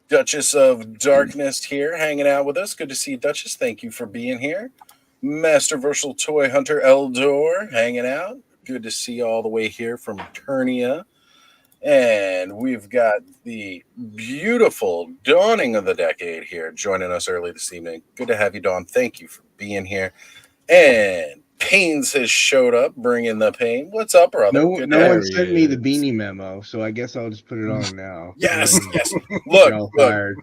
Duchess of Darkness here, hanging out with us. Good to see you, Duchess. Thank you for being here. Master Versal Toy Hunter Eldor, hanging out. Good to see you all the way here from Eternia. And we've got the beautiful dawning of the decade here joining us early this evening. Good to have you, Dawn. Thank you for being here. And Pains has showed up, bringing the pain. What's up, brother? No one sent me the beanie memo, so I guess I'll just put it on now. Yes. Look, fired.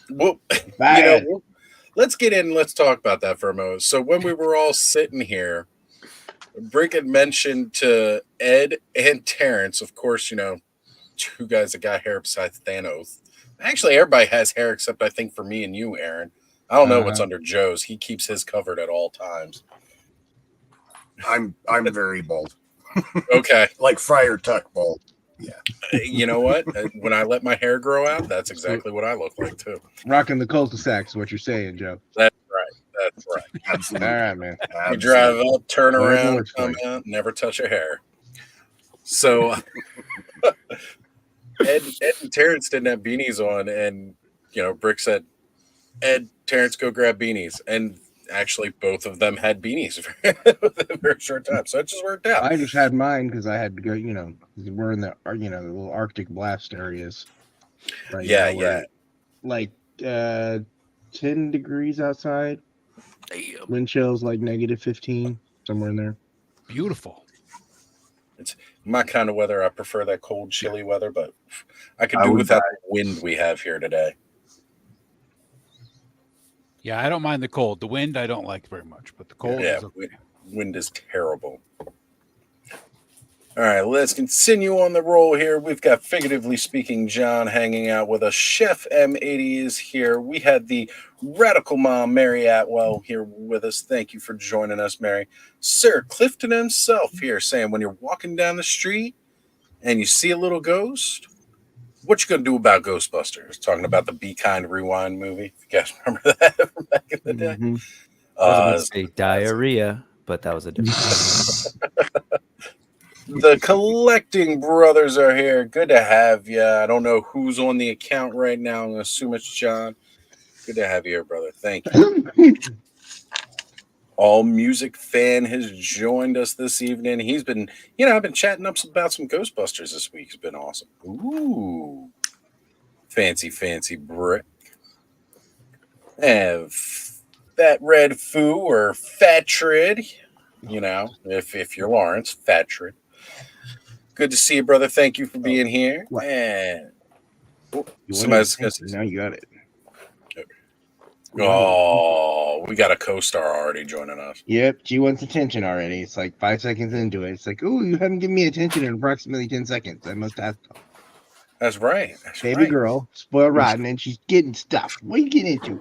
Well, let's get in and let's talk about that for a moment. So when we were all sitting here, Brick had mentioned to Ed and Terrence, of course, two guys that got hair besides Thanos. Actually, everybody has hair except I think for me and you, Aaron. I don't know what's under Joe's. He keeps his covered at all times. I'm very bald. Okay. Like Friar Tuck bald. Yeah. You know what? When I let my hair grow out, that's exactly what I look like too. Rocking the cul-de-sac is what you're saying, Joe. That's right. Absolutely. All right, man. You drive up, turn around, come out, never touch your hair. So Ed and Terrence didn't have beanies on, and Brick said, Ed, Terrence, go grab beanies. And actually both of them had beanies for a very short time. So it just worked out. I just had mine because I had to go, we're in the little Arctic blast areas. Right yeah. Like 10 degrees outside. Damn. Wind chills like -15, somewhere in there. Beautiful. It's my kind of weather. I prefer that cold, chilly weather, but I could do without the wind we have here today. Yeah, I don't mind the cold. The wind I don't like very much, but the cold is okay. Wind is terrible. All right, let's continue on the roll here. We've got, figuratively speaking, John hanging out with us. Chef M80 is here. We had the radical mom, Mary Atwell, here with us. Thank you for joining us, Mary. Sir Clifton himself here saying, when you're walking down the street and you see a little ghost, what you gonna do about Ghostbusters? Talking about the Be Kind Rewind movie. If you guys remember that from back in the day. I was about to say diarrhea, but that was a different The Collecting Brothers are here. Good to have you. I don't know who's on the account right now. I'm going to assume it's John. Good to have you here, brother. Thank you. All Music Fan has joined us this evening. He's been, I've been chatting up about some Ghostbusters this week. It's been awesome. Ooh. Fancy Brick. And Fat Red Foo or Fatrid, if you're Lawrence, Fatrid. Good to see you, brother. Thank you for being here. What? And somebody's gonna say, now you got it. Oh, we got a co-star already joining us. Yep, she wants attention already. It's like 5 seconds into it. It's like, oh, you haven't given me attention in approximately 10 seconds. I must ask. That's right. Baby girl, spoiled rotten, and she's getting stuff. What are you getting into?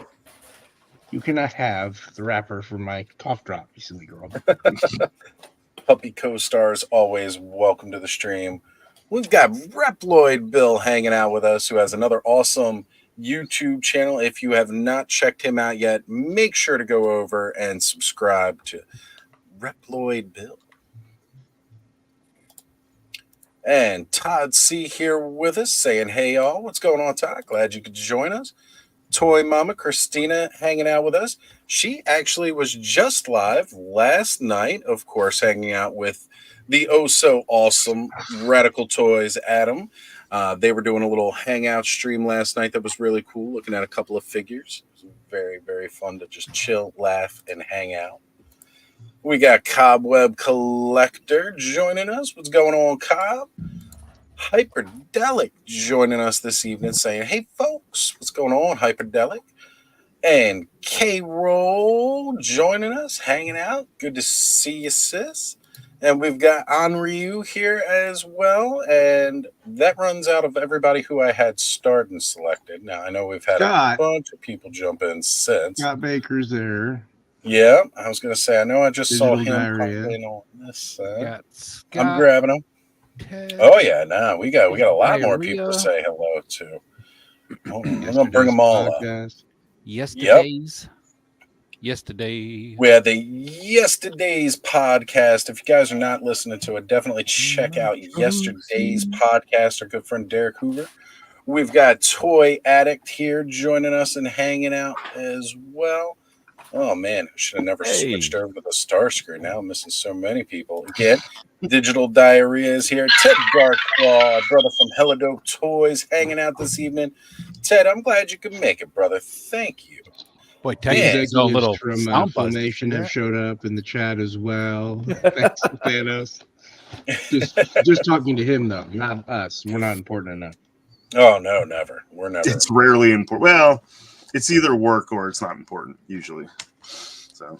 You cannot have the wrapper for my cough drop, you silly girl. Puppy co-stars always welcome to the stream. We've got Reploid Bill hanging out with us, who has another awesome YouTube channel. If you have not checked him out yet, make sure to go over and subscribe to Reploid Bill. And Todd C here with us saying, hey, y'all, what's going on, Todd? Glad you could join us. Toy Mama Christina hanging out with us. She actually was just live last night, of course, hanging out with the so awesome Radical Toys Adam. They were doing a little hangout stream last night that was really cool, looking at a couple of figures. It was very, very fun to just chill, laugh, and hang out. We got Cobweb Collector joining us. What's going on, Cobb? Hyperdelic joining us this evening saying, hey, folks, what's going on, Hyperdelic? And K-Roll joining us, hanging out. Good to see you, sis. And we've got Anryu here as well. And that runs out of everybody who I had starred and selected. Now, I know we've had a bunch of people jump in since. Scott Baker's there. Yeah, I was going to say, I know I just saw him popping on this. I'm grabbing him. Oh yeah, no, we got a lot more people to say hello to. I'm gonna bring them all up. Yesterday. We had the Yesterday's podcast. If you guys are not listening to it, definitely check out Yesterday's podcast. Our good friend Derek Hoover We've got Toy Addict here joining us and hanging out as well. Oh man, I should have never switched over to the star screen. Now I'm missing so many people. Again, Digital Diarrhea is here. Ted Darkclaw, our brother from Hella Dope Toys, hanging out this evening. Ted, I'm glad you could make it, brother. Thank you. Boy, The Ted, executives a little from sound buzz. Filmation have showed up in the chat as well. Thanks, Thanos. Just talking to him though, not us. We're not important enough. Oh no, never. We're never. It's rarely important. Well, it's either work or it's not important usually. So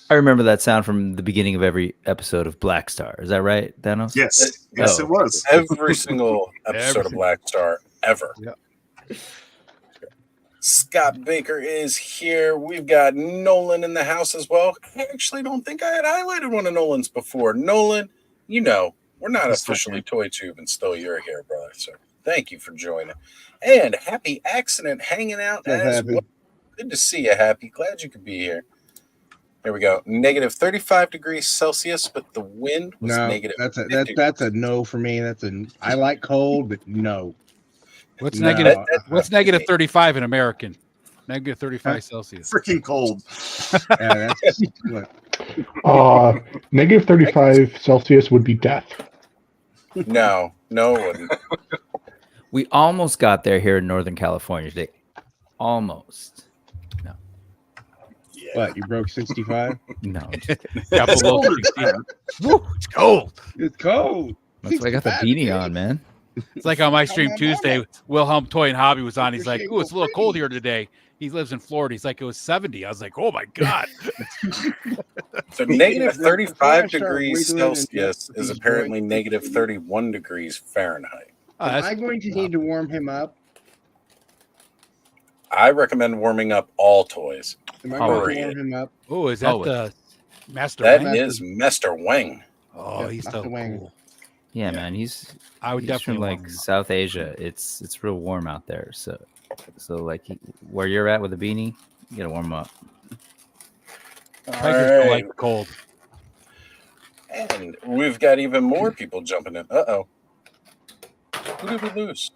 I remember that sound from the beginning of every episode of Black Star. Is that right, Thanos? yes, Oh. it was. Every single episode of Black Star ever. Yeah. Scott Baker is here. We've got Nolan in the house as well. I actually don't think I had highlighted one of Nolan's before. Nolan, you know, we're not officially ToyTube and still you're here, brother. So thank you for joining. And Happy Accident hanging out as well. Good to see you, Happy. Glad you could be here. There we go. Negative 35 degrees Celsius, but the wind was negative. That's a no for me. I like cold, but no. What's No. negative? What's negative 35 in American? Negative 35 Celsius. Freaking cold. Yeah, that's negative 35 Celsius would be death. No, it wouldn't. We almost got there here in Northern California today. Almost. No. Yeah. What, you broke 65? No. Yeah, below 60. Woo, it's cold. It's cold. That's why I got the beanie on, man. It's like on my stream Tuesday, Wilhelm Toy and Hobby was on. He's like, "Ooh, it's a little cold here today." He lives in Florida. He's like, "It was 70." I was like, "Oh my god!" So negative 35 degrees Celsius is apparently negative 31 degrees Fahrenheit. Am I going to need to warm him up? I recommend warming up all toys. Am I going to warm him up? Oh, is that the Master That Wang? is Master Wang. Oh, Yeah, he's Master so Wang. cool. Yeah, man. He's Definitely from like South Asia. It's real warm out there. So like where you're at with a beanie, you gotta warm up. I just don't like the cold. And we've got even more people jumping in. Uh-oh. Who did we lose?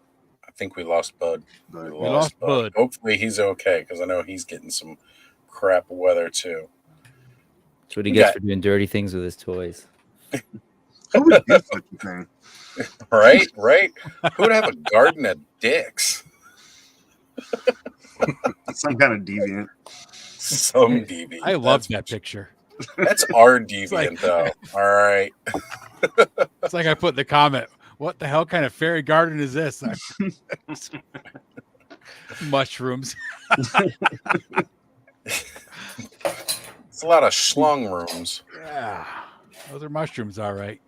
I think we lost Bud. We lost Bud. Hopefully he's okay, because I know he's getting some crap weather too. That's what he gets for doing dirty things with his toys. Who would do such a thing? Right? Who would have a garden of dicks? Some kind of deviant. Some deviant. I love that picture. That's our deviant, though. All right. It's like I put in the comment, "What the hell kind of fairy garden is this?" Mushrooms. It's a lot of schlong rooms. Yeah, those are mushrooms, all right.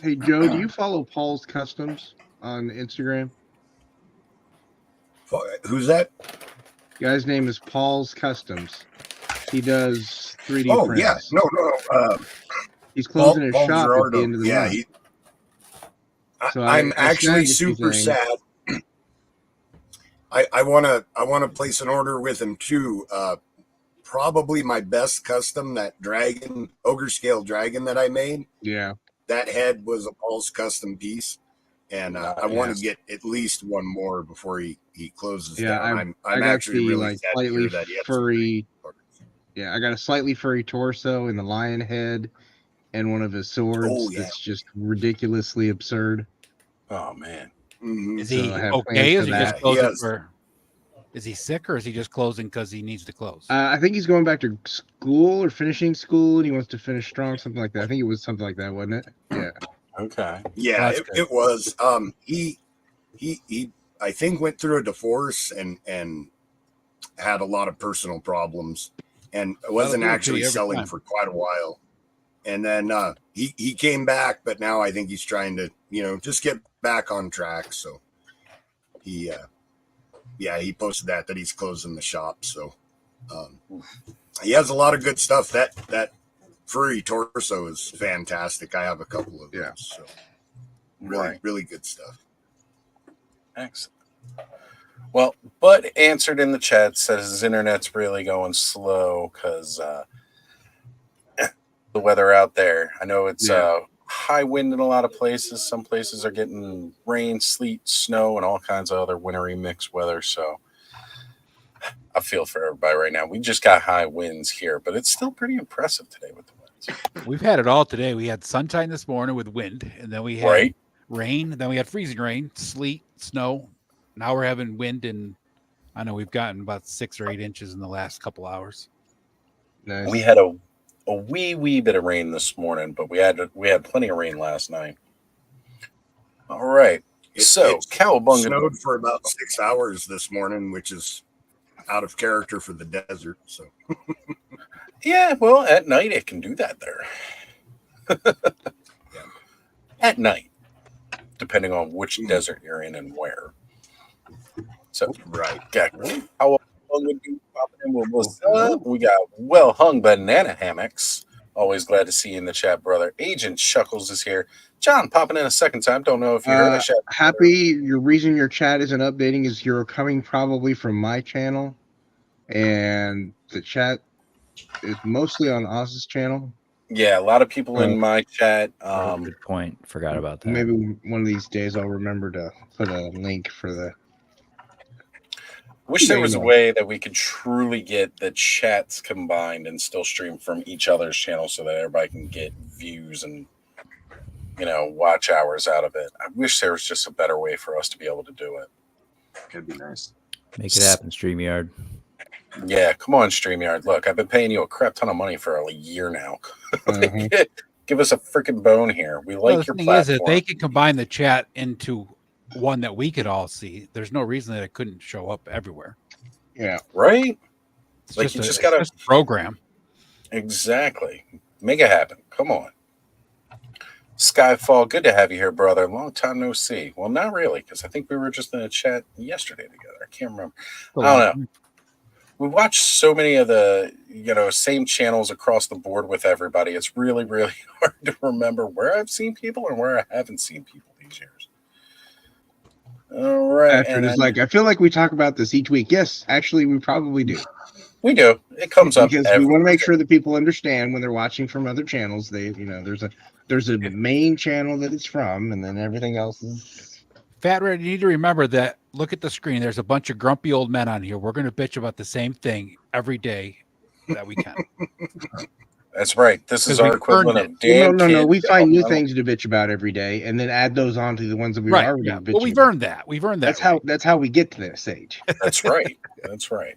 Hey, Joe, do you follow Paul's Customs on Instagram? Who's that? Guy's name is Paul's Customs. He does 3D prints. Yeah. No. He's closing his shop at the end of the month. So I'm actually super sad. I wanna place an order with him too. Probably my best custom, that ogre scale dragon that I made. Yeah. That head was a Paul's custom piece. And I want to get at least one more before he closes down. I'm actually really slightly furry. Yeah, I got a slightly furry torso and the lion head and one of his swords that's just ridiculously absurd. Oh man. Mm-hmm. Is he okay? Is he just closing is he sick or is he just closing because he needs to close? I think he's going back to school or finishing school and he wants to finish strong, something like that. I think it was something like that, wasn't it? Yeah. Okay. Yeah, it was. He I think went through a divorce and had a lot of personal problems and wasn't actually selling for quite a while. And then he came back, but now I think he's trying to, just get back on track. So he posted that he's closing the shop. So he has a lot of good stuff. That furry torso is fantastic. I have a couple of those. So really good stuff. Excellent. Well, Bud answered in the chat, says his internet's really going slow because the weather out there. I know it's high wind in a lot of places. Some places are getting rain, sleet, snow, and all kinds of other wintry mixed weather. So I feel for everybody right now. We just got high winds here, but it's still pretty impressive today with the winds. We've had it all today. We had sunshine this morning with wind, and then we had rain. Then we had freezing rain, sleet, snow. Now we're having wind, and I know we've gotten about 6 or 8 inches in the last couple hours. Nice. We had a wee bit of rain this morning, but we had plenty of rain last night. All right. So Cowabunga snowed for about 6 hours this morning, which is out of character for the desert. So yeah, well, at night it can do that there. At night, depending on which desert you're in and where. So right. Cowabunga popping in with what's up? We got well hung banana hammocks. Always glad to see you in the chat, brother. Agent Shuckles is here. John popping in a second time. Don't know if you heard it. Happy. Your reason your chat isn't updating is you're coming probably from my channel, and the chat is mostly on Oz's channel. Yeah, a lot of people in my chat. Good point. Forgot about that. Maybe one of these days I'll remember to put a link for the. Wish there was a way that we could truly get the chats combined and still stream from each other's channel so that everybody can get views and, watch hours out of it. I wish there was just a better way for us to be able to do it. Could be nice. Make it happen, StreamYard. Yeah, come on, StreamYard. Look, I've been paying you a crap ton of money for a year now. Give us a freaking bone here. We like your platform. The thing is, if they could combine the chat into one that we could all see, there's no reason that it couldn't show up everywhere. Yeah. Right? It's like you just got to program. Exactly. Make it happen. Come on. Skyfall, good to have you here, brother. Long time no see. Well, not really, because I think we were just in a chat yesterday together. I can't remember. I don't know. We watch so many of the, same channels across the board with everybody. It's really, really hard to remember where I've seen people and where I haven't seen people these years. All right. And it's like, I feel like we talk about this each week. Yes, actually, we probably do. We do. It comes up because we want to make sure that people understand when they're watching from other channels. They, there's a main channel that it's from, and then everything else is. Fat Red, you need to remember that. Look at the screen. There's a bunch of grumpy old men on here. We're going to bitch about the same thing every day that we can. That's right. This is our equivalent of damn. No. We find new things to bitch about every day, and then add those on to the ones that we already bitching. Well, we've earned that. We've earned that. That's how we get to this age. That's right. That's right.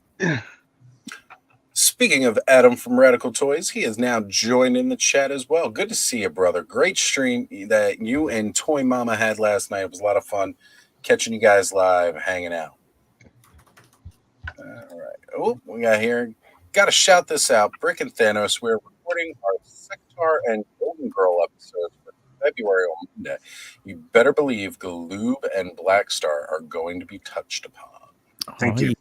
Speaking of Adam from Radical Toys, he is now joined in the chat as well. Good to see you, brother. Great stream that you and Toy Mama had last night. It was a lot of fun catching you guys live, hanging out. All right. Oh, we got here. Got to shout this out. Brick and Thanos, we're recording our Sectar and Golden Girl episodes for February on Monday. You better believe Galoob and Blackstar are going to be touched upon. Thank you.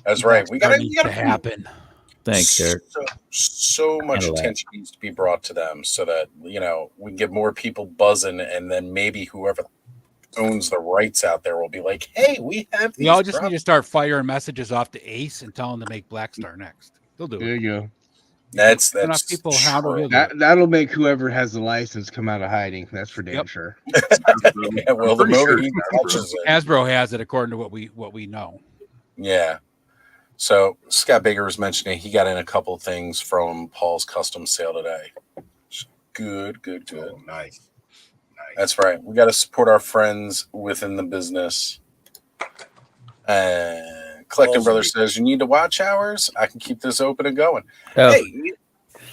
That's right. We got to happen. Thanks, Derek. So much attention needs to be brought to them so that, we can get more people buzzing, and then maybe whoever owns the rights out there will be like, hey, we have these. We all just need to start firing messages off to Ace and tell him to make Blackstar next. They'll do it. There you go. That's people. That'll make whoever has the license come out of hiding. That's for damn sure. Yeah, well, the moment he touches it, Hasbro has it according to what we know. Yeah. So Scott Baker was mentioning he got in a couple of things from Paul's custom sale today. Good. Oh, nice. That's right. We got to support our friends within the business. And Collecting Brother says, you need to watch hours? I can keep this open and going. Oh. Hey,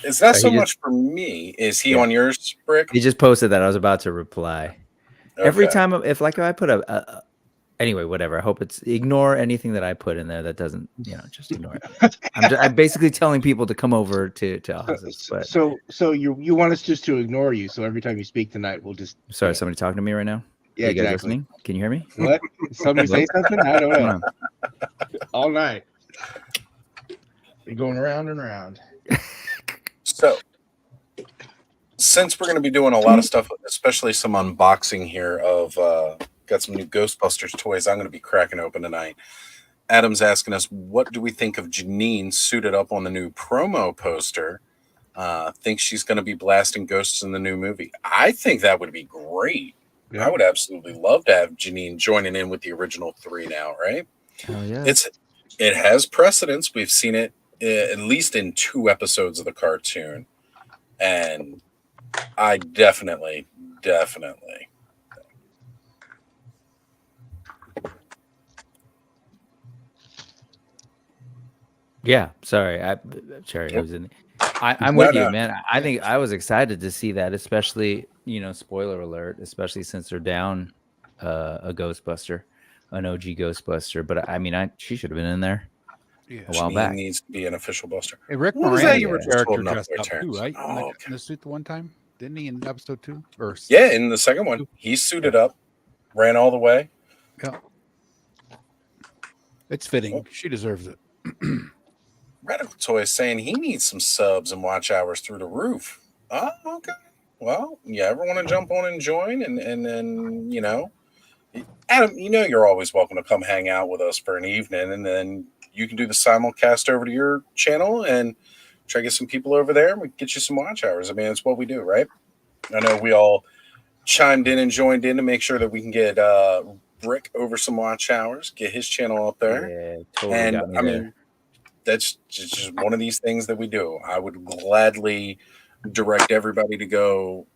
it's not so much for me. Is he on yours, Brick? He just posted that. I was about to reply. Okay. Every time, if I put anyway, whatever. I hope it's ignore anything that I put in there that doesn't, just ignore it. I'm basically telling people to come over to Oz's. But so you want us just to ignore you? So every time you speak tonight, we'll just. Sorry, somebody talking to me right now? Yeah, you guys listening? Can you hear me? What? Somebody say something? I don't know. All night. You're going around and around. So, since we're going to be doing a lot of stuff, especially some unboxing here of. Got some new Ghostbusters toys I'm going to be cracking open tonight. Adam's asking us, what do we think of Janine suited up on the new promo poster? Thinks she's going to be blasting ghosts in the new movie. I think that would be great. Yeah. I would absolutely love to have Janine joining in with the original 3 now, right? Hell yeah. It has precedence. We've seen it at least in 2 episodes of the cartoon. And I definitely. Yeah, sorry. Cherry Yep. was in. I'm with you, man. I think I was excited to see that, especially, spoiler alert, especially since they're down a Ghostbuster, an OG Ghostbuster. But I mean, she should have been in there a while Janine back. needs to be an official Buster. Hey, Rick What was that Moranis you were just character holding up dressed there, up too, Terrence? right? Oh, In the suit the one time, didn't he? In episode 2, or yeah, in the second one, he suited up, ran all the way. Yeah, it's fitting. She deserves it. Radical Toy is saying he needs some subs and watch hours through the roof. Oh, okay. Well, you ever want to jump on and join, and then Adam, you're always welcome to come hang out with us for an evening, and then you can do the simulcast over to your channel and try to get some people over there, and we can get you some watch hours. I mean, it's what we do, right? I know we all chimed in and joined in to make sure that we can get Rick over some watch hours, get his channel up there. Yeah, totally. And got me I there. mean, that's just one of these things that we do. I would gladly direct everybody to go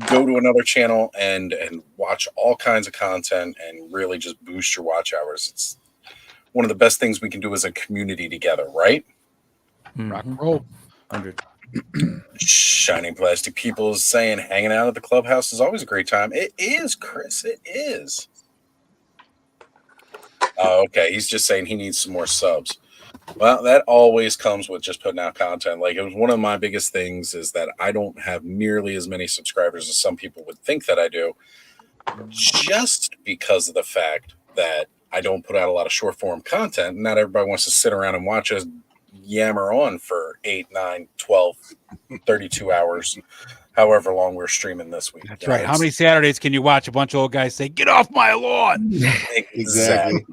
to another channel and watch all kinds of content and really just boost your watch hours. It's one of the best things we can do as a community together, right? Rock and roll. 100. Shining Plastic People is saying hanging out at the Clubhouse is always a great time. It is, Chris. It is. Oh, okay. He's just saying he needs some more subs. Well, that always comes with just putting out content. Like, it was one of my biggest things is that I don't have nearly as many subscribers as some people would think that I do, just because of the fact that I don't put out a lot of short form content. Not everybody wants to sit around and watch us yammer on for 8, 9, 12, 32 hours, however long we're streaming this week. That's right. How many Saturdays can you watch a bunch of old guys say, "Get off my lawn"? Exactly.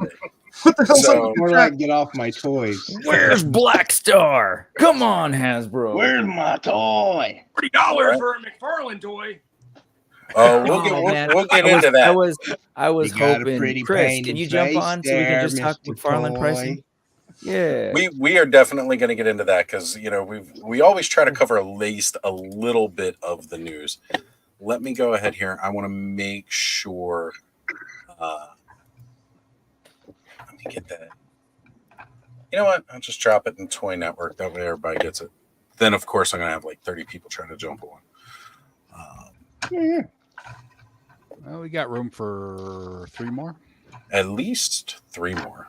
What the hell's So- up? More like get off my toys. Where's Black Star? Come on, Hasbro. Where's my toy? $40 for a McFarlane toy. Oh, Man, we'll get into that. I was You got a hoping, pretty Chris, painted can you jump face on so we can there, just talk Mr. McFarlane Toy. pricing? Yeah. We are definitely going to get into that because we always try to cover at least a little bit of the news. Let me go ahead here. I want to make sure. Let me get that. You know what? I'll just drop it in Toy Network. That way everybody gets it. Then, of course, I'm going to have like 30 people trying to jump on. Well, we got room for 3 more. At least 3 more.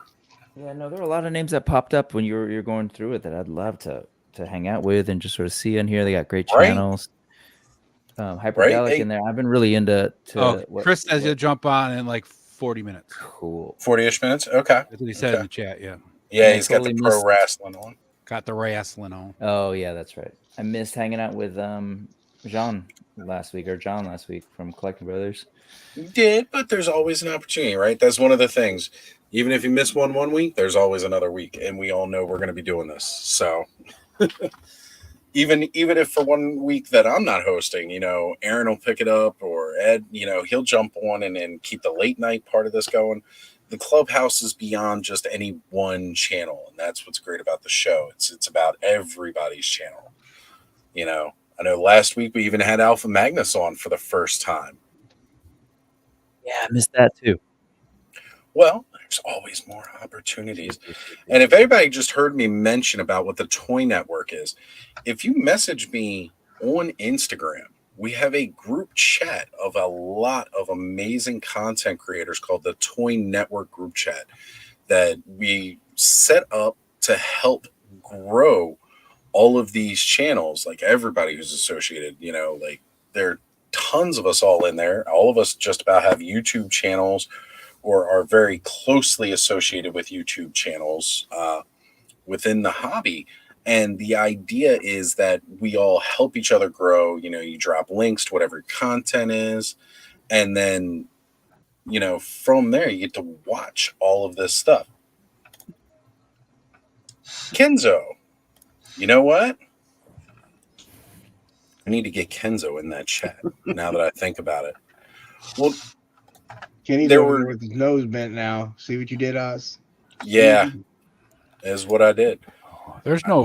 Yeah, no, there are a lot of names that popped up when you're going through it that I'd love to hang out with and just sort of see in here. They got great channels. Hyperdelic in there. I've been really into. Chris says you'll jump on in like 40 minutes. Cool. 40-ish minutes? Okay. That's what he said in the chat, yeah. Yeah, he's got the pro wrestling on. Got the wrestling on. Oh, yeah, that's right. I missed hanging out with John last week from Collecting Brothers. You did, but there's always an opportunity, right? That's one of the things. Even if you miss one week, there's always another week, and we all know we're going to be doing this. So even if for 1 week that I'm not hosting, Aaron will pick it up, or Ed, he'll jump on and keep the late night part of this going. The Clubhouse is beyond just any one channel, and that's what's great about the show. It's about everybody's channel. I know last week we even had Alpha Magnus on for the first time. Yeah, I missed that too. Well, there's always more opportunities. And if anybody just heard me mention about what the Toy Network is, if you message me on Instagram, we have a group chat of a lot of amazing content creators called the Toy Network group chat that we set up to help grow all of these channels, like everybody who's associated, like there are tons of us all in there. All of us just about have YouTube channels or are very closely associated with YouTube channels within the hobby. And the idea is that we all help each other grow. You drop links to whatever content is. And then, from there, you get to watch all of this stuff. Kenzo, you know what? We need to get Kenzo in that chat. Now that I think about it, well, Kenny's over there with his nose bent now. See what you did, Oz? Yeah, is what I did. There's no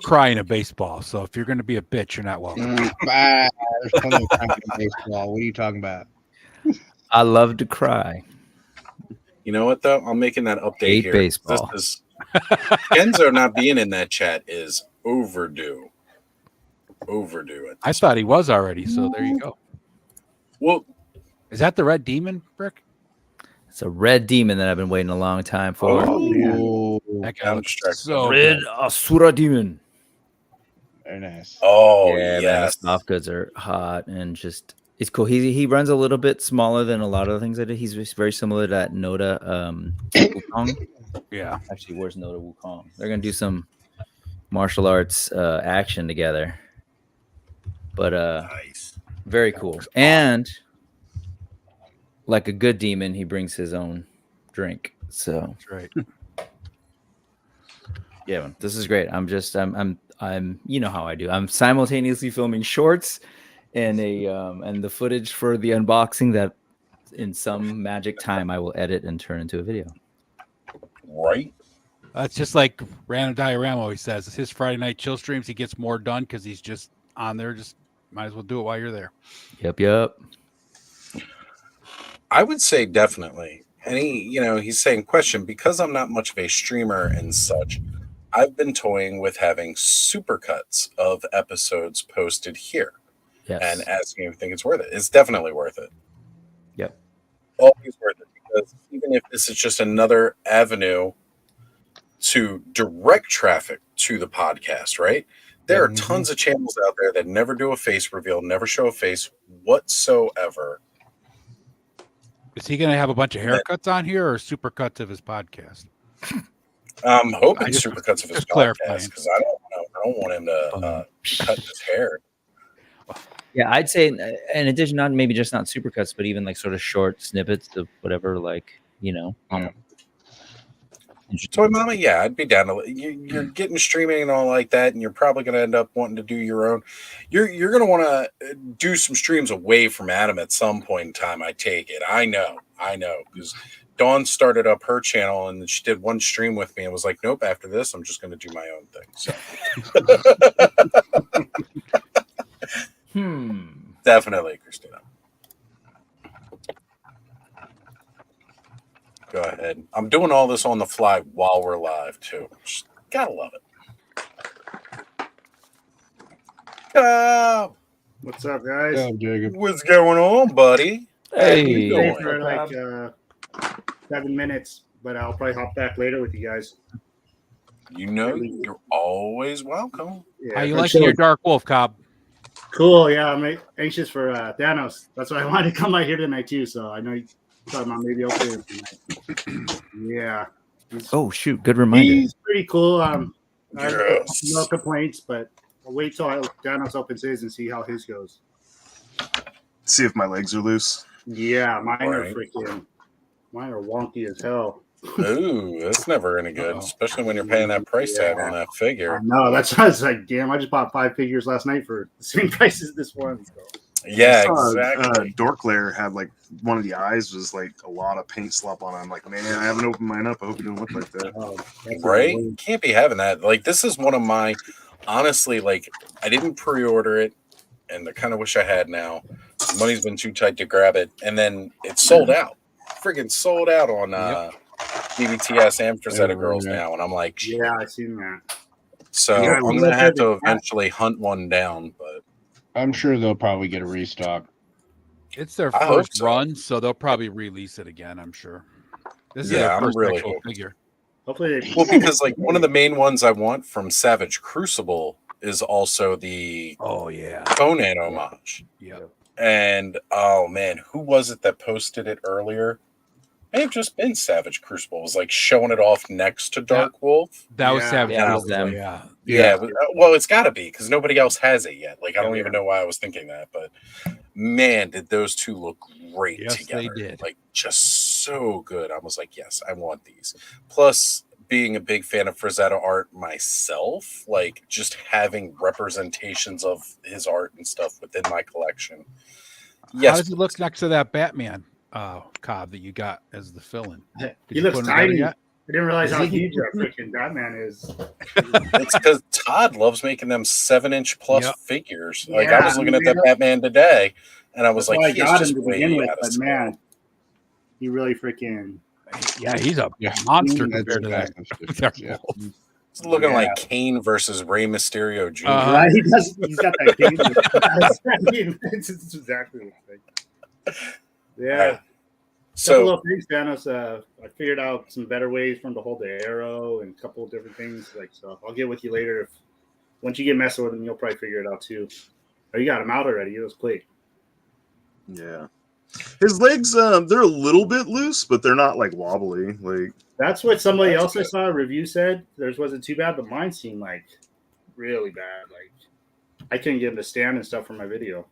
crying in baseball. So if you're going to be a bitch, you're not welcome. There's plenty of crying in baseball. What are you talking about? I love to cry. You know what though? I'm making that update here. Baseball. Kenzo not being in that chat is overdue. I thought he was already. So there you go. Well, is that the red demon, Brick? It's a red demon that I've been waiting a long time for. Oh, that guy looks so red good. Asura demon. Very nice. Oh yeah, man, the soft goods are hot and just it's cool. He runs a little bit smaller than a lot of the things I do. He's very similar to that Noda Wukong. Yeah. Actually, where's Noda Wukong? They're gonna do some martial arts action together. But nice. Very cool. And like a good demon, he brings his own drink. So that's right. Yeah, man, this is great. I'm you know how I do. I'm simultaneously filming shorts and and the footage for the unboxing that in some magic time I will edit and turn into a video. Right. That's just like Random Diorama always says. It's his Friday night chill streams. He gets more done because he's just on there. Just might as well do it while you're there. Yep. I would say definitely. And he's saying question, because I'm not much of a streamer and such, I've been toying with having supercuts of episodes posted here. Yes. And asking if you think it's worth it. It's definitely worth it. Yep. Always worth it, because even if this is just another avenue to direct traffic to the podcast, right? There are tons of channels out there that never do a face reveal, never show a face whatsoever. Is he going to have a bunch of haircuts on here or supercuts of his podcast? I'm hoping supercuts of his podcast, because I don't want him to cut his hair. Yeah, I'd say in addition, not supercuts, but even like sort of short snippets of whatever, like, Toy Mama, yeah, I'd be down to. You're getting streaming and all like that, and you're probably going to end up wanting to do your own. You're going to want to do some streams away from Adam at some point in time. I take it. I know, because Dawn started up her channel and she did one stream with me and was like, "Nope, after this, I'm just going to do my own thing." So, definitely, Christina. Go ahead. I'm doing all this on the fly while we're live, too. Just gotta love it. What's up, guys? What's going on, buddy? Hey. How you doing? For like 7 minutes, but I'll probably hop back later with you guys. You're always welcome. Yeah, how you liking your Dark Wolf, Cobb? Cool. Yeah, I'm anxious for Thanos. That's why I wanted to come out here tonight too. So I know you thought about maybe okay tonight. Yeah. Oh shoot! Good reminder. He's pretty cool. No complaints, but I'll wait till Thanos opens his and see how his goes. See if my legs are loose. Yeah, mine are wonky as hell. Ooh, that's never any good, especially when you're paying that price tag on that figure. No, that's why I was like, damn, I just bought 5 figures last night for the same price as this one. So. Yeah, exactly. Dorklair had like one of the eyes was like a lot of paint slop on it. I'm like, man, I haven't opened mine up. I hope it don't look like that. Right? Can't be having that. Like, this is one of my, honestly, like, I didn't pre-order it, and I kind of wish I had now. Money's been too tight to grab it, and then it's sold out. Friggin' sold out on BBTS and Frazetta Girls now, and I'm like, shit. Yeah, I've seen that. So I'm going to have to eventually hunt one down, but I'm sure they'll probably get a restock. It's their first run, so they'll probably release it again, I'm sure. This is their first actual figure. Hopefully, well, because like one of the main ones I want from Savage Crucible is also the Conan homage. Yeah. And oh man, who was it that posted it earlier? May have just been Savage Crucible. It was like showing it off next to Dark Wolf. That was Savage Crucible. Yeah. Well, it's got to be because nobody else has it yet. Like I don't even know why I was thinking that, but man, did those two look great together? They did. Like just so good. I was like, yes, I want these. Plus, being a big fan of Frazetta art myself, like just having representations of his art and stuff within my collection. Yes. How does it look next to that Batman cob that you got as the fill-in? He looks tiny. I didn't realize how huge that freaking Batman is. It's because Todd loves making them 7-inch plus figures. Like I was looking at that Batman today, and I was like, he's just him to way begin with, out of but scale. man, he really freaking he's a monster That's compared to that. Yeah. It's looking like Kane versus Rey Mysterio Jr. Right? He's got that Kane. It's exactly the thing. Yeah. So, couple of things, Thanos. I figured out some better ways for him to hold the arrow and a couple of different things. So I'll get with you later. Once you get messing with him, you'll probably figure it out too. Oh, you got him out already. It was quick. Yeah. His legs, they're a little bit loose, but they're not like wobbly. Like that's what somebody else I saw a review said. Theirs wasn't too bad, but mine seemed like really bad. Like I couldn't get him to stand and stuff for my video.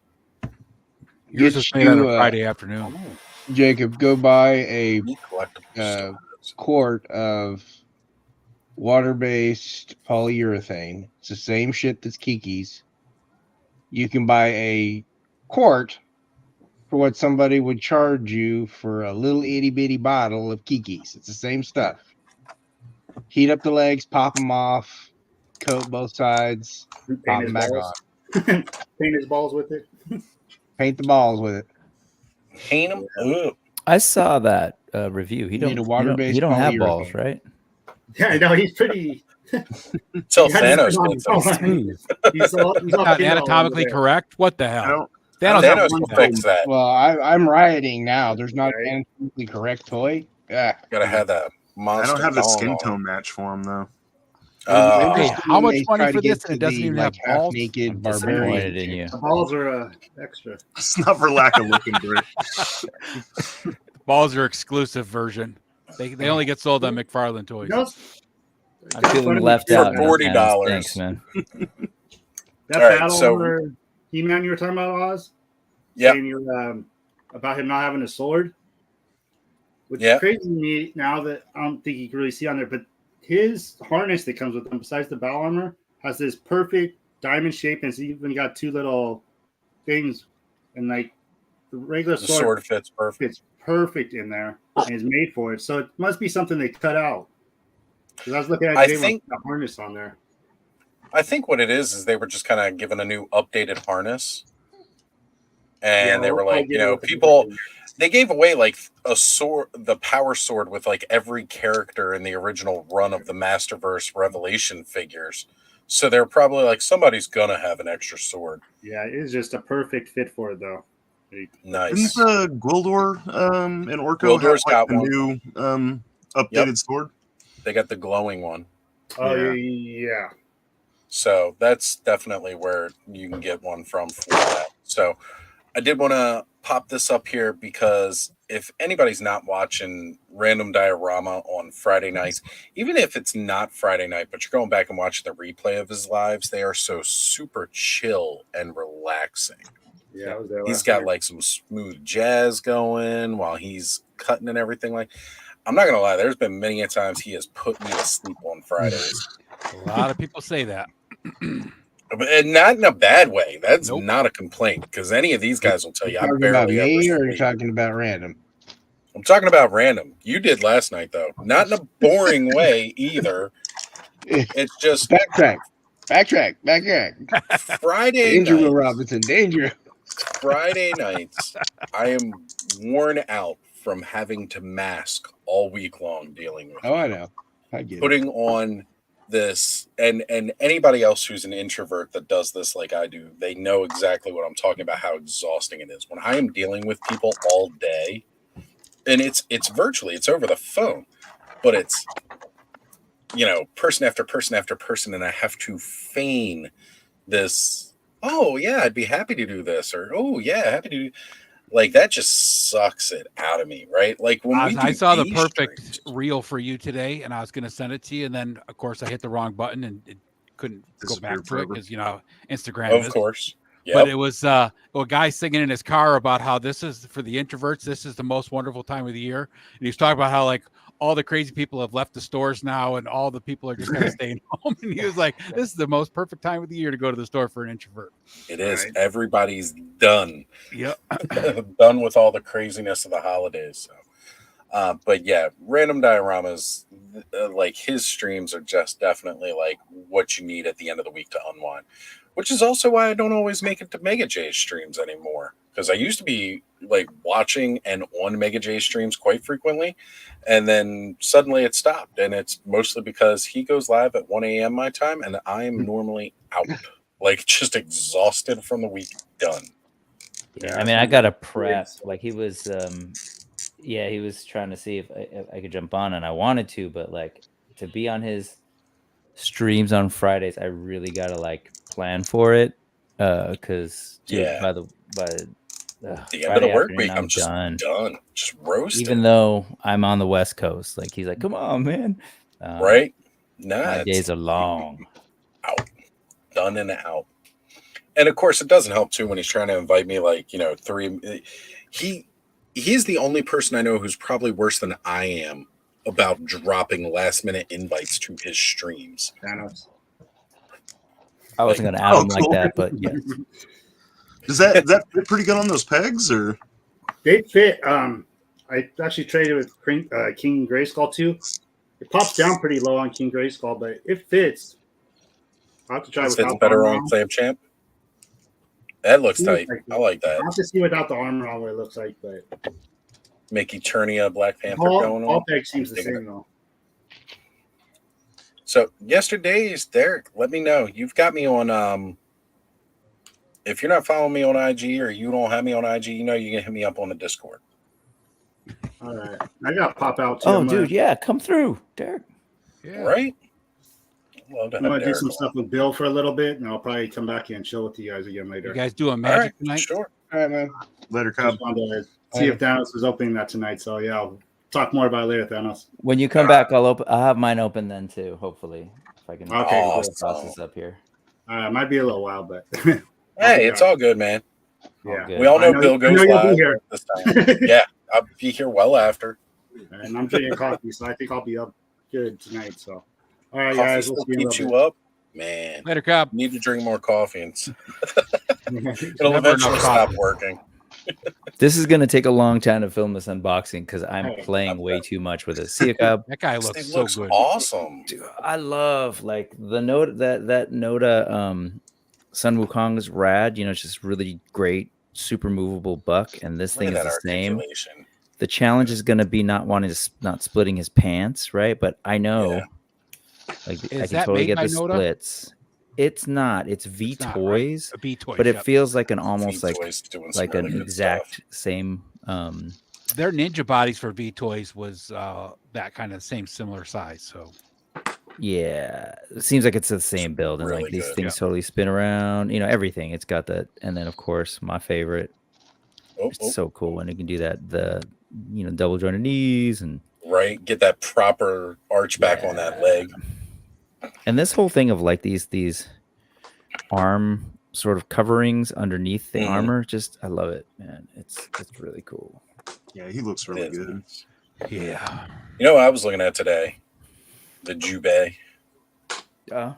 Yours was made on a Friday afternoon. Jacob, go buy a quart of water-based polyurethane. It's the same shit that's Kiki's. You can buy a quart for what somebody would charge you for a little itty-bitty bottle of Kiki's. It's the same stuff. Heat up the legs, pop them off, coat both sides, pop them back on. Paint his balls with it. Paint the balls with it. Paint them up. I saw that review. He don't have balls, right? Yeah, I know. He's pretty. Tell Thanos. He's not anatomically correct. What the hell? Thanos will fix that. Well, I'm rioting now. There's not an anatomically correct toy. Yeah, gotta have that monster. I don't have the skin tone match for him though. Hey, how much money for this? And it doesn't even have balls. Naked barbarian in you. The balls are extra. It's not for lack of looking great. Balls are exclusive version. They only get sold on McFarlane Toys. I'm feeling left out. $40. Thanks, man. That battle where He-Man you were talking about, Oz? Yeah. About him not having a sword. Which is crazy to me now that I don't think you can really see on there, but his harness that comes with him, besides the battle armor, has this perfect diamond shape, and it's even got two little things, and like the regular sword fits perfect in there, and is made for it. So it must be something they cut out. Because I was looking at the harness on there. I think what it is they were just kind of given a new updated harness, and they were like, people. They gave away like a sword, the power sword with like every character in the original run of the Masterverse Revelation figures. So they're probably like, somebody's gonna have an extra sword. Yeah, it is just a perfect fit for it though. Nice. Didn't Gwildor and Orko have like a new updated sword? They got the glowing one. Oh yeah. So that's definitely where you can get one from for that. So I did want to pop this up here because if anybody's not watching Random Diorama on Friday nights, even if it's not Friday night, but you're going back and watching the replay of his lives, they are so super chill and relaxing. Yeah, I was there he's got night. like some smooth jazz going while he's cutting and everything. Like, I'm not gonna lie, there's been many a times he has put me to sleep on Fridays. A lot of people say that. But not in a bad way. That's not a complaint, because any of these guys will tell you I'm barely about me, ever or are you talking about random? I'm talking about random. You did last night though. Not in a boring way either. It's just backtrack. Friday danger, nights, Will Robinson, danger. Friday nights, I am worn out from having to mask all week long dealing with. Oh, I know. I get putting on this, and anybody else who's an introvert that does this like I do, they know exactly what I'm talking about, how exhausting it is when I am dealing with people all day. And it's virtually, it's over the phone, but it's, person after person after person, and I have to feign this, oh yeah, I'd be happy to do this, or oh yeah, happy to do, like, that just sucks it out of me, right? Like when I saw the perfect reel for you today, and I was going to send it to you, and then of course I hit the wrong button and it couldn't go back to it because Instagram. Of course. Yep. But it was a guy singing in his car about how this is, for the introverts, this is the most wonderful time of the year. And he's talking about how like all the crazy people have left the stores now, and all the people are just kind of staying home. And he was like, "This is the most perfect time of the year to go to the store for an introvert." It is. Right. Everybody's done. Yep. Done with all the craziness of the holidays. So, but yeah, random dioramas, like his streams are just definitely like what you need at the end of the week to unwind. Which is also why I don't always make it to Mega J streams anymore. Because I used to be like watching and on Mega J streams quite frequently. And then suddenly it stopped. And it's mostly because he goes live at 1 a.m. my time. And I'm normally out. Like just exhausted from the week. Done. Yeah, I mean, I got a prep. Like he was, he was trying to see if I could jump on, and I wanted to, but like to be on his streams on Fridays, I really gotta like plan for it. Because by the end of the work week, I'm just done. Just roasting. Even though I'm on the West Coast, like he's like, "Come on, man!" Right? Nah, my days are long. Out, done and out. And of course, it doesn't help too when he's trying to invite me. Like he's the only person I know who's probably worse than I am about dropping last minute invites to his streams. I wasn't going to add him like that, but yes. Does that fit pretty good on those pegs, or they fit? I actually traded with King Grayskull too. It pops down pretty low on King Grayskull, but it fits. I'll have to try. It fits better on Clam Champ. That looks tight. I like that. I'll have to see without the armor on what it looks like, but make Eternia Black Panther going on. All peg seems the same though. So yesterday's Derek, let me know. You've got me on if you're not following me on IG or you don't have me on IG, you know you can hit me up on the Discord. All right. I got pop out too. Oh, dude, yeah, come through, Derek. Yeah. Right? I'm going to do some stuff with Bill for a little bit, and I'll probably come back and chill with you guys again later. You guys doing Magic tonight? Sure. All right, man. Later, Cobb. See if Thanos is opening that tonight. So, yeah, I'll talk more about it later, Thanos. When you come back, I'll have mine open then, too, hopefully. If I can get the process up here. It might be a little while, but... hey, it's all good, man. Yeah. We all know Bill goes live this time. Yeah, I'll be here well after. And I'm drinking coffee, so I think I'll be up good tonight, so... All right, coffee guys. Still keeps you up, man. Later, Cobb. Need to drink more coffee. And it'll eventually stop working. This is gonna take a long time to film this unboxing because I'm playing way too much with it. See you, Cobb. That guy looks so good. Awesome. Dude, I love like the note that Noda Sun Wukong is rad. You know, it's just really great, super movable buck, and this thing is the same. The challenge is gonna be not splitting his pants, right? But I know. Yeah. Like I can totally get the splits. It's not. It's V Toys, right? V-Toys, but it feels like an almost like an exact same. Their ninja bodies for V Toys was that kind of similar size. So yeah, it seems like it's the same build, and really like these things totally spin around. You know, everything. It's got that, and then of course my favorite. It's so cool when it can do that. The double jointed knees and. Right, get that proper arch back on that leg. And this whole thing of like these arm sort of coverings underneath the armor, I love it, man. It's really cool. Yeah, he looks really good. Yeah. You know what I was looking at today? The Jubei. I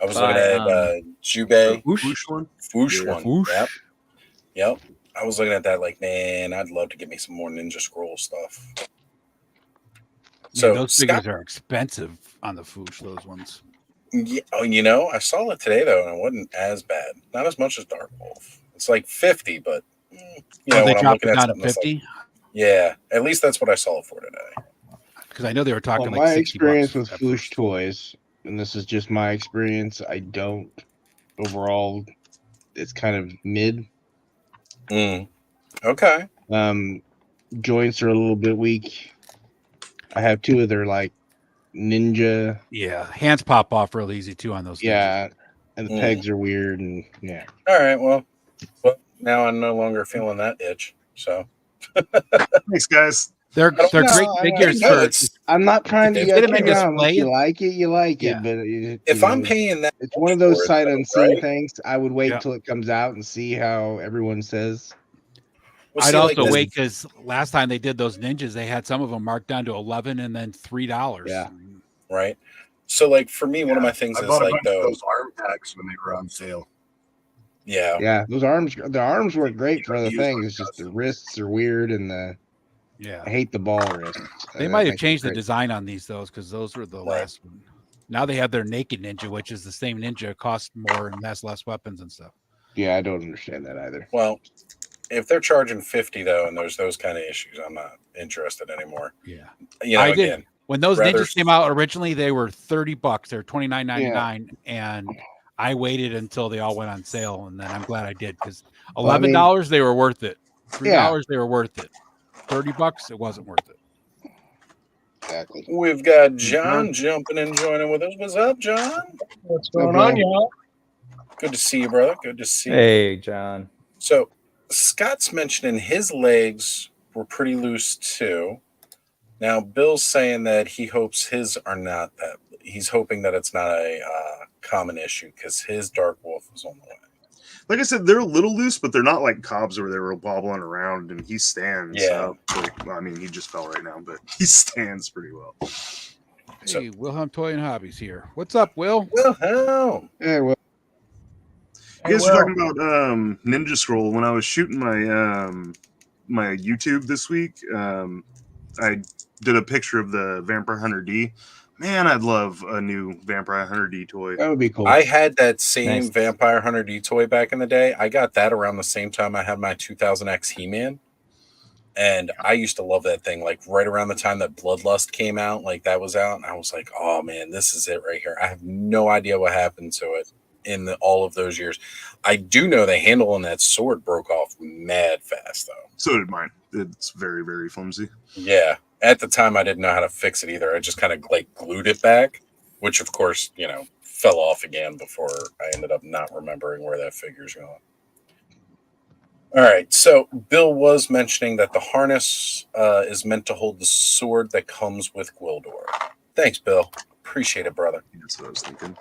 was looking at Jubei. Whoosh one. Whoosh one. Yep. I was looking at that like, man, I'd love to get me some more Ninja Scroll stuff. So those figures are expensive on the Foosh, those ones. Yeah, I saw it today though, and it wasn't as bad. Not as much as Dark Wolf. It's like 50, but they dropped it down to 50. Like, yeah, at least that's what I saw it for today. Because I know they were talking my experience with Foosh toys, and this is just my experience. I don't overall. It's kind of mid. Okay. Joints are a little bit weak. I have two of their like ninja. Yeah, hands pop off real easy too on those. Yeah, and the pegs are weird, and yeah. All right, well, now I'm no longer feeling that itch. So, thanks, guys. They're great figures. I'm not trying to get them around. If you like it, you like it. But if I'm paying that, it's one of those sight unseen things. I would wait until it comes out and see how everyone says. Well, I'd see, like also this, wait because last time they did those ninjas, they had some of them marked down to 11 and then $3. Yeah. right? So, like for me, one of my things I is bought a like bunch of those arm packs when they were on sale. yeah, Yeah, the arms work great for other Use things. those It's just the custom. wrists are weird, and Yeah, I hate the ball wrists. they That might have makes me changed the crazy. design on these because those were the Right. last one. Now they have their naked ninja, which is the same ninja, costs more and has less weapons and stuff. Yeah, I don't understand that either. well, if they're charging 50 though, and there's those kind of issues, I'm not interested anymore. Yeah, You know, I did. again, When those rather- ninjas came out originally, they were $30. They're $29.99, Yeah. and I waited until they all went on sale, and then I'm glad I did because Well, I mean- $11 they were worth it. $3 Yeah. they were worth it. $30 it wasn't worth it. Exactly. we've got John jumping and joining with us. What's up, John? What's going on, y'all? Good to see you, brother. Good to see you. Hey, John. So Scott's mentioning his legs were pretty loose too. Now Bill's saying that he hopes his are not that. He's hoping that it's not a common issue because his dark wolf is on the way. Like I said, they're a little loose, but they're not like Cobb's where they were wobbling around, and he stands. Yeah. Well, I mean, he just fell right now, but he stands pretty well. So- Hey, Wilhelm Toy and Hobbies here. What's up, Will? Wilhelm. Yeah, well, You guys were talking about Ninja Scroll. When I was shooting my my YouTube this week, I did a picture of the Vampire Hunter D. Man, I'd love a new Vampire Hunter D toy. that would be cool. I had that same Nice. Vampire Hunter D toy back in the day. I got that around the same time I had my 2000X He-Man. And I used to love that thing, like right around the time that Bloodlust came out, like that was out. And I was like, oh man, this is it right here. I have no idea what happened to it in all of those years. I do know the handle on that sword broke off mad fast though. So did mine. It's very, very flimsy. Yeah. At the time, I didn't know how to fix it either. I just kind of like glued it back, which of course, you know, fell off again before I ended up not remembering where that figure's going. All right. So Bill was mentioning that the harness is meant to hold the sword that comes with Gwildor. Thanks, Bill. Appreciate it, brother. That's what I was thinking.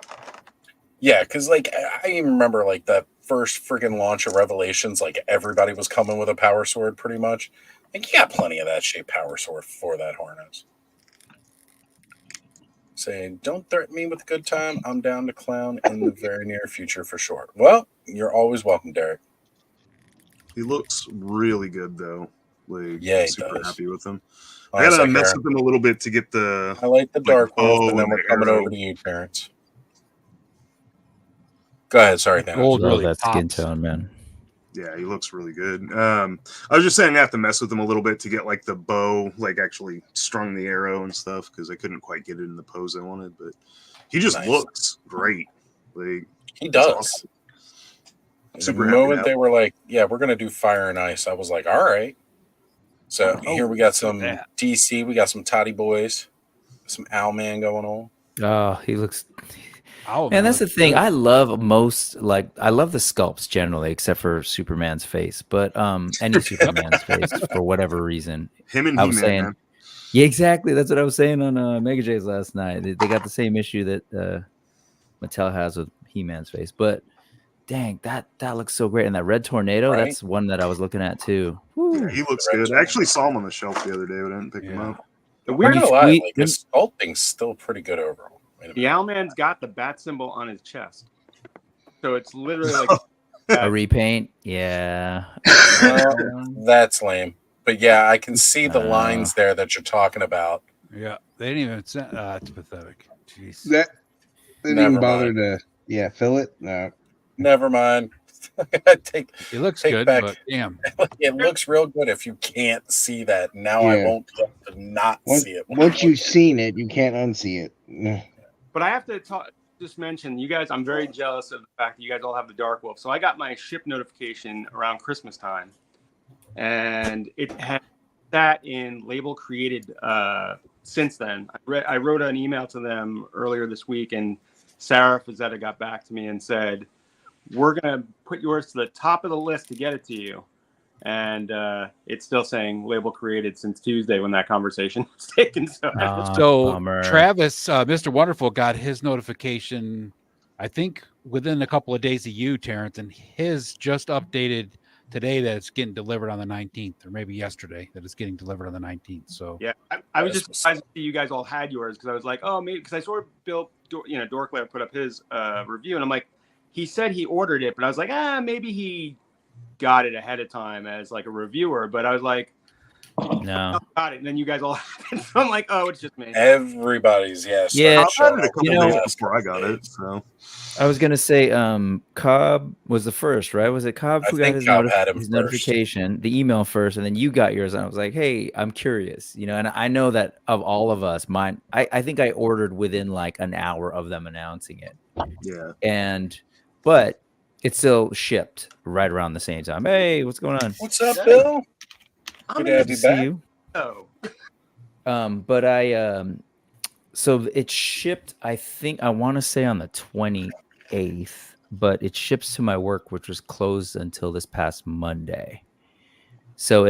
Yeah, because like I even remember like the first freaking launch of Revelations, like everybody was coming with a power sword pretty much. Like you got plenty of that shaped power sword for that harness. Saying, don't threaten me with a good time. I'm down to clown in the very near future for sure. Well, you're always welcome, Derek. He looks really good though. Like, Yeah, he super does. happy with him. Oh, I gotta it's mess like, with him a little bit to get the. I like the Dark Wolf, bow and then and we're the coming arrow. over to you, Terrence. Go ahead. Sorry, Thanos. Gold Love really that skin pops. tone, man. Yeah, he looks really good. I was just saying I have to mess with him a little bit to get like the bow, like actually strung the arrow and stuff because I couldn't quite get it in the pose I wanted. But he just Nice. looks great. Like He does. awesome. The Super happy moment to they have were like, "Yeah, we're gonna do Fire and Ice," I was like, "All right." So Oh, here we got look at some that. DC. We got some Toddy Boys, some Owlman going on. Oh, he looks. Oh, Man, that's the looks thing. good. I love I love the sculpts generally, except for Superman's face. But any Superman's face for whatever reason. him and I was He-Man. saying, Man. yeah, exactly. That's what I was saying on Mega J's last night. They got the same issue that Mattel has with He-Man's face. But dang, that looks so great. And that red tornado, Right? that's one that I was looking at too. Yeah, Woo. he looks The red good. I actually saw him on the shelf the other day, but I didn't pick him Yeah. up. The I'm not you gonna lie, tweet- like the sculpting's still pretty good overall. Wait a The minute. Owlman's got the bat symbol on his chest, so it's literally like A repaint, yeah. That's lame. But yeah, I can see the lines there that you're talking about. Yeah, they didn't even send. It's pathetic. Jeez. That they didn't Never even bother mind. to fill it. No. Never mind. I take It looks take good, back- but damn. it looks real good if you can't see that. Now I Yeah. won't be able to not Once, see it. once you've seen it, you can't unsee it. No. But I have to just mention, you guys, I'm very jealous of the fact that you guys all have the Dark Wolf. So I got my ship notification around Christmas time, and it had that in label created since then. I wrote an email to them earlier this week, and Sarah Fazetta got back to me and said, we're going to put yours to the top of the list to get it to you. And it's still saying label created since Tuesday when that conversation was taken. So So bummer. Travis, Mr. Wonderful, got his notification, I think, within a couple of days of you, Terrence, and his just updated today that it's getting delivered on the 19th, or maybe yesterday that it's getting delivered on the 19th. So yeah, I was just surprised to see you guys all had yours, because I was like, oh, maybe because I saw Bill, Dorklair put up his review, and I'm like, he said he ordered it, but I was like, maybe he got it ahead of time as like a reviewer, but I was like, no, got it, and then you guys all have it. So I'm like, oh, it's just me. Everybody's I had it a couple days last before I got it. So I was gonna say, Cobb was the first, right? Was it Cobb who got his notification, the email first, and then you got yours? And I was like, hey, I'm curious, and I know that of all of us, mine, I think I ordered within like an hour of them announcing it. Yeah. But it still shipped right around the same time. Hey, what's going on? What's up, Bill? Good to have you back. You. But so it shipped, I think, I want to say on the 28th, but it ships to my work, which was closed until this past Monday. So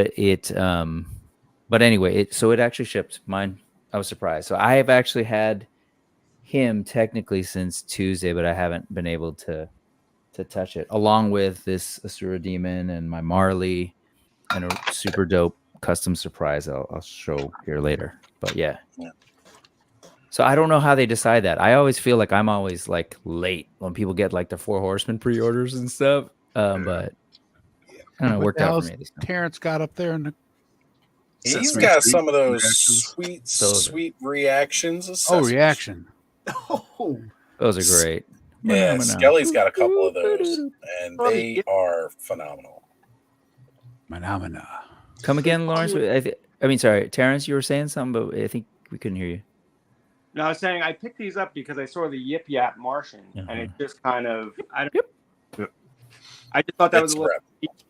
but anyway, it actually shipped. Mine, I was surprised. So I have actually had him technically since Tuesday, but I haven't been able to touch it, along with this Asura Demon and my Marley and a super dope custom surprise I'll show here later. But yeah. So I don't know how they decide that. I always feel like I'm always like late when people get like the 4 Horsemen pre-orders and stuff. But I don't know, it worked out for me this time. Terrence got up there and he's got some of those sweet reactions. Reaction. Those are great. Yeah, Skelly's got a couple of those, and they are phenomenal. Phenomena. Come again, Lawrence? I mean, sorry, Terrence, you were saying something, but I think we couldn't hear you. No, I was saying I picked these up because I saw the Yip Yap Martian, and it just kind of I just thought that was a little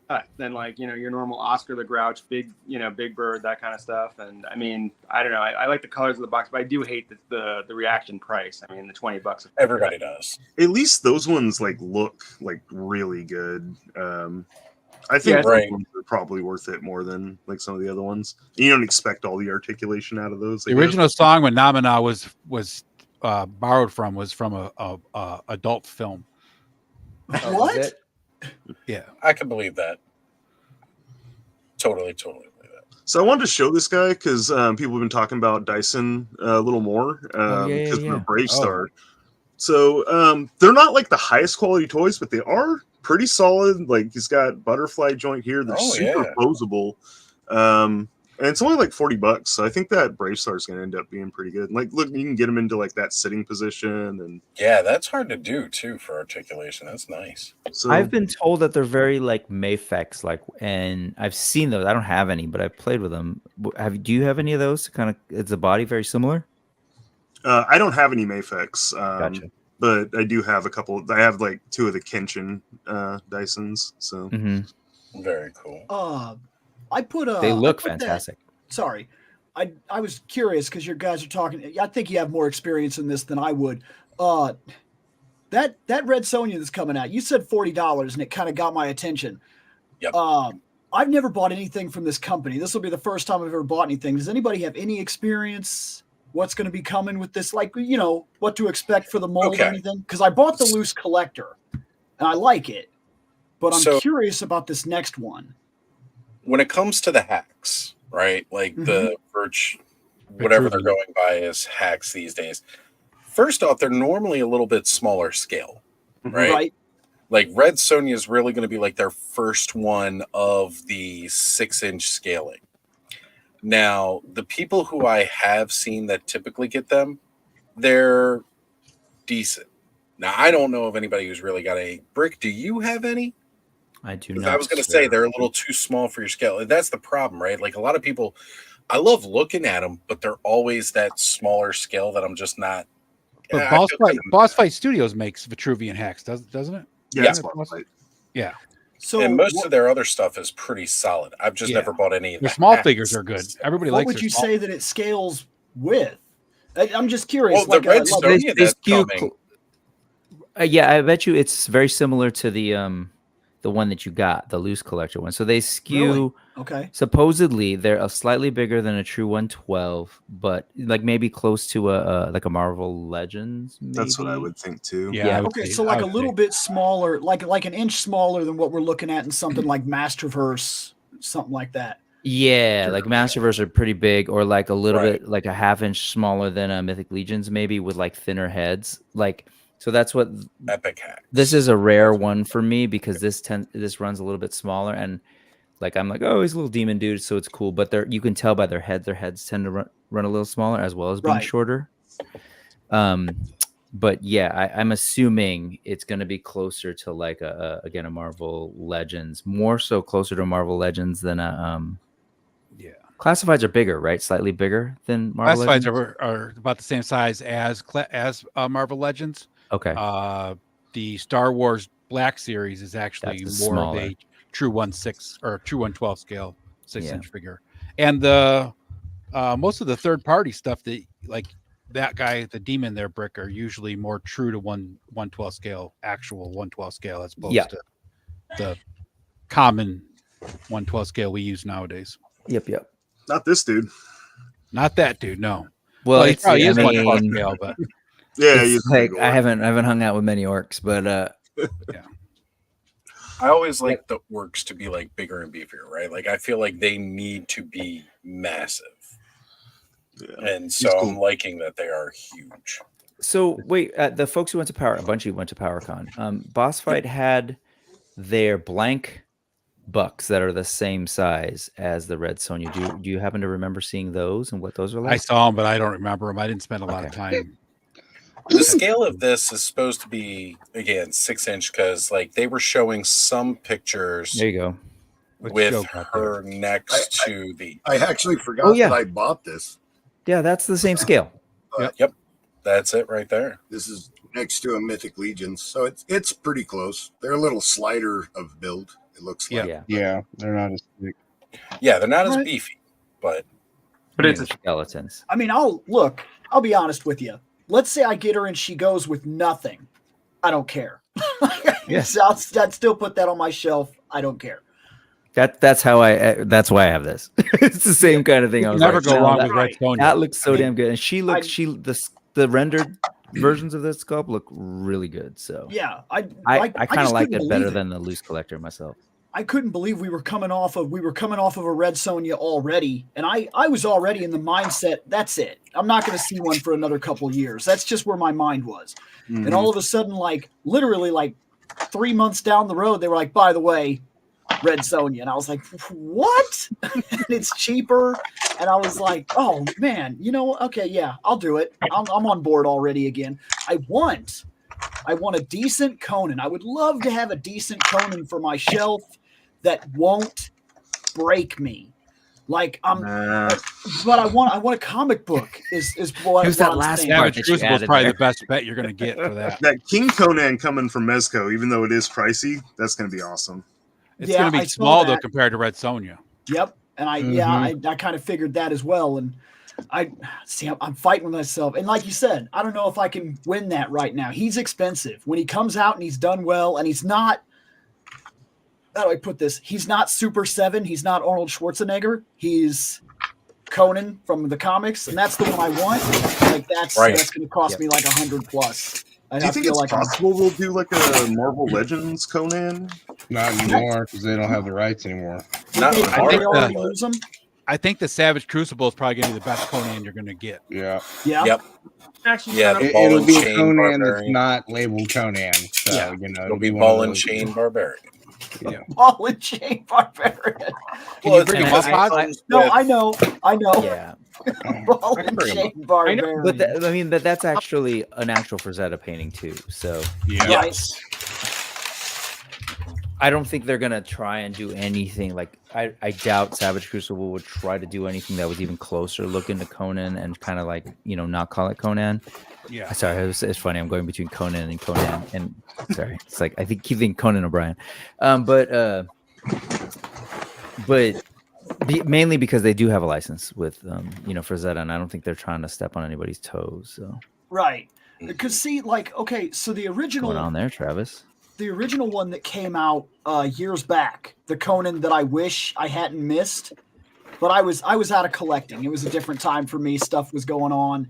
cut than like your normal Oscar the Grouch, big Big Bird, that kind of stuff. And I mean, I don't know, I like the colors of the box, but I do hate the reaction price. I mean, the $20. Everybody does. At least those ones like look like really good. I think those ones are probably worth it more than like some of the other ones. You don't expect all the articulation out of those. The original song when Namina was borrowed from was from a adult film. What? Yeah, I can believe that. Totally believe that. So I wanted to show this guy because people have been talking about Dyson a little more because of the Brave Star. So they're not like the highest quality toys, but they are pretty solid. Like he's got butterfly joint here. They're super posable. And it's only like $40. So I think that Brave Star is going to end up being pretty good. Like, look, you can get them into like that sitting position, and yeah, that's hard to do too for articulation. That's nice. So I've been told that they're very like Mafex, like, and I've seen those. I don't have any, but I've played with them. Do you have any of those? Kind of, is the body very similar? I don't have any Mafex. Gotcha. But I do have a couple. I have like 2 of the Kenshin Dysons. So very cool. I put they look fantastic. Sorry. I was curious because your guys are talking. I think you have more experience in this than I would. That Red Sonja that's coming out, you said $40 and it kind of got my attention. Yep. I've never bought anything from this company. This will be the first time I've ever bought anything. Does anybody have any experience? What's going to be coming with this? Like, what to expect for the mold or anything? Because I bought the loose collector and I like it, but I'm curious about this next one. When it comes to the hacks, right? Like the Birch, whatever they're going by as hacks these days. First off, they're normally a little bit smaller scale, right? Like Red Sonja is really going to be like their first one of the 6-inch scaling. Now, the people who I have seen that typically get them, they're decent. Now, I don't know of anybody who's really got a brick. Do you have any? I do not. I was going to say they're a little too small for your scale. And that's the problem, right? Like a lot of people, I love looking at them, but they're always that smaller scale that I'm just not. But Boss Fight Studios makes Vitruvian hacks, doesn't it? Yeah. Yeah. So and most of their other stuff is pretty solid. I've just never bought any of their small figures are good. Everybody likes. What would you say that it scales with? I'm just curious. Well, the Red Sonja that's coming. Yeah, I bet you it's very similar to the the one that you got, the loose collector one. So they skew. Really? Okay. Supposedly they're slightly bigger than a true 112, but like maybe close to a Marvel Legends. Maybe? That's what I would think too. Yeah. Okay, so like a little bit smaller, like an inch smaller than what we're looking at in something like Masterverse, something like that. Yeah, like Masterverse are pretty big, or like a little bit, like a half-inch smaller than Mythic Legions, maybe with like thinner heads. Like, so that's what Epic Hacks. This is a rare one for me because this runs a little bit smaller, and like I'm like, oh, he's a little demon dude, so it's cool. But you can tell by their heads tend to run a little smaller as well as being shorter. But yeah, I'm assuming it's going to be closer to like a Marvel Legends, more so closer to Marvel Legends than Classifieds are bigger, right? Slightly bigger than Marvel Classifieds Legends? are about the same size as Marvel Legends. Okay. The Star Wars Black Series is actually more of a true 1/6 or true 1/12 scale 6-inch figure. And the most of the third party stuff that like that guy, the demon there, Brick, are usually more true to 1/12 scale, actual 1/12 scale, as opposed to the common 1/12 scale we use nowadays. Yep. Not this dude. Not that dude. No. Well, he probably is 1/12 scale, but yeah, he's like I haven't hung out with many orcs, but yeah. I always like the orcs to be like bigger and beefier, right? Like I feel like they need to be massive. Yeah. And so I'm liking that they are huge. So wait, the folks who went to a bunch of you went to PowerCon. Boss Fight had their blank bucks that are the same size as the Red Sonja. Do you happen to remember seeing those and what those are like? I saw them, but I don't remember them. I didn't spend a lot of time. The scale of this is supposed to be, again, 6-inch because like they were showing some pictures. There you go. With her next to the. I actually forgot that I bought this. Yeah, that's the same scale. Yep. That's it right there. This is next to a Mythic Legions, so it's pretty close. They're a little slider of build. It looks like. Yeah, they're not as big. Yeah, they're not as beefy, but it's skeletons. I mean, I'll be honest with you. Let's say I get her and she goes with nothing. I don't care. Yes, I'd still put that on my shelf. I don't care. That's why I have this. It's the same kind of thing. I was never go wrong with Red Sonja. That looks so damn good, and the rendered versions of this sculpt look really good. So yeah, I kind of like it better than the loose collector myself. I couldn't believe we were coming off of a Red Sonja already, and I was already in the mindset that's it. I'm not going to see one for another couple of years. That's just where my mind was. Mm-hmm. And all of a sudden, like literally, like 3 months down the road, they were like, "By the way, Red Sonja," and I was like, "What?" And it's cheaper, and I was like, "Oh man, okay, yeah, I'll do it. I'm on board already again." I want a decent Conan. I would love to have a decent Conan for my shelf that won't break me. Like but I want a comic book. Is what Who's that last Savage Crucible is probably the best bet you're going to get for that. That King Conan coming from Mezco, even though it is pricey, that's going to be awesome. It's going to be small though compared to Red Sonja. Yep, and I kind of figured that as well, and I'm fighting with myself. And like you said, I don't know if I can win that right now. He's expensive. When he comes out and he's done well, and he's not. How do I put this? He's not Super 7. He's not Arnold Schwarzenegger. He's Conan from the comics, and that's the one I want. Like that's going to cost me like $100+. Do you think it's possible we'll do like a Marvel Legends Conan? Not anymore because they don't have the rights anymore. I think the Savage Crucible is probably going to be the best Conan you're going to get. Yeah. Yep. Actually, it'll be a Conan that's not labeled Conan. So, it'll be Ball and Chain Barbarian. Yeah. Ball and Chain Barbarian. Can you bring him up? I know. Yeah. Ball and Chain Barbarian. But that's actually an actual Frazetta painting too. So yes. I don't think they're gonna try and do anything like I doubt Savage Crucible would try to do anything that was even closer looking to Conan and kind of like not call it Conan. Yeah. Sorry, it's funny. I'm going between Conan and Conan, and sorry, it's like I keep thinking Conan O'Brien, but mainly because they do have a license with Frazetta, and I don't think they're trying to step on anybody's toes. So right, because see, like, okay, so the original going on there, Travis. the original one that came out years back, the Conan that I wish I hadn't missed, but I was out of collecting. It was a different time for me. Stuff was going on.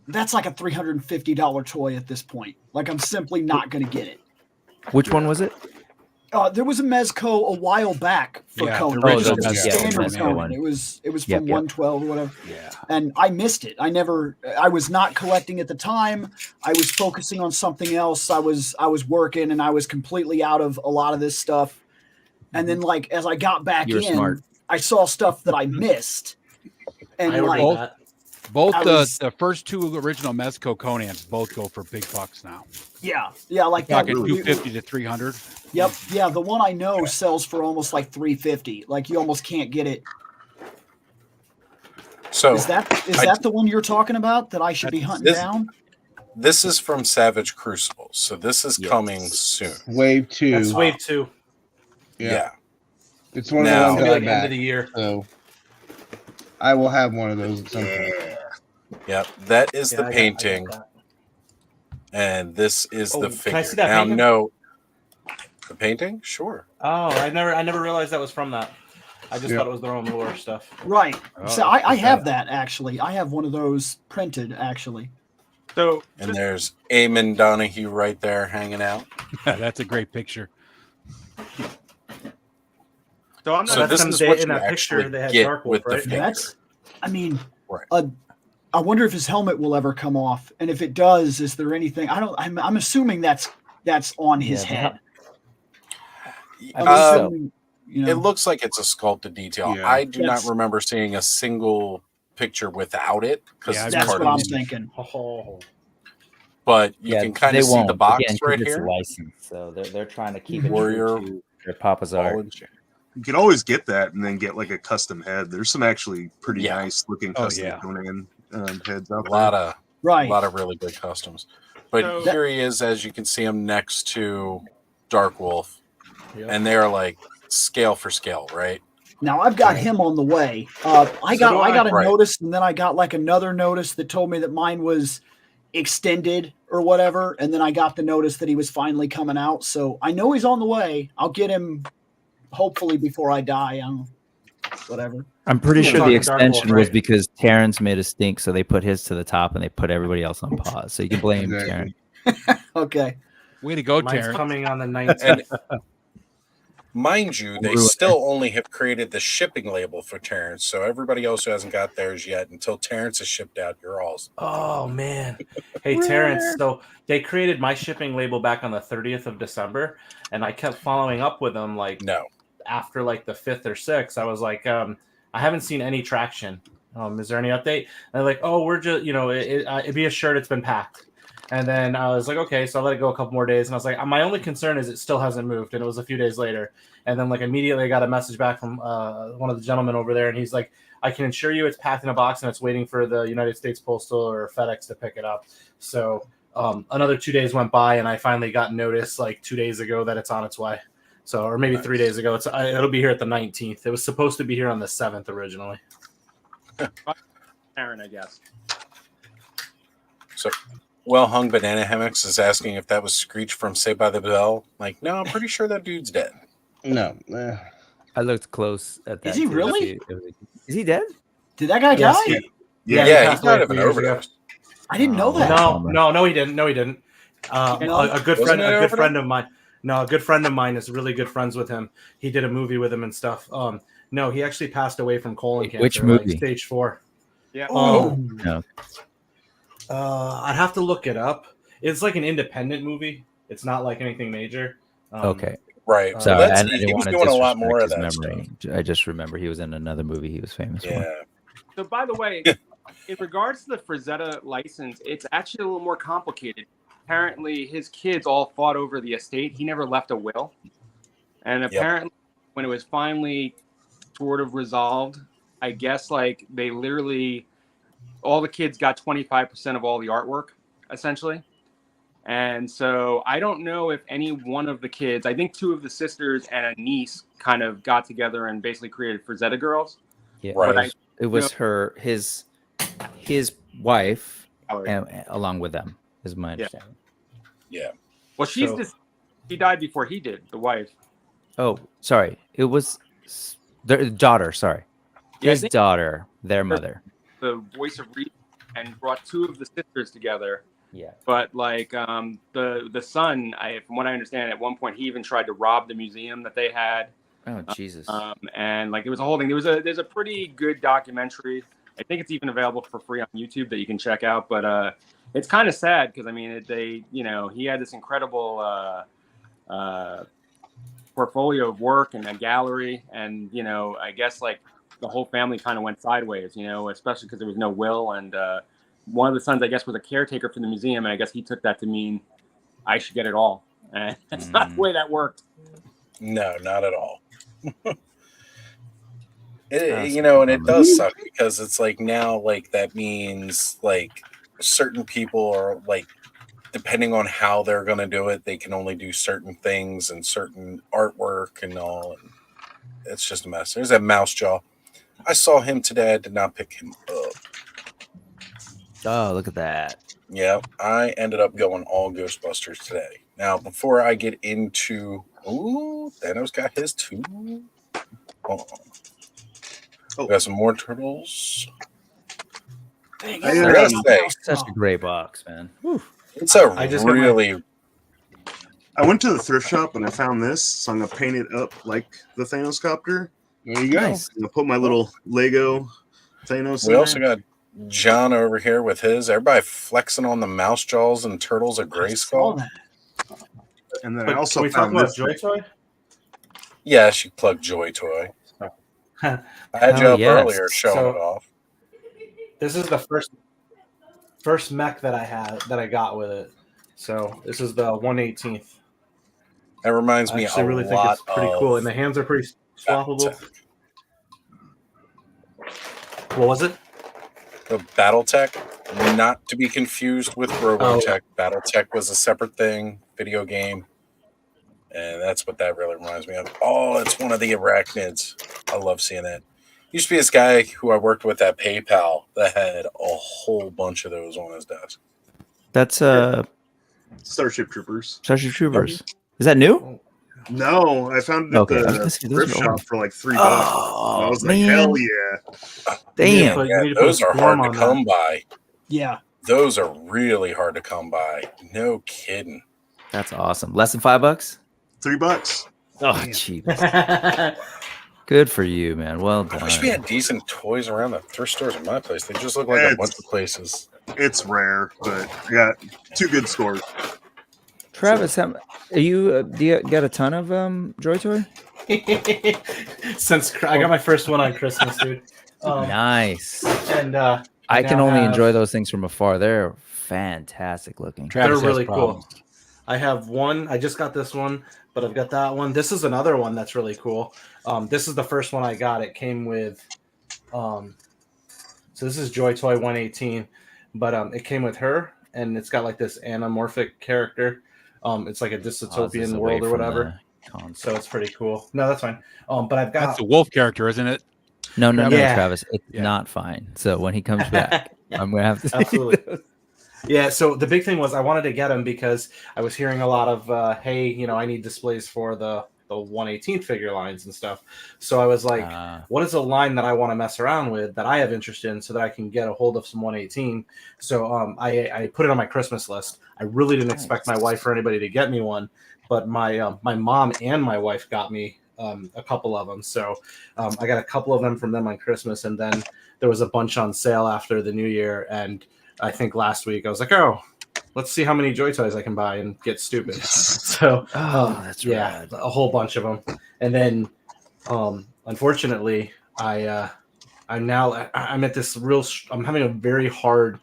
That's like a $350 toy at this point. Like, I'm simply not going to get it. Which one was it? There was a Mezco a while back for Conan. The It was original, a standard Mezco Conan. one. It was from Yep. 112 or whatever. Yeah. And I missed it. I was not collecting at the time. I was focusing on something else. I was working, and I was completely out of a lot of this stuff. And then, like, as I got back You're in, smart. I saw stuff that I missed. And both the first two original Mezco Conans both go for big bucks now. Yeah, like that. Talking 250 to 300. Yep, yeah. The one I know sells for almost like 350. Like, you almost can't get it. So is that the one you're talking about that I should be hunting down? This is from Savage Crucible, so this is coming soon. Wave 2. That's wave 2. Yeah. It's one of the ones like I end of the year. So I will have one of those at some point. Yep, that is the painting, and this is the figure. Can I see that now, painting? no, the painting, sure. Oh, I never realized that was from that. I just thought it was their own lore stuff. Right. Oh, So I have that, actually. I have one of those printed, actually. So, and there's Eamon Donahue right there hanging out. That's a great picture. So I'm not. So this is what you that actually picture, they had get Dark with Wolf, the right? figure. I mean, Right. I wonder if his helmet will ever come off, and if it does, is there anything? I'm assuming that's on his head. I'm assuming, It looks like it's a sculpted detail. Yeah. I do not remember seeing a single picture without it because that's what I'm thinking. But you can kind of see the box right it's here. licensed, so they're trying to keep it Warrior true to their Papa's art. You can always get that and then get like a custom head. There's some actually pretty nice looking custom Conan heads out there. A Right. lot of really good customs. But So- here he is, as you can see him next to Dark Wolf, and they're like scale for scale, right? Now I've got him on the way. I got a Right. notice, and then I got like another notice that told me that mine was extended or whatever, and then I got the notice that he was finally coming out. So I know he's on the way. I'll get him hopefully before I die. Whatever. I'm pretty sure the talking Dark extension Wolf, was right? because Terrence made a stink, so they put his to the top and they put everybody else on pause. So you can blame Exactly. Terrence. Okay. Way to go, Mine's Terrence. coming on the 19th. And mind you, they Ruin it. still only have created the shipping label for Terrence. So everybody else who hasn't got theirs yet, until Terrence is shipped out, you're all. Oh man. Hey Terrence, so they created my shipping label back on the 30th of December, and I kept following up with them like No. after like the 5th or 6th. I was like, I haven't seen any traction. Is there any update? And they're like, oh, we're just, it'd be assured it's been packed. And then I was like, okay, so I let it go a couple more days. And I was like, my only concern is it still hasn't moved. And it was a few days later. And then like immediately I got a message back from one of the gentlemen over there. And he's like, I can assure you it's packed in a box and it's waiting for the United States Postal or FedEx to pick it up. So another 2 days went by and I finally got notice like 2 days ago that it's on its way. So, or maybe 3 days ago. It'll be here at the 19th. It was supposed to be here on the 7th originally. Aaron, I guess. So, Well Hung Banana Hammocks is asking if that was Screech from Saved by the Bell. Like, no, I'm pretty sure that dude's dead. No. I looked close at that. Is he too. really? Is he dead? Did that guy Yes. die? Yeah, he passed died away of a an few years ago. overdose. I didn't know that. No, he didn't. No, he didn't. A good Wasn't friend, it a good overdose? friend of mine. No, a good friend of mine is really good friends with him. He did a movie with him and stuff. No, he actually passed away from colon cancer. Which movie? Like stage 4. Yeah. No. I'd have to look it up. It's like an independent movie. It's not like anything major. Okay. Right. So So Sorry, that's, I he didn't was want to doing a lot disrespect more of his that memory. stuff. I just remember he was in another movie he was famous for. Yeah. So, by the way, in regards to the Frazetta license, it's actually a little more complicated. Apparently, his kids all fought over the estate. He never left a will. And apparently, when it was finally sort of resolved, I guess like they literally, all the kids got 25% of all the artwork, essentially. And so I don't know if any one of the kids, I think 2 of the sisters and a niece kind of got together and basically created Frazetta Girls. Yeah, Right. it was his wife, along with them, is my understanding. Yeah. Well, she died before he did. The wife. Oh, sorry. It was their daughter. Sorry, his daughter, their mother. The voice of reason, and brought two of the sisters together. Yeah. But like the son, from what I understand, at one point he even tried to rob the museum that they had. Oh Jesus! And like it was a whole thing. There's a pretty good documentary. I think it's even available for free on YouTube that you can check out. But it's kind of sad because I mean he had this incredible portfolio of work and a gallery, and I guess like the whole family kind of went sideways. Especially because there was no will, and one of the sons I guess was a caretaker for the museum, and I guess he took that to mean I should get it all. And that's not the way that worked. No, not at all. And it does suck because it's like now, like that means like certain people are like, depending on how they're going to do it, they can only do certain things and certain artwork and all. And it's just a mess. There's that mouse jaw. I saw him today. I did not pick him up. Oh, look at that. Yeah, I ended up going all Ghostbusters today. Now, before I get into... Ooh, Thanos got his too. Hold on. We got some more turtles. Dang, I gotta say, such a great box, man. Whew. It's a really... I went to the thrift shop and I found this, so I'm going to paint it up like the Thanos copter. There you go. Nice. I'm going to put my little Lego Thanos We in also there. got John over here with his. Everybody flexing on the mouse jaws and turtles of Grayskull. And then I also found this Joy Toy? Yeah, she plugged Joy Toy. I had you up earlier showing it off. This is the first mech that I got with it. So this is the 1/18th. That reminds me I really think it's pretty cool, and the hands are pretty swappable. What was it? The BattleTech, not to be confused with Robotech. BattleTech was a separate thing, video game. And that's what that really reminds me of. Oh, it's one of the arachnids. I love seeing that. Used to be this guy who I worked with at PayPal that had a whole bunch of those on his desk. That's Starship Troopers. Starship Troopers. Is that new? No, I found it at the thrift shop for like $3. I was like, hell yeah. Damn. Yeah, those are hard to come by. Yeah. Those are really hard to come by. No kidding. That's awesome. Less than $5? $3. Oh, cheap. Good for you, man. Well done. I wish we had decent toys around the thrift stores in my place. They just look like a bunch of places. It's rare, but I got two good stores. Travis, do you got a ton of Joy Toy? Since I got my first one on Christmas, dude. Nice. And I can only enjoy those things from afar. They're fantastic looking. They're really cool. I have one. I just got this one, but I've got that one. This is another one that's really cool. This is the first one I got. It came with, so this is Joy Toy 118, but it came with her, and it's got like this anamorphic character. It's like a dystopian world or whatever. So it's pretty cool. No, that's fine. But I've got that's the wolf character, isn't it? No, Travis. It's not fine. So when he comes back, I'm gonna have to absolutely. Yeah, so the big thing was I wanted to get him because I was hearing a lot of, hey, I need displays for the 1/18 figure lines and stuff. So I was like, what is a line that I want to mess around with that I have interest in so that I can get a hold of some 1/18? So I put it on my Christmas list. I really didn't expect my wife or anybody to get me one, but my mom and my wife got me a couple of them. So I got a couple of them from them on Christmas, and then there was a bunch on sale after the New Year, and I think last week I was like, oh, let's see how many Joy Toys I can buy and get stupid. So that's rad. A whole bunch of them. And then unfortunately I'm at this I'm having a very hard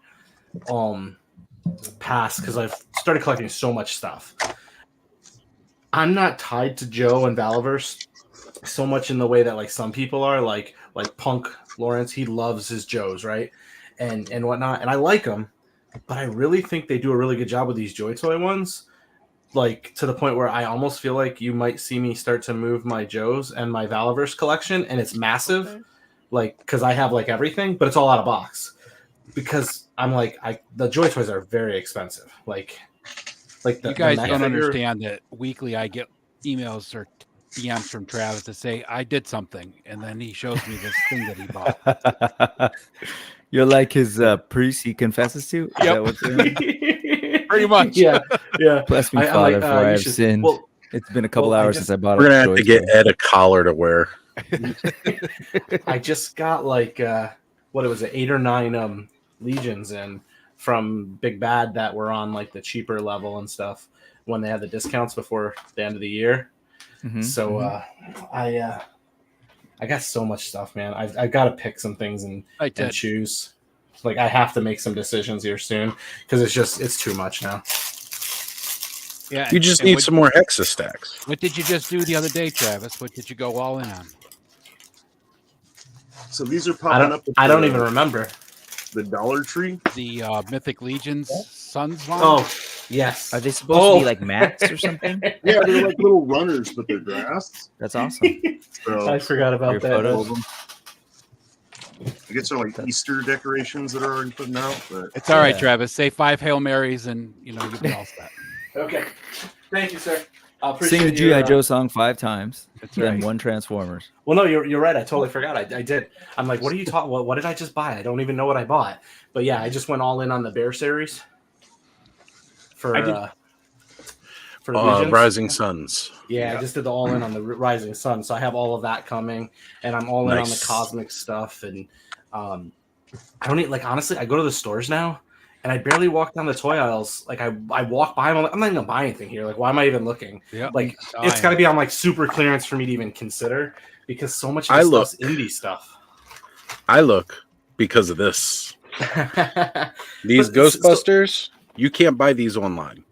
pass because I've started collecting so much stuff. I'm not tied to Joe and Valaverse so much in the way that like some people are, like Punk Lawrence. He loves his Joes, right? And whatnot, and I like them, but I really think they do a really good job with these Joy Toy ones, like to the point where I almost feel like you might see me start to move my Joes and my Valaverse collection, and it's massive, like because I have like everything, but it's all out of box because I'm like the Joy Toys are very expensive. Like Like you guys don't understand that weekly I get emails or DMs from Travis to say I did something, and then he shows me this thing that he bought. You're like his priest he confesses to? Is that what's pretty much? Yeah. Bless me, Father, for I have sinned. Well, it's been a couple hours since I bought We're gonna have to get Ed a collar to wear. I just got like what it was, 8 or 9 legions in from Big Bad that were on like the cheaper level and stuff when they had the discounts before the end of the year. So I got so much stuff, man. I've got to pick some things and choose. Like I have to make some decisions here soon because it's too much now. Yeah, you just need some more Hexa stacks. What did you just do the other day, Travis? What did you go all in on? So these are popping up. I don't even remember. The Dollar Tree? The Mythic Legion's Sons line? Oh, yes. Are they supposed to be like mats or something? Yeah, they're like little runners, but they're grass. That's awesome. So, I forgot about that. Photos? I guess they're like Easter decorations that are already putting out. But it's all right, Travis. Say 5 Hail Marys and you'll be all set. Okay. Thank you, sir. Sing the G.I. Joe song 5 times. That's then right. 1 Transformers. Well, no, you're right. I totally forgot. I did. I'm like, what are you talking? What did I just buy? I don't even know what I bought. But yeah, I just went all in on the Bear series for Rising Suns. Yeah, I just did the all in on the Rising Sun. So I have all of that coming, and I'm all in on the cosmic stuff. And I don't need, like, honestly, I go to the stores now. And I barely walk down the toy aisles. Like I walk by them. I'm not even gonna buy anything here. Like, why am I even looking? Yep. Like, it's got to be on like super clearance for me to even consider because so much of this stuff's indie stuff. I look because of this. These Ghostbusters, you can't buy these online.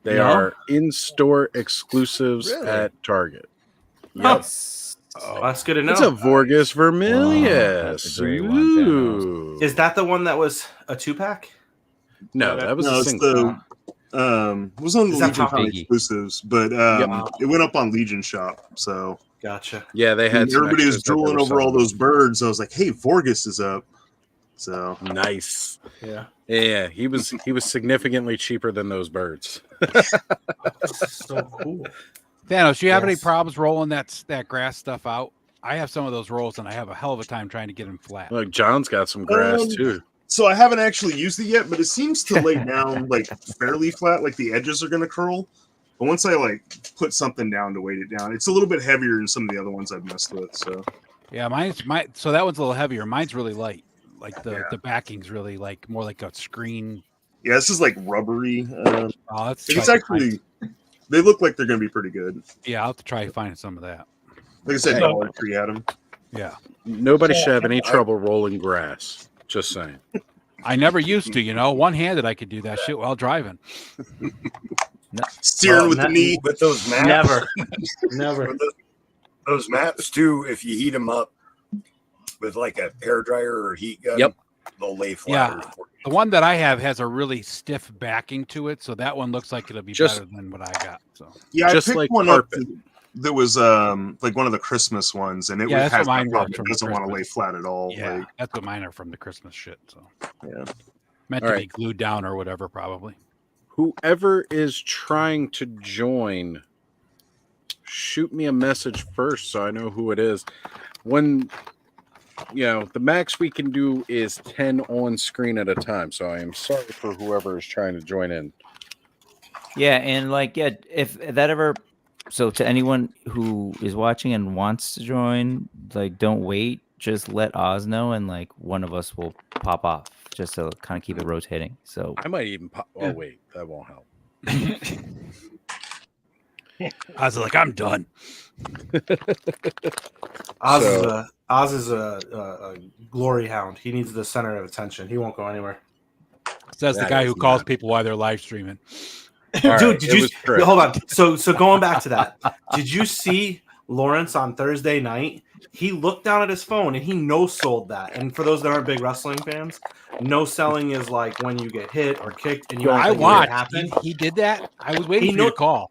They are in-store exclusives at Target. Yes. Oh, that's good to know. It's a Vorgus Vermilius. That's a great one. Is that the one that was a 2-pack? No, that was a single. It was on the Legion Con exclusives, but it went up on Legion Shop. So gotcha. Yeah, they had. Everybody was drooling over all those birds. I was like, "Hey, Vorgus is up." So nice. Yeah, he was significantly cheaper than those birds. So cool. Thanos, do you have any problems rolling that grass stuff out? I have some of those rolls, and I have a hell of a time trying to get them flat. Look, John's got some grass too. So I haven't actually used it yet, but it seems to lay down like fairly flat, like the edges are going to curl. But once I like put something down to weight it down, it's a little bit heavier than some of the other ones I've messed with. So yeah, so that one's a little heavier. Mine's really light. Like the backing's really like more like a screen. Yeah, this is like rubbery. It's actually they look like they're going to be pretty good. Yeah, I'll have to try finding some of that. Like I said, Dollar Tree had them. Yeah, nobody should have any trouble rolling grass. Just saying. I never used to, one-handed I could do that shit while driving. Steering with the knee with those maps. Never. Those maps too. If you heat them up with like a hair dryer or heat gun, they'll lay flat. Yeah, the one that I have has a really stiff backing to it, so that one looks like it'll be better than what I got. So yeah, just I picked like one carpet. up that was like one of the Christmas ones, and it has that problem. It doesn't want to lay flat at all. Yeah, like, that's what mine are from the Christmas shit. So yeah, meant to be glued down or whatever, probably. Whoever is trying to join, shoot me a message first so I know who it is. When the max we can do is 10 on screen at a time. So I am sorry for whoever is trying to join in. Yeah, and if that ever. So to anyone who is watching and wants to join, don't wait. Just let Oz know, and one of us will pop off just to kind of keep it rotating. So I might even pop. Oh wait, that won't help. I was like, I'm done. Oz is a glory hound. He needs the center of attention. He won't go anywhere. Says the guy who calls people while they're live streaming. Dude, did you hold on? So going back to that, did you see Lawrence on Thursday night? He looked down at his phone and he no-sold that. And for those that aren't big wrestling fans, no-selling is like when you get hit or kicked and you. I watched. He did that. I was waiting for you to call.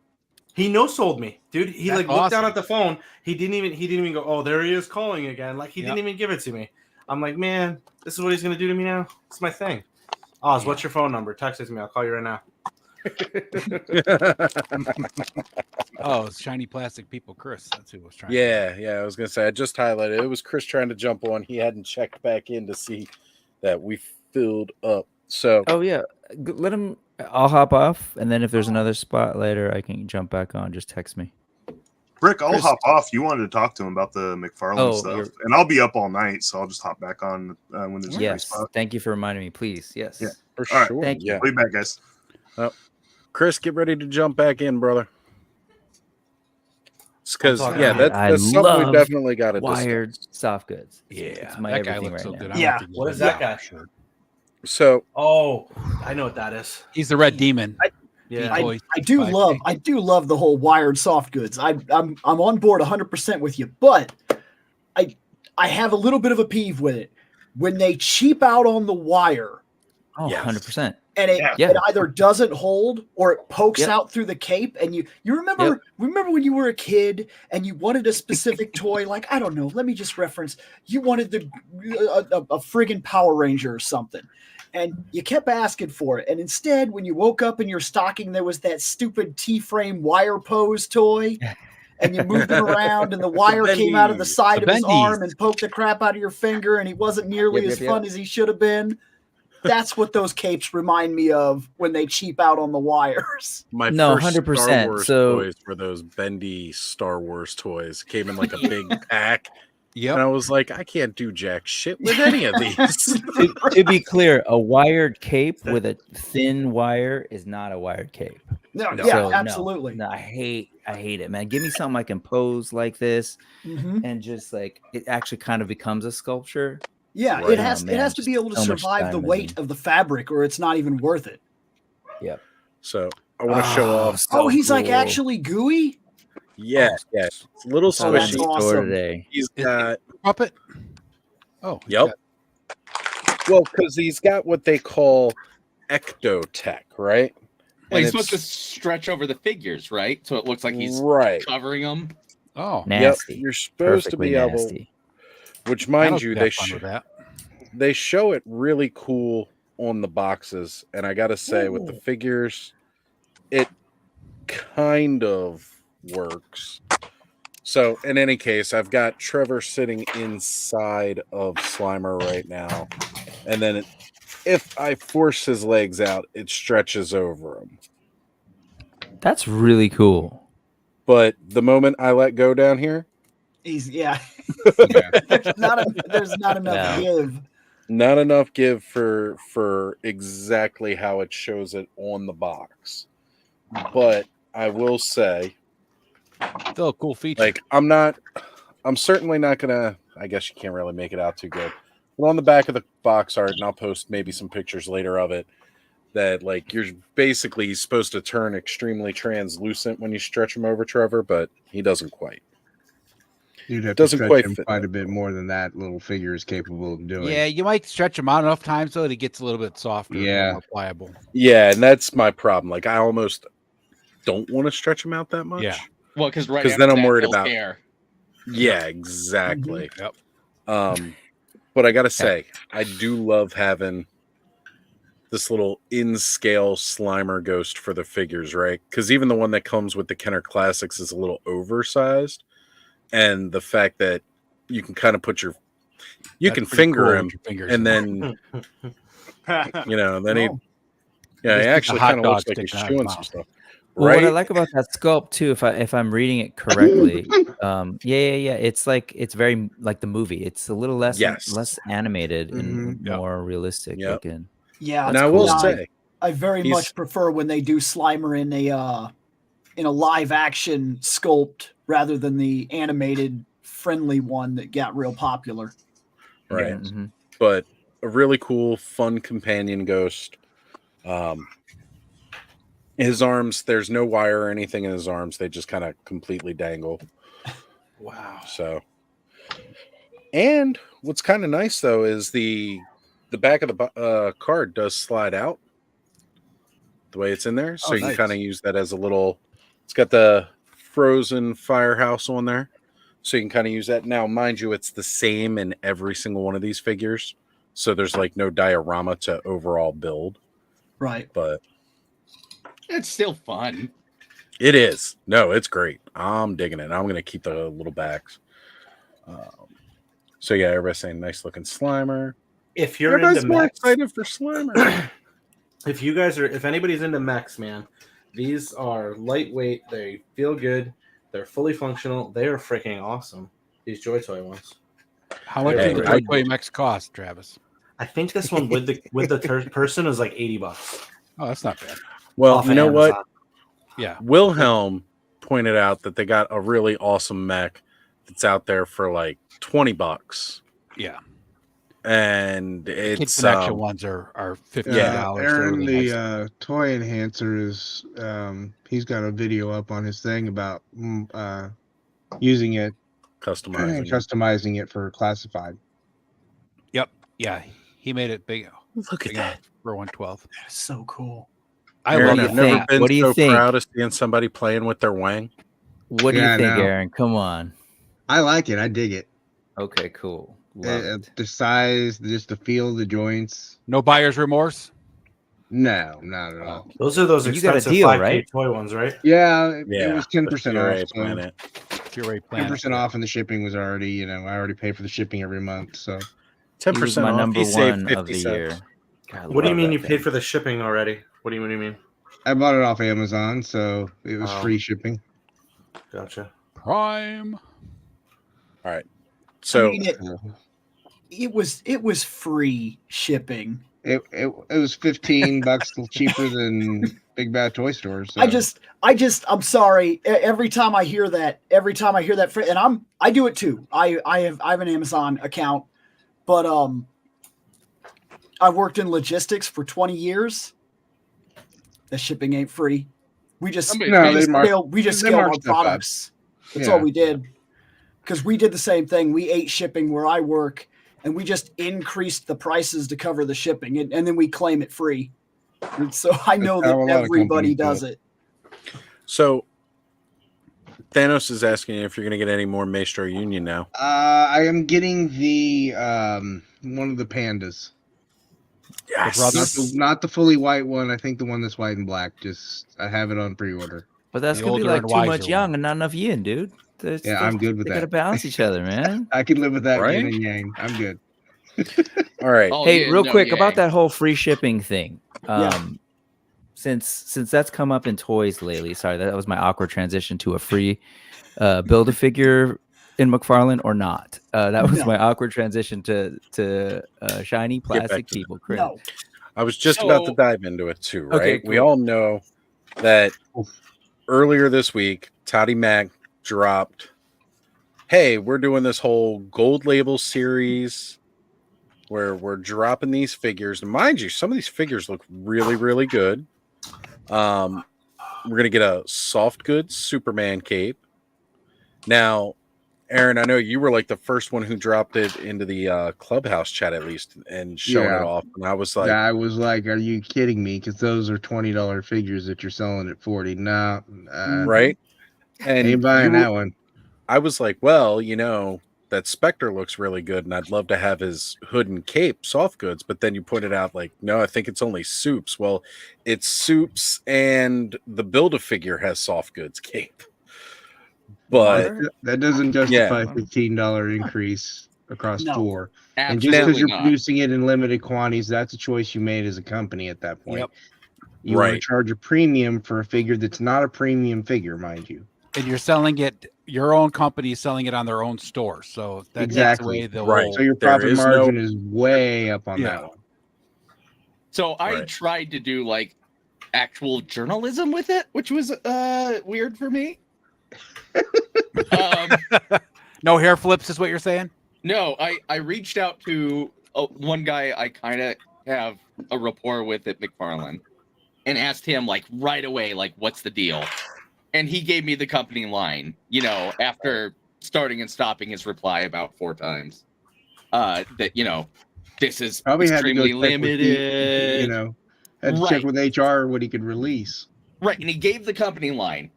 He no-sold me, dude. He That's looked down at the phone. He didn't even go, oh, there he is calling again. Like he didn't even give it to me. I'm like, man, this is what he's gonna do to me now. It's my thing. Oz, what's your phone number? Text it to me. I'll call you right now. Oh, it's shiny plastic people, Chris. That's who was trying. Yeah, I was gonna say I just highlighted it. It was Chris trying to jump on. He hadn't checked back in to see that we filled up. So Oh yeah, let him. I'll hop off, and then if there's another spot later, I can jump back on. Just text me. Rick, I'll Chris- hop off. You wanted to talk to him about the McFarlane stuff, you're- and I'll be up all night, so I'll just hop back on when there's a free Yes, spot. thank you for reminding me. Please, yes. Yeah. for All right. sure. Thank you. Yeah. We'll be back, guys. Chris, get ready to jump back in, brother. Because talk- that's something love we definitely got to Wired discuss. soft goods. Yeah, It's my that guy everything looks right so now. good. Yeah. What is that guy? Sure. So Oh, I know what that is. He's the red demon. Yeah. I do love the whole wired soft goods. I'm on board 100% with you, but I have a little bit of a peeve with it when they cheap out on the wire. Oh, 100%. And it either doesn't hold or it pokes Yep. out through the cape. And you remember when you were a kid and you wanted a specific toy, like, I don't know, let me just reference, you wanted a friggin' Power Ranger or something. And you kept asking for it. And instead, when you woke up in your stocking, there was that stupid T-frame wire pose toy. And you moved it around, and the wire came out of the side of his arm and poked the crap out of your finger, and he wasn't nearly as fun as he should have been. That's what those capes remind me of when they cheap out on the wires. my No, first 100%. Star Wars So- toys were those bendy Star Wars toys. Came in like a big pack. Yep. And I was like, I can't do jack shit with any of these. To be clear, a wired cape with a thin wire is not a wired cape. No, No. yeah, So, absolutely. No, I hate it, man. Give me something I can pose like this, and just like it actually kind of becomes a sculpture. Yeah, Right. it has Oh, man, it has to be able to so much survive the dynamism. weight of the fabric, or it's not even worth it. Yep. So I want to show off. Oh, he's like cool. actually gooey. Yeah. It's a little Oh, that's squishy. awesome. Today. He's got Puppet. Oh, Yep. Well, because he's got what they call ectotech, right? Well, And he's supposed to it's- stretch over the figures, right? So it looks like he's right. covering them. Oh, Nasty. Yep. You're supposed to Perfectly be able. nasty. Which, I mind don't you, have fun with that. they show it really cool on the boxes, and I gotta say, with the figures, it kind of works. So, in any case, I've got Trevor sitting inside of Slimer right now, and then if I force his legs out, it stretches over him. That's really cool. But the moment I let go down here, He's there's Yeah. there's not enough give. not enough give for exactly how it shows it on the box. But I will say, Still a cool feature. like, I'm certainly not gonna, I guess you can't really make it out too good. But on the back of the box art, and I'll post maybe some pictures later of it, that like you're basically supposed to turn extremely translucent when you stretch him over, Trevor, but he doesn't quite. You'd have Doesn't to quite stretch him fit. quite a bit more than that little figure is capable of doing. Yeah, you might stretch them out enough times so that it gets a little bit softer, Yeah. more pliable. Yeah, and that's my problem. Like, I almost don't want to stretch him out that much. Yeah. Well, because right Because after then I'm that, worried he'll about. tear. Yeah, exactly. Yep. But I gotta say, I do love having this little in-scale Slimer ghost for the figures, right? Because even the one that comes with the Kenner Classics is a little oversized, and the fact that you can kind of put you That's can pretty finger cool him, with your fingers. and then then he Oh. he Just actually a hot kind of looks dog like he's sticking out of his chewing some mouth. stuff. Well, Right? what I like about that sculpt too, if I'm reading it correctly, it's like it's very like the movie. It's a little less Yes. animated and Yep. more realistic Yep. looking. Yeah, And I will cool. say, I very he's- much prefer when they do Slimer in a live action sculpt rather than the animated friendly one that got real popular. right? Mhm. But a really cool, fun companion ghost. His arms, there's no wire or anything in his arms. They just kind of completely dangle. Wow. So, and what's kind of nice though is the back of the card does slide out the way it's in there. So Oh, you nice. can kind of use that as a little, it's got the frozen firehouse on there. So you can kind of use that. Now, mind you, it's the same in every single one of these figures. So there's like no diorama to overall build. Right. But It's still fun. It is. No, it's great. I'm digging it. I'm going to keep the little backs. So yeah, everybody's saying nice looking Slimer. If you're everybody's into more mechs, excited for Slimer. if anybody's into mechs, man, these are lightweight. They feel good. They're fully functional. They are freaking awesome. These Joy Toy ones. How much do the Joy Toy mechs cost, Travis? I think this one with the person is like $80. Oh, that's not bad. Well, you know Amazon. what? Yeah. Wilhelm pointed out that they got a really awesome mech that's out there for like $20. Yeah. And it's Kid Connection ones are $15. Aaron, Really the nice. toy enhancer is he's got a video up on his thing about using it, customizing it for classified. Yep. Yeah. He made it big. Look at that for 112. That's so cool. Aaron, I've never been so proud of seeing somebody playing with their wang. What do you think, Aaron? Come on. I like it. I dig it. Okay, cool. The size, just the feel, the joints. No buyer's remorse? No, not at all. Those are those expensive 5K toy ones, right? Yeah, it was 10% off. Planet. 10% off, and the shipping was already, I already pay for the shipping every month. So 10% my off. number He saved one of 50 the cents. year. God, What do you love mean that you thing. paid for the shipping already? What do you mean? I bought it off Amazon, so it was Oh. free shipping. Gotcha. Prime. All right. So I mean, it was free shipping. It was $15 cheaper than Big Bad Toy Store. So. I'm sorry. Every time I hear that, and I do it too. I have an Amazon account, but I worked in logistics for 20 years. The shipping ain't free. We just scaled our products. That's all we did. Because we did the same thing. We ate shipping where I work, and we just increased the prices to cover the shipping, and then we claim it free. And so I know that everybody does it. So Thanos is asking if you're going to get any more Maestro Union now. I am getting the one of the pandas. Yes. Not the fully white one. I think the one that's white and black. I have it on pre-order. But that's gonna be like too much young and not enough yin, dude. I'm good with that. They gotta balance each other, man. I can live with that Right? yin and yang. I'm good. All right. Hey, real quick about that whole free shipping thing. Since that's come up in toys lately. Sorry, that was my awkward transition to a free Build-A-Figure in McFarlane or not. That was my awkward transition to shiny plastic people. No. I was just about to dive into it too, right? Okay, We all know that earlier this week, Toddy Mac dropped, hey, we're doing this whole gold label series where we're dropping these figures. And mind you, some of these figures look really, really good. We're going to get a soft goods Superman cape. Now, Aaron, I know you were like the first one who dropped it into the Clubhouse chat at least and showing it off. And I was like, are you kidding me? Because those are $20 figures that you're selling at $40. No, right? And ain't buying that one. I was like, well, that Spectre looks really good, and I'd love to have his hood and cape soft goods. But then you pointed out, like, no, I think it's only Soups. Well, it's Soups, and the Build-A-Figure has soft goods cape. But that doesn't justify $15 increase across four. And just Absolutely because you're not. producing it in limited quantities, that's a choice you made as a company at that point. Yep. You want to charge a premium for a figure that's not a premium figure, mind you. And you're selling it, your own company is selling it on their own store. So that's Exactly. the way So your profit margin is way up on that one. So I tried to do like actual journalism with it, which was weird for me. No hair flips is what you're saying? No, I reached out to one guy I kind of have a rapport with at McFarlane and asked him like right away, like, what's the deal? And he gave me the company line, after starting and stopping his reply about 4 times. That, this is probably extremely limited. Had to check with HR what he could release. Right, and he gave the company line.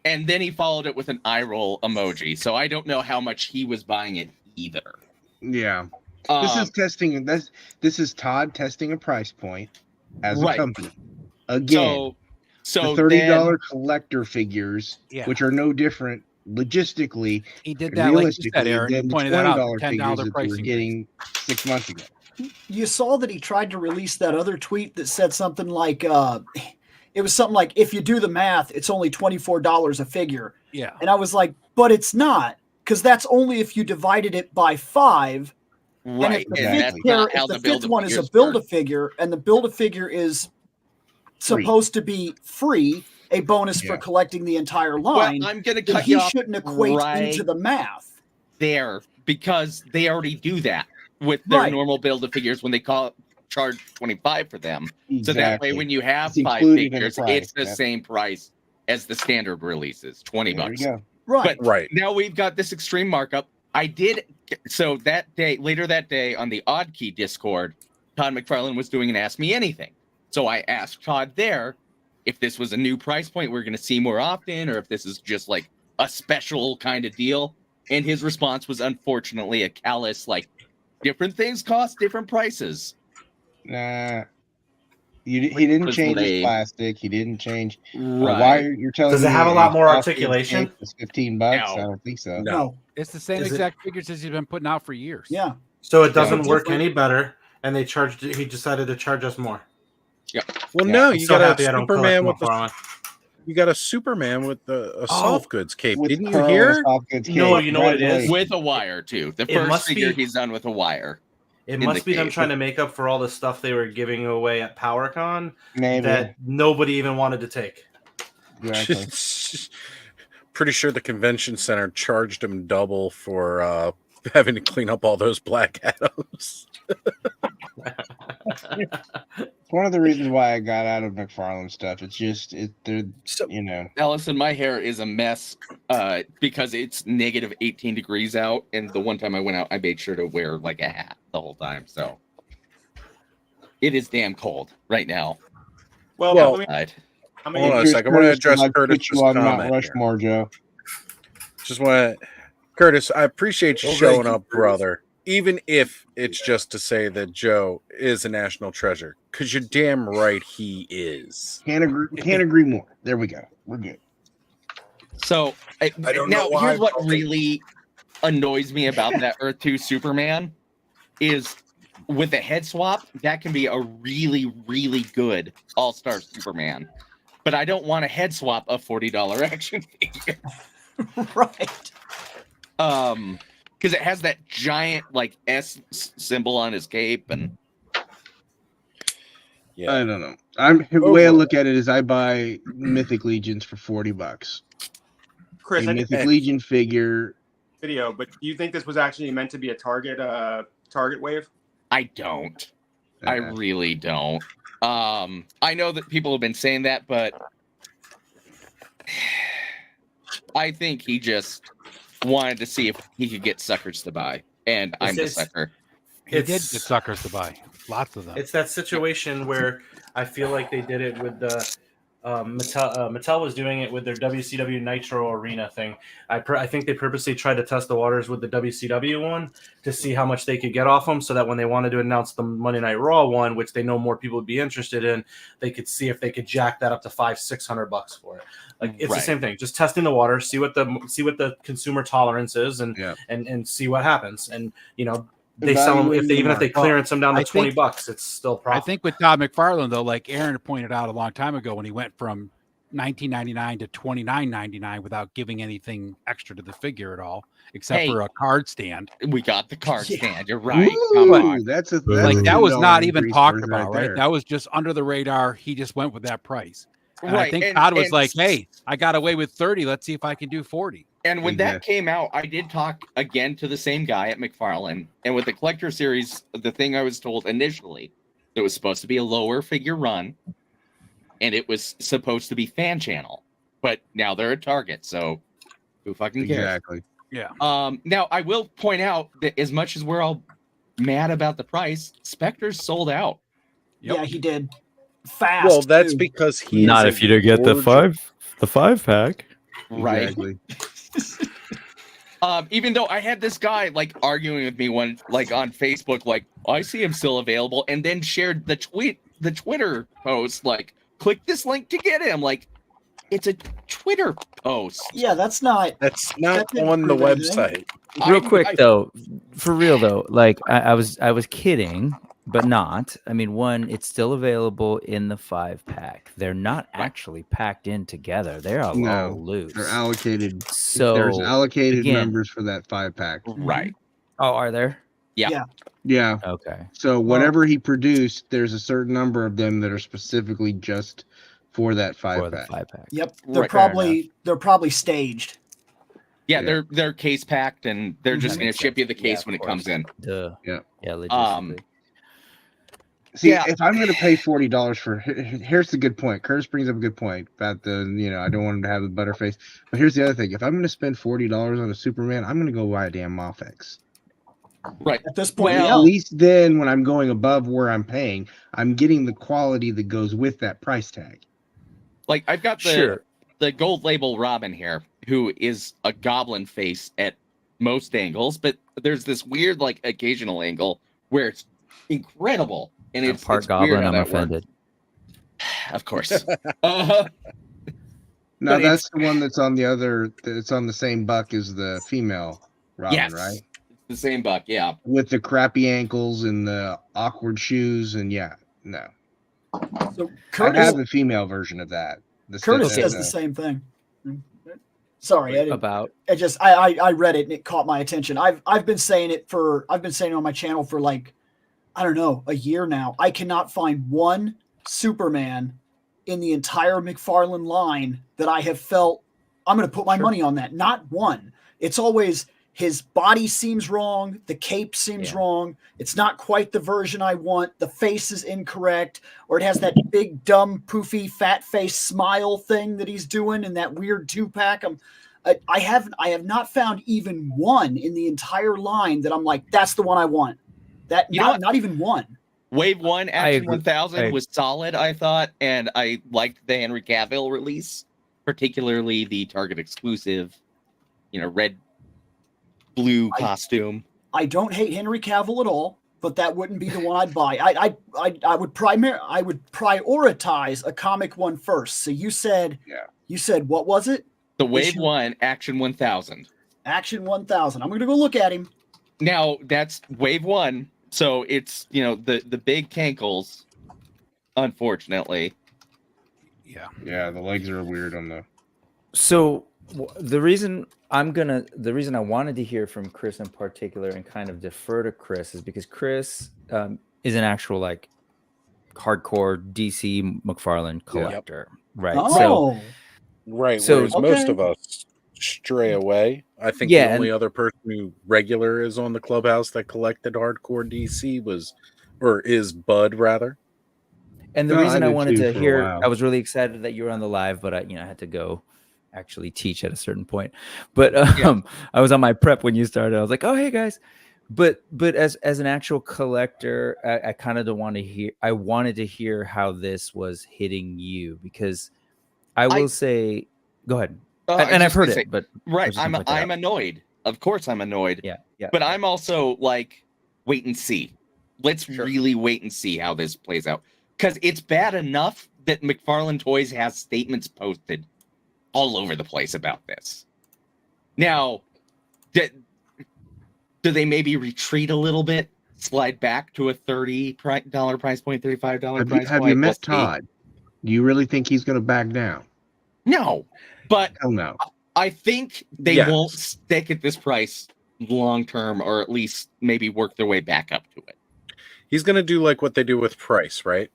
And then he followed it with an eye roll emoji. So I don't know how much he was buying it either. Yeah. This is testing. This is Todd testing a price point as a company. Again. So the $30 collector figures, Yeah. which are no different logistically, He did and that, like you said, realistically, Aaron. You than the pointed that out. The $20 figures $10 that they price were increase. getting 6 months ago. You saw that he tried to release that other tweet that said something like, it was something like, if you do the math, it's only $24 a figure. Yeah. And I was like, but it's not, because that's only if you divided it by 5. Right. And if the And fifth, that's not how if the the fifth one is a Build-A-Figures Build-A-Figure, and the Build-A-Figure is supposed to be free, a bonus for collecting the entire line, I'm going to then cut he you off shouldn't equate right into the math. there, because they already do that with their normal Build-A-Figures when they charge $25 for them. So that way, when you have It's 5 included in the figures, price, it's the same price as the standard releases, $20. There you go. Right. But now we've got this extreme markup. So that day, later that day on the Odd Key Discord, Todd McFarlane was doing an Ask Me Anything. So I asked Todd there if this was a new price point we're going to see more often, or if this is just like a special kind of deal. And his response was unfortunately a callous, like, different things cost different prices. Nah. He didn't change his plastic. He didn't change wire. You're telling Does me it have a lot more soft goods articulation? tape was $15? I don't think so. No. It's the same Is it- exact figures as he's been putting out for years. Yeah. So it doesn't work any better, and he decided to charge us more. Yeah. Well, Yeah, no, I'm you so got happy I a don't collect Superman with McFarlane. you got a Superman with a soft goods cape. with Didn't you pearl hear? and soft goods No, cape. you know what it is? With a wire, too. The It first must figure be- he's done with a wire. It in must the be them cave. trying to make up for all the stuff they were giving away at PowerCon Maybe. that nobody even wanted to take. Exactly. Pretty sure the convention center charged him double for having to clean up all those Black Adams. It's one of the reasons why I got out of McFarlane stuff. It's just Allison, my hair is a mess because it's negative 18 degrees out, and the one time I went out, I made sure to wear like a hat the whole time. So it is damn cold right now. Well, Hold how many on a second. I want to address Curtis's you on Mount comment here. Rushmore, Joe. Just want to, Curtis, I appreciate you Well, showing thank you, up, Curtis. brother. Even if it's just to say that Joe is a national treasure, because you're damn right he is. Can't agree more. There we go. We're good. So I don't now know why, here's what but- really annoys me about that Earth 2 Superman is with a head swap, that can be a really, really good all-star Superman. But I don't want a head swap of $40 action figure. Right. Because it has that giant like S symbol on his cape, and Yeah. I don't know. The way I look at it is I buy Mythic Legions for $40. Chris, A I Mythic did Legion figure. video, but do you think this was actually meant to be a target wave? I don't. I really don't. I know that people have been saying that, but I think he just wanted to see if he could get suckers to buy, and I'm the sucker. He did get suckers to buy. Lots of them. It's that situation where I feel like they did it with the Mattel was doing it with their WCW Nitro Arena thing. I think they purposely tried to test the waters with the WCW one to see how much they could get off them, so that when they wanted to announce the Monday Night Raw one, which they know more people would be interested in, they could see if they could jack that up to $500-600 for it. Like it's the same thing, just testing the water, see what the consumer tolerance is, and see what happens. And they sell them if they clearance them down to $20, it's still profitable. I think with Todd McFarlane though, like Aaron pointed out a long time ago, when he went from $19.99 to $29.99 without giving anything extra to the figure at all, except for a card stand. We got the card stand. You're right. Come on. That's that was not even talked right about, right? there. That was just under the radar. He just went with that price. And Right, I think and- Todd was and- like, "Hey, I got away with 30. Let's see if I can do 40." And when that came out, I did talk again to the same guy at McFarlane. And with the collector series, the thing I was told initially, it was supposed to be a lower figure run, and it was supposed to be fan channel. But now they're at Target, so who fucking cares? Exactly. Yeah. Now I will point out that as much as we're all mad about the price, Spectre's sold out. Yeah, he did. Fast. Well, that's too. because he Not is if you get the gorgeous- five pack. Right. Exactly. Even though I had this guy like arguing with me on Facebook, like I see him still available, and then shared the Twitter post like click this link to get it. I'm like, it's a Twitter post. Yeah, that's not on the website. Real quick though, for real though, like I was kidding, but not. I mean, one, it's still available in the 5-pack. They're not actually packed in together. They're all loose. They're allocated. So there's allocated again, numbers for that 5-pack. Right. Oh, are there? Yeah. Okay. So whatever he produced, there's a certain number of them that are specifically just for that 5-pack. 5-pack. Yep. They're probably staged. Yeah, they're case packed, and they're just going to ship you the case when it comes in. Duh. Yeah. Yeah. Logistically. See, if I'm going to pay $40 for, here's the good point. Curtis brings up a good point about I don't want him to have the butterface. But here's the other thing: if I'm going to spend $40 on a Superman, I'm going to go buy a damn Mofex. Right. At this point, at least then, when I'm going above where I'm paying, I'm getting the quality that goes with that price tag. Like I've got the gold label Robin here, who is a goblin face at most angles, but there's this weird, like, occasional angle where it's incredible, and it's part it's goblin. weird how I'm that offended. works. Of course. No, that's the one that's on the other. It's on the same buck as the female Robin, right? It's the same buck, yeah. With the crappy ankles and the awkward shoes, and no. So I have the female version of that. Curtis does the same thing. Sorry, I didn't. I read it and it caught my attention. I've been saying it on my channel for like, I don't know, a year now. I cannot find one Superman in the entire McFarlane line that I have felt I'm going to put my money on that. Not one. It's always his body seems wrong. The cape seems wrong. It's not quite the version I want. The face is incorrect, or it has that big, dumb, poofy, fat face smile thing that he's doing in that weird 2-pack. I have not found even one in the entire line that I'm like, that's the one I want. Not even one. Wave 1 Action 1000 was solid, I thought, and I liked the Henry Cavill release, particularly the Target exclusive, red blue costume. I don't hate Henry Cavill at all, but that wouldn't be the one I'd buy. I would prioritize a comic one first. So you said what was it? The Wave 1 Action 1000. Action 1000. I'm going to go look at him. Now that's Wave 1. So it's, the big cankles, unfortunately. Yeah, the legs are weird on the. So the reason I wanted to hear from Chris in particular and kind of defer to Chris is because Chris is an actual like hardcore DC McFarlane collector, right? Oh. Right. Whereas most of us stray away. I think the only other person who regular is on the Clubhouse that collected hardcore DC is Bud rather. And the reason I wanted to hear, I was really excited that you were on the live, but I had to go actually teach at a certain point. But I was on my prep when you started. I was like, oh, hey guys. But as an actual collector, I kind of I wanted to hear how this was hitting you, because I will say, go ahead. And I've heard it, but right. I'm annoyed. Of course I'm annoyed. Yeah. But I'm also like, wait and see. Let's really wait and see how this plays out. Because it's bad enough that McFarlane Toys has statements posted all over the place about this. Now, do they maybe retreat a little bit, slide back to a $30 price point, $35 price point? Have you met Todd? Do you really think he's going to back down? No, but hell no. I think they won't stick at this price long term, or at least maybe work their way back up to it. He's going to do like what they do with price, right?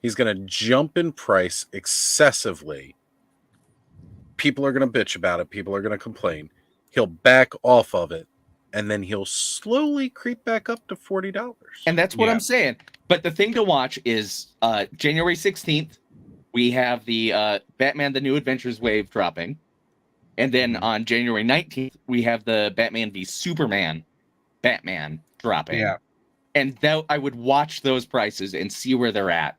He's going to jump in price excessively. People are going to bitch about it. People are going to complain. He'll back off of it, and then he'll slowly creep back up to $40. And that's what I'm saying. But the thing to watch is January 16th, we have the Batman The New Adventures wave dropping. And then on January 19th, we have the Batman v Superman Batman dropping. Yeah. And I would watch those prices and see where they're at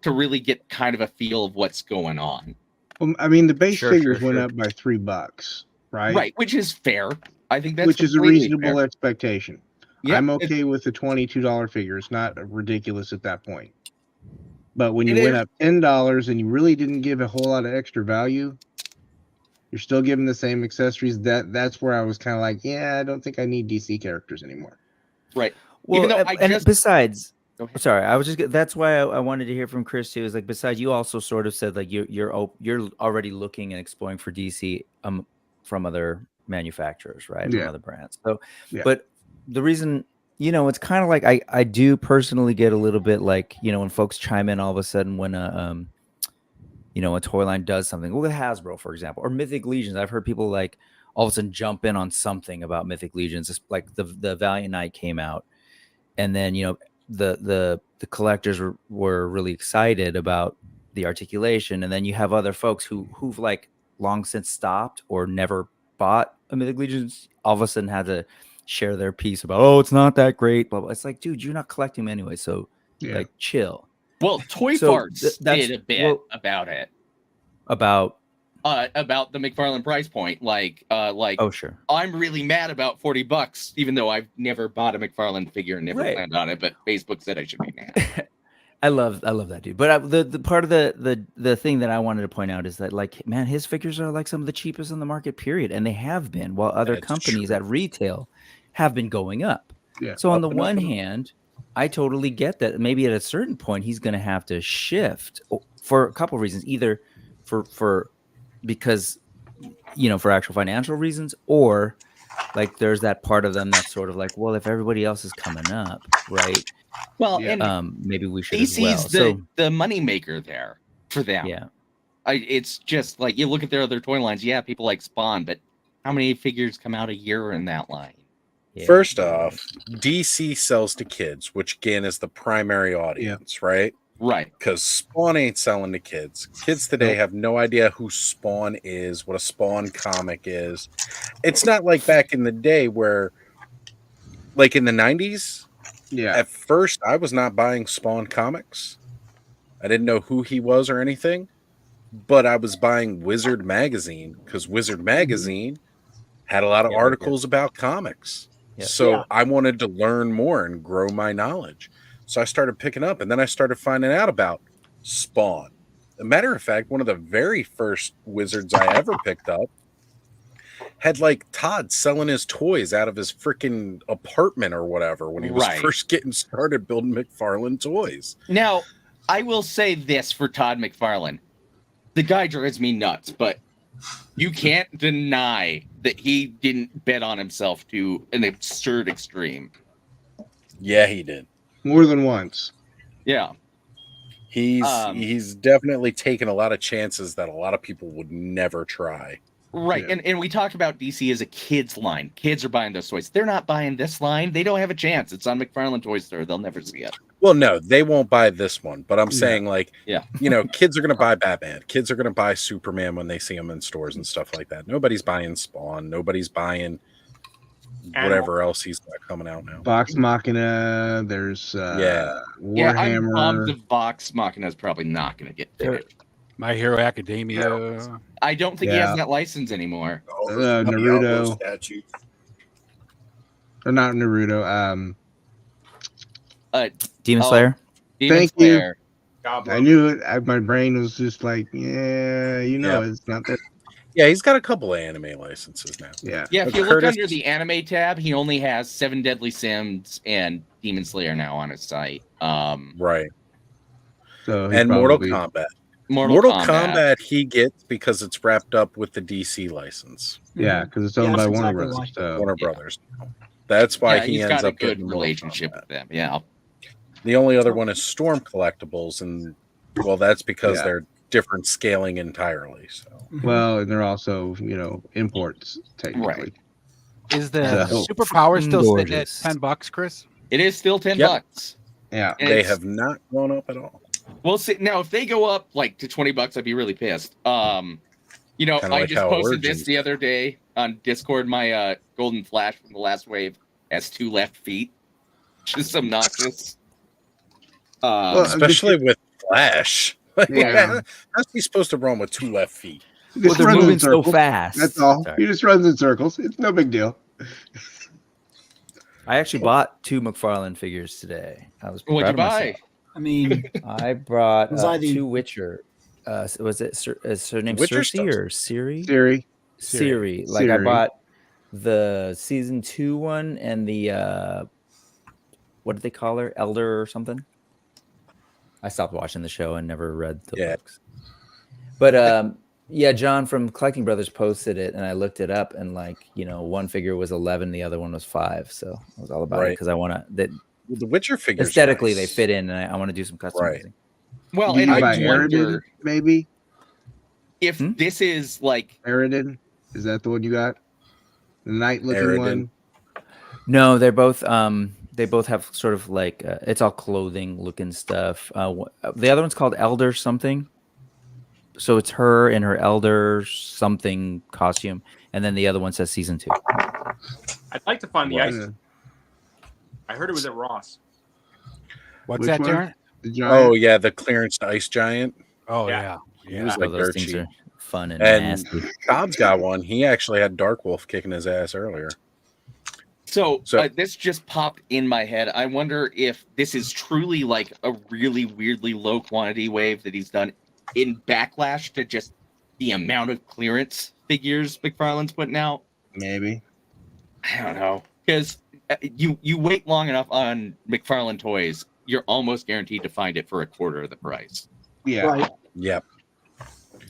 to really get kind of a feel of what's going on. Well, I mean, the base figures went up by $3, right? Right, which is fair. I think that's which is a reasonable expectation. Yep, I'm okay with the $22 figure. It's not ridiculous at that point. But when you went up $10 and you really didn't give a whole lot of extra value, you're still giving the same accessories. That's where I was kind of like, yeah, I don't think I need DC characters anymore. Right. Well, besides, sorry, I was just that's why I wanted to hear from Chris too. Is like besides, you also sort of said like you're already looking and exploring for DC from other manufacturers, right? From other brands. So, but the reason, it's kind of like I do personally get a little bit like, when folks chime in all of a sudden when a toy line does something. Look at Hasbro, for example, or Mythic Legions. I've heard people like all of a sudden jump in on something about Mythic Legions. It's like the Valiant Knight came out, and then the collectors were really excited about the articulation, and then you have other folks who've like long since stopped or never bought a Mythic Legions. All of a sudden had to share their piece about, oh, it's not that great. Blah blah. It's like, dude, you're not collecting them anyway, so like chill. Well, Toy Farts did a bit about it. About the McFarlane price point. Oh, sure. I'm really mad about $40, even though I've never bought a McFarlane figure and never planned on it, but Facebook said I should be mad. I love that dude. But the part of the thing that I wanted to point out is that, like, man, his figures are like some of the cheapest on the market, period. And they have been, while other companies at retail have been going up. Yeah. So on the one hand, I totally get that maybe at a certain point he's going to have to shift for a couple of reasons, either for because for actual financial reasons, or like there's that part of them that's sort of like, well, if everybody else is coming up, right? Well, and maybe we should DC's as well. the money maker there for them. Yeah. It's just like you look at their other toy lines. Yeah, people like Spawn, but how many figures come out a year in that line? Yeah. First off, DC sells to kids, which again is the primary audience, right? Right. Because Spawn ain't selling to kids. Kids today have no idea who Spawn is, what a Spawn comic is. It's not like back in the day where, like in the 90s, at first I was not buying Spawn comics. I didn't know who he was or anything, but I was buying Wizard Magazine because Wizard Magazine had a lot of articles about comics. Yeah. So I wanted to learn more and grow my knowledge. So I started picking up, and then I started finding out about Spawn. As a matter of fact, one of the very first Wizards I ever picked up had like Todd selling his toys out of his freaking apartment or whatever when he was first getting started building McFarlane toys. Now, I will say this for Todd McFarlane. The guy drives me nuts, but you can't deny that he didn't bet on himself to an absurd extreme. Yeah, he did. More than once. Yeah. He's definitely taken a lot of chances that a lot of people would never try. Right. Yeah. And we talked about DC as a kids line. Kids are buying those toys. They're not buying this line. They don't have a chance. It's on McFarlane Toy Store. They'll never see it. Well, no, they won't buy this one. But I'm saying, like, kids are going to buy Batman. Kids are going to buy Superman when they see them in stores and stuff like that. Nobody's buying Spawn. Nobody's buying whatever else he's got coming out now. Vox Machina. There's Warhammer. Yeah, the Vox Machina is probably not going to get finished. My Hero Academia. I don't think he has that license anymore. Naruto. Or not Naruto. Demon Slayer. Demon Slayer. I knew it. My brain was just like, it's not that. Yeah, he's got a couple of anime licenses now. Yeah. Yeah, if you look under the anime tab, he only has 7 Deadly Sins and Demon Slayer now on his site. Right. So and Mortal Kombat. Mortal Kombat he gets because it's wrapped up with the DC license. Yeah, because it's owned by Warner Brothers. So. Warner Brothers. That's why he ends got a up good getting relationship with them. Yeah. The only other one is Storm Collectibles, and that's because they're different scaling entirely. So well, and they're also imports technically. Right. Is the Superpower still sitting at $10, Chris? It is still $10. Yeah, and they have not gone up at all. Well, see, now if they go up like to $20, I'd be really pissed. I just posted this the other day on Discord. My Golden Flash from the last wave has 2 left feet, which is obnoxious. Especially with Flash. How's he supposed to run with 2 left feet? Well, they're moving so fast. That's all. Sorry. He just runs in circles. It's no big deal. I actually bought 2 McFarlane figures today. I was What'd you buy? I mean, I brought Was I the- two Witcher. Was it is her name Witcher Cersei stuff. or Siri? Siri. Siri. Like I bought the season 2 one and the what did they call her? Elder or something? I stopped watching the show and never read the books. But yeah, John from Collecting Brothers posted it and I looked it up and like, you know, one figure was 11, the other one was 5. So I was all about it because I want to the Witcher figures aesthetically nice. they fit in and I want to do some customizing. Right. Well, You and I buy wonder Aridin, maybe if this is like Aridin. Is that the one you got? The night-looking Aridin. one. No, they're both they both have sort of like it's all clothing looking stuff. The other one's called Elder something. So it's her in her Elder something costume, and then the other one says season 2. I'd like to find the ice. I heard it was at Ross. What's Which that, one? Darren? Oh yeah, the clearance ice giant. Oh yeah. He was Oh, like those dirt things cheap. are fun and nasty. Cobb's got one. He actually had Dark Wolf kicking his ass earlier. So this just popped in my head. I wonder if this is truly like a really weirdly low quantity wave that he's done in backlash to just the amount of clearance figures McFarlane's putting out. Maybe. I don't know. Because you wait long enough on McFarlane toys, you're almost guaranteed to find it for a quarter of the price. Yeah. Right. Yep.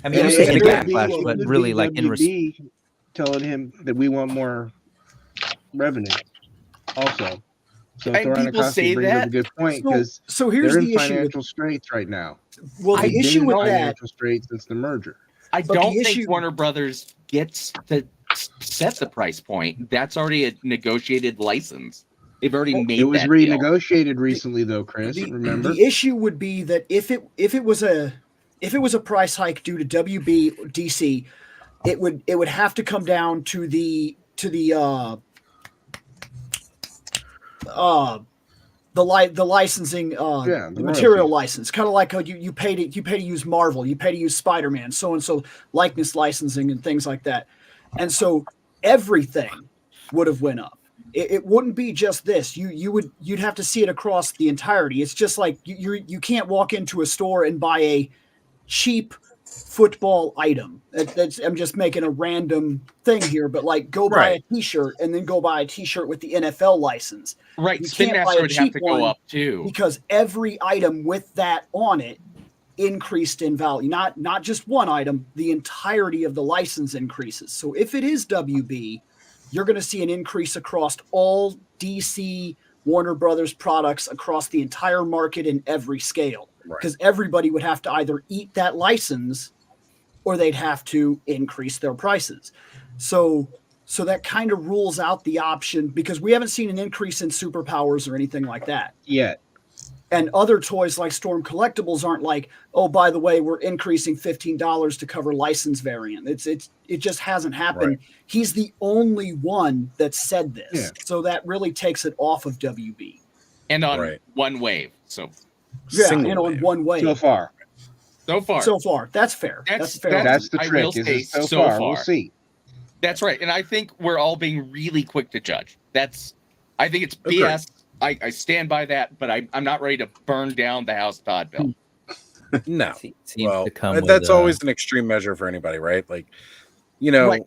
I mean, And it was it a could be- backlash, it but could really be like in WB telling him that we want more revenue. Also, so And people say brings up that. a good point because So here's they're in the issue with- financial straits right now. Well, the They've been issue in with that- financial straits since the merger. I But don't the think issue- Warner Brothers gets to set the price point. That's already a negotiated license. They've already made It was that deal. renegotiated recently, though, Chris. Remember? The issue would be that if it was a price hike due to WB DC, it would have to come down to the licensing the material royalties. license, kind of like how you pay to use Marvel, you pay to use Spider-Man, so and so likeness licensing and things like that, and so everything would have went up. It wouldn't be just this. You'd have to see it across the entirety. It's just like you can't walk into a store and buy a cheap football item. I'm just making a random thing here, but like go buy a T-shirt and then go buy a T-shirt with the NFL license. Right, You Spin can't buy Master a would have cheap to go one up too. because every item with that on it increased in value. Not just one item, the entirety of the license increases. So if it is WB, you're going to see an increase across all DC Warner Brothers products across the entire market in every scale. Because everybody would have to either eat that license or they'd have to increase their prices. So that kind of rules out the option because we haven't seen an increase in superpowers or anything like that yet. And other toys like Storm Collectibles aren't like, oh, by the way, we're increasing $15 to cover license variant. It just hasn't happened. Right. He's the only one that said this. Yeah. So that really takes it off of WB. And on one wave. So yeah, in one way. So far. So far. That's fair. That's fair. That's the I trick. will Is say it so so far? far. We'll see. That's right. And I think we're all being really quick to judge. I think it's Agreed. BS. I stand by that, but I'm not ready to burn down the house Todd built. No. Seems Well, to come that's with, always an extreme measure for anybody, right? Like, you know, Right.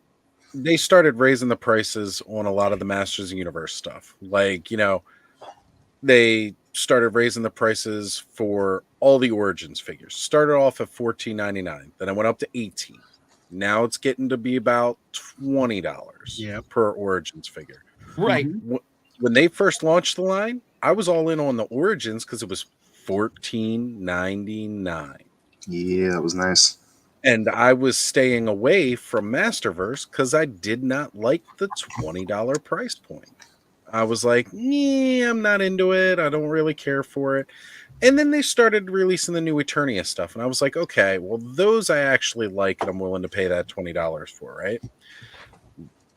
they started raising the prices on a lot of the Masters of the Universe stuff. Like, you know, they started raising the prices for all the Origins figures. Started off at $14.99, then it went up to $18. Now it's getting to be about $20 per Origins figure. Right. When they first launched the line, I was all in on the Origins because it was $14.99. Yeah, that was nice. And I was staying away from Masterverse because I did not like the $20 price point. I was like, yeah, I'm not into it. I don't really care for it. And then they started releasing the new Eternia stuff. And I was like, okay, well, those I actually like and I'm willing to pay that $20 for, right?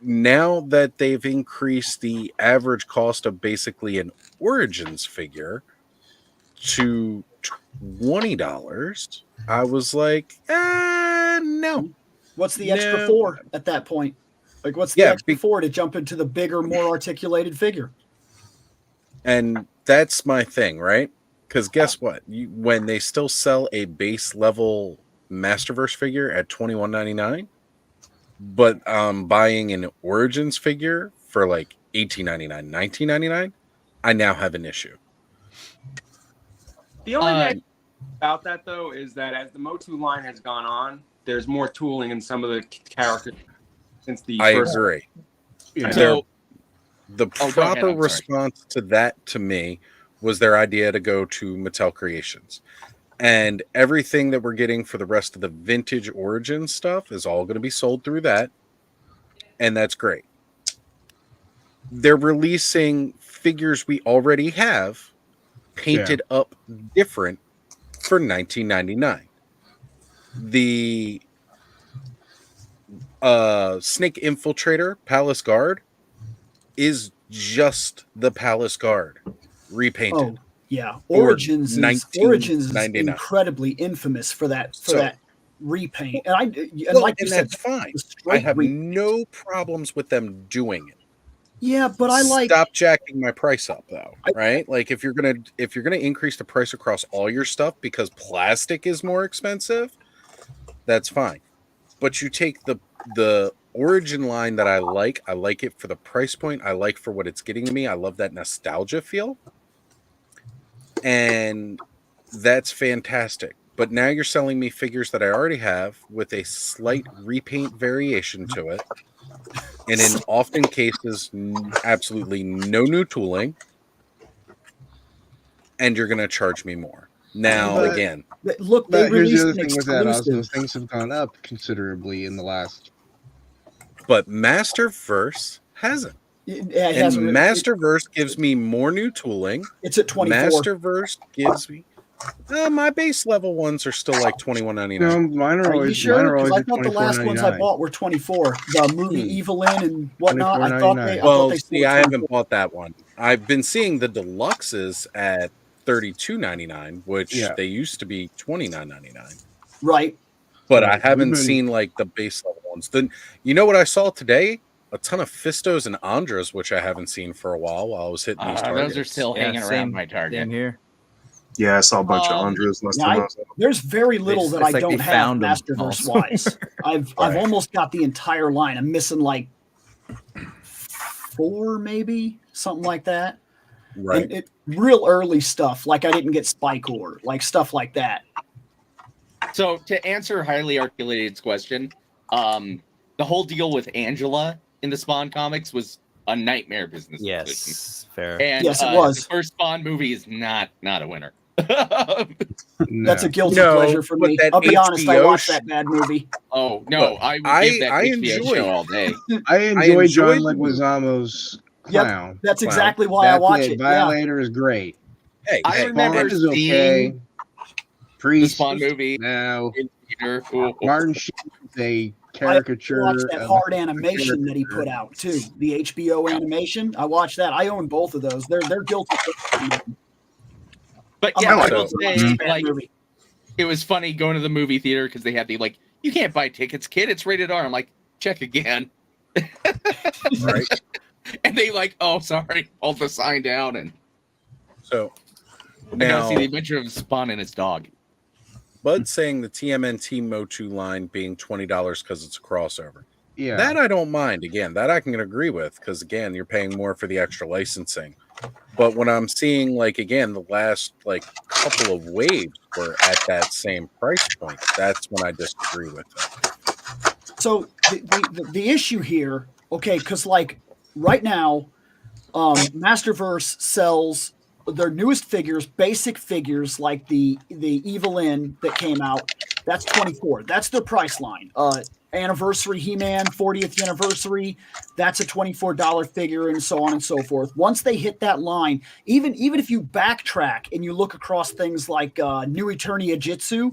Now that they've increased the average cost of basically an Origins figure to $20, I was like, no. What's the extra No. for at that point? Like, what's the extra for to jump into the bigger, more articulated figure? And that's my thing, right? Because guess what? When they still sell a base level Masterverse figure at $21.99, but buying an Origins figure for like $18.99, $19.99, I now have an issue. The only thing about that though is that as the Motu line has gone on, there's more tooling in some of the characters since the first. I agree. Yeah. So the proper response to that to me was their idea to go to Mattel Creations. And everything that we're getting for the rest of the vintage Origin stuff is all going to be sold through that. And that's great. They're releasing figures we already have painted up different for $19.99. The Snake Infiltrator Palace Guard is just the Palace Guard repainted. Oh, yeah. Origins is incredibly infamous for that repaint. And that's fine. I have no problems with them doing it. Yeah, but I like stop jacking my price up though, right? Like if you're gonna increase the price across all your stuff because plastic is more expensive, that's fine. But you take the Origin line that I like it for the price point, I like for what it's getting to me. I love that nostalgia feel. And that's fantastic. But now you're selling me figures that I already have with a slight repaint variation to it. And in often cases, absolutely no new tooling. And you're going to charge me more. Now, again. Look, here's the other thing with that. Also, things have gone up considerably in the last. But Masterverse hasn't. It hasn't. Masterverse gives me more new tooling. It's at 24. Masterverse gives me. My base level ones are still like $21.99. No, mine are always. Sure? Mine are always I thought the last ones I bought were 24. The movie Evelyn and whatnot. I thought they. I haven't bought that one. I've been seeing the deluxes at $32.99, which they used to be $29.99. Right. But I haven't seen like the base level ones. Then you know what I saw today? A ton of Fistos and Andras, which I haven't seen for a while I was hitting these targets. Those are still hanging around my target. Here. Yeah, I saw a bunch of Andras. There's very little that I don't have Masterverse wise. I've almost got the entire line. I'm missing like 4, maybe something like that. Right. And real early stuff, like I didn't get Spycore, like stuff like that. So to answer Highly Articulated's question, the whole deal with Angela in the Spawn comics was a nightmare business. Yes, fair. And yes, it was. The first Spawn movie is not a winner. That's a guilty pleasure for me. I'll be honest, I watched that bad movie. Oh no, I give that HBO show all day. I enjoy John Leguizamo's Clown. Yep, that's exactly why I watch it. Violator is great. Hey, I remember is okay. The Spawn movie. No. Martin Sheen is a caricature. I watched that hard animation that he put out too. The HBO animation. I watched that. I own both of those. They're guilty. But yeah, I will say, like, it was funny going to the movie theater because they had the like, you can't buy tickets, kid. It's rated R. I'm like, check again. Right. And they like, oh, sorry, pulled the sign down, and so I gotta see the adventure of Spawn and his dog. Bud saying the TMNT Motu line being $20 because it's a crossover. Yeah, that I don't mind. Again, that I can agree with because again, you're paying more for the extra licensing. But when I'm seeing like again the last like couple of waves were at that same price point, that's when I disagree with it. So the issue here, okay, because like right now, Masterverse sells their newest figures, basic figures like the Evelyn that came out. That's 24. That's their price line. Anniversary He-Man, 40th anniversary. That's a $24 figure, and so on and so forth. Once they hit that line, even if you backtrack and you look across things like New Eternia Jitsu,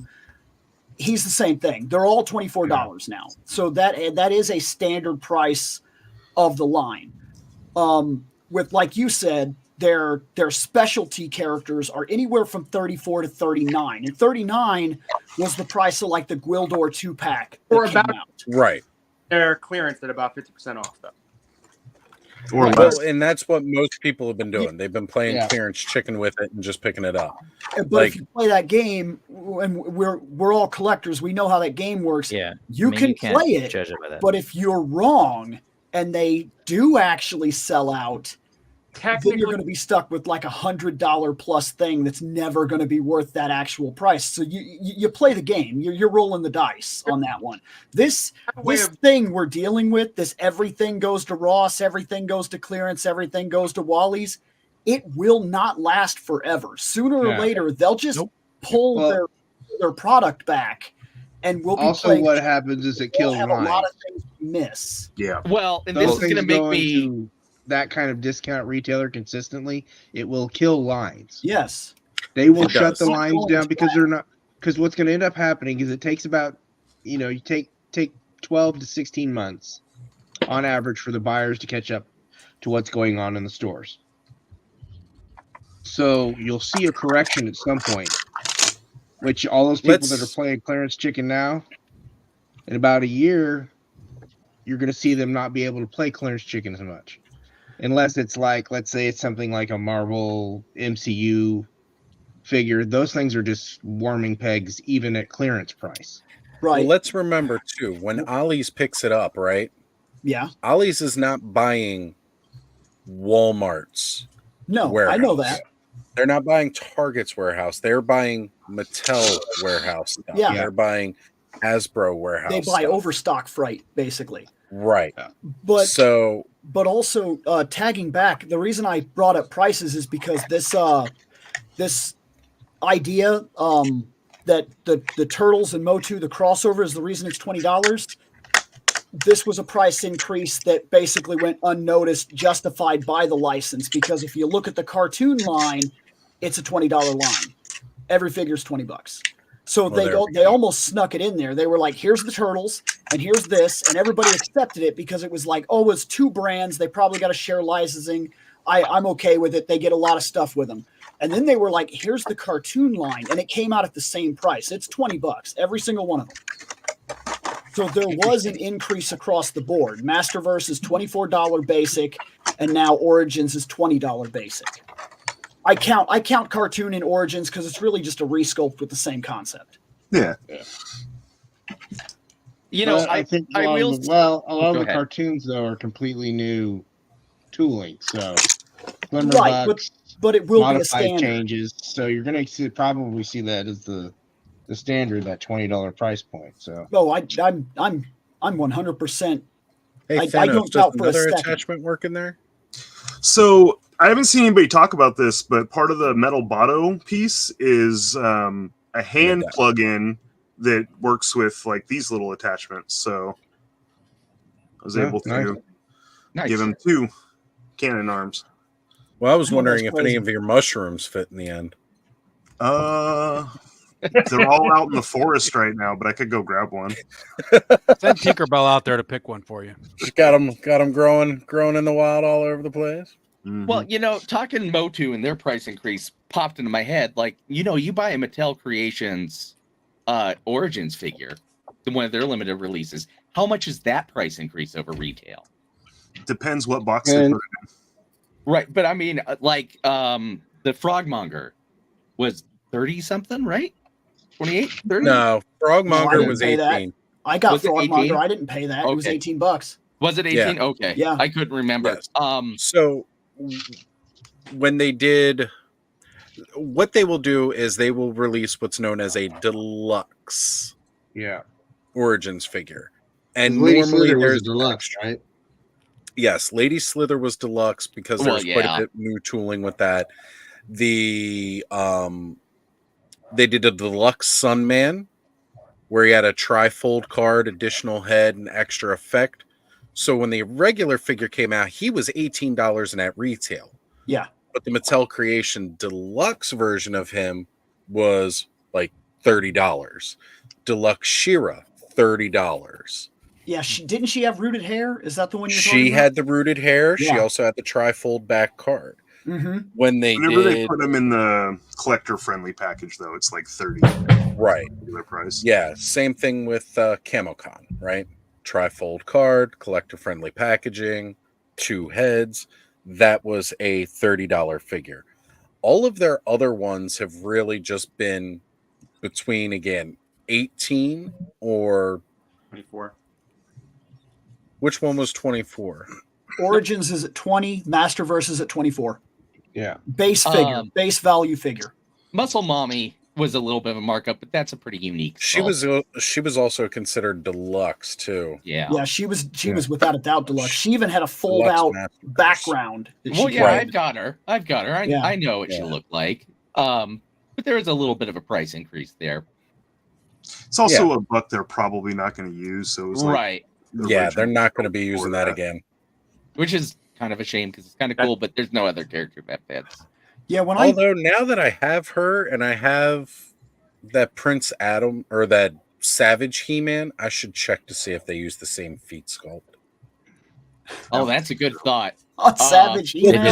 he's the same thing. They're all $24 now. So that is a standard price of the line. With, like you said, their specialty characters are anywhere from 34 to 39. And 39 was the price of like the Gwildor 2-pack. Or about right. They're clearance at about 50% off though. or well, less. and that's what most people have been doing. They've been playing clearance chicken with it and just picking it up. But if you play that game, and we're all collectors, we know how that game works. Yeah, you can can't play it, judge it by that. but if you're wrong and they do actually sell out, then you're going to be stuck with like $100 plus thing that's never going to be worth that actual price. So you play the game. You're rolling the dice on that one. This thing we're dealing with, this everything goes to Ross, everything goes to clearance, everything goes to Wally's. It will not last forever. Sooner or later, they'll just pull their product back, and we'll be also playing. What happens is it kills have lines. a lot of things to miss. Yeah. Well, and Those this is going to make me to that kind of discount retailer consistently. It will kill lines. Yes, they will shut the lines down because they're not. Because what's going to end up happening is it takes about, you take 12 to 16 months on average for the buyers to catch up to what's going on in the stores. So you'll see a correction at some point, which all those people that are playing clearance chicken now, in about a year, you're going to see them not be able to play clearance chicken as much. Unless it's like, let's say it's something like a Marvel MCU figure. Those things are just warming pegs even at clearance price. Right. Well, let's remember, too, when Ollie's picks it up, right? Yeah. Ollie's is not buying Walmart's warehouse. I know that. They're not buying Target's warehouse. They're buying Mattel warehouse stuff. Yeah. They're buying Hasbro warehouse They buy stuff. overstock freight, basically. Right. But also tagging back, the reason I brought up prices is because this idea that the Turtles and Motu, the crossover, is the reason it's $20. This was a price increase that basically went unnoticed, justified by the license, because if you look at the cartoon line, it's a $20 line. Every figure's $20. So they almost snuck it in there. They were like, here's the Turtles and here's this, and everybody accepted it because it was like, oh, it's two brands. They probably got to share licensing. I'm okay with it. They get a lot of stuff with them. And then they were like, here's the cartoon line, and it came out at the same price. It's $20, every single one of them. So there was an increase across the board. Masterverse is $24 basic, and now Origins is $20 basic. I count cartoon in Origins because it's really just a resculpt with the same concept. Yeah. I think a lot of the cartoons though are completely new tooling. So right, but it will be a standard. Changes. So you're going to probably see that as the standard, that $20 price point. So I'm 100%. Hey, I don't doubt for a another second. attachment working there. So I haven't seen anybody talk about this, but part of the metal botto piece is a hand plug-in that works with like these little attachments. So I was able to give him 2 cannon arms. Well, I was wondering if any of your mushrooms fit in the end. They're all out in the forest right now, but I could go grab one. Send Tinkerbell out there to pick one for you. Just got them growing in the wild all over the place. Mm-hmm. Well, talking Motu and their price increase popped into my head. Like, you buy a Mattel Creations Origins figure, one of their limited releases. How much is that price increase over retail? Depends what box they put it in. Right, but I mean, like the Frogmonger was 30 something, right? 28, 30? No, Frogmonger was 18. That. I got Frogmonger. I didn't pay that. Okay. It was $18. Was it 18? Yeah. Okay. Yeah. I couldn't remember. Yes. So when they did, what they will do is they will release what's known as a deluxe Origins figure. And normally there's deluxe, right? Yes, Lady Slither was deluxe because there was quite a bit new tooling with that. They did a deluxe Sunman where he had a trifold card, additional head, and extra effect. So when the regular figure came out, he was $18 in at retail. Yeah. But the Mattel Creation deluxe version of him was like $30. Deluxe She-Ra, $30. Yeah, didn't she have rooted hair? Is that the one you're talking about? She had the rooted hair. Yeah. She also had the trifold back card. Mm-hmm. Whenever they put them in the collector-friendly package, though, it's like $30. Right. Regular price. Yeah, same thing with CamoCon, right? Trifold card, collector-friendly packaging. 2 heads, that was a $30 figure. All of their other ones have really just been between, again, 18 or 24. Which one was 24? Origins is at 20, Masterverse is at 24. Yeah. Base figure, base value figure. Muscle Mommy was a little bit of a markup, but that's a pretty unique. She was also considered deluxe too. Yeah, she was without a doubt deluxe. She even had a fold Deluxe out Masterverse. background. Well, yeah, I've got her. Yeah. I know what she looked like. But there was a little bit of a price increase there. It's also a buck they're probably not going to use. So it was right. Yeah, they're not going to be using that again. Which is kind of a shame because it's kind of cool, but there's no other character that fits. Yeah, although now that I have her and I have that Prince Adam or that Savage He-Man, I should check to see if they use the same feet sculpt. Oh, that's a good thought. Savage He-Man.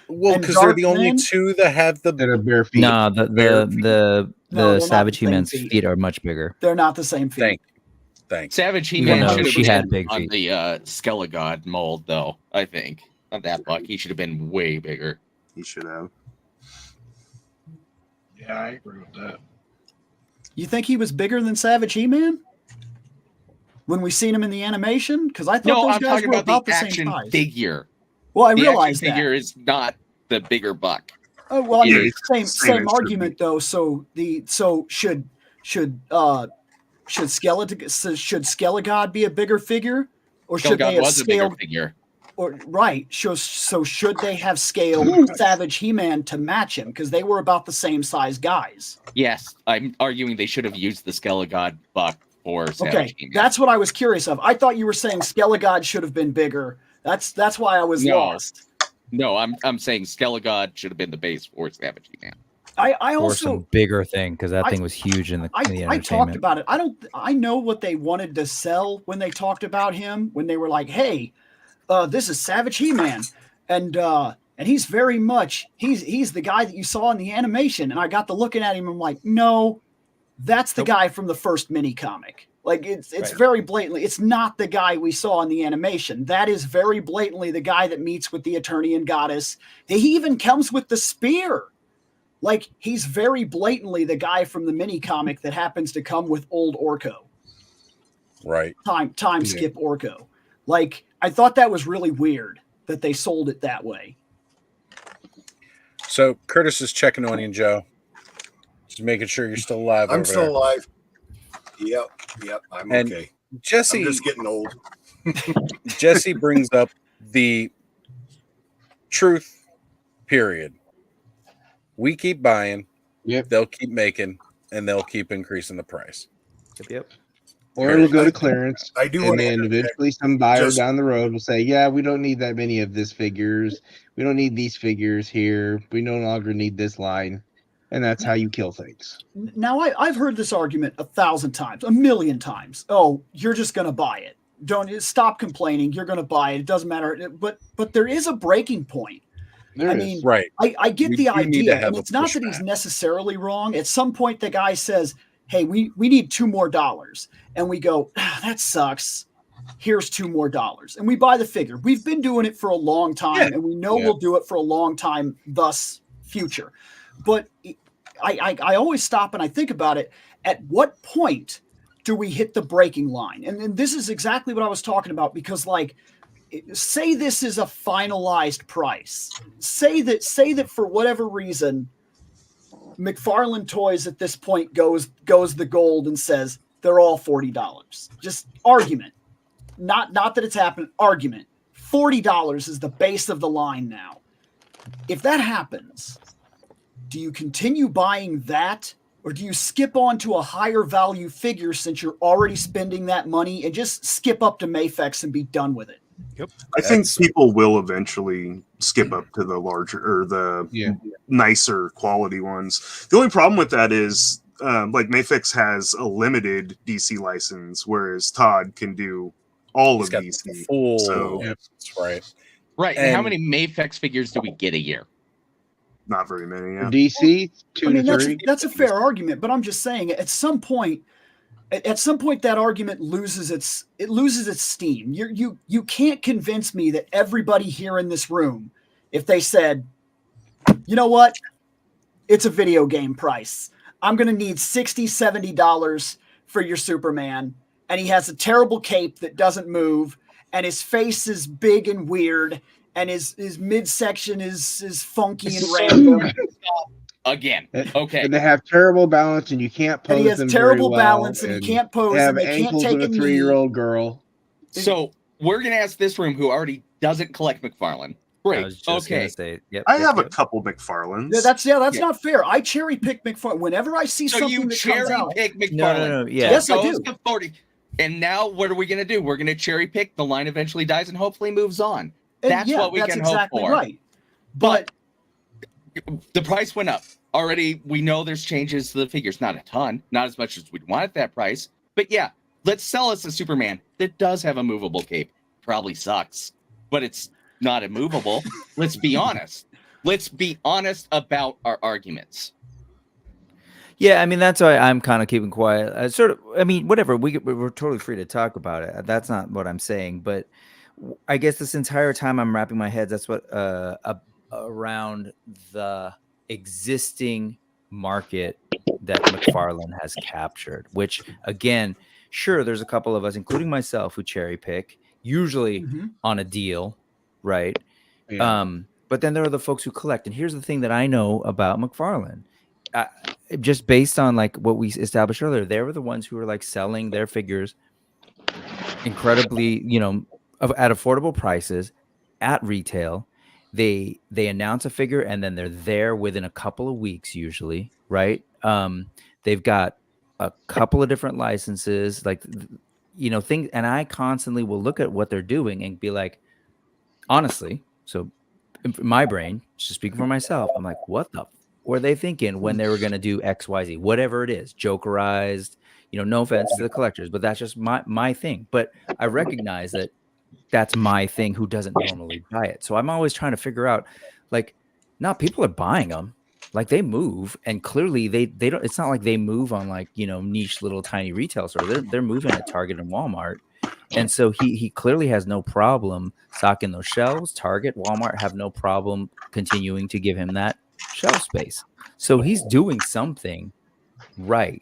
Because they're the only two that have the bare feet. No, the Savage He-Man's feet are much bigger. They're not the same feet. Thanks. Savage He-Man should have been on the Skelegod mold, though. I think of that buck, he should have been way bigger. He should have. Yeah, I agree with that. You think he was bigger than Savage He-Man when we seen him in the animation? Because I thought those guys were about the same size. Figure. Well, I the realize that figure is not the bigger buck. Oh well, I mean, same argument though. So should Skelegod be a bigger figure, or should they have scaled? Figure. Or right? So should they have scaled Savage He-Man to match him because they were about the same size guys? Yes, I'm arguing they should have used the Skelegod buck for Savage He-Man. That's what I was curious of. I thought you were saying Skelegod should have been bigger. That's why I was lost. No, I'm saying Skelegod should have been the base for Savage He-Man. I or also some bigger thing because that thing was huge in the entertainment. I talked about it. I know what they wanted to sell when they talked about him. When they were like, "Hey, this is Savage He-Man," and he's very much he's the guy that you saw in the animation. And I got to looking at him. I'm like, no, that's the guy from the first mini comic. Like it's very blatantly, it's not the guy we saw in the animation. That is very blatantly the guy that meets with the Attorney and Goddess. He even comes with the spear. Like he's very blatantly the guy from the mini comic that happens to come with old Orko. Right. Time skip Orko. Like I thought that was really weird that they sold it that way. So Curtis is checking on you, Joe. Just making sure you're still alive. I'm still alive. Yep. I'm okay. Jesse, I'm just getting old. Jesse brings up the truth, period. We keep buying, they'll keep making, and they'll keep increasing the price. Yep. Or it'll go to clearance. I do, and then eventually some buyer down the road will say, "Yeah, we don't need that many of this figures. We don't need these figures here. We no longer need this line." And that's how you kill things. Now, I've heard this argument 1,000 times, 1,000,000 times. Oh, you're just going to buy it. Don't stop complaining. You're going to buy it. It doesn't matter. But there is a breaking point. I mean, right. I get the idea, and it's not that he's necessarily wrong. At some point, the guy says, "Hey, we need $2 more," and we go, "That sucks. Here's $2 more," and we buy the figure. We've been doing it for a long time, and we know we'll do it for a long time, thus future. But I always stop and I think about it. At what point do we hit the breaking line? And this is exactly what I was talking about, because like, say this is a finalized price. Say that for whatever reason, McFarlane Toys at this point goes the gold and says they're all $40. Just argument. Not that it's happened. Argument. $40 is the base of the line now. If that happens, do you continue buying that, or do you skip on to a higher value figure since you're already spending that money and just skip up to Mafex and be done with it? Yep. I think people will eventually skip up to the larger or the nicer quality ones. The only problem with that is like Mafex has a limited DC license, whereas Todd can do all of DC. So that's right. Right. And how many Mafex figures do we get a year? Not very many. DC, 2 to 3. That's a fair argument, but I'm just saying at some point, at some point that argument loses its steam. You can't convince me that everybody here in this room, if they said, you know what, it's a video game price, I'm going to need $60, $70 for your Superman, and he has a terrible cape that doesn't move, and his face is big and weird, and his midsection is funky and random. Again, okay. And they have terrible balance, and you can't pose and he has them terrible very well, balance, and you can't pose they have them. They can't ankles take of a a knee. 3-year-old girl. So we're gonna ask this room who already doesn't collect McFarlane. Great. I was just gonna say, I have a couple McFarlanes. Yeah, that's not fair. I cherry pick McFarlane whenever I see something that comes out. Pick McFarlane. No, yeah. Yes, I do. To 40. And now what are we gonna do? We're gonna cherry pick. The line eventually dies and hopefully moves on. That's what we can exactly hope for. Right. But the price went up. Already, we know there's changes to the figures. Not a ton, not as much as we'd want at that price. But yeah, let's sell us a Superman that does have a movable cape. Probably sucks, but it's not immovable. Let's be honest. Let's be honest about our arguments. Yeah, I mean, that's why I'm kind of keeping quiet. I mean, whatever. We're totally free to talk about it. That's not what I'm saying. But I guess this entire time I'm wrapping my head. That's what around the existing market that McFarlane has captured, which again, sure, there's a couple of us, including myself, who cherry pick, usually on a deal, right? Yeah. But then there are the folks who collect. And here's the thing that I know about McFarlane. Just based on like what we established earlier, they were the ones who were like selling their figures incredibly, at affordable prices at retail. They announce a figure and then they're there within a couple of weeks, usually, right? They've got a couple of different licenses, like, things. And I constantly will look at what they're doing and be like, honestly, so in my brain, just speaking for myself, I'm like, what the were they thinking when they were going to do XYZ, whatever it is, Jokerized, no offense to the collectors, but that's just my thing. But I recognize that that's my thing who doesn't normally buy it. So I'm always trying to figure out, like, no, people are buying them. Like, they move, and clearly they don't. It's not like they move on like niche little tiny retail store. They're moving at Target and Walmart, and so he clearly has no problem stocking those shelves. Target, Walmart have no problem continuing to give him that shelf space. So he's doing something right,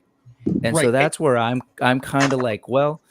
and so that's where I'm kind of like, well,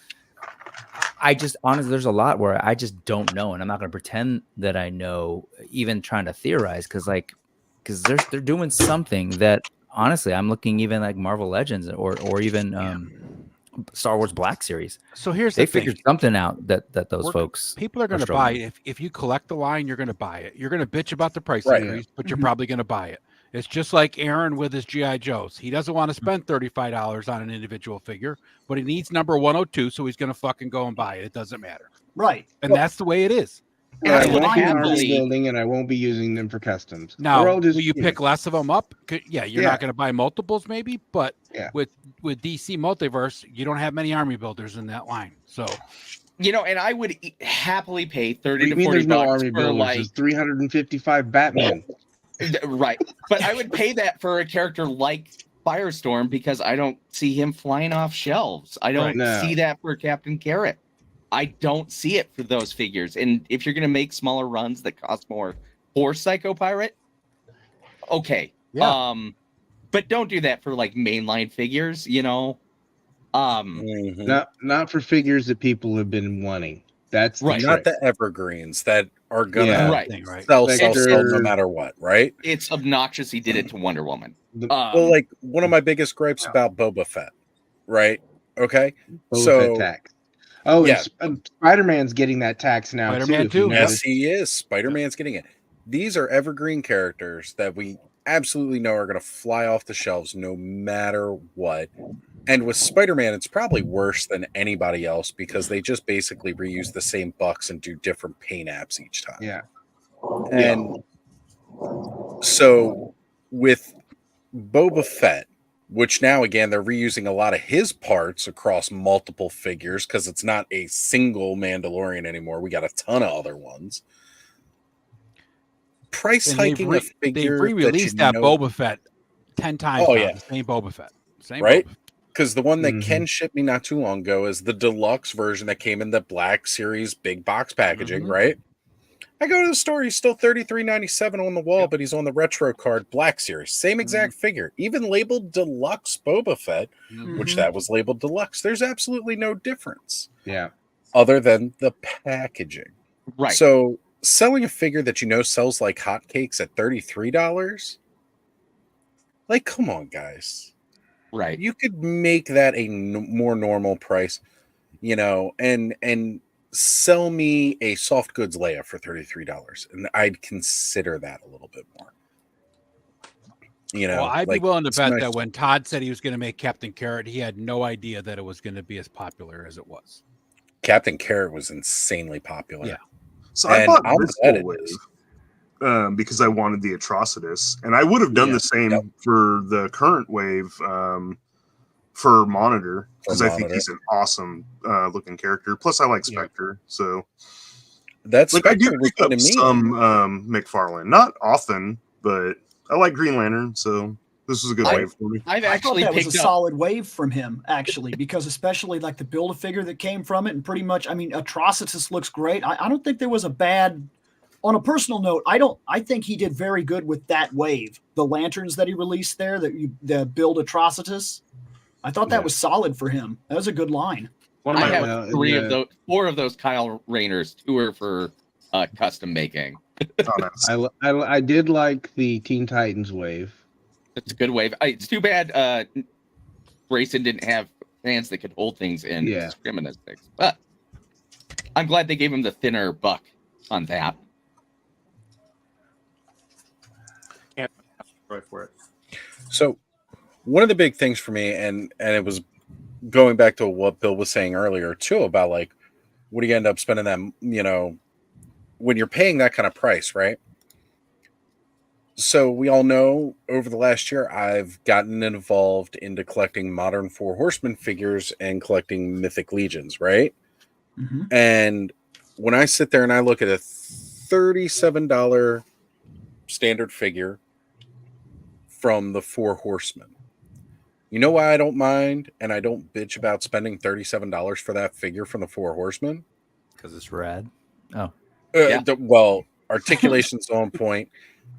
I just honestly, there's a lot where I just don't know, and I'm not going to pretend that I know, even trying to theorize, because they're doing something that honestly, I'm looking even like Marvel Legends or even Star Wars Black Series. So here's they the thing. figured something out that those folks, people are going to buy it. If you collect the line, you're going to buy it. You're going to bitch about the price increase, but you're probably going to buy it. It's just like Aaron with his G.I. Joes. He doesn't want to spend $35 on an individual figure, but he needs number 102, so he's going to fucking go and buy it. It doesn't matter. Right. And that's the way it is. And I won't be army building, and I won't be using them for customs. Now, will you pick less of them up? Yeah, you're not going to buy multiples, maybe, but with DC Multiverse, you don't have many army builders in that line. So, and I would happily pay $30 to $40 there's no army for builders. like There's 355 Batman. Right, but I would pay that for a character like Firestorm because I don't see him flying off shelves. I don't see that for Captain Carrot. I don't see it for those figures. And if you're going to make smaller runs that cost more for Psycho Pirate, okay. Yeah. But don't do that for like mainline figures, Not for figures that people have been wanting. That's right. Not the evergreens that are gonna sell no matter what, right? It's obnoxious he did it to Wonder Woman. Well, like one of my biggest gripes about Boba Fett, right? Okay, Boba Fett tax. Oh, yeah. Spider-Man's getting that tax now. Spider-Man too. Yes, he is. Spider-Man's getting it. These are evergreen characters that we absolutely know are going to fly off the shelves no matter what. And with Spider-Man, it's probably worse than anybody else because they just basically reuse the same bucks and do different paint apps each time. Yeah. And so with Boba Fett, which now, again, they're reusing a lot of his parts across multiple figures because it's not a single Mandalorian anymore. We got a ton of other ones. Price hiking a figure. They re-released that Boba Fett 10 times. Oh, now, yeah. the same Boba Fett. Same right? because the one that Ken shipped me not too long ago is the deluxe version that came in the Black Series big box packaging, right? I go to the store, he's still $33.97 on the wall, but he's on the retro card Black Series. Same exact figure, even labeled Deluxe Boba Fett, which that was labeled Deluxe. There's absolutely no difference. Yeah. Other than the packaging. Right. So selling a figure that you know sells like hotcakes at $33, like, come on, guys. Right. You could make that a more normal price, you know, and sell me a soft goods Leia for $33, and I'd consider that a little bit more. You know, well, I'd like, be willing to bet nice. that when Todd said he was going to make Captain Carrot, he had no idea that it was going to be as popular as it was. Captain Carrot was insanely popular. Yeah. So I bought this whole wave because I wanted the Atrocitus, and I would have done the same for the current wave for Monitor, because I think he's an awesome looking character. Plus, I like Spectre, so that's like I do pick up some McFarlane, not often, but I like Green Lantern, so this was a good wave for me. I thought that was a solid wave from him, actually, because especially like the Build-A-Figure that came from it, and pretty much, I mean, Atrocitus looks great. I don't think there was a bad. On a personal note, I think he did very good with that wave. The lanterns that he released there, the Build Atrocitus, I thought that was solid for him. That was a good line. I have four of those Kyle Rayners. 2 are for custom making. I did like the Teen Titans wave. It's a good wave. It's too bad Grayson didn't have hands that could hold things in discriminatics. But I'm glad they gave him the thinner buck on that. Right for it. So one of the big things for me, and it was going back to what Bill was saying earlier too, about like, what do you end up spending that, you know, when you're paying that kind of price, right? So we all know over the last year, I've gotten involved into collecting modern Four Horsemen figures and collecting Mythic Legions, right? And when I sit there and I look at a $37 standard figure from the Four Horsemen, you know why I don't mind and I don't bitch about spending $37 for that figure from the Four Horsemen? Because it's rad. Oh. Well, articulation's on point.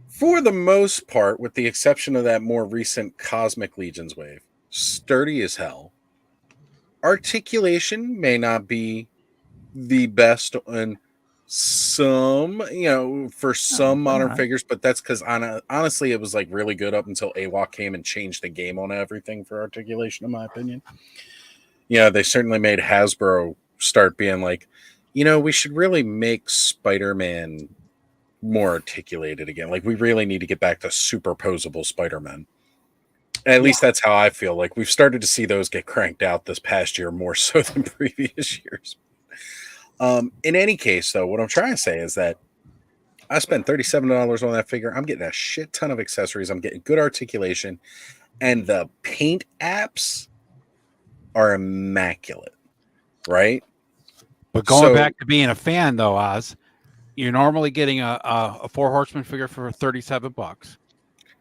For the most part, with the exception of that more recent Cosmic Legions wave, sturdy as hell. Articulation may not be the best on some, you know, for some modern figures, but that's because honestly, it was like really good up until AWOC came and changed the game on everything for articulation, in my opinion. Yeah, they certainly made Hasbro start being like, you know, we should really make Spider-Man more articulated again. Like, we really need to get back to superposable Spider-Man. At least that's how I feel. Like, we've started to see those get cranked out this past year more so than previous years. In any case, though, what I'm trying to say is that I spent $37 on that figure. I'm getting a shit ton of accessories. I'm getting good articulation, and the paint apps are immaculate, right? But going back to being a fan, though, Oz, you're normally getting a Four Horsemen figure for $37.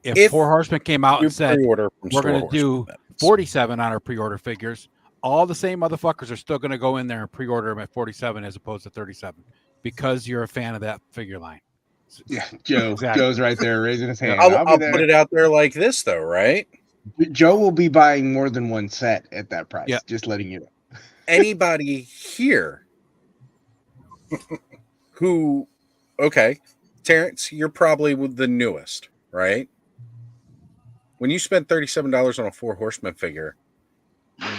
If Four Horsemen came out and said we're going to do 47 on our pre-order figures, all the same motherfuckers are still going to go in there and pre-order them at 47 as opposed to 37 because you're a fan of that figure line. Yeah, Joe's right there raising his hand. I'll put it out there like this, though, right? Joe will be buying more than one set at that price. Yeah. Just letting you know. Anybody here who, okay, Terrence, you're probably the newest, right? When you spend $37 on a Four Horsemen figure,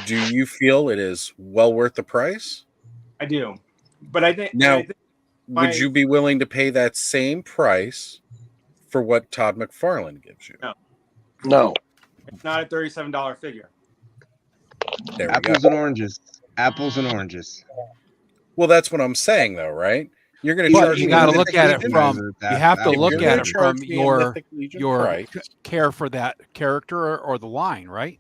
do you feel it is well worth the price? I do, but I think now, would you be willing to pay that same price for what Todd McFarlane gives you? No, it's not a $37 figure. There Apples and oranges. Apples and oranges. Well, that's what I'm saying, though, right? You're going to charge. You got to look at it from. You have to look at it from your care for that character or the line, right?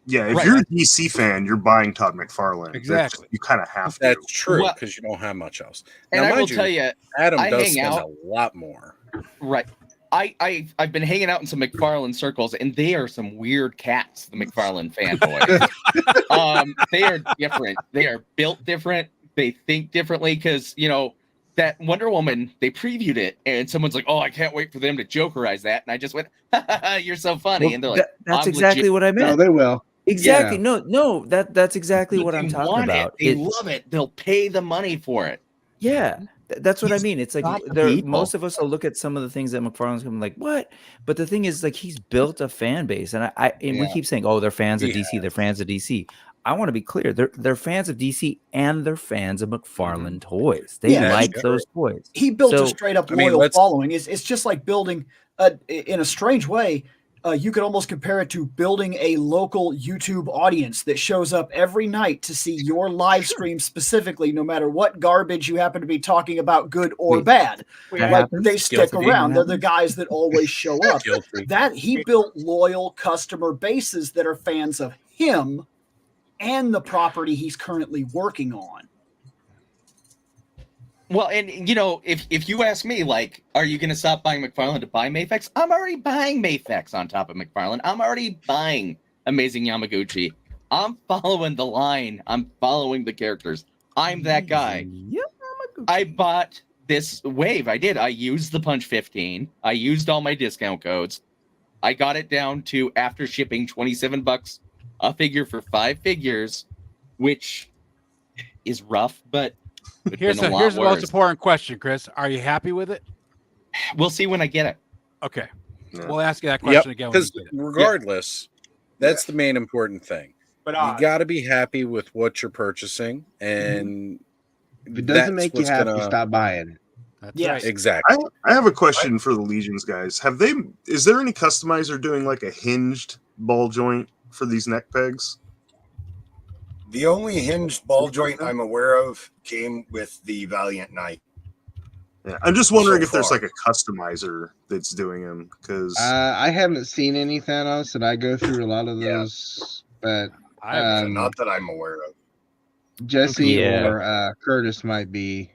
Yeah, if you're a DC fan, you're buying Todd McFarlane. Exactly. You kind of have to. That's true because you don't have much else. And now, I will tell you, Adam does spend a lot more. Right. I've been hanging out in some McFarlane circles, and they are some weird cats, the McFarlane fanboys. They are different. They are built different. They think differently because, you know, that Wonder Woman, they previewed it, and someone's like, "Oh, I can't wait for them to jokerize that." And I just went, ha, ha, ha, "You're so funny." Well, and they're like, that's "I'm exactly legit." what I meant. No, they will. Exactly. Yeah. No, that's exactly But what they I'm talking want about. They love it. They'll pay the money for it. Yeah, that's what I He's mean. It's like got the there. people. Most of us will look at some of the things that McFarlane's going to be like, what? But the thing is, like, he's built a fan base, and we keep saying, oh, they're fans of DC. They're fans of DC. I want to be clear. They're fans of DC, and they're fans of McFarlane toys. They like those toys. He built a straight up loyal following. It's just like building, in a strange way, you could almost compare it to building a local YouTube audience that shows up every night to see your live stream specifically, no matter what garbage you happen to be talking about, good or bad. Like, they stick around. They're the guys that always show up. That he built loyal customer bases that are fans of him and the property he's currently working on. Well, and you know, if you ask me, like, are you going to stop buying McFarlane to buy Mafex? I'm already buying Mafex on top of McFarlane. I'm already buying Amazing Yamaguchi. I'm following the line. I'm following the characters. I'm that guy. I bought this wave. I did. I used the Punch 15. I used all my discount codes. I got it down to, after shipping, $27 a figure for 5 figures, which is rough, but here's the most important question, Chris. Are you happy with it? We'll see when I get it. Okay. We'll ask you that question again. Because regardless, that's the main important thing. But you got to be happy with what you're purchasing, and if it doesn't make you happy, stop buying it. That's right. Exactly. I have a question for the Legions guys. Is there any customizer doing like a hinged ball joint for these neck pegs? The only hinged ball joint I'm aware of came with the Valiant Knight. Yeah, I'm just wondering if there's like a customizer that's doing them, because I haven't seen any Thanos, and I go through a lot of those, but not that I'm aware of. Jesse or Curtis might be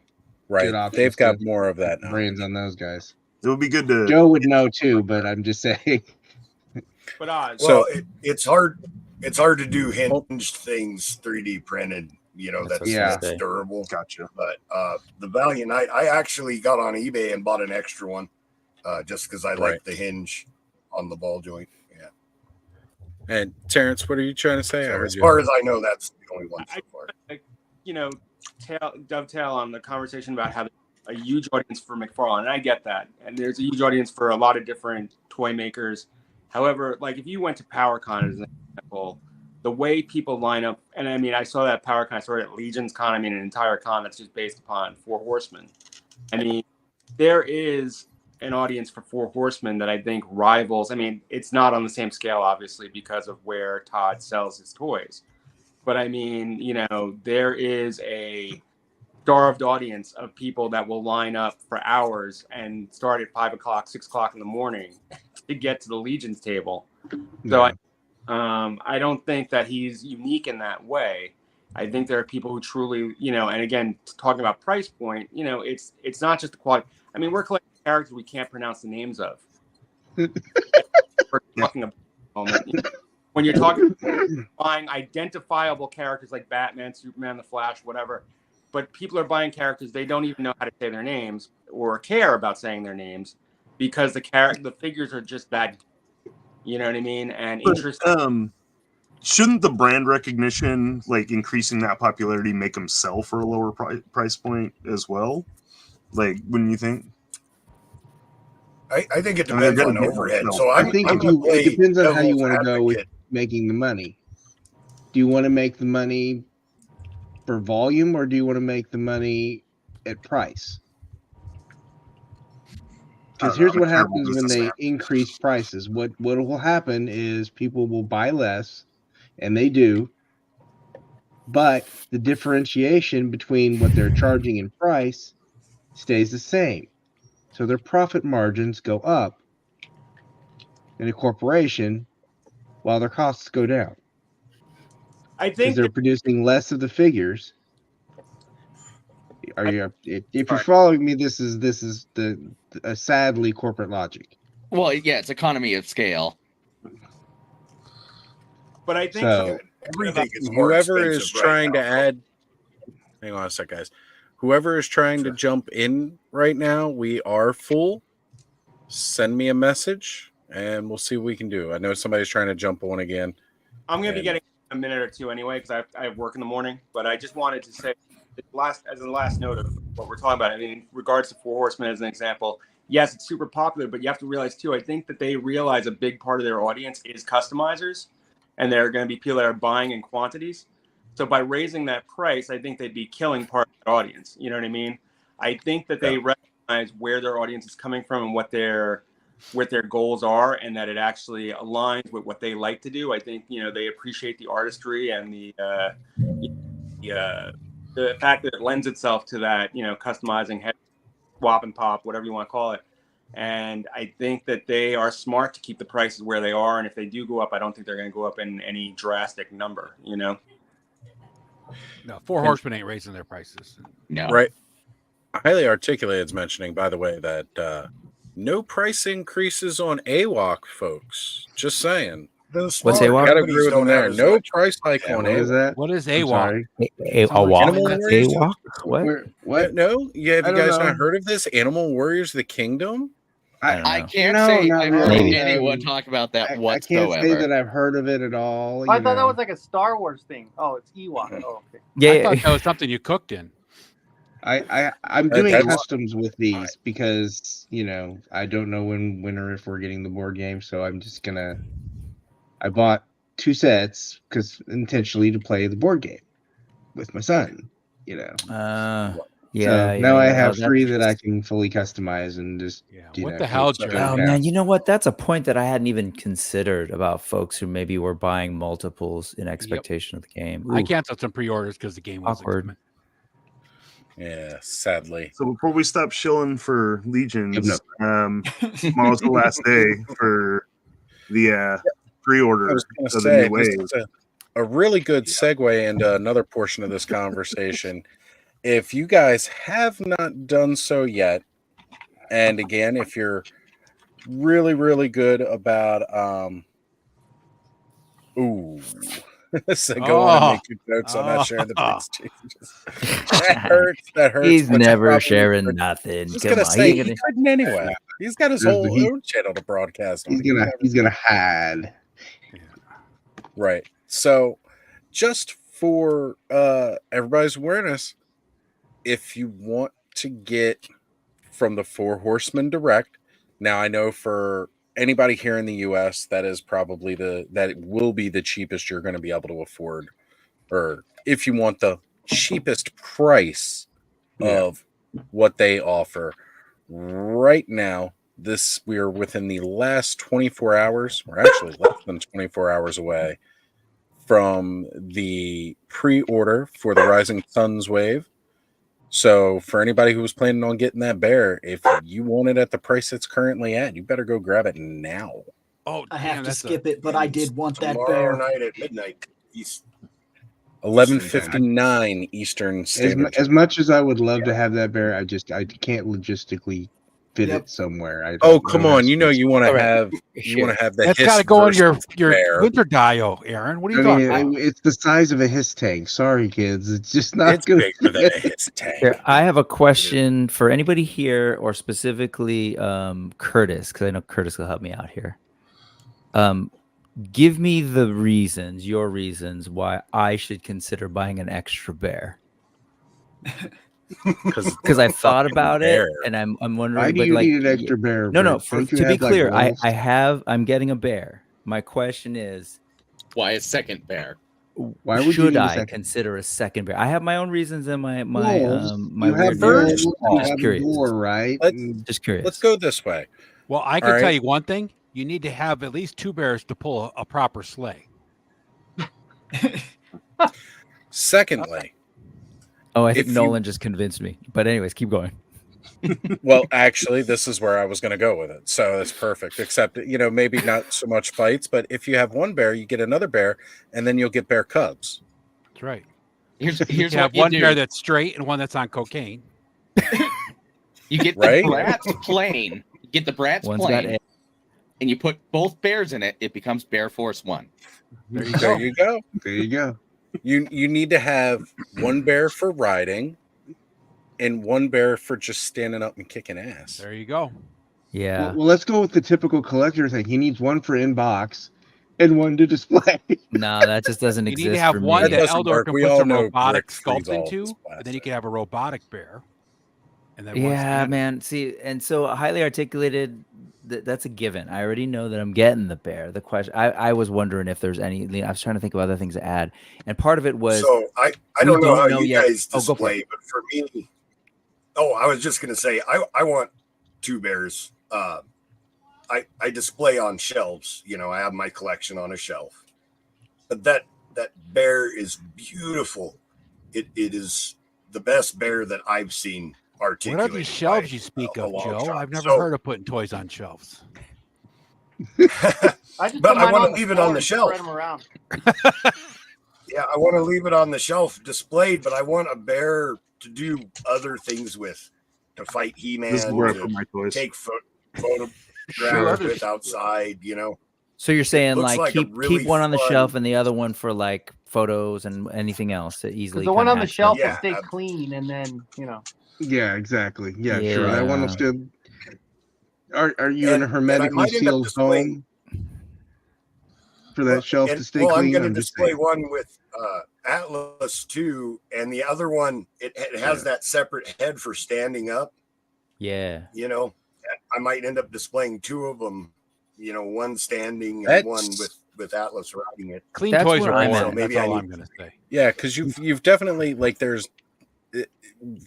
right. They've got more of that brains on those guys. It would be good to. Joe would know too, but I'm just saying. But it's hard. It's hard to do hinged things 3D printed. You know, that's durable. Gotcha. But the Valiant Knight, I actually got on eBay and bought an extra one, just because I like the hinge on the ball joint. Yeah. And Terrence, what are you trying to say? So as far as I know, that's the only one so far. You know, dovetail on the conversation about having a huge audience for McFarlane, and I get that. And there's a huge audience for a lot of different toy makers. However, like if you went to PowerCon as an example, the way people line up, and I mean, I saw that PowerCon, I saw it at Legion's Con, I mean, an entire con that's just based upon 4 Horsemen. I mean, there is an audience for 4 Horsemen that I think rivals. I mean, it's not on the same scale, obviously, because of where Todd sells his toys. But I mean, you know, there is a starved audience of people that will line up for hours and start at 5 o'clock, 6 o'clock in the morning to get to the Legion's table. So I don't think that he's unique in that way. I think there are people who truly, you know, and again, talking about price point, you know, it's not just the quality. I mean, we're collecting characters we can't pronounce the names of. We're talking about when you're talking buying identifiable characters like Batman, Superman, The Flash, whatever, but people are buying characters they don't even know how to say their names or care about saying their names because the figures are just that, you know what I mean? And interesting. Shouldn't the brand recognition, like increasing that popularity, make them sell for a lower price point as well? Like, wouldn't you think? I think it depends on overhead. So I think it depends on how you want to go with making the money. Do you want to make the money for volume, or do you want to make the money at price? Because here's what happens when they increase prices. What will happen is people will buy less, and they do, but the differentiation between what they're charging in price stays the same. So their profit margins go up in a corporation while their costs go down. I think they're producing less of the figures. If you're following me, this is a sadly corporate logic. Well, yeah, it's economy of scale. But I think So everything is more whoever expensive is right trying now. to add, hang on a sec, guys. Whoever is trying to jump in right now, we are full. Send me a message and we'll see what we can do. I know somebody's trying to jump on again. I'm going to be getting a minute or two anyway because I have work in the morning. But I just wanted to say, as a last note of what we're talking about, I mean, in regards to Four Horsemen as an example, yes, it's super popular, but you have to realize too, I think that they realize a big part of their audience is customizers, and they're going to be people that are buying in quantities. So by raising that price, I think they'd be killing part of the audience. You know what I mean? I think that they recognize where their audience is coming from and what their goals are, and that it actually aligns with what they like to do. I think, you know, they appreciate the artistry and the fact that it lends itself to that, you know, customizing, head swap and pop, whatever you want to call it. And I think that they are smart to keep the prices where they are. And if they do go up, I don't think they're going to go up in any drastic number, you know? No, Four Horsemen ain't raising their prices. No. Right. Highly Articulated's mentioning, by the way, that no price increases on AWOC, folks. Just saying. What's AWOC? I gotta agree with them there. No price hike on what AWOC. is that? What is I'm AWOC? sorry. AWOC? What? What? No, yeah. Have I you don't guys know. not heard of this? Animal Warriors: The Kingdom. I can't No, say not I've really. heard anyone talk about that I whatsoever. can't say that I've heard of it at all. I you thought that know. was like a Star Wars thing. Oh, it's Ewok. Oh, okay. I thought that was something you cooked in. I'm doing that's- customs with these because, you know, I don't know when or if we're getting the board game, so I'm just gonna. I bought 2 sets because intentionally to play the board game with my son. You know. So now I have 3 that I can fully customize and just. What the hell, Jerry? Oh man, you know what? That's a point that I hadn't even considered about folks who maybe were buying multiples in expectation of the game. I Ooh. canceled some pre-orders because the game was Awkward. Yeah, sadly. So before we stop shilling for Legions, Yep, tomorrow's the last day for the pre-order I was of going to the say, new this wave. is a really good segue into another portion of this conversation. If you guys have not done so yet, and again, if you're really, really good about, so go on and make your jokes. I'm not sharing the price changes. That hurts. That hurts. He's but never probably sharing hurts. nothing. I was Come gonna on, say he he couldn't anyway. He's got his whole own channel to broadcast on. He's gonna hide. Right. So, just for everybody's awareness, if you want to get from the Four Horsemen direct, now I know for anybody here in the US, that is probably that will be the cheapest you're going to be able to afford, or if you want the cheapest price of what they offer right now. We're within the last 24 hours. We're actually less than 24 hours away from the pre-order for the Rising Suns wave. So for anybody who was planning on getting that bear, if you want it at the price it's currently at, you better go grab it now. Oh, I have to skip it, but I did want that Tomorrow bear. night at midnight East. 11:59 Eastern Standard Time. As much as I would love to have that bear, I can't logistically fit it somewhere. Come on! You know you want to have the. That's got to go on your winter dio, Aaron. What are you talking about? It's the size of a HISS tank. Sorry, kids. It's just not going to bigger than a HISS tank. Here, I have a question for anybody here, or specifically Curtis, because I know Curtis will help me out here. Give me your reasons why I should consider buying an extra bear. Because I've thought about it, and I'm wondering. Why do you need an extra bear? No. Don't To you be have, like, clear, wolves? I'm getting a bear. My question is, why a second bear? Why would you should need a I second? consider a second bear? I have my own reasons and my Wolves. my You have weird birds, reasons. you Just have curious. boar, right? Just curious. Let's go this way. Well, I can tell you one thing: you need to have at least 2 bears to pull a proper sleigh. Secondly, I think Nolan just convinced me. But anyways, keep going. Well, actually, this is where I was going to go with it. So it's perfect, except, maybe not so much fights, but if you have one bear, you get another bear, and then you'll get bear cubs. That's right. Here's you have one bear that's straight and one that's on cocaine. You get the Right? Bratz plane. You get the Bratz One's got plane. eggs. and you put both bears in it, it becomes Bear Force 1. There you go. There you go. You need to have one bear for riding and one bear for just standing up and kicking ass. There you go. Yeah. Well, let's go with the typical collector thing. He needs one for inbox and one to display. No, that just doesn't You exist need to have for one me. that Eldor can We put all some know robotic Rick frees sculpt all into, his and then you can have a robotic bear. And then Yeah, man. See, and so highly articulated, that's a given. I already know that I'm getting the bear. The question, I was wondering if there's any, I was trying to think of other things to add. And part of it was, so I we don't know how you yet. guys Oh, go for display, it. but for me, I was just going to say, I want two bears. I display on shelves. You know, I have my collection on a shelf. But that bear is beautiful. It is the best bear that I've seen articulated. What are these shelves you speak of, Joe? I've never heard of putting toys on shelves. But I want to leave it on the shelf. Spread them around. Yeah, I want to leave it on the shelf displayed, but I want a bear to do other things with, to fight He-Man, This is where I put to my toys. take photographs with outside, you know. So you're saying looks like like a keep really one on the fun- shelf and the other one for like photos and anything else that easily. The one kinda on the has to- shelf will stay clean, and then Yeah, exactly. Yeah, sure. That one will Yeah. still. Are you in a And I hermetically might end up sealed displaying- home for that shelf to stay I'm clean? going to I'm just display saying. one with Atlas too, and the other one it has that separate head for standing up. Yeah. You know, I might end up displaying two of them. You know, one standing and one with Atlas riding it. Clean That's toys where are I'm boring. at. That's Maybe I all need- I'm going to say. Yeah, because you've definitely like there's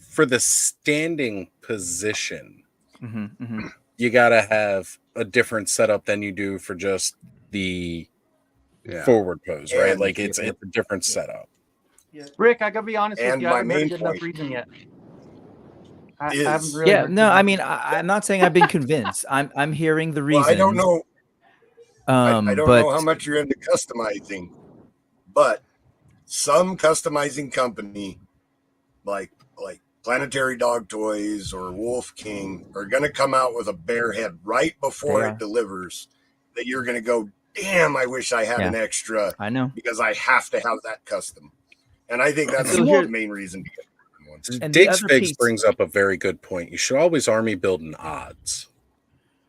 for the standing position, you got to have a different setup than you do for just the forward pose, right? And- Like it's a different setup. Rick, I gotta be honest with And you. I my haven't heard a main good enough point reason yet. I is- haven't really. Yeah. heard No, good I enough mean, reason. I'm not saying I've been convinced. I'm hearing the reasons. Well, I don't know. I don't but know how much you're into customizing, but some customizing company, like Planetary Dog Toys or Wolf King, are going to come out with a bear head right before it delivers. That you're going to go, damn! I wish I had an extra. I know, because I have to have that custom, and I think that's So the here- main reason to get one. And the Diggs other Figs piece- brings up a very good point. You should always army build in odds.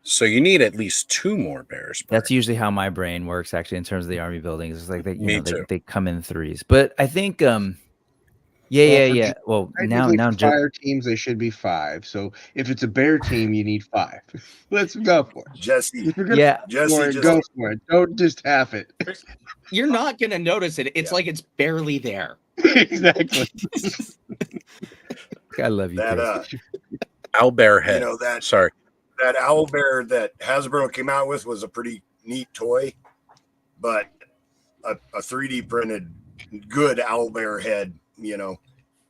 So you need at least two more bears. That's usually how my brain works, actually, in terms of the army buildings. It's like Me they too. they come in threes. But I think, yeah. Well, now For fire teams, they should be 5. So if it's a bear team, you need 5. Let's go for it. Jesse, If you're gonna go for it. Don't just half it. You're not gonna notice it. It's like it's barely there. Exactly. I love you, That Chris. Owlbear head. You know that. Sorry. That owl bear that Hasbro came out with was a pretty neat toy, but a 3D printed good owl bear head, you know,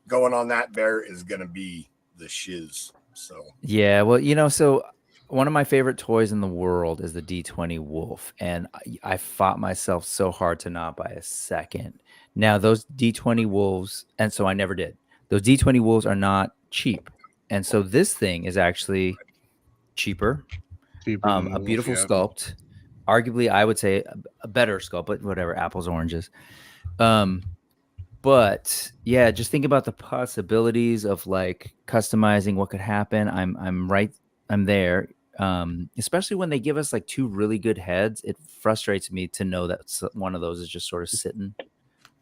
going on that bear is going to be the shiz. So Yeah, well, so one of my favorite toys in the world is the D20 Wolf, and I fought myself so hard to not buy a second. Now those D20 Wolves, and so I never did. Those D20 Wolves are not cheap, and so this thing is actually cheaper. A beautiful sculpt, arguably I would say a better sculpt, but whatever, apples, oranges. But yeah, just think about the possibilities of like customizing what could happen. I'm there. Especially when they give us like 2 really good heads, it frustrates me to know that one of those is just sort of sitting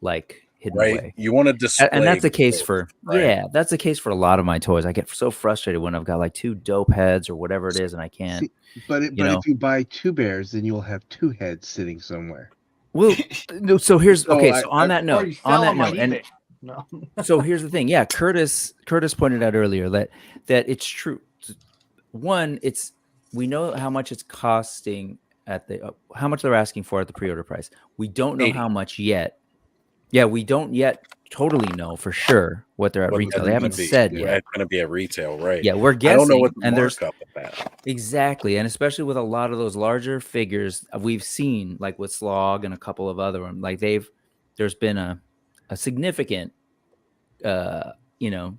like hidden away. You want to display, and that's the case for right? that's the case for a lot of my toys. I get so frustrated when I've got like 2 dope heads or whatever it is, and I can't. But if you buy 2 bears, then you'll have 2 heads sitting somewhere. Well, no, so here's So okay. I- So on I- that Or note, you sell them on and eBay. No. so here's the thing. Yeah, Curtis pointed out earlier that it's true. One, we know how much it's costing at the how much they're asking for at the pre-order price. We don't know 80. how much yet. Yeah, we don't yet totally know for sure what they're at What retail. that They haven't would be. said Yeah, yet. it's going to be at retail, right? Yeah, we're guessing. I don't know what the and there's markup of that. exactly, and especially with a lot of those larger figures we've seen, like with Slog and a couple of other ones, like there's been a significant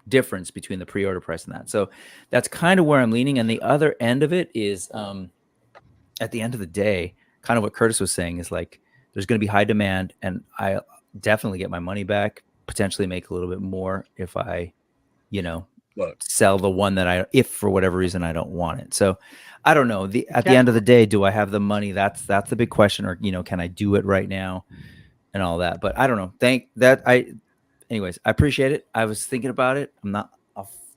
difference between the pre-order price and that. So that's kind of where I'm leaning. And the other end of it is at the end of the day, kind of what Curtis was saying is like, there's going to be high demand, and I definitely get my money back, potentially make a little bit more if I, sell the one that if for whatever reason I don't want it. So I don't know. At the end of the day, do I have the money? That's the big question. Or, can I do it right now and all that? But I don't know. Anyways, I appreciate it. I was thinking about it.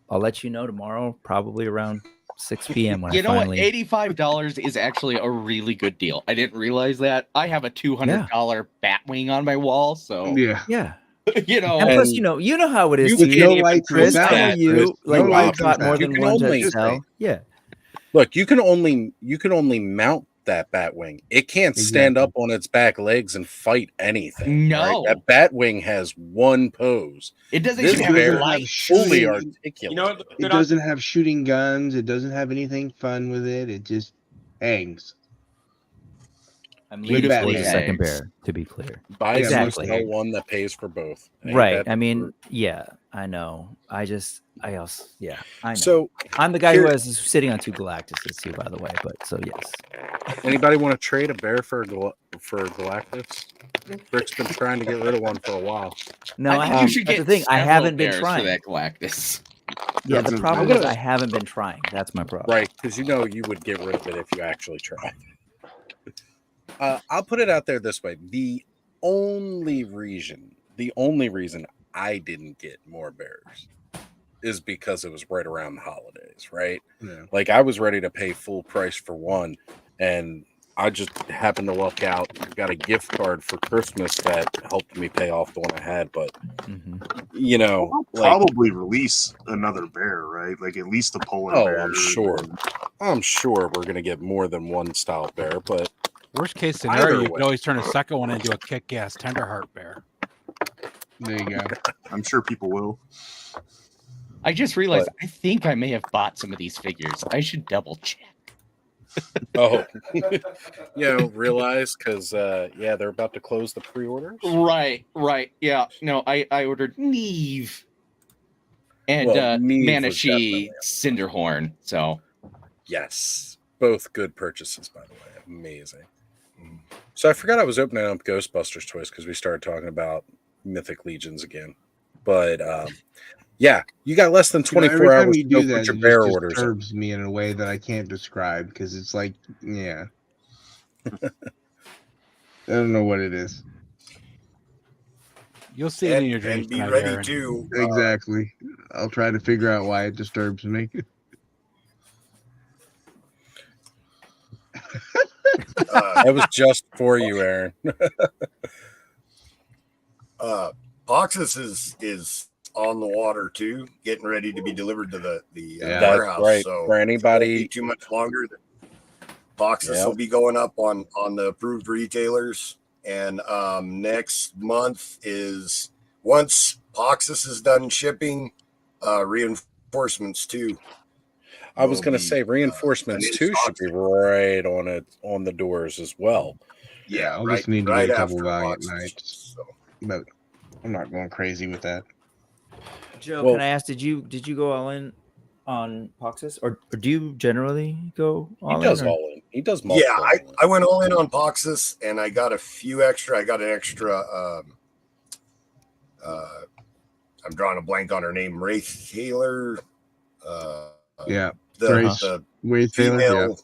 I'll let you know tomorrow, probably around 6 p.m. when you know finally... what? $85 is actually a really good deal. I didn't realize that. I have a $200 bat wing on my wall, so yeah. And plus, you know how it is. There's no lights Chris, I know you. Like, no you got more than one to sell. Yeah. Look, you can only mount that bat wing. It can't stand up on its back legs and fight anything. No, right? That bat wing has one pose. It doesn't even have lights. Fully articulate. It doesn't have shooting guns. It doesn't have anything fun with it. It just hangs. I'm leaving for the second bear, to be clear. Buy exactly one that pays for both. Right. I mean, yeah, I know. I know. So I'm the guy who is sitting on 2 Galactuses too, by the way. But so yes. Anybody want to trade a bear for Galactus? Rick's been trying to get rid of one for a while. No, you should get the thing. I haven't been trying for that Galactus. Yeah, the problem is I haven't been trying. That's my problem. Right, because you would get rid of it if you actually tried. I'll put it out there this way. The only reason I didn't get more bears is because it was right around the holidays, right? Yeah. Like I was ready to pay full price for one, and I just happened to luck out, got a gift card for Christmas that helped me pay off the one I had. But I'll probably release another bear, right? Like at least a polar bear. I'm sure we're gonna get more than one style bear, but worst case scenario, you can always turn a second one into a kick-ass Tenderheart bear. There you go. I'm sure people will. I just realized I think I may have bought some of these figures. I should double check. Realize because they're about to close the pre-orders. Right. Yeah. No, I ordered Neve and Manishi Cinderhorn. So yes, both good purchases, by the way. Amazing. So I forgot I was opening up Ghostbusters toys because we started talking about Mythic Legions again. But you got less than 24 hours to do that, put your bear orders. It disturbs me in a way that I can't describe because it's like, I don't know what it is. You'll see it in your dreams. And be ready to exactly. I'll try to figure out why it disturbs me. That was just for you, Aaron. Boxes is on the water too, getting ready to be delivered to the warehouse. Right. So for anybody, too much longer. Boxes will be going up on the approved retailers, and next month is once Boxes is done shipping, reinforcements too. I was going to say reinforcements too should be right on the doors as well. Yeah, I'll just need to get a couple Valiant Knights, but I'm not going crazy with that. Joe, can I ask? Did you go all in on Boxes, or do you generally go all in? He does all in. He does multiple. Yeah, I went all in on Boxes, and I got a few extra. I got an extra. I'm drawing a blank on her name, Wraith Taylor. The Wraith female.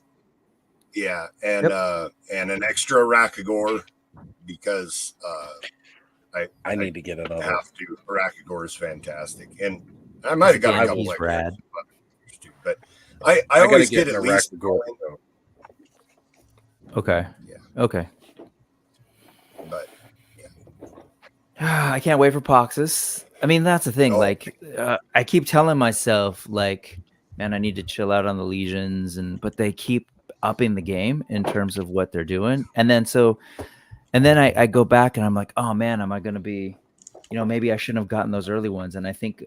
Yeah, and an extra Rakagor because I need to get another. Have to. Rakagor is fantastic, and I might have got a couple like rad. But I always get at least. Okay. Yeah. Okay. But I can't wait for Boxes. I mean, that's the thing. I keep telling myself, man, I need to chill out on the Legions, but they keep upping the game in terms of what they're doing, and then I go back and I'm like, oh man, am I going to be, maybe I shouldn't have gotten those early ones. And I think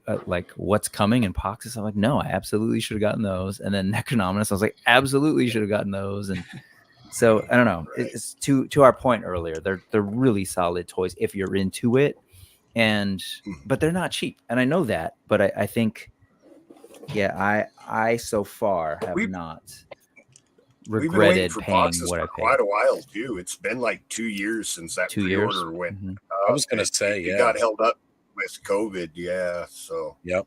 what's coming in Boxes, I'm like, no, I absolutely should have gotten those. And then Necronominus, I was like, absolutely should have gotten those. And so I don't know. It's to our point earlier. They're really solid toys if you're into it, but they're not cheap, and I know that. But I think, I so far have not. regretted paying what I paid. Quite a while too. It's been like 2 years since that 2 years? pre-order went. Mhm. I was gonna say, it got held up with COVID. Yeah, so yep.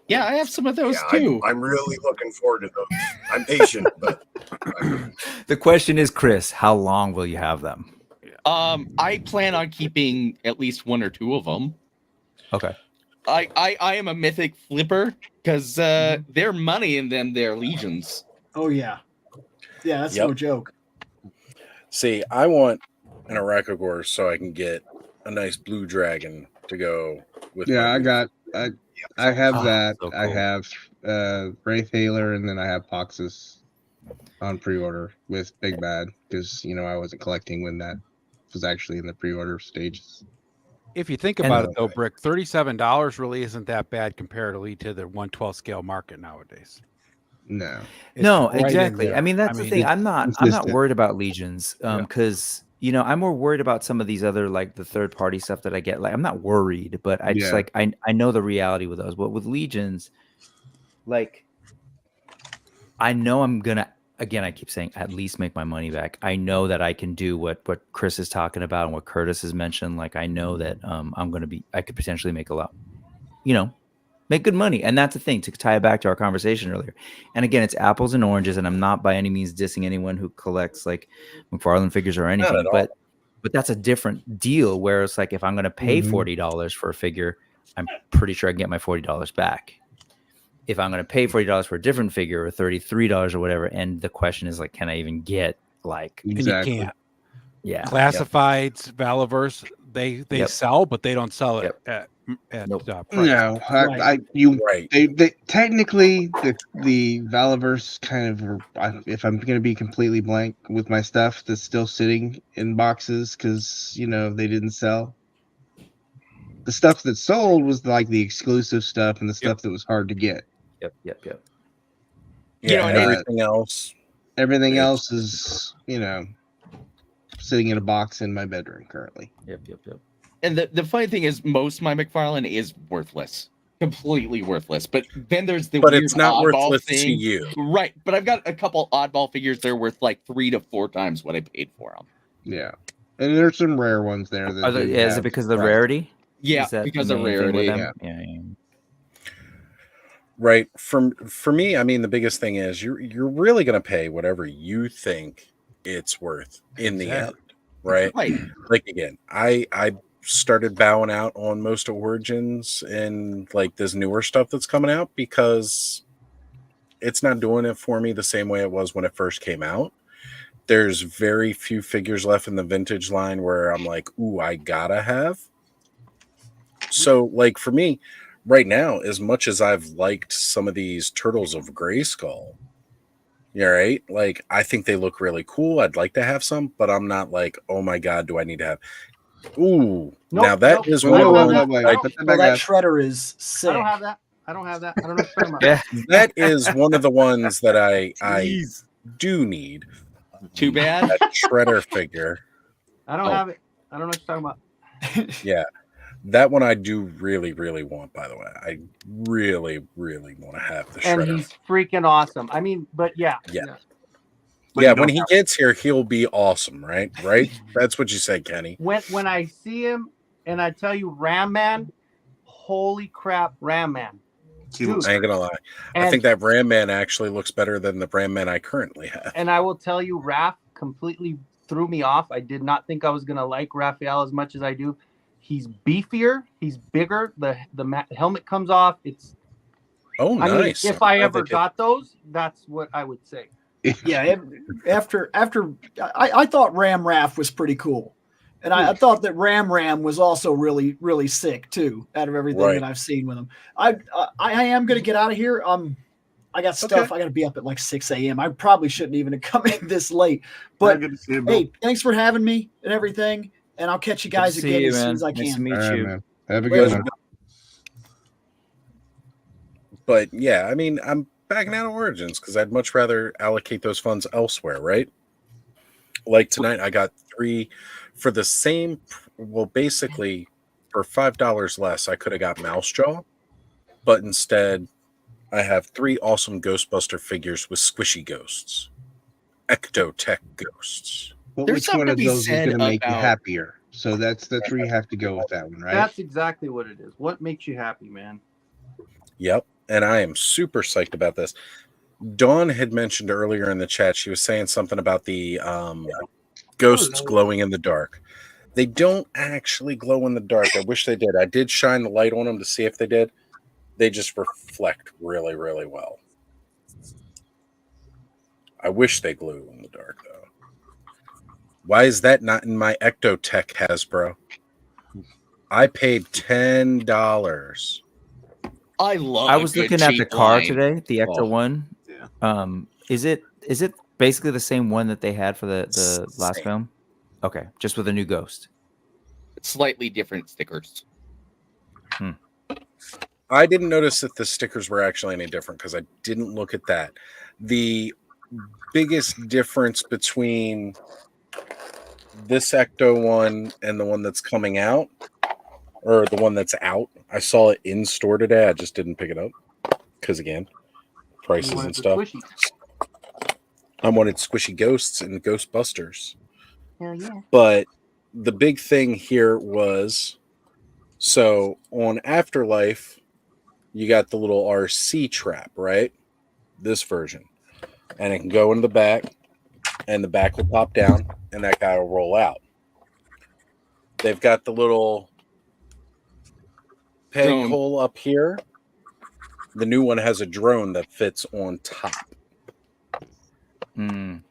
Yeah, I have some of those too. I'm really looking forward to those. I'm patient, but The question is, Chris, how long will you have them? I plan on keeping at least 1 or 2 of them. Okay. I am a mythic flipper because they're money and then they're legions. Oh yeah, that's no joke. See, I want an Arakagor so I can get a nice blue dragon to go with. Yeah, I have that. So cool. I have Wraith Hailer, and then I have Poxus on pre-order with Big Bad because I wasn't collecting when that was actually in the pre-order stages. If you think about it, though, Brick, $37 really isn't that bad comparatively to the 1/12 scale market nowadays. No, no, exactly. I mean, that's the thing. I'm not worried about legions because I'm more worried about some of these other like the third party stuff that I get. Like, I'm not worried, but I just I know the reality with those. But with legions, like, I know I'm gonna. Again, I keep saying at least make my money back. I know that I can do what Chris is talking about and what Curtis has mentioned. Like, I know that I could potentially make a lot, make good money. And that's the thing, to tie it back to our conversation earlier. And again, it's apples and oranges, and I'm not by any means dissing anyone who collects like McFarlane figures or anything, but that's a different deal where it's like, if I'm going to pay $40 for a figure, I'm pretty sure I can get my $40 back. If I'm going to pay $40 for a different figure or $33 or whatever, and the question is like, can I even get like? Exactly. You can't. Yeah. Classifieds, Valaverse, they sell, but they don't sell it at price. No, they technically the Valaverse kind of, if I'm going to be completely blank with my stuff that's still sitting in boxes because they didn't sell. The stuff that sold was like the exclusive stuff and the stuff that was hard to get. Yep. Yeah, everything else is sitting in a box in my bedroom currently. Yep. And the funny thing is, most of my McFarlane is worthless, completely worthless. But then there's the weird it's not oddball worthless thing. to you, right? But I've got a couple oddball figures that are worth like 3 to 4 times what I paid for them. Yeah, and there's some rare ones there. That is it because of the rarity? Yeah, because of rarity. Yeah. Right. For me, I mean, the biggest thing is you're really going to pay whatever you think it's worth in the end, right? Like, again, I started bowing out on most Origins and like this newer stuff that's coming out because it's not doing it for me the same way it was when it first came out. There's very few figures left in the vintage line where I'm like, ooh, I gotta have. So, like, for me, right now, as much as I've liked some of these Turtles of Grayskull, right? Like, I think they look really cool. I'd like to have some, but I'm not like, oh my god, do I need to have? Ooh, now that is one of that shredder is sick. I don't have that. I don't know what you're talking about. That is one of the ones that I do need. Too bad. That shredder figure. I don't have it. I don't know what you're talking about. Yeah. That one I do really, really want, by the way. I really, really want to have the shredder. And he's freaking awesome. I mean, but yeah. Yeah, when he gets here, he'll be awesome, right? Right? That's what you said, Kenny. When I see him, and I tell you, Ram Man, holy crap, Ram Man. Dude. I ain't gonna lie. I think that Ram Man actually looks better than the Ram Man I currently have. And I will tell you, Raph completely threw me off. I did not think I was gonna like Raphael as much as I do. He's beefier. He's bigger. The helmet comes off. It's nice. If I ever got those, that's what I would say. Yeah. After I thought Ram Raph was pretty cool, and I thought that Ram was also really, really sick too. Out of everything that I've seen with him, I am gonna get out of here. I got stuff. Okay. I got to be up at like 6 a.m. I probably shouldn't even have come in this late. But hey, thanks for having me and everything. And I'll catch you guys again as soon as I can. Nice to meet you. Man. Have a good one. But yeah, I mean, I'm backing out of Origins because I'd much rather allocate those funds elsewhere, right? Like tonight, I got 3 for the same. Well, basically, for $5 less, I could have got Mousejaw, but instead, I have 3 awesome Ghostbuster figures with squishy ghosts. Ectotech ghosts. But There's which something one to of be those is said going to make you about- happier? So that's where you have to go with that one, right? That's exactly what it is. What makes you happy, man? Yep. And I am super psyched about this. Dawn had mentioned earlier in the chat, she was saying something about the ghosts glowing in the dark. They don't actually glow in the dark. I wish they did. I did shine the light on them to see if they did. They just reflect really, really well. I wish they glue in the dark, though. Why is that not in my Ectotech, Hasbro? I paid $10. I love. I was looking at the car today, the Ecto Oh. one. Yeah. Is it basically the same one that they had for the last film? Okay, just with a new ghost. Slightly different stickers. I didn't notice that the stickers were actually any different because I didn't look at that. The biggest difference between this Ecto one and the one that's coming out, or the one that's out, I saw it in store today. I just didn't pick it up because, again, prices and stuff. I wanted squishy ghosts and Ghostbusters. Hell yeah. But the big thing here was, so on Afterlife, you got the little RC trap, right? This version. And it can go in the back, and the back will pop down, and that guy will roll out. They've got the little peg Drone. hole up here. The new one has a drone that fits on top.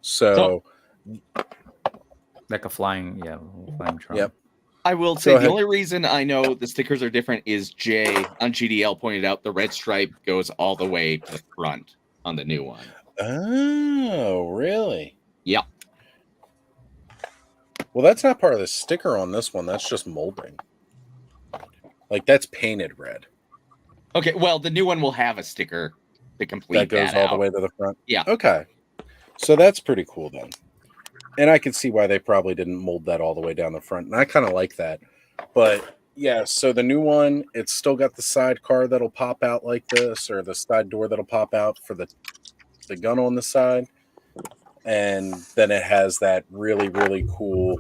So like a flying drone. Yep. I will say the only reason I know the stickers are different is Jay on GDL pointed out the red stripe goes all the way to the front on the new one. Oh, really? Yep. Well, that's not part of the sticker on this one. That's just molding. Like, that's painted red. Okay, well, the new one will have a sticker to complete That goes all out. the way to the front? Yeah. Okay. So that's pretty cool then. And I can see why they probably didn't mold that all the way down the front. And I kind of like that. But yeah, so the new one, it's still got the sidecar that'll pop out like this, or the side door that'll pop out for the gun on the side. And then it has that really, really cool,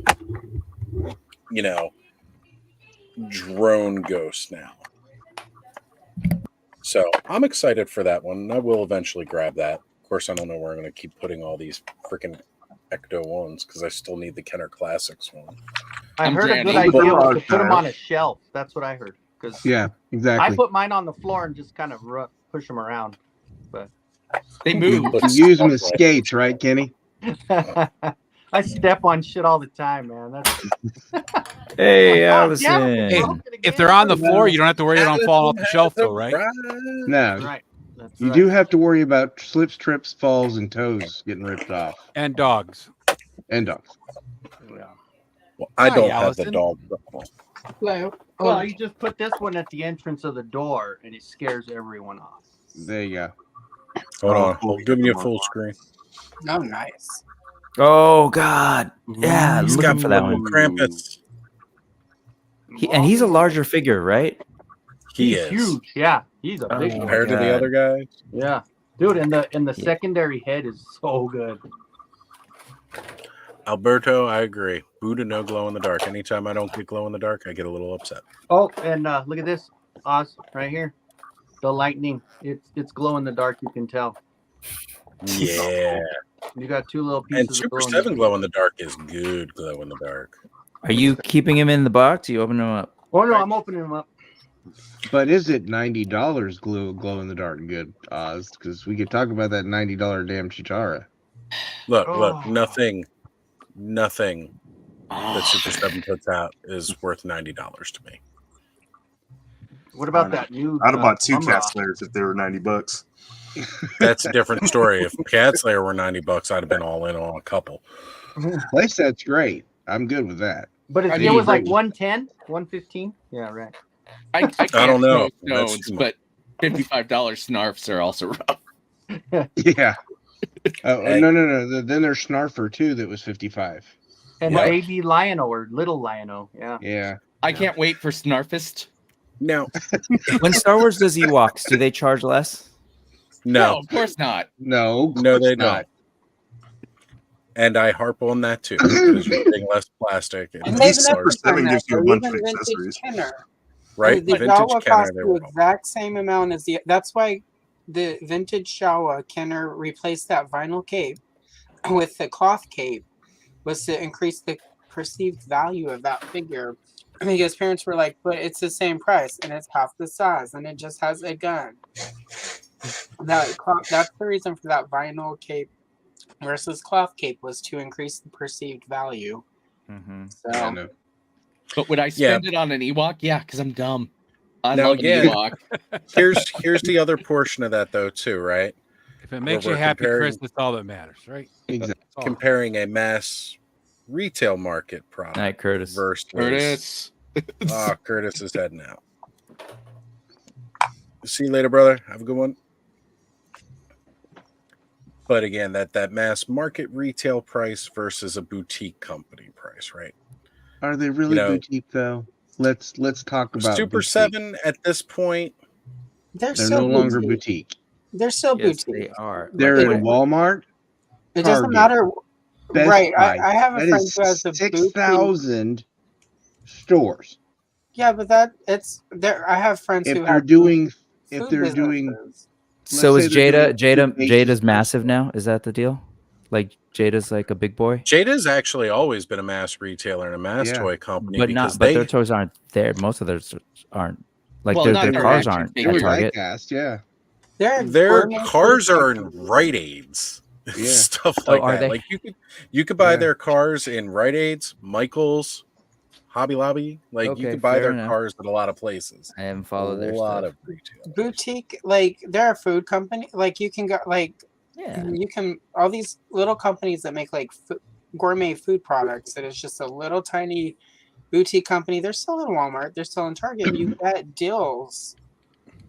drone ghost now. So I'm excited for that one. I will eventually grab that. Of course, I don't know where I'm going to keep putting all these freaking Ecto ones because I still need the Kenner Classics one. I heard a good idea was to put them on a shelf. That's what I heard. Yeah, exactly. I put mine on the floor and just kind of push them around, but they move. You use them as skates, right, Kenny? I step on shit all the time, man. That's Hey, Oh, Allison. damn it. Hey, if they're on the floor, you don't have to worry about them falling off the shelf, though, right? No. right. You do have to worry about slips, trips, falls, and toes getting ripped off. And dogs. And dogs. Yeah. Well, I Hi, don't have Allison. the dog. Well, you just put this one at the entrance of the door, and it scares everyone off. There you go. Hold on. I'm giving you a full screen. Oh, nice. Oh God, yeah, I'm He's looking got for that little one. Krampus. And he's a larger figure, right? He He's is huge. Yeah, he's a big one. compared to the other guys. Yeah, dude, and the secondary head is so good. Alberto, I agree. Buddha, no glow in the dark. Anytime I don't get glow in the dark, I get a little upset. Oh, and look at this, Oz, right here. The lightning. It's glow in the dark. You can tell. Yeah. You got two little pieces. And Super of 7 glow in the dark is good glow in the dark. Are you keeping him in the box? Or you open him up? Oh no, I'm opening them up. But is it $90 glow in the dark good, Oz? Because we could talk about that $90 damn Chitara. Look, nothing that Super 7 puts out is worth $90 to me. What about that new? I'd have bought 2 Umrah? Cat Slayers if they were $90. That's a different story. If Cat Slayer were $90, I'd have been all in on a couple. Playset's great. I'm good with that. But it was like 110, 115. Yeah, right. I don't know. Stones, but $55 snarfs are also rough. Yeah. No. Then there's Snarfer too. That was 55. And baby Lion-O or little Lion-O. Yeah. Yeah. I can't wait for Snarfist. Now, when Star Wars does Ewoks, do they charge less? No, of course not. No, they not. don't. And I harp on that too because you're getting less plastic. And they've never done that. gives you a Though. bunch Even of vintage accessories. Kenner, Right? The Vintage Shawa Kenner, cost they the were exact same amount as the. That's why the vintage Shawa Kenner replaced that vinyl cape with the cloth cape, was to increase the perceived value of that figure. Because parents were like, but it's the same price and it's half the size and it just has a gun. That's the reason for that vinyl cape versus cloth cape, was to increase the perceived value. Mm-hmm. So, Yeah, no. But would I spend it on an Ewok? Yeah, because I'm dumb. I now, love an Ewok. here's the other portion of that though too, right? If it makes you happy, Chris, that's all that matters, right? Exactly. Comparing a mass retail market product Night, Curtis. versus Curtis. Curtis is heading out. See you later, brother. Have a good one. But again, that mass market retail price versus a boutique company price, right? Are they really boutique though? Let's talk about Super boutique. 7 at this point. they're no longer boutique. They're still Yes, boutique. they are. They're in Walmart. It doesn't matter. Best Right. Buy. I have a That friend is who has a 6,000 stores. Yeah, but it's there. I have friends If who they're have doing, food if they're doing, businesses. So is say they're doing Jada's massive now? Is that the deal? Like Jada's like a big boy? Jada's actually always been a mass retailer and a mass toy company, but because their toys aren't there. Most of theirs aren't. Like Well, their not cars action aren't figures. at Target. Yeah. Their cars are in Rite Aids. Yeah. Stuff Oh, like are that. they? Like you could buy their cars in Rite Aids, Michael's, Hobby Lobby. Like you Okay, could buy fair their enough. cars at a lot of places. I haven't followed their a lot stuff. of retail. Boutique, like they're a food company. Like you can go, like you can, all these little companies that make like gourmet food products. That is just a little tiny boutique company. They're still in Walmart. They're still in Target. You get deals.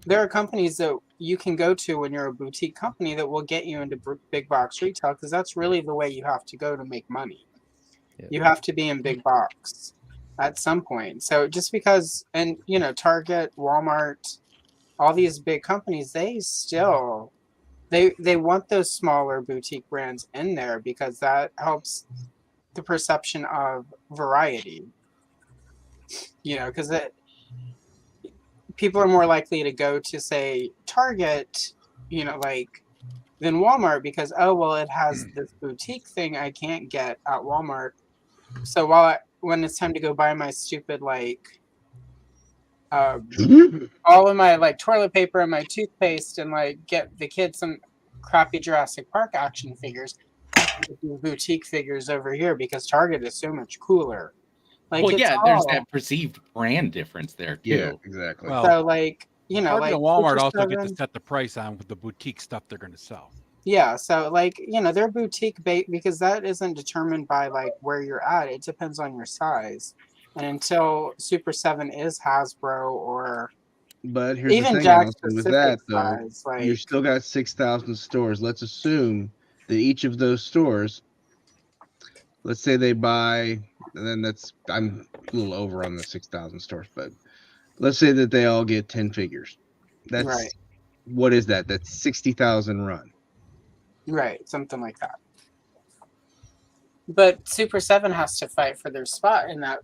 There are companies that you can go to when you're a boutique company that will get you into big box retail, because that's really the way you have to go to make money. You have to be in big box at some point. So just because, and Target, Walmart, all these big companies, they still they want those smaller boutique brands in there, because that helps the perception of variety. Because people are more likely to go to, say, Target, than Walmart, because it has this boutique thing I can't get at Walmart. So when it's time to go buy my stupid all of my toilet paper and my toothpaste and get the kids some crappy Jurassic Park action figures, boutique figures over here, because Target is so much cooler. There's that perceived brand difference there too. Yeah, exactly. Well, So Target and Walmart also Super get to 7. set the price on with the boutique stuff they're going to sell. Yeah, so they're boutique bait, because that isn't determined by where you're at. It depends on your size. And until Super 7 is Hasbro or But here's even the thing, Jack Allison, with specific that though, size, you still got 6,000 stores. Let's assume that each of those stores, let's say they buy, and then I'm a little over on the 6,000 stores, but let's say that they all get 10 figures. That's right. What is that? That's 60,000 run. Right, something like that. But Super 7 has to fight for their spot in that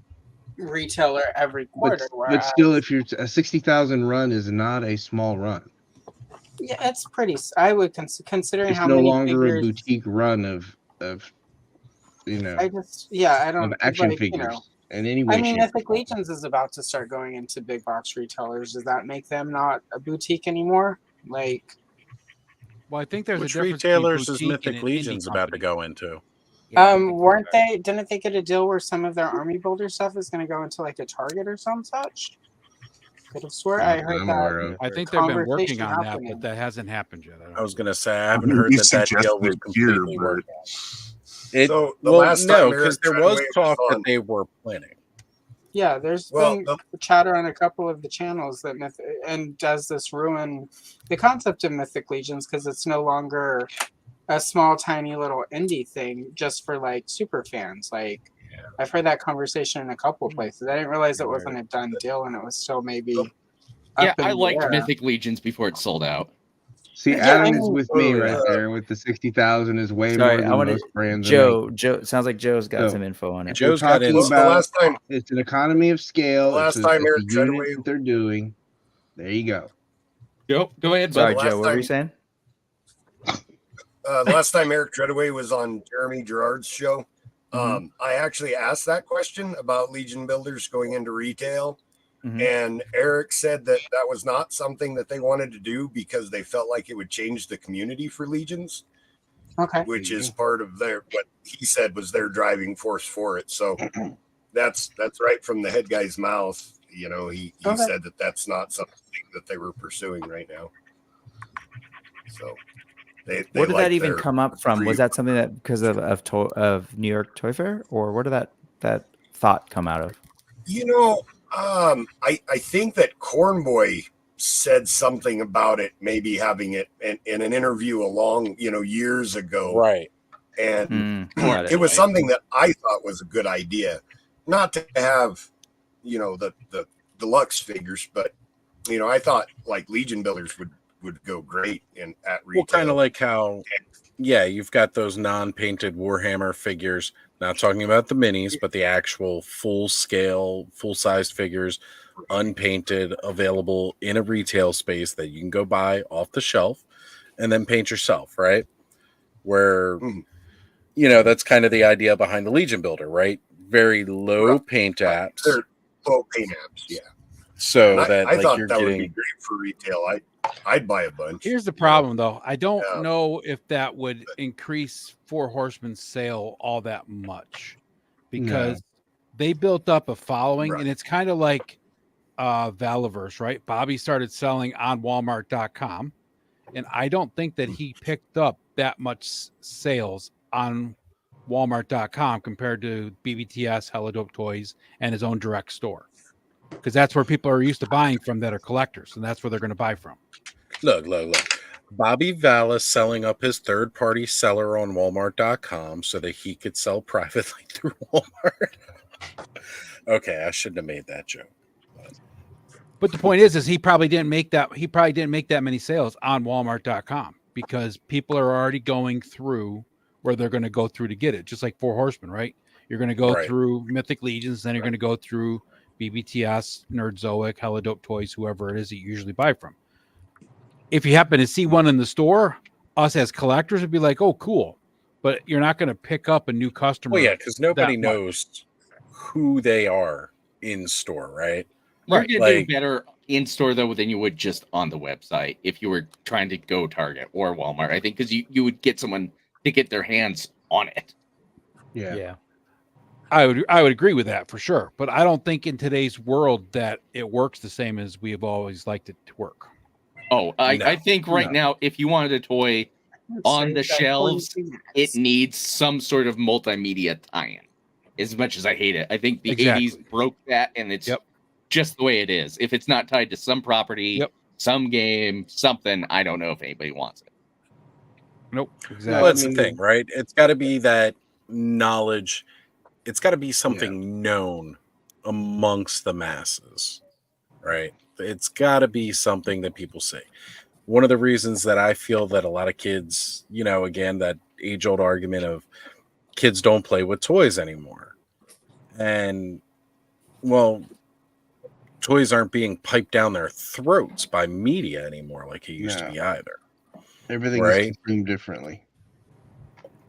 retailer every quarter. But still, if you're a 60,000 run is not a small run. Yeah, it's pretty. I would considering It's how no many longer figures. a boutique run of I don't of action like, figures in any way. I mean, shape, or Mythic form. Legions is about to start going into big box retailers. Does that make them not a boutique anymore? Well, I think there's Which a difference retailers is between boutique and Mythic an Legions indie about to company. go into? Weren't they? Didn't they get a deal where some of their army builder stuff is going to go into a Target or some such? Could have sworn I heard that. I think they've been working conversation on that, happening. but that hasn't happened yet. I was going to say, I haven't heard that deal was completely worked out. So the last time because Eric there was Treadway talk was that on- they were planning. Yeah, there's been chatter on a couple of the channels that and does this ruin the concept of Mythic Legions, because it's no longer a small, tiny little indie thing just for super fans. I've heard that conversation in a couple places. I didn't realize it wasn't a done deal, and it was still maybe. Yeah, I liked Mythic Legions before it sold out. See, Adam is with me right there. With the 60,000 is way more than most brands. Joe. Sounds like Joe's got some info on it. Joe's talking about the last time, it's an economy of scale. Last time Eric unit that they're doing. There you go. Go ahead. Sorry, Joe. What were you saying? The last time Eric Treadaway was on Jeremy Gerard's show, I actually asked that question about Legion Builders going into retail. And Eric said that was not something that they wanted to do because they felt like it would change the community for Legions. Okay. Which is part of what he said was their driving force for it. So that's right from the head guy's mouth. You know, he said that that's not something that they were pursuing right now. So where did that even come up from? Was that something that because of New York Toy Fair, or where did that thought come out of? You know, I think that Cornboy said something about it, maybe having it in an interview years ago. Right. And it was something that I thought was a good idea, not to have, the deluxe figures, but, I thought like Legion Builders would go great at retail. Well, kind of like how, you've got those non-painted Warhammer figures. Not talking about the minis, but the actual full-scale, full-sized figures, unpainted, available in a retail space that you can go buy off the shelf and then paint yourself, right? Where, that's kind of the idea behind the Legion Builder, right? Very low paint apps. They're low paint apps, yeah. So I thought that would be great for retail. I'd buy a bunch. Here's the problem, though. I don't know if that would increase Four Horsemen sale all that much because they built up a following, and it's kind of like Valaverse, right? Bobby started selling on Walmart.com, and I don't think that he picked up that much sales on Walmart.com compared to BBTS, Hella Dope Toys, and his own direct store. Because that's where people are used to buying from that are collectors, and that's where they're going to buy from. Look. Bobby Vallis selling up his third-party seller on Walmart.com so that he could sell privately through Walmart. Okay, I shouldn't have made that joke. But the point is he probably didn't make that. He probably didn't make that many sales on Walmart.com because people are already going through where they're going to go through to get it. Just like Four Horsemen, right? You're going to go through Mythic Legions, then you're going to go through BBTS, Nerdzoic, Hella Dope Toys, whoever it is that you usually buy from. If you happen to see one in the store, us as collectors would be like, oh, cool. But you're not going to pick up a new customer. Well, yeah, because nobody knows who they are in store, right? You're going to do better in store, though, than you would just on the website if you were trying to go Target or Walmart, I think, because you would get someone to get their hands on it. Yeah. I would agree with that for sure, but I don't think in today's world that it works the same as we have always liked it to work. Oh, I think now, if you wanted a toy on the shelves, it needs some sort of multimedia tie-in. As much as I hate it, I think the 80s broke that, and it's just the way it is. If it's not tied to some property, some game, something, I don't know if anybody wants it. Nope. Exactly. Well, that's the thing, right? It's got to be that knowledge. It's got to be something known amongst the masses, right? It's got to be something that people say. One of the reasons that I feel that a lot of kids, again, that age-old argument of kids don't play with toys anymore. And, well, toys aren't being piped down their throats by media anymore like it used to be either. Everything is consumed differently.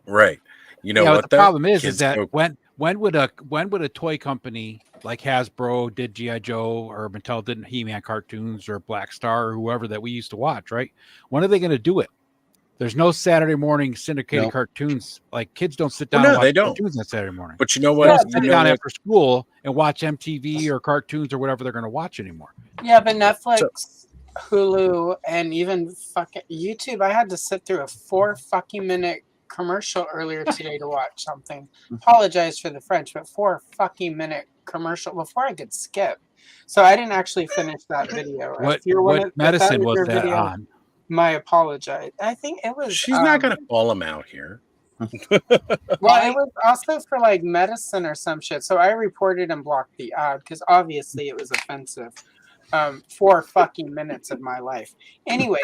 Right. You know what the problem is that when would a toy company like Hasbro did G.I. Joe or Mattel did He-Man cartoons or Black Star or whoever that we used to watch, right? When are they going to do it? There's no Saturday morning syndicated cartoons. Like kids don't sit down and watch cartoons on Saturday morning. But you know what? Sit down after school and watch MTV or cartoons or whatever they're going to watch anymore. Yeah, but Netflix, Hulu, and even fucking YouTube, I had to sit through a 4 fucking minute commercial earlier today to watch something. Apologize for the French, but 4 fucking minute commercial before I could skip. So I didn't actually finish that video. What medicine was that on? My apologize. I think it was. She's not going to call him out here. Well, it was also for like medicine or some shit. So I reported and blocked the ad because obviously it was offensive. 4 fucking minutes of my life. Anyway,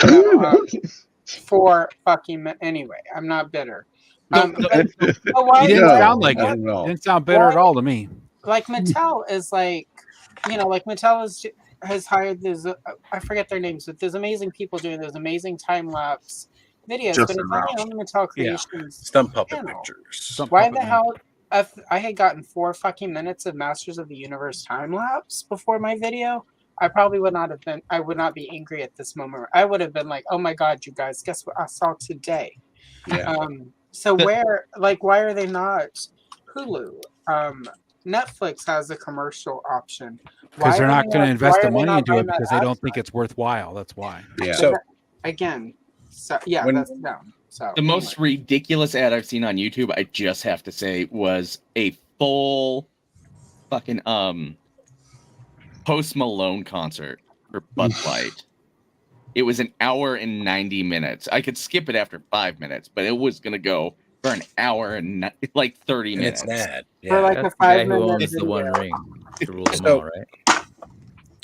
4 fucking anyway. I'm not bitter. You didn't sound like it. Didn't sound bitter at all to me. Like Mattel is like, like Mattel has hired these. I forget their names, but there's amazing people doing those amazing time lapse videos. Justin but it's only on the Mattel Creations. Stunt puppet channel. pictures. Why the hell? If I had gotten 4 fucking minutes of Masters of the Universe time lapse before my video, I probably would not have been. I would not be angry at this moment. I would have been like, "Oh my god, you guys! Guess what I saw today?" Yeah. So why are they not Hulu? Netflix has a commercial option. Because they're not going to invest the money into it because they don't think it's worthwhile. That's why. Yeah. So again, that's down. So the most ridiculous ad I've seen on YouTube, I just have to say, was a full fucking Post Malone concert for Bud Light. It was an hour and 90 minutes. I could skip it after 5 minutes, but it was gonna go for an hour and like 30 minutes. It's mad. Yeah. For like a 5 minute. Who owns the One Ring to rule them all, right?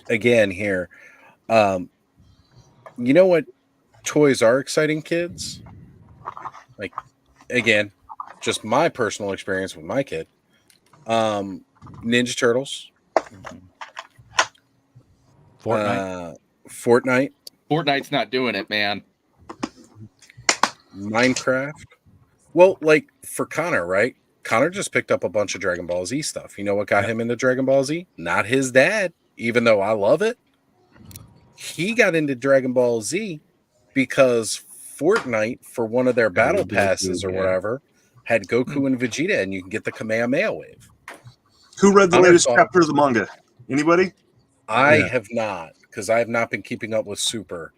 Again, here, you know what toys are exciting, kids? Like, again, just my personal experience with my kid. Ninja Turtles. Fortnite. Fortnite's not doing it, man. Minecraft. Well, like for Connor, right? Connor just picked up a bunch of Dragon Ball Z stuff. You know what got him into Dragon Ball Z? Not his dad, even though I love it. He got into Dragon Ball Z because Fortnite, for one of their battle passes or whatever, had Goku and Vegeta, and you can get the Kamehameha wave. Who read the latest chapter of the manga? Anybody? I have not, because I have not been keeping up with Super.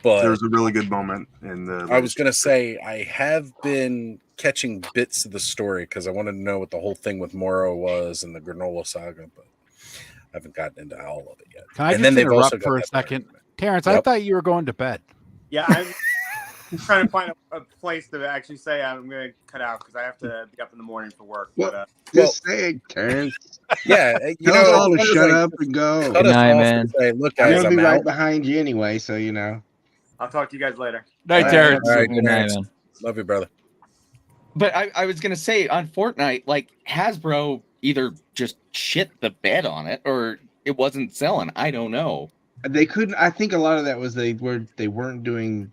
But there's a really good moment in the. I was going to say I have been catching bits of the story because I wanted to know what the whole thing with Moro was and the Granola Saga, but I haven't gotten into all of it yet. Can I just interrupt for a second? Terrence, I thought you were going to bed. Yeah, I'm trying to find a place to actually say I'm going to cut out because I have to be up in the morning for work. But, just say it, Terrence. Yeah, you know, all to shut up and go. Good night, man. Say, look, guys, I'm gonna be right out. behind you anyway, so you know. I'll talk to you guys later. Night, Terrence. All right, Good night, man. Love you, brother. But I was gonna say on Fortnite, like Hasbro either just shit the bed on it or it wasn't selling. I don't know. They couldn't. I think a lot of that was they weren't doing.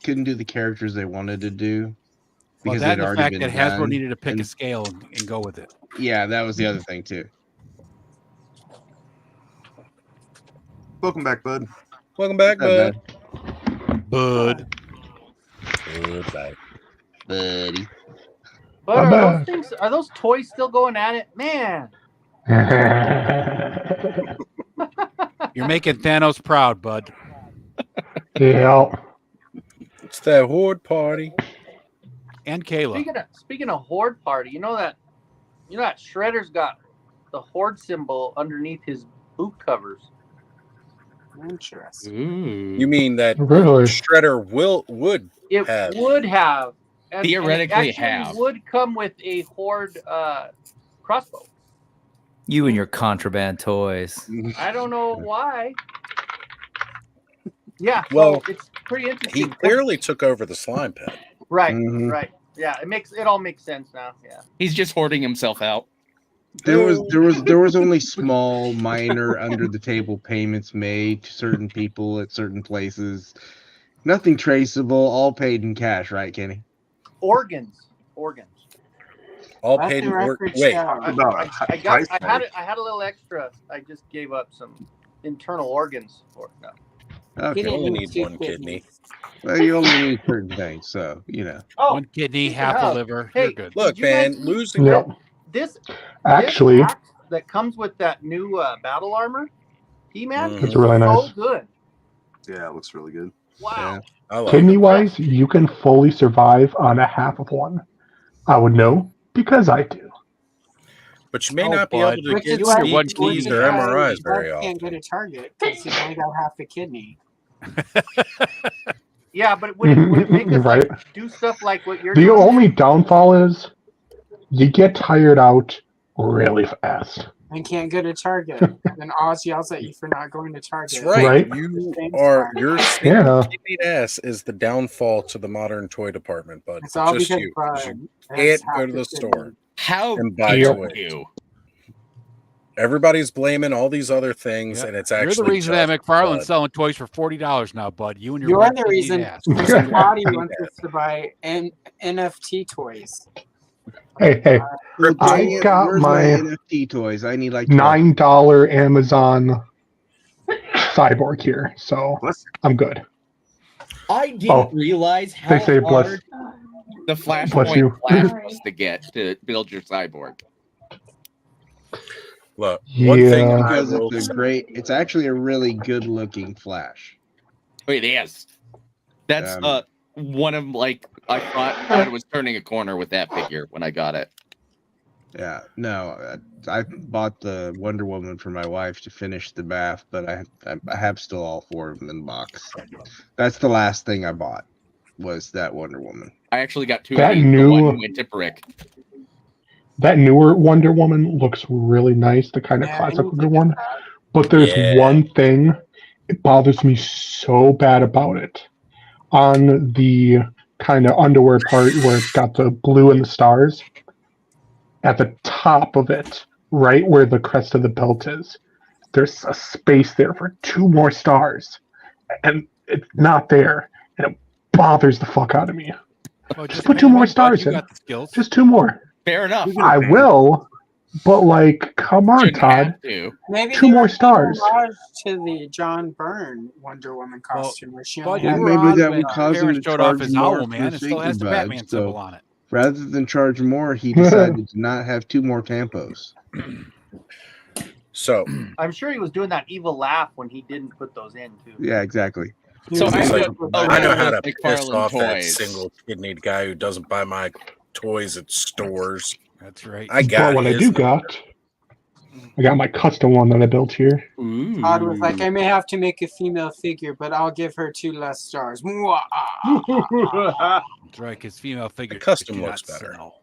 Couldn't do the characters they wanted to do because that the fact that Hasbro needed to pick a scale and go with it. Yeah, that was the other thing too. Welcome back, Bud. Welcome back, Bud. Bud. Goodbye, buddy. But are those toys still going at it, man? You're making Thanos proud, Bud. Yeah. It's that horde party. And Kayla. Speaking of horde party, you know that Shredder's got the horde symbol underneath his boot covers. Interesting. You mean that really? Shredder would have theoretically and would come with a horde crossbow. You and your contraband toys. I don't know why. Yeah, well, so it's pretty interesting. He clearly took over the slime pit. Right, right. Yeah, it all makes sense now. Yeah. He's just hoarding himself out. There was only small, minor, under the table payments made to certain people at certain places. Nothing traceable, all paid in cash, right, Kenny? Organs. All paid in wait. I had a little extra. I just gave up some internal organs for no. Okay. You only need one kidney. Well, you only need certain things, so one kidney, half a liver. Hey, you're good. Look, man, losing this axe that comes with that new battle armor, He-Man. It's really nice. So good. Yeah, it looks really good. Wow. Yeah, kidney wise, you can fully survive on a half of one. I would know because I do. But you may not be able to get one kidneys or MRIs very often. You can't go to Target because you only got half a kidney. Yeah, but would it make us right. Do stuff like what you're the doing? Only downfall is you get tired out really fast. and can't go to Target. Then Oz yells at you for not going to Target. That's right. Right. Your single kidneyed ass is the downfall to the modern toy department, bud. It's all Just because you. Bud You has can't go to the half store How and buy dare toys. you? Everybody's blaming all these other things, and it's actually You're the reason that just McFarlane's Bud. selling toys for $40 now, Bud. You and your You're one the kidneyed reason ass. Scotty wants us to buy NFT toys. Hey, Well, I dang it, got where's my NFT toys? I need like 12. $9 Amazon cyborg here, so I'm good. I didn't realize how they say bless- hard the bless Flashpoint you. Flash was to get to build your cyborg. Look, one thing Yeah. I Because will it's a great, it's actually a really good looking Flash. It is. That's one of like I thought it was turning a corner with that figure when I got it. Yeah, no, I bought the Wonder Woman for my wife to finish the bath, but I have still all 4 of them in the box. That's the last thing I bought was that Wonder Woman. I actually got 2 That of these. The one who went to Brick. That newer Wonder Woman looks really nice, the kind of classic Wonder one. But there's one thing, it bothers me so bad about it. On the kind of underwear part where it's got the blue and the stars, at the top of it, right where the crest of the belt is, there's a space there for 2 more stars. And it's not there. And it bothers the fuck out of me. Well, just put 2 more stars in. Just 2 more. Fair enough. I will, but like, come on, Todd. Maybe 2 more stars. Homage to the John Byrne Wonder Woman costume, where she only Bud, had you were Maybe on that when would cause him to Terrence showed off charge his more owl, for man. the It still has the safety Batman badge, symbol so on it. rather than charge more, he decided to not have 2 more tampos. So I'm sure he was doing that evil laugh when he didn't put those in too. Yeah, exactly. So It's like, I know how to McFarlane piss off that toys. single kidneyed guy who doesn't buy my toys at stores. That's right. I got But what I his do number. I got my custom one that I built here. Todd was like, I may have to make a female figure, but I'll give her 2 less stars. That's right, because female figure custom looks better. Oh,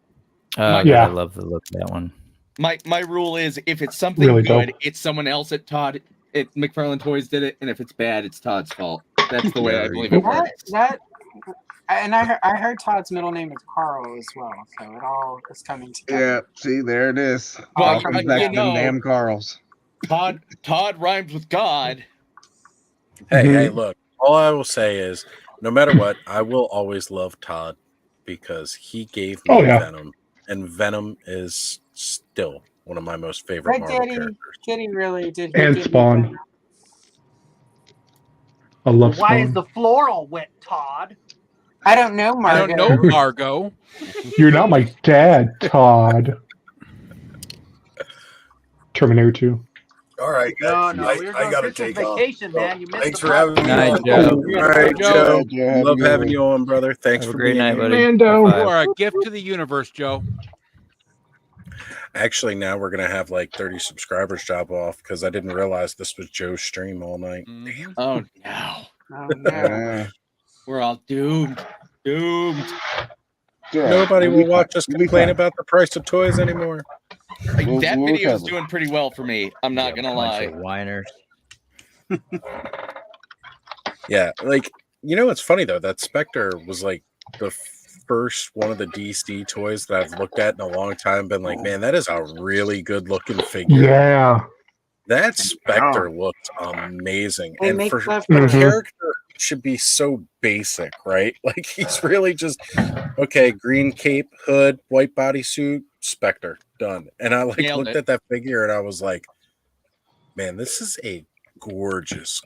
My- God, I love the look of that one. My rule is if it's something Really good, dope. it's someone else at Todd. McFarlane Toys did it, and if it's bad, it's Todd's fault. That's the way I believe it works. And I heard Todd's middle name is Carl as well, so it all is coming together. Yeah, see, there it is. Well, All comes back to them damn Carls. Todd rhymes with God. Hey, look, all I will say is no matter what, I will always love Todd because he gave me Venom, and Venom is still one of my most favorite Right, Marvel Daddy? characters. Did he really? Did he And give you Spawn. Venom? I love Why is Spawn. the floor all wet, Todd? I don't know, Margo. I don't know, Margo. You're not my dad, Todd. Terminator 2. All right, guys. No, we were I going got to Christmas take off. vacation, man. You missed Thanks the for having me. Night, on. Joe. All right, Joe. Have Love a good having one. you on, brother. Thanks Have a for great being night, here. buddy. Mando. You are a gift to the universe, Joe. Actually, now we're gonna have like 30 subscribers drop off because I didn't realize this was Joe's stream all night. Oh no, Oh, no. we're all doomed. Doomed. Nobody will watch us You'll be complain fine. about the price of toys anymore. We'll That video is recover. doing pretty well for me. I'm not gonna Bunch lie. of whiners. Yeah, like it's funny though. That Spectre was like the first one of the DC toys that I've looked at in a long time. Been like, man, that is a really good looking figure. Yeah. That Spectre looked amazing, They and make for stuff a for- character should be so basic, right? Like he's really just okay. Green cape, hood, white bodysuit, Spectre, done. And I Nailed looked it. at that figure and I was like, man, this is a gorgeous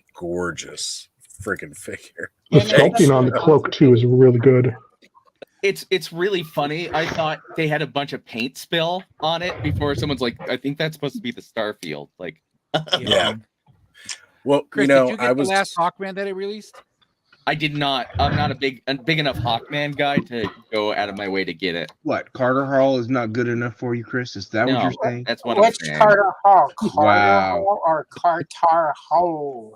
freaking figure. The sculpting on the cloak too is really good. It's really funny. I thought they had a bunch of paint spill on it before someone's like, I think that's supposed to be the Starfield. Like, Yeah. Well, Chris, did you get the last Hawkman that it released? I did not. I'm not a big enough Hawkman guy to go out of my way to get it. What, Carter Hall is not good enough for you, Chris? Is that what No, you're saying? that's what I'm Which saying. Carter Hall? Carter Wow. Hall or Carter Hall?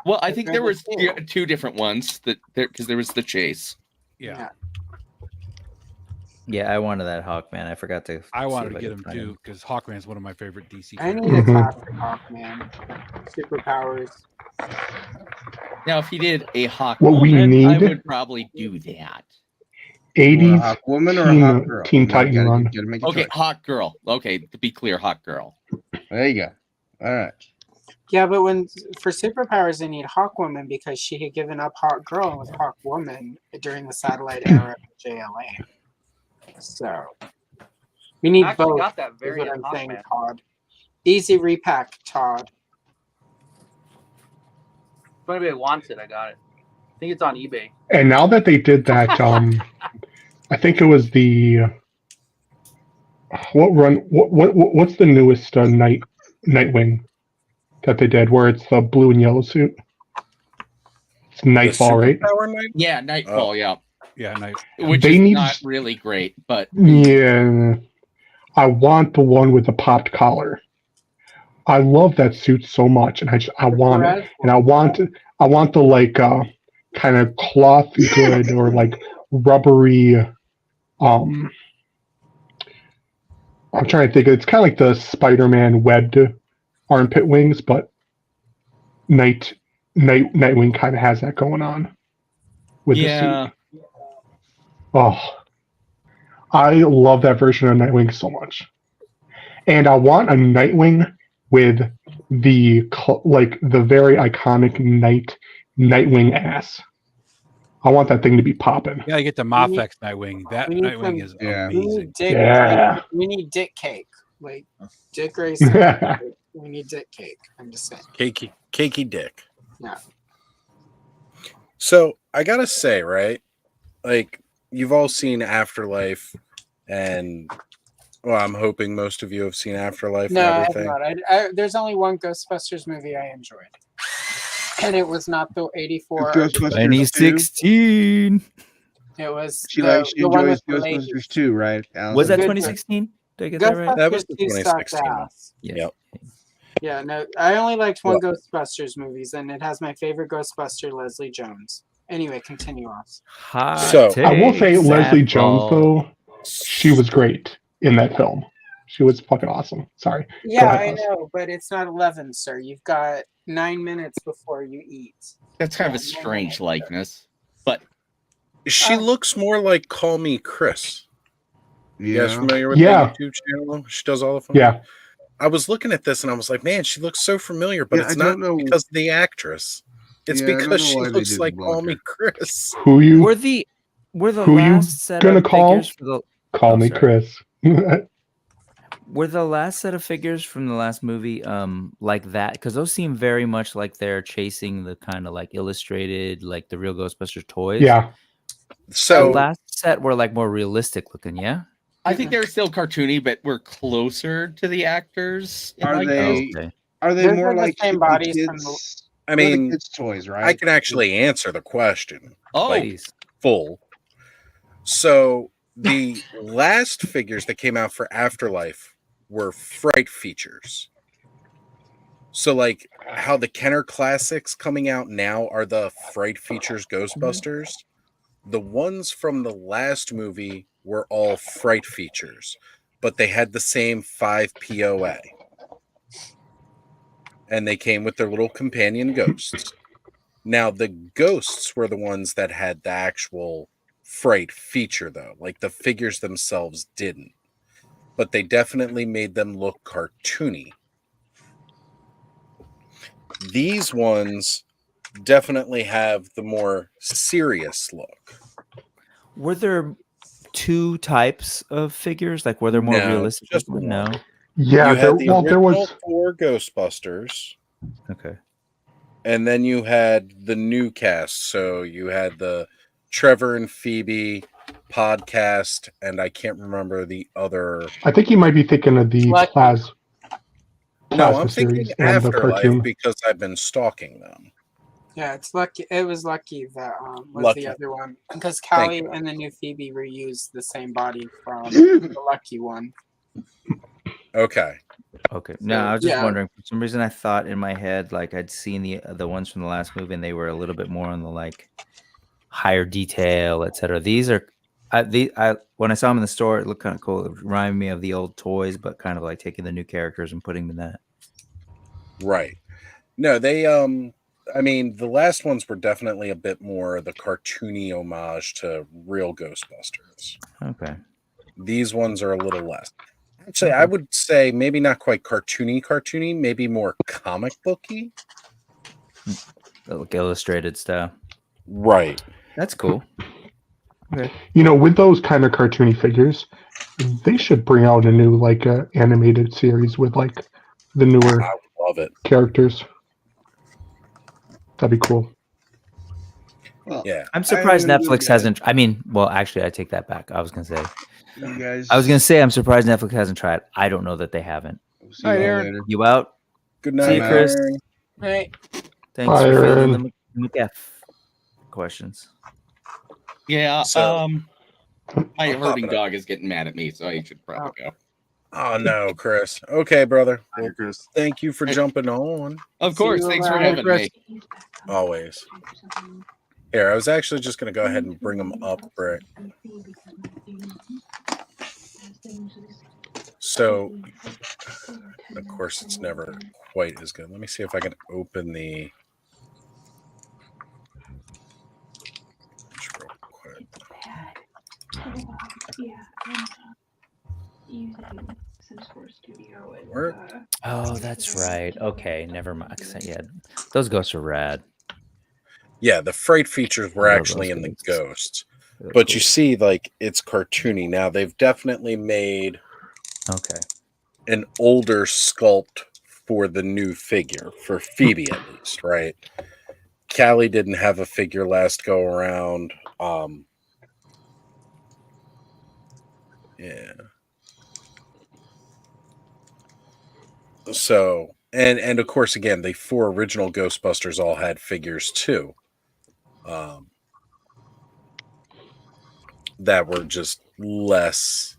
Well, I think there was 2 different ones that because there was the chase. Yeah. Yeah, I wanted that Hawkman. I forgot to. I wanted see to if get could him find too because Hawkman is one of my favorite DC I characters. need a classic Hawkman. Superpowers. Now, if he did a Hawk What we Woman, I need- would probably do that. 80s Hawk Woman or a Hawk Girl? Teen Titan run. Gotta make a Okay, choice. Hawk Girl. Okay, to be clear, Hawk Girl. There you go. All right. Yeah, but for superpowers, they need Hawk Woman because she had given up Hawk Girl and was Hawk Woman during the satellite era of JLA. So we need I actually both. got that Is variant what I'm saying, Hawkman. Todd. Easy repack, Todd. If anybody wants it, I got it. I think it's on eBay. And now that they did that, I think it was the what's the newest Nightwing that they did where it's the blue and yellow suit? It's Nightfall, right? Yeah, Nightfall. Yeah, Which They is need- not really great, but Yeah, I want the one with the popped collar. I love that suit so much, and I want it, and I want the like kind of cloth good or like rubbery. I'm trying to think. It's kind of like the Spider-Man webbed armpit wings, but Nightwing kind of has that going on with the suit. Oh, I love that version of Nightwing so much, and I want a Nightwing with the very iconic Nightwing ass. I want that thing to be popping. You gotta get the Mafex Nightwing. That Nightwing is amazing. We need Dick Cake. Like Dick Grayson. We need Dick Cake. I'm just saying. Cakey Dick. Yeah. So I gotta say, right? Like you've all seen Afterlife, and well, I'm hoping most of you have seen Afterlife No, and I have everything. not. There's only one Ghostbusters movie I enjoyed, and it was not the '84. 2016. It was She the one enjoys with the lady. Ghostbusters too, right? Allison? Was that 2016? Did I get that right? That was the Ghostbusters 2 sucked 2016 one. ass. Yep. Yeah, no, I only liked one Ghostbusters movies, and it has my favorite Ghostbuster, Leslie Jones. Anyway, continue on. So I will say Leslie Jones though, she was great in that film. She was fucking awesome. Sorry. Yeah, Go ahead, I Buzz. know, but it's not 11, sir. You've got 9 minutes before you eat. That's kind of a strange likeness, but She looks more like Call Me Chris. You guys familiar with Yeah. the YouTube channel? She does all the fun. Yeah. I was looking at this and I was like, man, she looks so familiar, but Yeah, it's I not don't know. because of the actress. It's Yeah, I don't because know she why they looks didn't like block Call Me Chris. Who you Were the who you last set gonna of call? figures for the Call me sorry. Chris. Were the last set of figures from the last movie like that? Because those seem very much like they're chasing the kind of like illustrated, like the real Ghostbusters toys. Yeah. So the last set were like more realistic looking, yeah? I think they're still cartoony, but we're closer to the actors. in Are my they? case. Are they Those more are the like same the bodies from kids? I they're the mean, kids' toys, right? I can actually answer the question. Oh, like, full. So the last figures that came out for Afterlife were Fright features. So like how the Kenner Classics coming out now are the Fright features Ghostbusters. The ones from the last movie were all Fright features, but they had the same 5 POA. And they came with their little companion ghosts. Now, the ghosts were the ones that had the actual Fright feature, though. Like, the figures themselves didn't. But they definitely made them look cartoony. These ones definitely have the more serious look. Were there two types of figures? Like, were there more No, realistic? just ones? one. No. Yeah, You had the there original was 4 Ghostbusters. Okay. And then you had the new cast. So you had the Trevor and Phoebe podcast, and I can't remember the other. I think you might be thinking of the Lucky. Plasma No, I'm thinking series and the Afterlife cartoon. because I've been stalking them. Yeah, it's lucky. It was lucky that was Lucky. the other one because Thank Callie you. and the new Phoebe reused the same body from the lucky one. Okay. Okay. No, I was just yeah. wondering. For some reason, I thought in my head like I'd seen the ones from the last movie, and they were a little bit more on the like higher detail, etc. These are, when I saw them in the store, it looked kind of cool. It reminded me of the old toys, but kind of like taking the new characters and putting them in that. Right. No, they I mean, the last ones were definitely a bit more the cartoony homage to real Ghostbusters. Okay. These ones are a little less. Actually, I would say maybe not quite cartoony, maybe more comic booky. Like illustrated style. Right. That's cool. Okay. You know, with those kind of cartoony figures, they should bring out a new like animated series with like the newer love it. characters. That'd be cool. Well, yeah. I'm surprised Netflix hasn't. I mean, well, actually, I take that back. I was gonna say. You guys. I was gonna say I'm surprised Netflix hasn't tried. I don't know that they haven't. See you all later. You out? Good night, See you, Chris. Aaron. Right. Thanks Bye, for Aaron. fielding the McF questions. Yeah. So- my I'll pop herding it up. dog is getting mad at me, so I should probably go. Oh no, Chris. Okay, brother. Hi, Chris. Thank you for jumping on. Of course. Thanks for having me. Always. Here, I was actually just going to go ahead and bring them up, right? So, of course, it's never quite as good. Let me see if I can open the. Just real quick. Where? Oh, that's right. Okay, never mind. Yeah, those ghosts are rad. Yeah, the freight features were I love actually those in the ghosts. ghosts. They're But cool. you see, like, it's cartoony. Now, they've definitely made an older sculpt for the new figure, for Phoebe at least, right? Callie didn't have a figure last go around. Yeah. So, and of course, again, the 4 original Ghostbusters all had figures too. That were just less,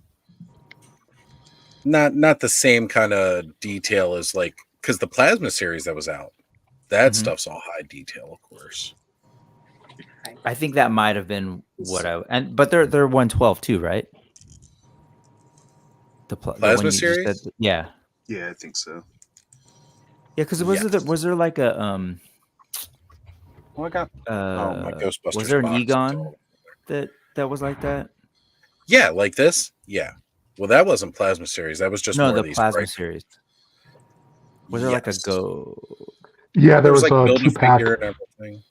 not the same kind of detail as like, because the Plasma series that was out, that stuff's all high detail, of course. I think that might have been what but they're 112 too, right? The Plasma one you just series? said, yeah. Yeah, I think so. Yeah, because was there like a Oh, I got my Ghostbusters. Was there an box. Egon that was like that? Yeah, like this. Yeah. Well, that wasn't Plasma series. That was just more the of these Plasma bright- series. Was there like a go? Yeah, there was like a building 2-pack. figure and everything.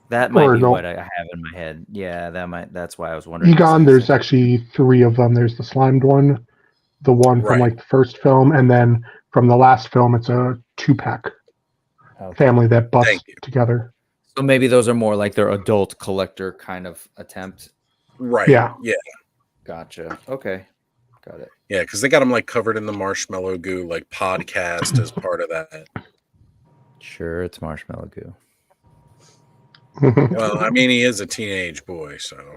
That might Or be no. what I have in my head. Yeah, that's why I was wondering. Egon, there's actually 3 of them. There's the slimed one, the one from like the first film, and then from the last film, it's a 2-pack family that busts together. So maybe those are more like their adult collector kind of attempt. Right. Yeah. Yeah. Gotcha. Okay. Got it. Yeah, because they got them like covered in the marshmallow goo, like podcast as part of that. Sure, it's marshmallow goo. Well, I mean, he is a teenage boy, so.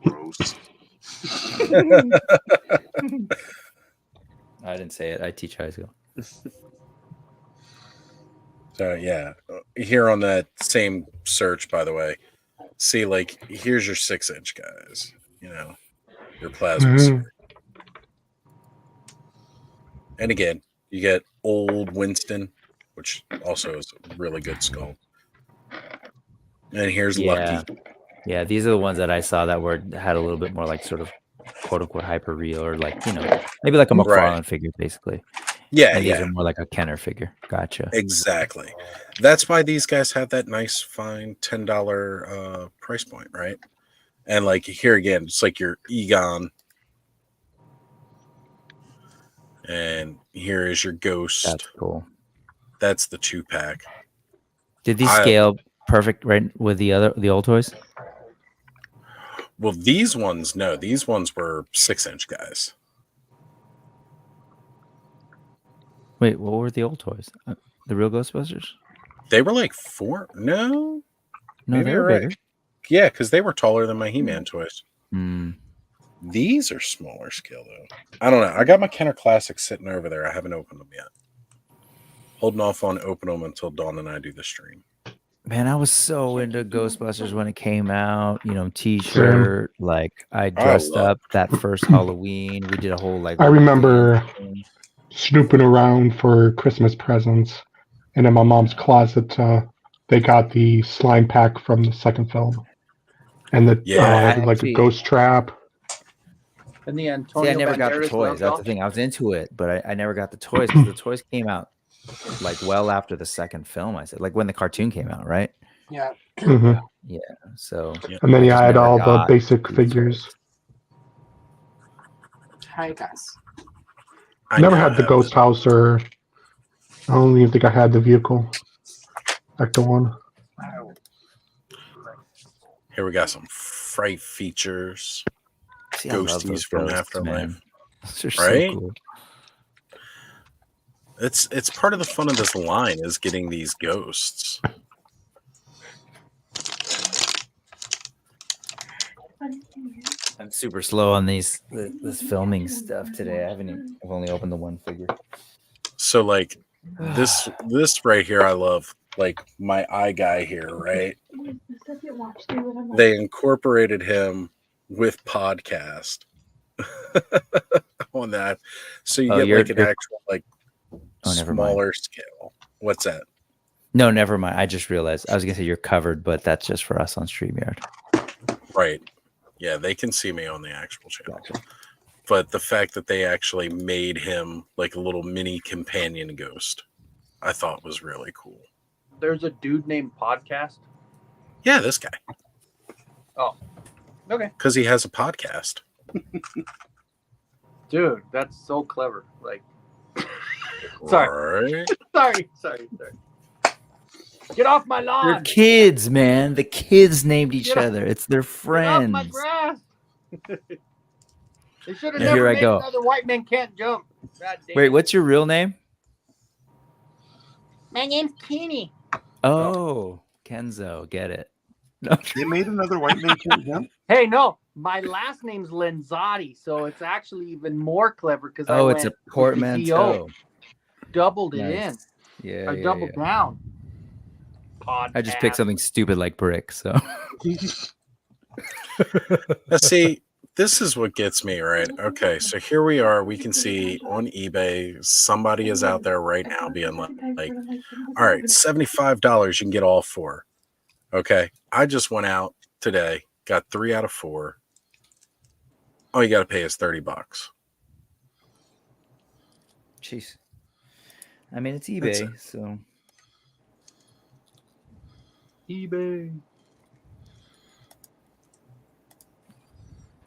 Gross. I didn't say it. I teach high school. So yeah, here on that same search, by the way, see, like, here's your 6-inch guys, you know, your plasma series. And again, you get old Winston, which also is a really good skull. And here's Lucky. Yeah, these are the ones that I saw that had a little bit more like sort of quote unquote hyper real, or like, you know, maybe like a McFarlane figure, basically. Yeah, and these are more like a Kenner figure. Gotcha. Exactly. That's why these guys have that nice, fine $10 price point, right? And like here again, it's like your Egon. And here is your Ghost. That's cool. That's the 2-pack. Did these scale perfect right with the old toys? Well, these ones, no. These ones were 6-inch guys. Wait, what were the old toys? The real Ghostbusters? They were like 4. No, they were bigger. Yeah, because they were taller than my He-Man toys. Mm. These are smaller scale, though. I don't know. I got my Kenner Classics sitting over there. I haven't opened them yet. Holding off on opening them until Dawn and I do the stream. Man, I was so into Ghostbusters when it came out. You know, T-shirt. Like I dressed up that first Halloween. We did a whole like. I remember thing. snooping around for Christmas presents, and in my mom's closet, they got the slime pack from the second film, and the like a ghost trap. And the See, I Antonio never got the Banderas toys. love That's doll? the thing. I was into it, but I never got the toys because the toys came out like well after the second film. I said, like when the cartoon came out, right? Yeah. Mhm. Yeah. So. And then I I had never all the got basic these figures. Hi guys. Never had the ghost house, or I don't even think I had the vehicle. Ecto one. Here we got some Fright features. See, I love Ghosties those from ghosts, Afterlife. man. Those are Right? so cool. It's part of the fun of this line is getting these ghosts. I'm super slow on this filming stuff today. I've only opened the one figure. So like this right here, I love. Like my eye guy here, right? They incorporated him with podcast on that, so you get like an actual like smaller scale. What's that? No, never mind. I just realized I was gonna say you're covered, but that's just for us on StreamYard. Right. Yeah, they can see me on the actual channel. Gotcha. But the fact that they actually made him like a little mini companion ghost, I thought was really cool. There's a dude named Podcast. Yeah, this guy. Oh, okay. Because he has a podcast. Dude, that's so clever. Like, sorry. Right? sorry. Get off my lawn. They're kids, man. The kids named each other. It's their friends. Get off my grass. They should have And never here I made go. another White Man Can't Jump. God damn. Wait, what's your real name? My name's Kenny. Oh, Kenzo. Get it. No. They made another White Man Can't Jump? Hey, no. My last name's Lenzotti, so it's actually even more clever because it's a portmanteau. Doubled it Nice. in. Yeah, I doubled down. Podcast. I just picked something stupid like brick, so. See, this is what gets me, right? Okay, so here we are. We can see on eBay, somebody is out there right now being like all right, $75 you can get all four. Okay, I just went out today, got 3 out of 4. All you got to pay is $30. Jeez. I mean, it's eBay, so. eBay.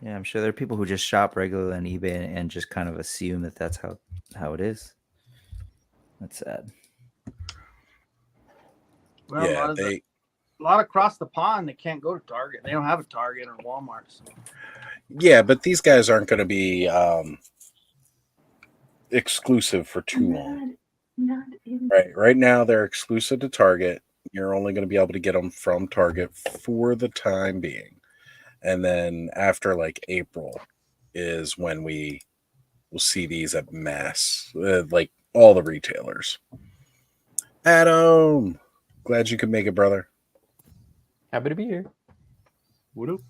Yeah, I'm sure there are people who just shop regularly on eBay and just kind of assume that that's how it is. That's sad. Well, Yeah, a lot across the pond that can't go to Target. They don't have a Target or Walmart. So. Yeah, but these guys aren't going to be exclusive for too long. Right now they're exclusive to Target. You're only going to be able to get them from Target for the time being. And then after like April is when we will see these at mass, like all the retailers. Adam, glad you could make it, brother. Happy to be here. What up?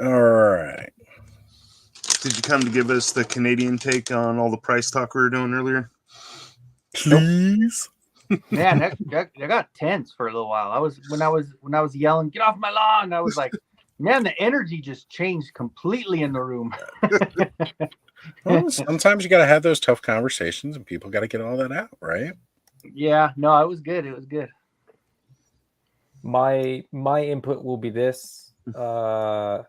All right. Did you come to give us the Canadian take on all the price talk we were doing earlier? Please. Man, that got tense for a little while. When I was yelling, "Get off my lawn!" I was like, man, the energy just changed completely in the room. Well, sometimes you got to have those tough conversations, and people got to get all that out, right? Yeah, no, it was good. It was good. My input will be this: there are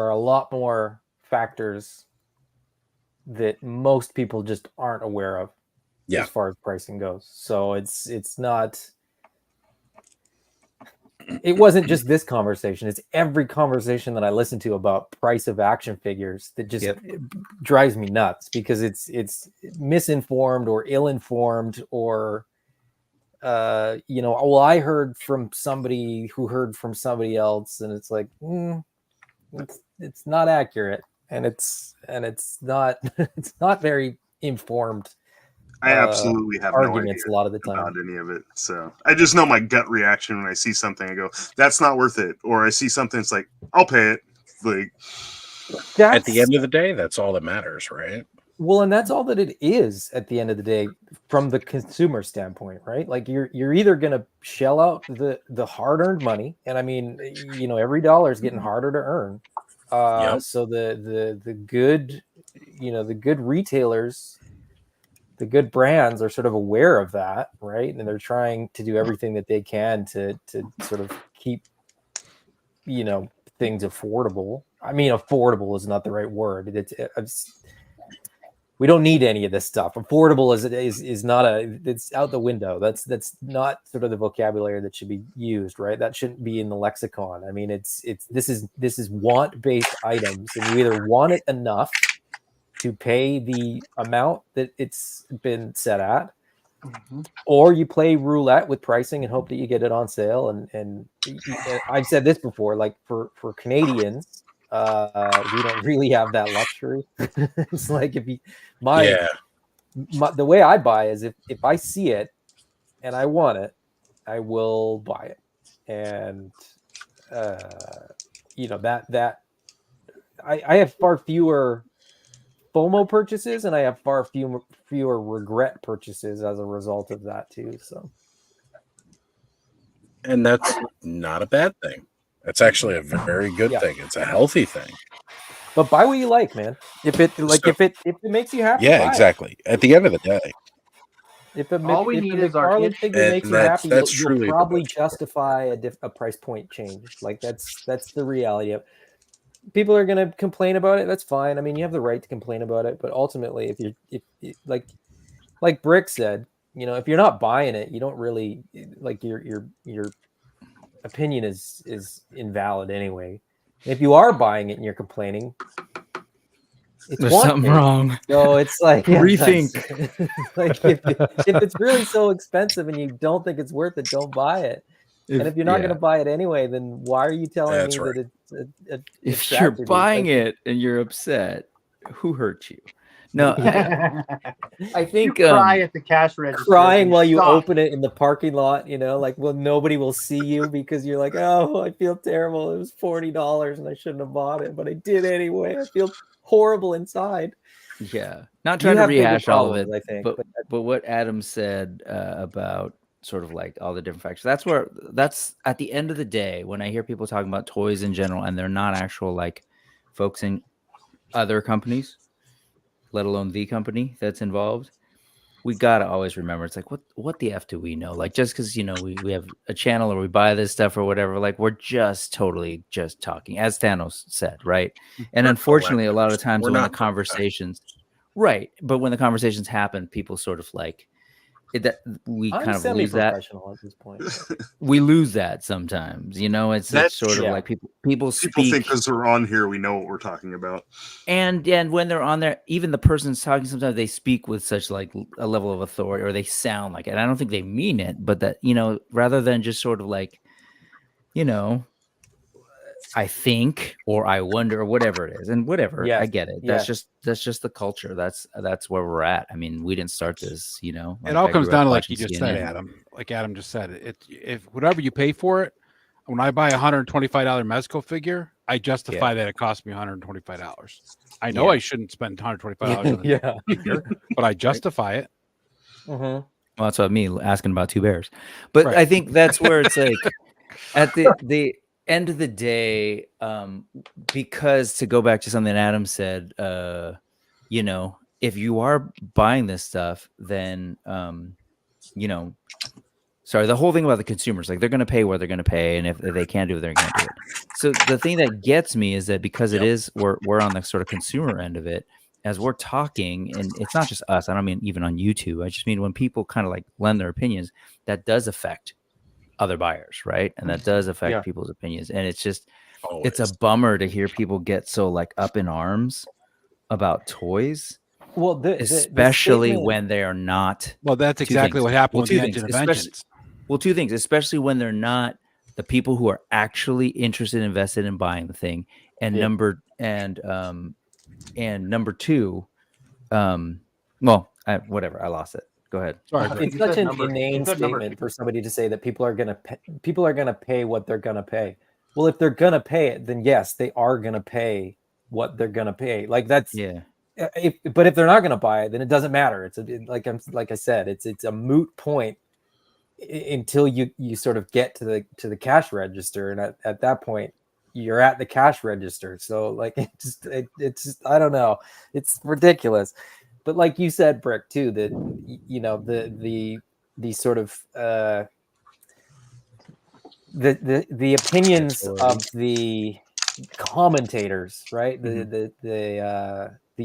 a lot more factors that most people just aren't aware of. Yeah. As far as pricing goes. So it's not, it wasn't just this conversation. It's every conversation that I listen to about price of action figures that just drives me nuts because it's misinformed or ill-informed or, well, I heard from somebody who heard from somebody else and it's like, it's not accurate and it's not, it's not very informed. I absolutely have arguments no idea a lot of the time about any of it. So I just know my gut reaction when I see something. I go, "That's not worth it," or I see something. It's like, "I'll pay it." Like at the end of the day, that's all that matters, right? Well, and that's all that it is at the end of the day from the consumer standpoint, right? Like you're either going to shell out the hard-earned money, and I mean, you know, every dollar is getting harder to earn. So the good, you know, the good retailers, the good brands are sort of aware of that, right? And they're trying to do everything that they can to sort of keep, you know, things affordable. I mean, affordable is not the right word. It's we don't need any of this stuff. Affordable is not it's out the window. That's not sort of the vocabulary that should be used, right? That shouldn't be in the lexicon. I mean, this is want-based items, and you either want it enough to pay the amount that it's been set at, or you play roulette with pricing and hope that you get it on sale. And I've said this before, like for Canadians, we don't really have that luxury. It's like if you the way I buy is if I see it and I want it, I will buy it. And you know, that I have far fewer FOMO purchases, and I have far fewer regret purchases as a result of that too. So, and that's not a bad thing. That's actually a very good thing. It's a healthy thing. But buy what you like, man. If it makes you happy, yeah, buy exactly. it. At the end of the day, if a All we need is our McFarlane figure makes you happy, that's you'll truly probably justify a price point change. Like that's the reality of it. People are going to complain about it. That's fine. I mean, you have the right to complain about it, but ultimately, if like Brick said, you know, if you're not buying it, you don't really like your opinion is invalid anyway. And if you are buying it and you're complaining, there's something wrong. So it's like rethink. Like if it's really so expensive and you don't think it's worth it, don't buy it. And if you're not going to buy it anyway, then why are you telling me that it's if you're buying it and you're upset, who hurt you? No, I think you cry at the cash register, crying while you open it in the parking lot, you know, like, well, nobody will see you because you're like, oh, I feel terrible. It was $40 and I shouldn't have bought it, but I did anyway. I feel horrible inside. Yeah, not trying to rehash all of it, I think, but what Adam said about sort of like all the different factors, that's at the end of the day when I hear people talking about toys in general and they're not actual like folks in other companies, let alone the company that's involved, we gotta always remember it's like what the F do we know? Like just because you know we have a channel or we buy this stuff or whatever, like we're just totally just talking, as Thanos said, right? And unfortunately, a lot of times when the conversations, right, but when the conversations happen, people sort of like that we kind of lose that. At this point. We lose that sometimes, you know. It's sort of like people speak. People think because we're on here, we know what we're talking about. And when they're on there, even the person's talking, sometimes they speak with such like a level of authority, or they sound like it. I don't think they mean it, but that, you know, rather than just sort of like, you know, I think or I wonder or whatever it is, and whatever, I get it. That's just the culture. That's where we're at. I mean, we didn't start this, you know. It all comes down to like you just said, Adam. Like Adam just said, if whatever you pay for it. When I buy a $125 Mezco figure, I justify that it cost me $125. I know I shouldn't spend $125 on a figure, but I justify it. Well, that's what me asking about two bears. But I think that's where it's like at the end of the day, because to go back to something Adam said, you know, if you are buying this stuff, then you know, sorry, the whole thing about the consumers, like they're going to pay what they're going to pay, and if they can't do it, they're going to do it. So the thing that gets me is that because it is, we're on the sort of consumer end of it, as we're talking, and it's not just us. I don't mean even on YouTube. I just mean when people kind of like lend their opinions, that does affect other buyers, right? And that does affect people's opinions. And it's just, it's a bummer to hear people get so like up in arms about toys. Well, especially when they are not. Well, that's exactly what happened with the engine of vengeance. Well, two things, especially when they're not the people who are actually interested, invested in buying the thing, and number two, whatever, I lost it. Go ahead. It's such an inane statement for somebody to say that people are gonna pay what they're gonna pay. Well, if they're gonna pay it, then yes, they are gonna pay what they're gonna pay. Like that's But if they're not gonna buy it, then it doesn't matter. Like I said, it's a moot point until you sort of get to the cash register, and at that point you're at the cash register. So like it's just I don't know, it's ridiculous. But like you said, Brick, too, that the sort of the opinions of the commentators, right? The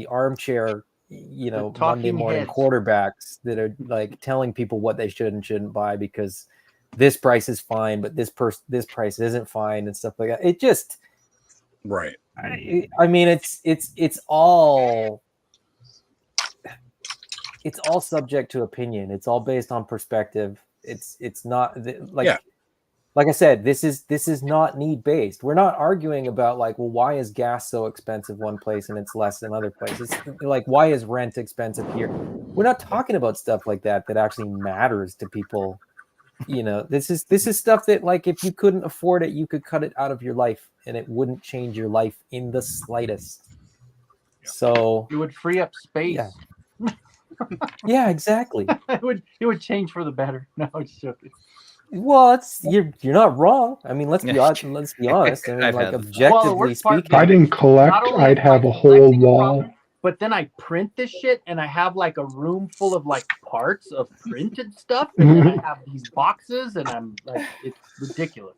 armchair, Monday morning heads. quarterbacks that are like telling people what they should and shouldn't buy because this price is fine, but this price isn't fine and stuff like that. It just right. I mean, it's all subject to opinion. It's all based on perspective. It's not like I said, this is not need based. We're not arguing about like, well, why is gas so expensive one place and it's less in other places? Like, why is rent expensive here? We're not talking about stuff like that actually matters to people. This is stuff that, like, if you couldn't afford it, you could cut it out of your life and it wouldn't change your life in the slightest. So it would free up space. Yeah, exactly. it would change for the better. No, it's joking. Well, you're not wrong. I mean, let's be honest. I mean, like, objectively speaking, if I didn't collect, I'd have a whole wall. But then I print this shit, and I have like a room full of like parts of printed stuff, and then I have these boxes, and I'm like, it's ridiculous.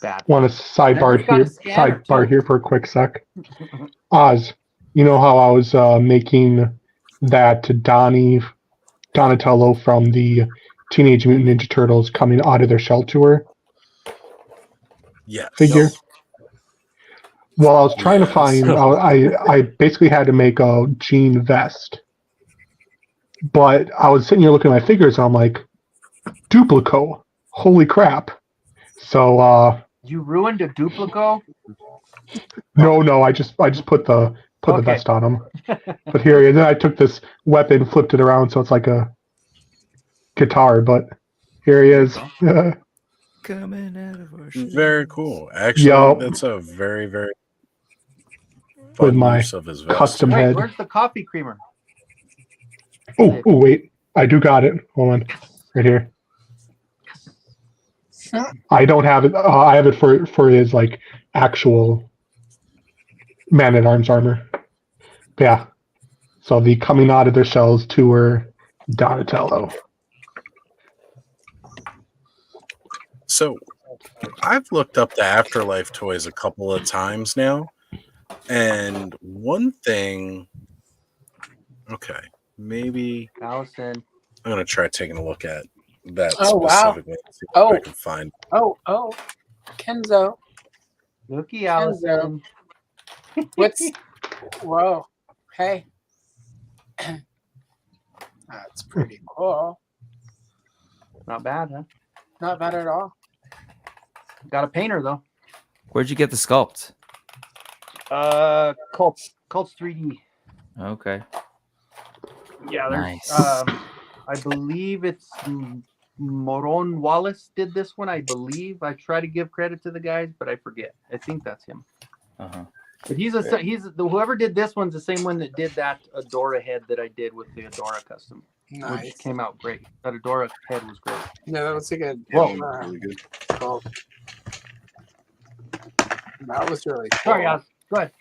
Bad. Want to sidebar here for a quick sec? Oz, you know how I was making that Donatello from the Teenage Mutant Ninja Turtles coming out of their shell tour? Yes. Figure. Well, I was trying to find. I basically had to make a jean vest, but I was sitting here looking at my figures, and I'm like, Duplico. Holy crap! So you ruined a Duplico? No, I just put the vest on him. But here, and then I took this weapon, flipped it around, so it's like a guitar. But here he is. Coming out of our shell. Very cool. Actually, that's a very, very fun with my use of his vest. custom head. Where's the coffee creamer? Oh, wait, I do got it. Hold on, right here. I don't have it. I have it for his like actual Man-at-Arms armor. But yeah. So the coming out of their shells tour, Donatello. So I've looked up the Afterlife toys a couple of times now, and one thing. Okay, maybe Allison. I'm gonna try taking a look at that Wow. specifically. See if I can find. Oh, Kenzo. Looky, Allison. What's? Whoa. Hey. That's pretty cool. Not bad, huh? Not bad at all. Got a painter though. Where'd you get the sculpts? Cults 3D. Okay. Yeah, there's Nice. I believe it's Moron Wallace did this one. I believe I try to give credit to the guys, but I forget. I think that's him. But whoever did this one's the same one that did that Adora head that I did with the Adora custom. Nice. Which came out great. That Adora head was great. No, that was a good. Whoa. Really good. Cool. That was really cool. Sorry, Oz. Go ahead.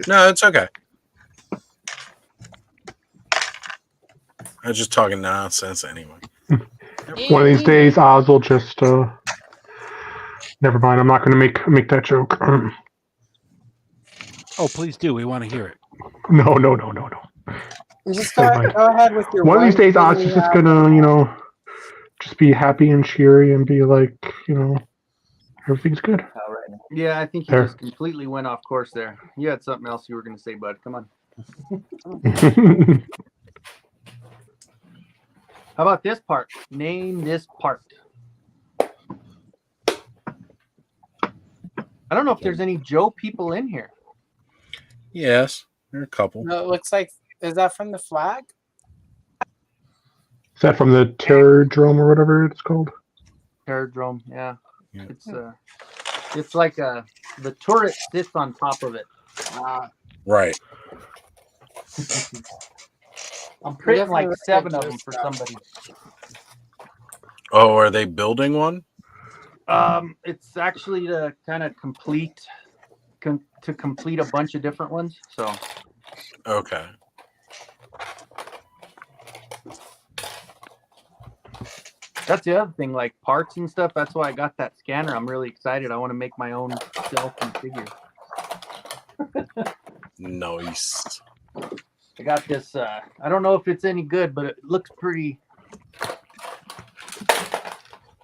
No, it's okay. I was just talking nonsense anyway. One of these days, Oz will just. Never mind. I'm not going to make that joke. Oh, please do. We want to hear it. No. Just go ahead with your. One of these days, Oz is just gonna, just be happy and cheery and be like, everything's good. Yeah, I think you just completely went off course there. You had something else you were going to say, bud. Come on. How about this part? Name this part. I don't know if there's any Joe people in here. Yes, There are a couple. No, it looks like, is that from the flag? Is that from the Terrordrome or whatever it's called? Terrordrome, yeah. It's like the turret sits on top of it. Right. I'm printing like 7 of them for somebody. Oh, are they building one? It's actually to kind of complete a bunch of different ones. So. Okay. That's the other thing, like parts and stuff. That's why I got that scanner. I'm really excited. I want to make my own self and figure. Nice. I got this. I don't know if it's any good, but it looks pretty.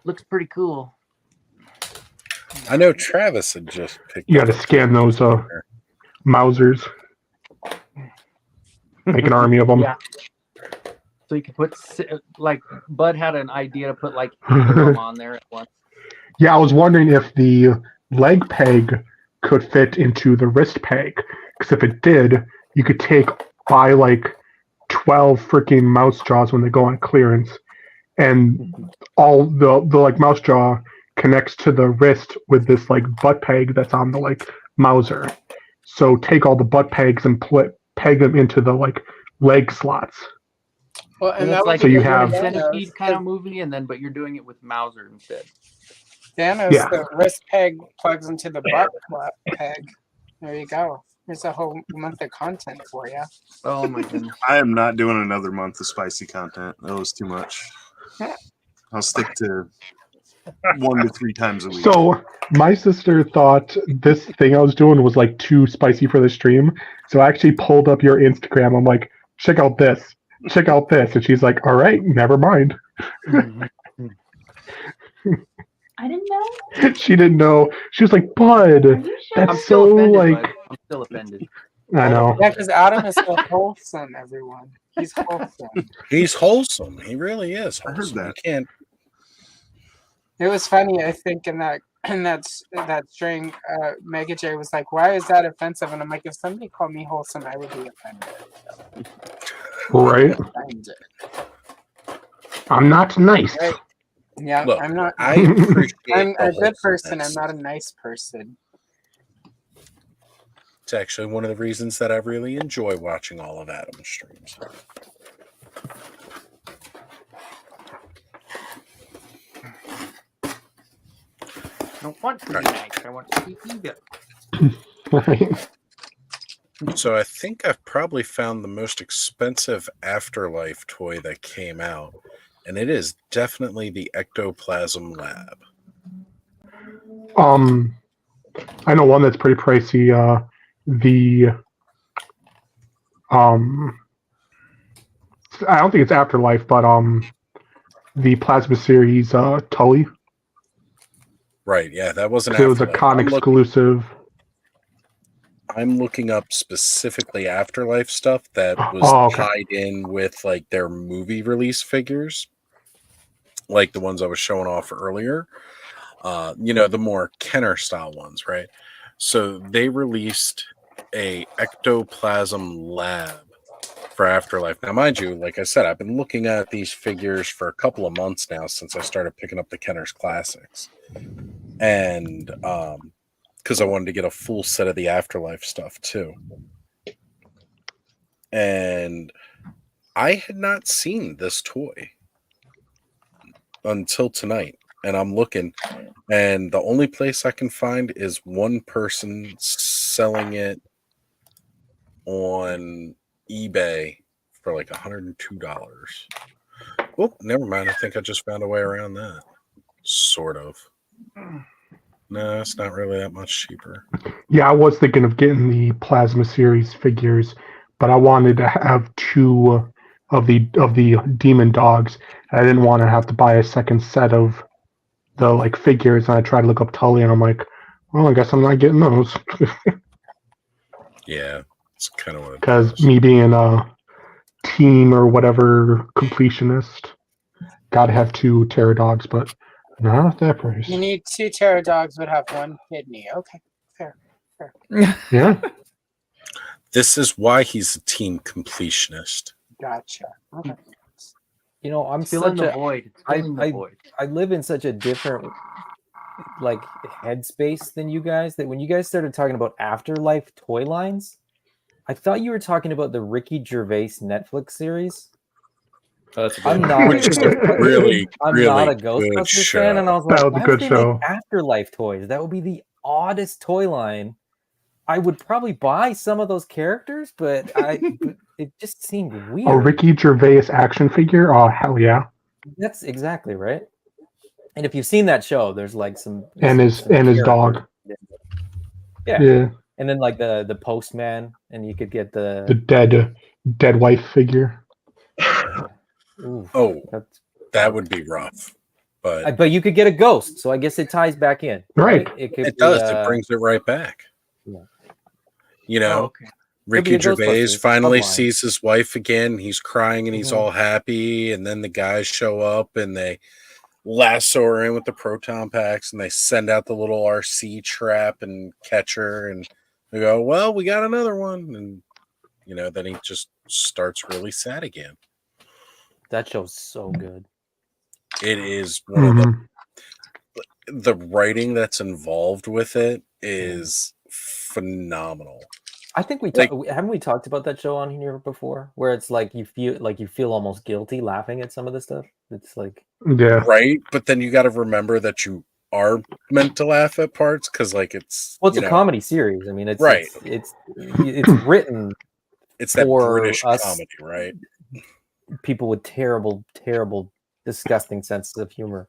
Looks pretty cool. I know Travis had just picked. You got to scan those Mausers. Make an army of them. Yeah. So you can put, like, Bud had an idea to put like 8 of them on there at once. Yeah, I was wondering if the leg peg could fit into the wrist peg. Because if it did, you could buy like 12 freaking mouse jaws when they go on clearance. And all the like mouse jaw connects to the wrist with this like butt peg that's on the like Mauser. So take all the butt pegs and peg them into the like leg slots. Well, and it's like so you have centipede kind of movie, but you're doing it with Mauser instead. Thanos, the wrist peg plugs into the butt peg. There you go. There's a whole month of content for you. Oh my goodness! I am not doing another month of spicy content. That was too much. I'll stick to 1 to 3 times a week. So my sister thought this thing I was doing was like too spicy for the stream. So I actually pulled up your Instagram. I'm like, check out this. Check out this. And she's like, all right, never mind. I didn't know. She didn't know. She was like, Bud, that's I'm still so offended, like. Bud. I'm still offended. I know. Yeah, because Adam is so wholesome, everyone. He's wholesome. He's wholesome. He really is. Wholesome. I heard that. You can't. It was funny, I think, in that string, Mega J was like, "Why is that offensive?" And I'm like, "If somebody called me wholesome, I would be offended." Right. I'm not nice. Right. Yeah, Look, I'm not. I appreciate I'm the a good person. I'm wholesomeness. not a nice person. It's actually one of the reasons that I really enjoy watching all of Adam's streams. I don't want to be nice. I want to be evil. Right. So I think I've probably found the most expensive Afterlife toy that came out, and it is definitely the Ectoplasm Lab. I know one that's pretty pricey. I don't think it's Afterlife, but the Plasma Series Tully. Right, yeah, that wasn't It was a Afterlife. con exclusive. I'm looking up specifically Afterlife stuff that was tied in with like their movie release figures, like the ones I was showing off earlier. The more Kenner style ones, right? So they released a Ectoplasm Lab for Afterlife. Now, mind you, like I said, I've been looking at these figures for a couple of months now since I started picking up the Kenner's Classics. And because I wanted to get a full set of the Afterlife stuff too. And I had not seen this toy until tonight. And I'm looking, and the only place I can find is one person selling it on eBay for like $102. Oh, never mind. I think I just found a way around that. Sort of. No, it's not really that much cheaper. Yeah, I was thinking of getting the Plasma Series figures, but I wanted to have 2 of the Demon Dogs. I didn't want to have to buy a second set of the like figures, and I tried to look up Tully, and I'm like, well, I guess I'm not getting those. Yeah, it's kind of what. Because me being a team or whatever completionist, gotta have 2 Terror Dogs, but not at that price. You need 2 Terror Dogs would have 1 kidney. Okay, fair. Yeah. This is why he's a team completionist. Gotcha. Okay. You know, I'm Filling such the a void. Filling the void. I live in such a different like headspace than you guys that when you guys started talking about afterlife toy lines, I thought you were talking about the Ricky Gervais Netflix series. Oh, that's a I'm good not Which is a really, I'm really not a good Ghostbusters fan, and I was That like, was a why good would they show. make afterlife toys? That would be the oddest toy line. I would probably buy some of those characters, but it just seemed A weird. Ricky Gervais action figure? Oh, hell yeah. That's exactly right. And if you've seen that show, there's like some His dog. Yeah. Yeah. And then like the postman, and you could get The the dead wife figure. Oof, Oh, that's that would be rough. but you could get a ghost, so I guess it ties back in, right? It could It be, does. It brings it right back. Yeah. You know, okay. Ricky Could be a Gervais Ghostbusters finally subline. sees his wife again. He's crying and he's Mhm. all happy. And then the guys show up and they lasso her in with the proton packs and they send out the little RC trap and catch her. And they go, well, we got another one. And, you know, then he just starts really sad again. That show's so good. It is one of the writing that's involved with it is phenomenal. I think haven't we talked about that show on here before, where it's like you feel almost guilty laughing at some of the stuff. It's like right, but then you got to remember that you are meant to laugh at parts because, like, it's a comedy series. I mean, it's right. It's written. It's that for British us comedy, right? People with terrible, disgusting senses of humor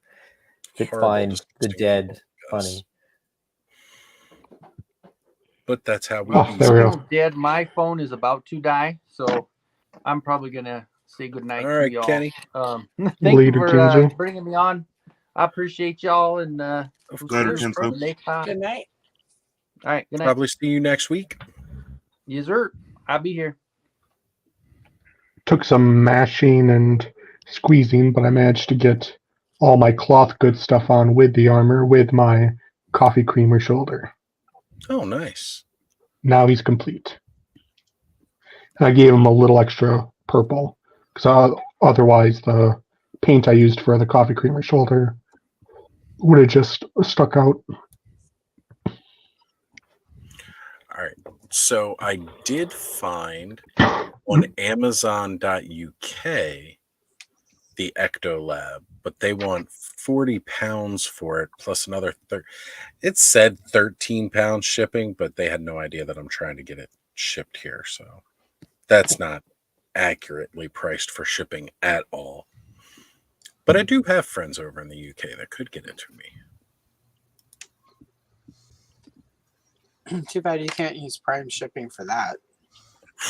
that Horrible, find the dead funny. But that's how we. Dead. My phone is about to die, so I'm probably gonna say goodnight All right, to y'all. Kenny. Thank you for bringing me on. I appreciate y'all and Good night. All right, good night. Probably see you next week. Yes, sir. I'll be here. Took some mashing and squeezing, but I managed to get all my cloth good stuff on with the armor with my coffee creamer shoulder. Oh, nice. Now he's complete. And I gave him a little extra purple because otherwise the paint I used for the coffee creamer shoulder would have just stuck out. All right. So I did find on Amazon.uk the Ecto Lab, but they want £40 for it plus another it said 13 pounds shipping, but they had no idea that I'm trying to get it shipped here, so that's not accurately priced for shipping at all. But I do have friends over in the UK that could get it to me. Too bad you can't use Prime shipping for that.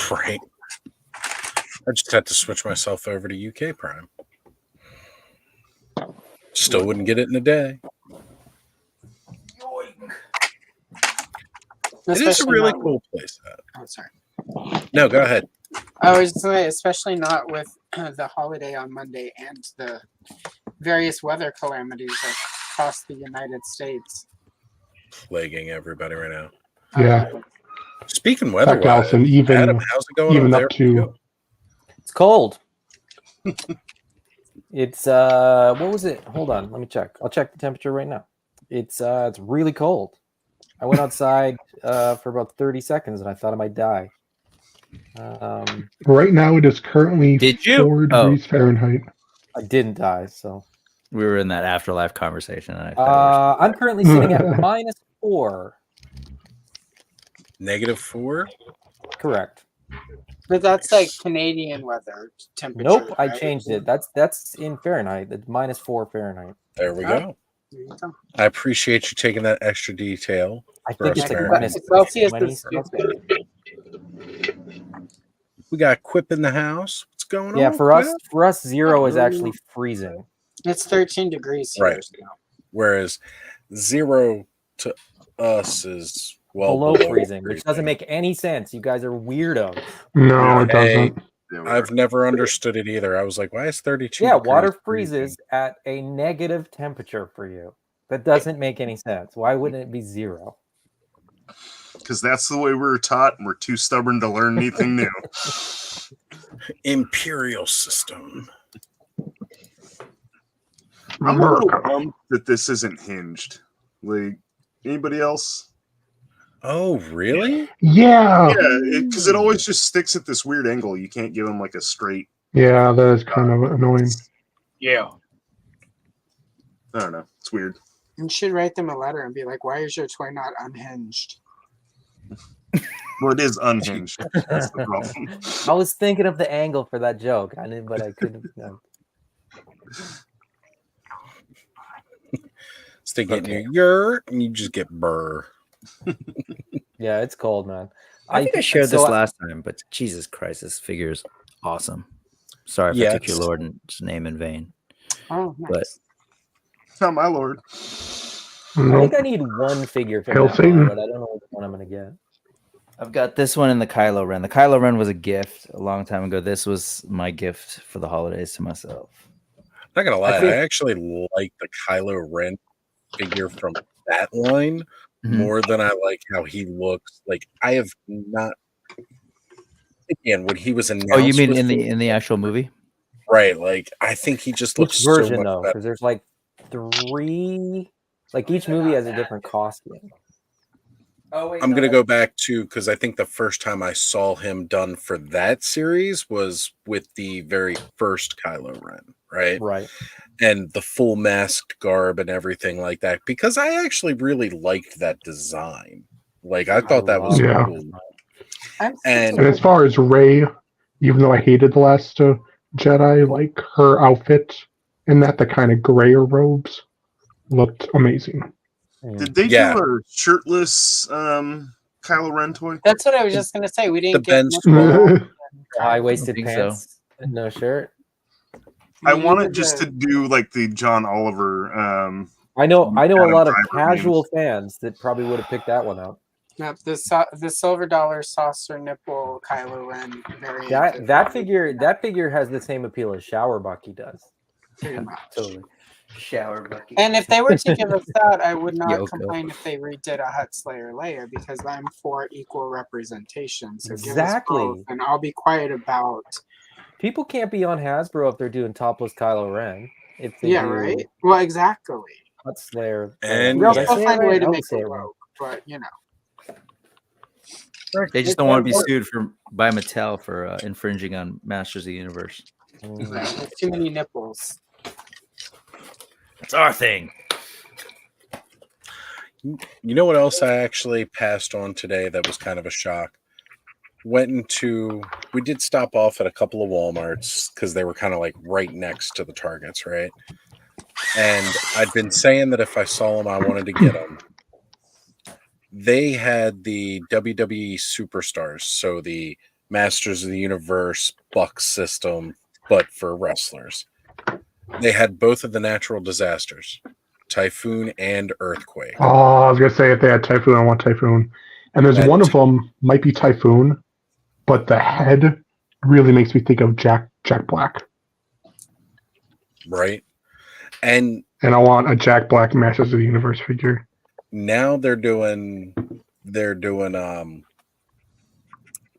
Right. I just had to switch myself over to UK Prime. Still wouldn't get it in a day. It is a really cool place. Oh, sorry. No, go ahead. I was just saying, especially not with the holiday on Monday and the various weather calamities across the United States. Plaguing everybody right now. Yeah. Speaking weather-wise, Allison, Adam, how's it going even over up there? to It's cold. It's what was it? Hold on, let me check. I'll check the temperature right now. It's really cold. I went outside for about 30 seconds and I thought I might die. right now it is currently 4 degrees Fahrenheit. I didn't die, so we were in that afterlife conversation. And I'm currently sitting at -4. -4? Correct. But that's like Canadian weather temperature. Nope, I right? changed it. That's in Fahrenheit. That's -4 Fahrenheit. There we Oh, go. there you go. I appreciate you taking that extra detail. I for think us it's like Americans. Celsius -20 is stupid. We got Quip in the house. What's going Yeah, on? for us, Quip? 0 is actually freezing. It's 13 degrees here. Right. Whereas 0 to us is below freezing, which doesn't make any sense. You guys are weirdos. No, it doesn't. I've never understood it either. I was like, why is 32 Yeah, degrees water freezing? freezes at a negative temperature for you. That doesn't make any sense. Why wouldn't it be 0? because that's the way we were taught, and we're too stubborn to learn anything new. Imperial system. I'm a little bummed that this isn't hinged. Like, anybody else? Oh, really? Yeah. Yeah, because it always just sticks at this weird angle. You can't give them like a straight. Yeah, that is kind of annoying. Yeah. I don't know. It's weird. You should write them a letter and be like, "Why is your toy not unhinged?" Well, it is unhinged. That's the problem. I was thinking of the angle for that joke, but I couldn't. Stick it in your and you just get burr. Yeah, it's cold, man. I think I shared this last time, but Jesus Christ, this figure is awesome. Sorry if I took your Lord's name in vain. Oh, nice. But it's not my Lord. I think I need one figure from that line, but I don't know which one I'm going to get. I've got this one and the Kylo Ren. The Kylo Ren was a gift a long time ago. This was my gift for the holidays to myself. Not gonna lie, I actually like the Kylo Ren figure from that line more than I like how he looks. Like I have not again when he was announced. Oh, you mean in the actual movie? Right. Like I think he just looks Which version so much though? better. Because there's like 3. Like each movie has a different costume. Oh, wait, I'm gonna go back to because I think the first time I saw him done for that series was with the very first Kylo Ren, right? Right. And the full masked garb and everything like that. Because I actually really liked that design. Like I thought that was cool. And as far as Rey, even though I hated the last Jedi, like her outfit and the kind of grayer robes looked amazing. Did they do a shirtless Kylo Ren toy? That's what I was just gonna say. We didn't get high-waisted pants and no shirt. I wanted just to do like the John Oliver. I know a lot of Driver casual fans that probably would have picked that one up. Nope, the silver dollar saucer nipple Kylo Ren variant. That figure has the same appeal as Shower Bucky does. Pretty much. Totally. Shower Bucky. And if they were to give us that, I would not Yoko. complain if they redid a Hutt Slayer Leia because I'm for equal representation. So Exactly. give us both, and I'll be quiet about. People can't be on Hasbro if they're doing topless Kylo Ren. If they do right. Well, exactly. Hutt Slayer. And They'll still find a way to make it woke, but you know. They just don't want to be sued by Mattel for infringing on Masters of the Universe. There's too many nipples. It's our thing. You know what else I actually passed on today that was kind of a shock? We did stop off at a couple of Walmarts because they were kind of like right next to the Targets, right? And I'd been saying that if I saw them, I wanted to get them. They had the WWE Superstars, so the Masters of the Universe Buck system, but for wrestlers. They had both of the natural disasters, typhoon and earthquake. Oh, I was gonna say if they had Typhoon, I want Typhoon. And there's one of them might be Typhoon, but the head really makes me think of Jack Black. Right. And I want a Jack Black Masters of the Universe figure. Now they're doing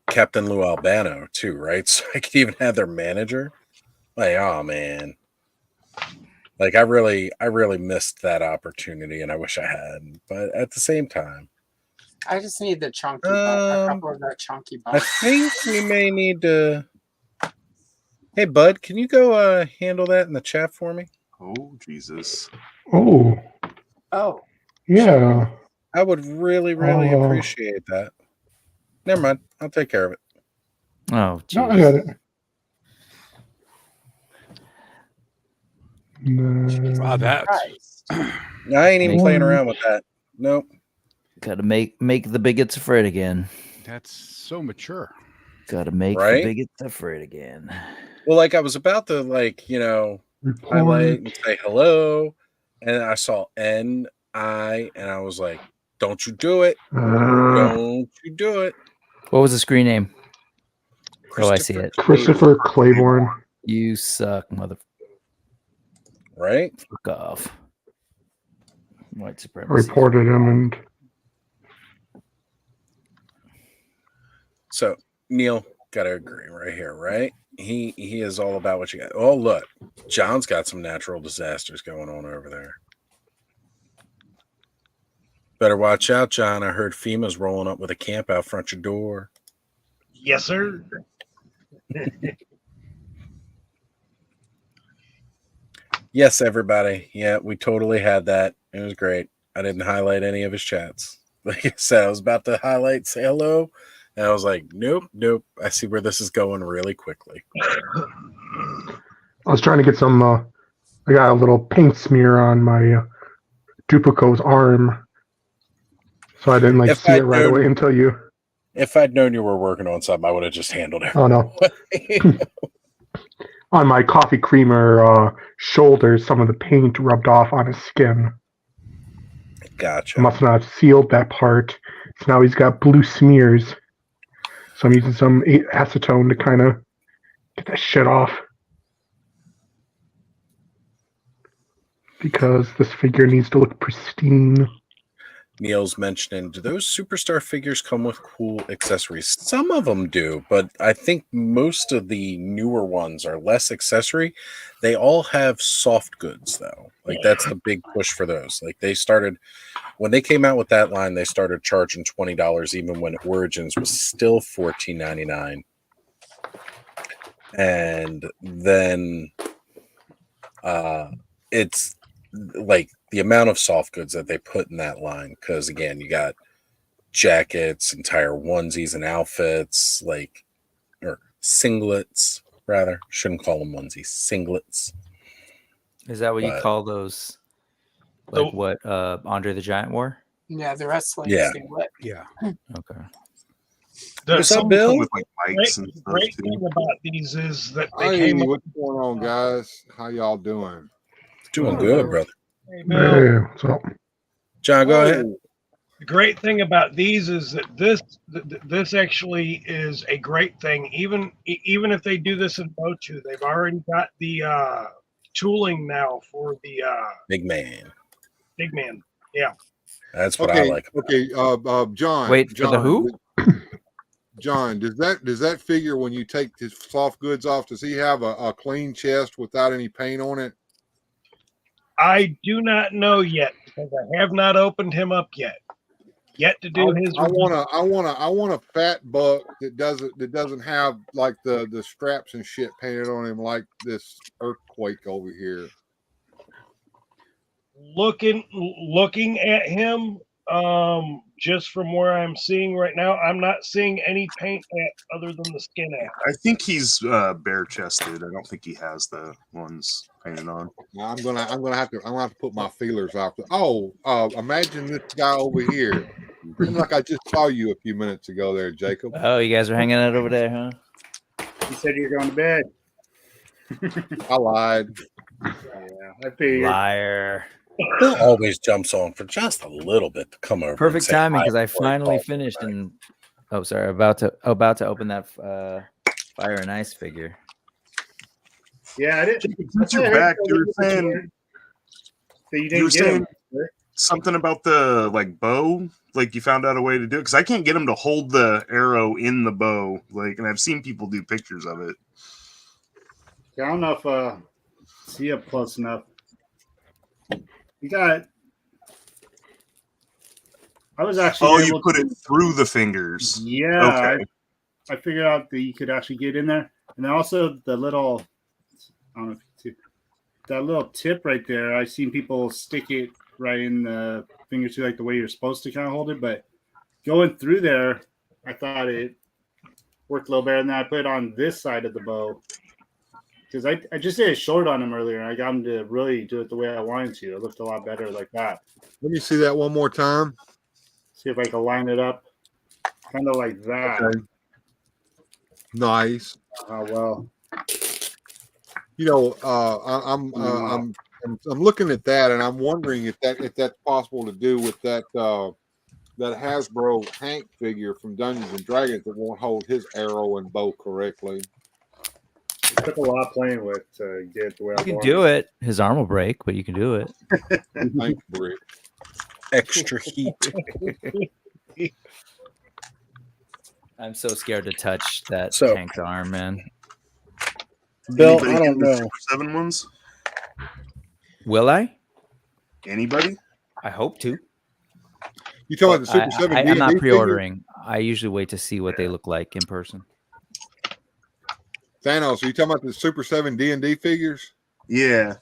Captain Lou Albano too, right? So I could even have their manager. Like, oh man. Like I really missed that opportunity and I wish I had. But at the same time, I just need the chunky a couple of that chunky I think we may need to. Hey bud, can you go handle that in the chat for me? Oh Jesus. Oh. Yeah. I would really appreciate that. Never mind. I'll take care of it. Oh, geez. No, I got it. Wow, that. I ain't even playing around with that. Nope. Got to make the bigots afraid again. That's so mature. Got to make the bigots afraid again. Well, like I was about to highlight and say hello, and I saw N-I, and I was like, don't you do it. Don't you do it. What was the screen name? Oh, I see it. Christopher Claiborne. You suck, mother. Right? Fuck off. White supremacy. Reported him and So Neil, gotta agree right here, right? He is all about what you got. Oh, look, John's got some natural disasters going on over there. Better watch out, John. I heard FEMA's rolling up with a camp out front your door. Yes, sir. Yes, everybody. Yeah, we totally had that. It was great. I didn't highlight any of his chats. Like I said, I was about to highlight, say hello, and I was like, nope. I see where this is going really quickly. I was trying to get some. I got a little paint smear on my Duplico's arm, so I didn't see it right away until you. If I'd known you were working on something, I would have just handled it. Oh no. On my coffee creamer shoulders, some of the paint rubbed off on his skin. Gotcha. I must not have sealed that part. So now he's got blue smears. So I'm using some acetone to kind of get that shit off. Because this figure needs to look pristine. Neil's mentioning, do those superstar figures come with cool accessories? Some of them do, but I think most of the newer ones are less accessory. They all have soft goods, though. Like, that's the big push for those. Like, they started, when they came out with that line, they started charging $20, even when Origins was still $14.99. And then it's like the amount of soft goods that they put in that line, because again, you got jackets, entire onesies and outfits, like, or singlets rather, shouldn't call them onesies, singlets. Is that what you call those, like what Andre the Giant wore? Yeah, the wrestling. Yeah. Yeah. Okay. What's up, Bill? With like mics and stuff Great too. thing about these is that they Hey, came up. what's going on, guys? How y'all doing? Doing good, brother. Hey, Bill. Hey, what's up? John, go ahead. The great thing about these is that this actually is a great thing. Even if they do this in Bochu, they've already got the tooling now for the Big man. Big man. Yeah. That's what I like. Okay, John. Wait, John, for the who? John, does that figure, when you take his soft goods off, does he have a clean chest without any paint on it? I do not know yet because I have not opened him up yet. Yet to do his. I want a fat buck that doesn't have like the straps and shit painted on him like this earthquake over here. Looking at him, just from where I'm seeing right now, I'm not seeing any paint other than the skin at. I think he's bare chested. I don't think he has the ones painted on. Now I'm gonna have to put my feelers out. Imagine this guy over here. Seems like I just saw you a few minutes ago there, Jacob. Oh, you guys are hanging out over there, huh? You said you're going to bed. I lied. Yeah, I figured. Liar. Bill always jumps on for just a little bit to come over. Perfect timing, because I finally finished and about to open that Fire and Ice figure. Yeah, I didn't. Since you're back, you were saying something about the like bow. Like you found out a way to do it, because I can't get him to hold the arrow in the bow. Like, and I've seen people do pictures of it. I don't know if see up close enough. You got. I was actually. Oh, you put it through the fingers. Yeah, okay. I figured out that you could actually get in there, and then also the little. I don't know if you see that little tip right there. I've seen people stick it right in the finger too, like the way you're supposed to kind of hold it. But going through there, I thought it worked a little better. And then I put it on this side of the bow because I just did a short on him earlier, and I got him to really do it the way I wanted to. It looked a lot better like that. Let me see that one more time. See if I can line it up, kind of like that. Okay. Nice. Oh well. You know, I'm looking at that, and I'm wondering if that's possible to do with that Hasbro Hank figure from Dungeons and Dragons that won't hold his arrow and bow correctly. It took a lot playing with to get it the way I You can wanted. do it. His arm will break, but you can do it. Thanks, Brick. Extra heat. I'm so scared to touch that So- tank's arm, man. Bill, Anybody I get don't the know. Super 7 ones? Will I? Anybody? I hope to. You talking about the Super 7 I'm D&D not figure? pre-ordering. I usually wait to see what they look like in person. Thanos, are you talking about the Super 7 D&D figures? Yeah.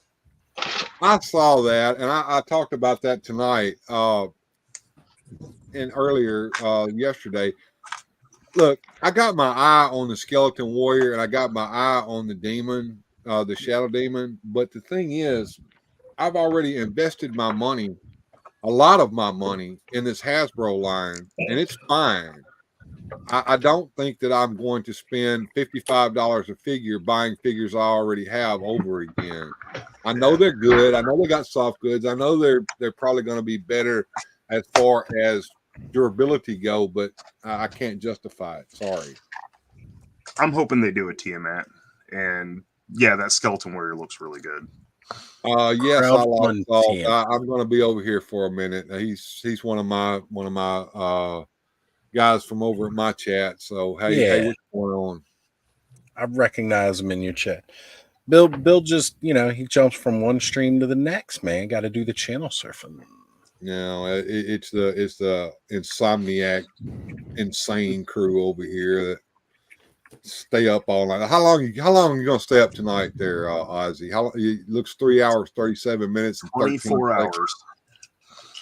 I saw that, and I talked about that tonight and earlier yesterday. Look, I got my eye on the Skeleton Warrior, and I got my eye on the demon, the Shadow Demon. But the thing is, I've already invested my money, a lot of my money, in this Hasbro line, and it's fine. I don't think that I'm going to spend $55 a figure buying figures I already have over again. I know they're good. I know they got soft goods. I know they're probably going to be better as far as durability go, but I can't justify it. Sorry. I'm hoping they do a Tiamat, and yeah, that Skeleton Warrior looks really good. Yes, I lost Crowdfund all. team. I'm going to be over here for a minute. He's one of my guys from over at my chat. So hey, what's going on? I recognize him in your chat. Bill just, he jumps from one stream to the next, man. Got to do the channel surfing. No, it's the insomniac, insane crew over here that stay up all night. How long are you going to stay up tonight there, Ozzy? It looks 3 hours, 37 minutes, and 24 seconds. hours.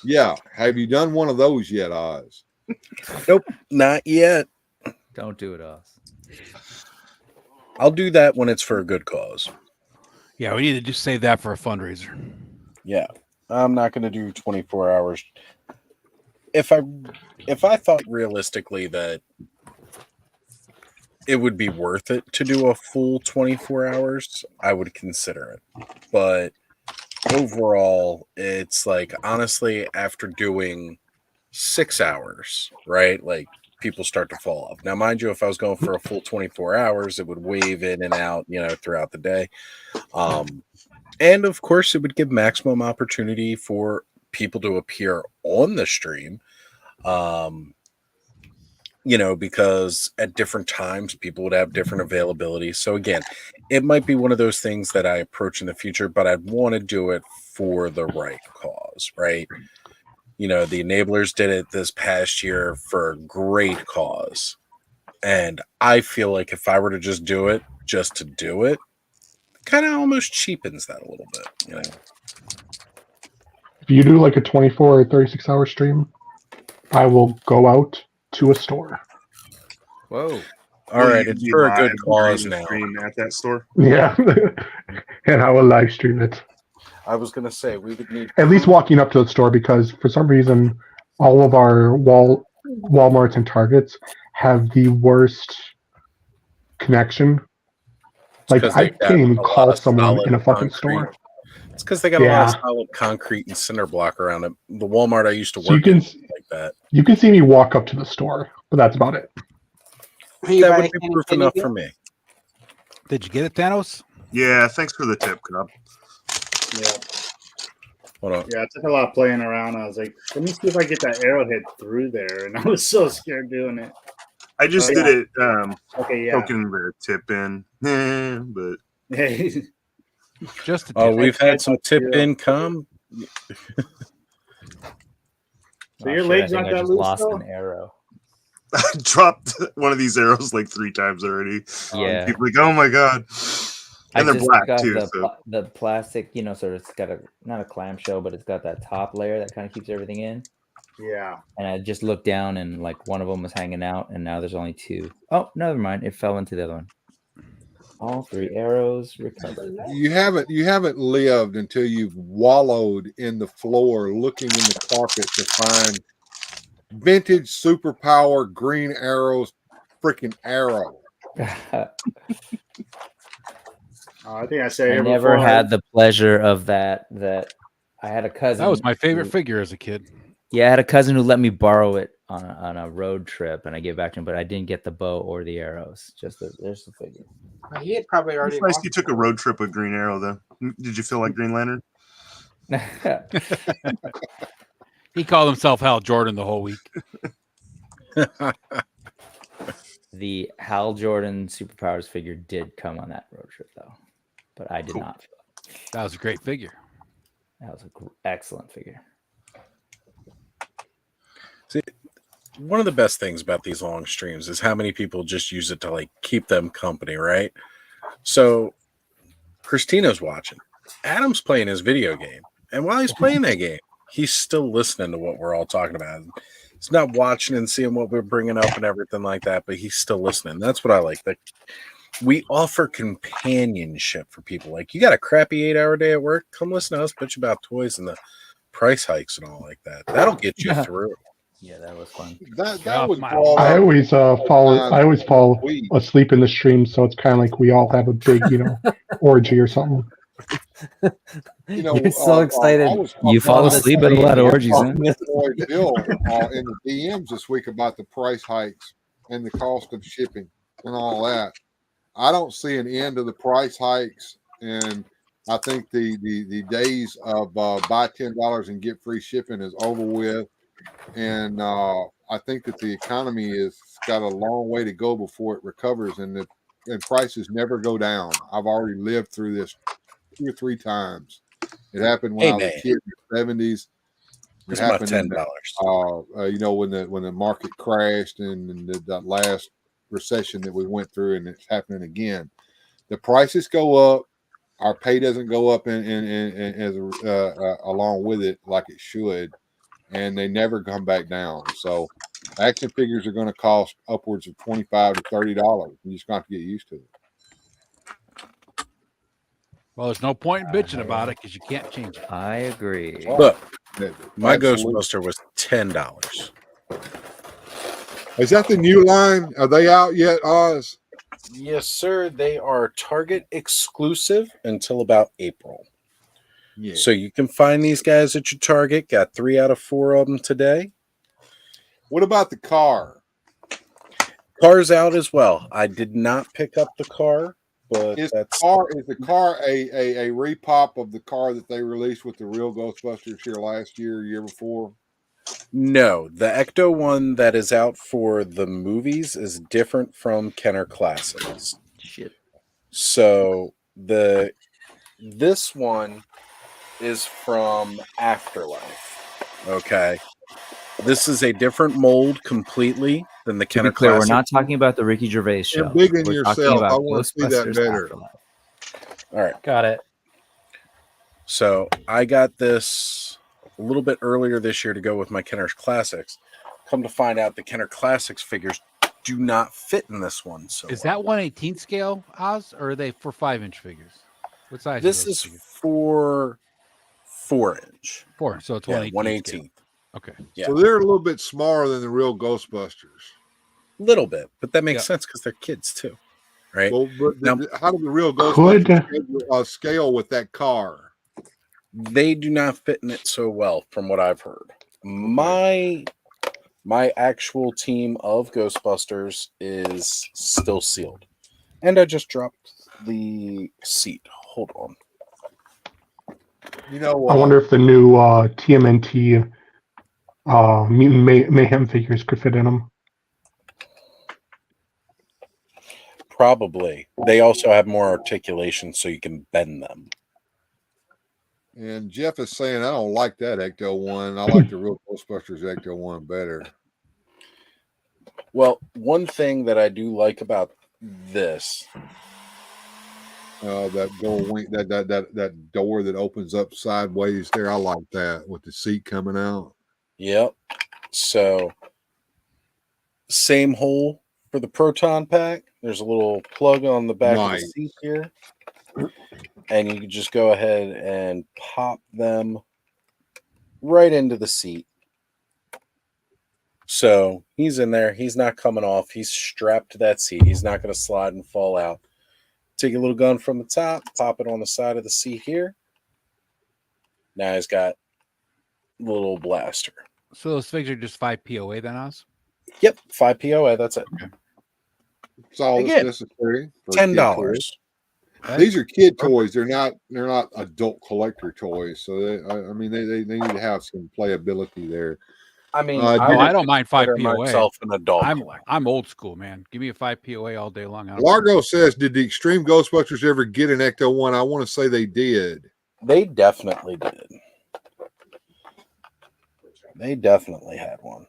Yeah. Have you done one of those yet, Oz? Nope, not yet. Don't do it, Oz. I'll do that when it's for a good cause. Yeah, we need to just save that for a fundraiser. Yeah, I'm not going to do 24 hours. If I thought realistically that it would be worth it to do a full 24 hours, I would consider it. But overall, it's like, honestly, after doing 6 hours, right? Like, people start to fall off. Now, mind you, if I was going for a full 24 hours, it would wave in and out, throughout the day. And of course, it would give maximum opportunity for people to appear on the stream. Because at different times people would have different availability. So again, it might be one of those things that I approach in the future, but I'd want to do it for the right cause, right? The Enablers did it this past year for a great cause. And I feel like if I were to just do it, just to do it, kind of almost cheapens that a little bit, If you do like a 24 or 36 hour stream, I will go out to a store. Whoa. All right, it's for a good cause now. Stream at that store. Yeah. And I will live stream it. I was going to say, we would need... At least walking up to the store, because for some reason, all of our Walmarts and Targets have the worst connection. Like, I can't even call someone in a fucking store. It's because they got a lot of solid concrete and cinder block around it. The Walmart I used to work in like that. You can see me walk up to the store, but that's about it. That would be proof enough for me. Did you get it, Thanos? Yeah, thanks for the tip, Cup. Yeah. Hold on. Yeah, I took a lot of playing around. I was like, let me see if I get that arrowhead through there. And I was so scared doing it. I just did it poking the tip in. But hey. Just we've had some tip in come. So your legs aren't that loose, lost though? an arrow. I dropped one of these arrows like 3 times already. Yeah. People are like, oh my god. And they're black too. The plastic, so it's got not a clamshell, but it's got that top layer that kind of keeps everything in. Yeah. And I just looked down and like one of them was hanging out, and now there's only 2. Oh, never mind. It fell into the other one. All 3 arrows recovered. You haven't lived until you've wallowed in the floor looking in the carpet to find vintage superpower green arrows freaking arrow. I think I said I never had the pleasure of that I had a cousin. That was my favorite figure as a kid. Yeah, I had a cousin who let me borrow it on a road trip, and I gave it back to him, but I didn't get the bow or the arrows. There's the figure. He had probably already. It's nice you took a road trip with Green Arrow, though. Did you feel like Green Lantern? He called himself Hal Jordan the whole week. The Hal Jordan Superpowers figure did come on that road trip, though, but I did not. That was a great figure. That was an excellent figure. See, one of the best things about these long streams is how many people just use it to like keep them company, right? So Christina's watching. Adam's playing his video game. And while he's playing that game, he's still listening to what we're all talking about. He's not watching and seeing what we're bringing up and everything like that, but he's still listening. That's what I like. That we offer companionship for people. Like, you got a crappy 8-hour day at work, come listen to us bitch about toys and the price hikes and all like that. That'll get you through. Yeah, that was fun. That was I always fall asleep in the stream, so it's kind of like we all have a big, orgy or something. You're so excited. You fall asleep at a lot of orgies. Bill in the DMs this week about the price hikes and the cost of shipping and all that. I don't see an end to the price hikes, and I think the days of buy $10 and get free shipping is over with. And I think that the economy has got a long way to go before it recovers, and prices never go down. I've already lived through this 2 or 3 times. It happened when I was a kid in the 70s. It happened $10. When the market crashed and that last recession that we went through, and it's happening again. The prices go up. Our pay doesn't go up along with it like it should, and they never come back down. So action figures are going to cost upwards of $25 to $30. You just got to get used to it. Well, there's no point in bitching about it because you can't change it. I agree. Look, my Ghostbuster was $10. Is that the new line? Are they out yet, Oz? Yes, sir. They are Target exclusive until about April. Yeah. So you can find these guys at your Target. Got 3 out of 4 of them today. What about the car? Car's out as well. I did not pick up the car, but is the car a repop of the car that they released with the real Ghostbusters here last year, year before? No, the Ecto one that is out for the movies is different from Kenner Classics. Shit. So this one is from Afterlife. Okay. This is a different mold completely than the Kenner clear, Classic. we're not talking about the Ricky Gervais show. You're big in we're yourself. I want to see that better. Afterlife. All right. Got it. So I got this a little bit earlier this year to go with my Kenner Classics. Come to find out the Kenner Classics figures do not fit in this one. So is that 1/18 scale, Oz, or are they for 5-inch figures? What size? This is for 4-inch. 4, so it's 1/18. Okay. Yeah. So they're a little bit smaller than the real Ghostbusters. Little bit, but that makes sense because they're kids too, right? Well, but how do the real Could- Ghostbusters scale with that car? They do not fit in it so well, from what I've heard. My actual team of Ghostbusters is still sealed, and I just dropped the seat. Hold on. You know, I wonder if the new TMNT Mutant Mayhem figures could fit in them. Probably. They also have more articulation, so you can bend them. And Jeff is saying, I don't like that Ecto one. I like the real Ghostbusters Ecto one better. Well, one thing that I do like about this, that gold wing, that door that opens up sideways there, I like that with the seat coming out. Yep. So, same hole for the proton pack. There's a little plug on the back of the seat here. And you can just go ahead and pop them right into the seat. So he's in there. He's not coming off. He's strapped to that seat. He's not going to slide and fall out. Take a little gun from the top, pop it on the side of the seat here. Now he's got a little blaster. So those figures are just 5 POA then, Oz? Yep, 5 POA. That's it. Okay. It's all Again, necessary. For $10. These are kid toys. They're not adult collector toys. So they need to have some playability there. I mean, I don't mind 5 consider POA. myself an adult collector. I'm old school, man. Give me a 5 POA all day long. Largo says, "Did the Extreme Ghostbusters ever get an Ecto 1?" I want to say they did. They definitely did. They definitely had one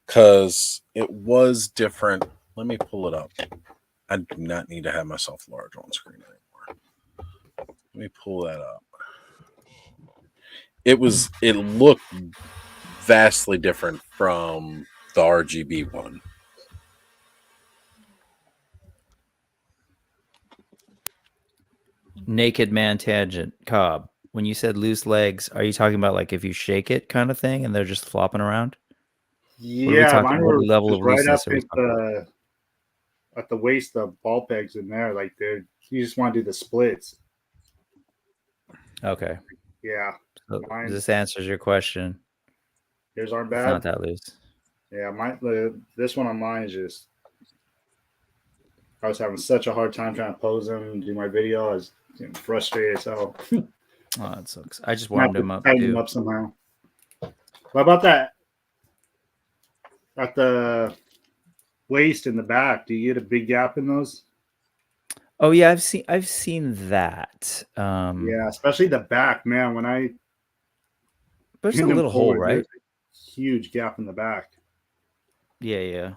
because it was different. Let me pull it up. I do not need to have myself large on screen anymore. Let me pull that up. It looked vastly different from the RGB one. Naked Man Tangent Cobb. When you said loose legs, are you talking about like if you shake it kind of thing and they're just flopping around? Yeah, mine were what level of right up looseness are we talking at the waist, the ball pegs in there. Like you just want to do the splits. Okay. Yeah. So this answers your question. Yours aren't It's bad. not that loose. Yeah, this one on mine is just. I was having such a hard time trying to pose them and do my video. I was getting frustrated as hell. Oh, that sucks. I just warmed him up tighten too. them up somehow. What about that? At the waist and the back, do you get a big gap in those? Oh yeah, I've seen that. Yeah, especially the back, man. When I but it's a little hole, right? Huge gap in the back. Yeah.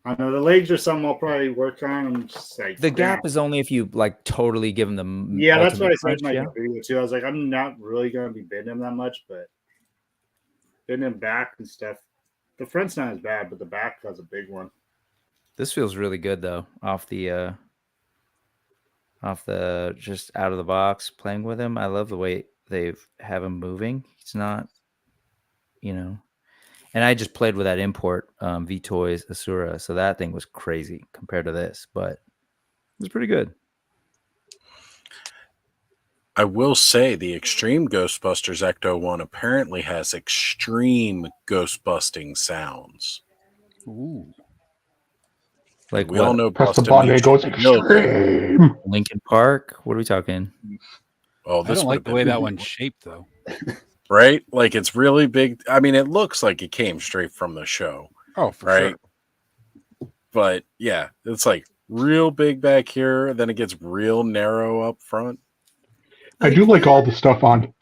I know the legs are something I'll probably work on. I'm just like the gap is only if you like totally give them the yeah. That's what I said crunch, in my video too. I was like, I'm not really gonna be bending them that much, but bending back and stuff. The front's not as bad, but the back has a big one. This feels really good though. Off the just out of the box playing with him. I love the way they have him moving. He's not, and I just played with that import V-Toys Asura, so that thing was crazy compared to this, but it was pretty good. I will say the Extreme Ghostbusters Ecto 1 apparently has extreme ghost-busting sounds. Ooh. Like we what? all know Press the button, it goes extreme. Lincoln Park? What are we talking? Oh, I don't like the way that one's shaped though. Right? Like it's really big. I mean, it looks like it came straight from the show. Oh, for right? sure. But yeah, it's like real big back here, then it gets real narrow up front. I do like all the stuff on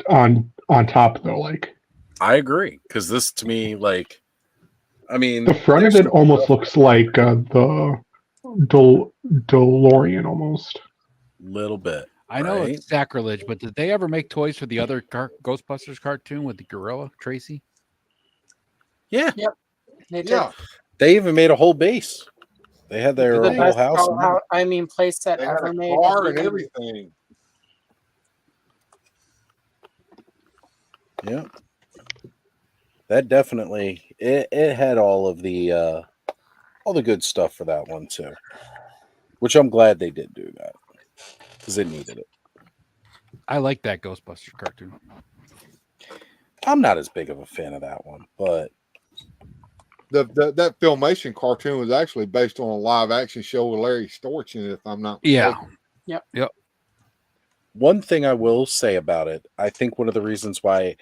top though. Like I agree because this to me, like, I mean, the front of it almost looks like the DeLorean almost. Little bit. I know it's sacrilege, but did they ever make toys for the other Ghostbusters cartoon with the gorilla Tracy? Yeah. Yep. They did. Yeah. They even made a whole base. They had their The whole best house. place set They had ever a made. car and everything. Yeah. That definitely it had all the good stuff for that one too. Which I'm glad they did do that. Because it needed it. I like that Ghostbusters cartoon. I'm not as big of a fan of that one, but that Filmation cartoon was actually based on a live action show with Larry Storch in it, if I'm not mistaken. Yep. One thing I will say about it, I think one of the reasons why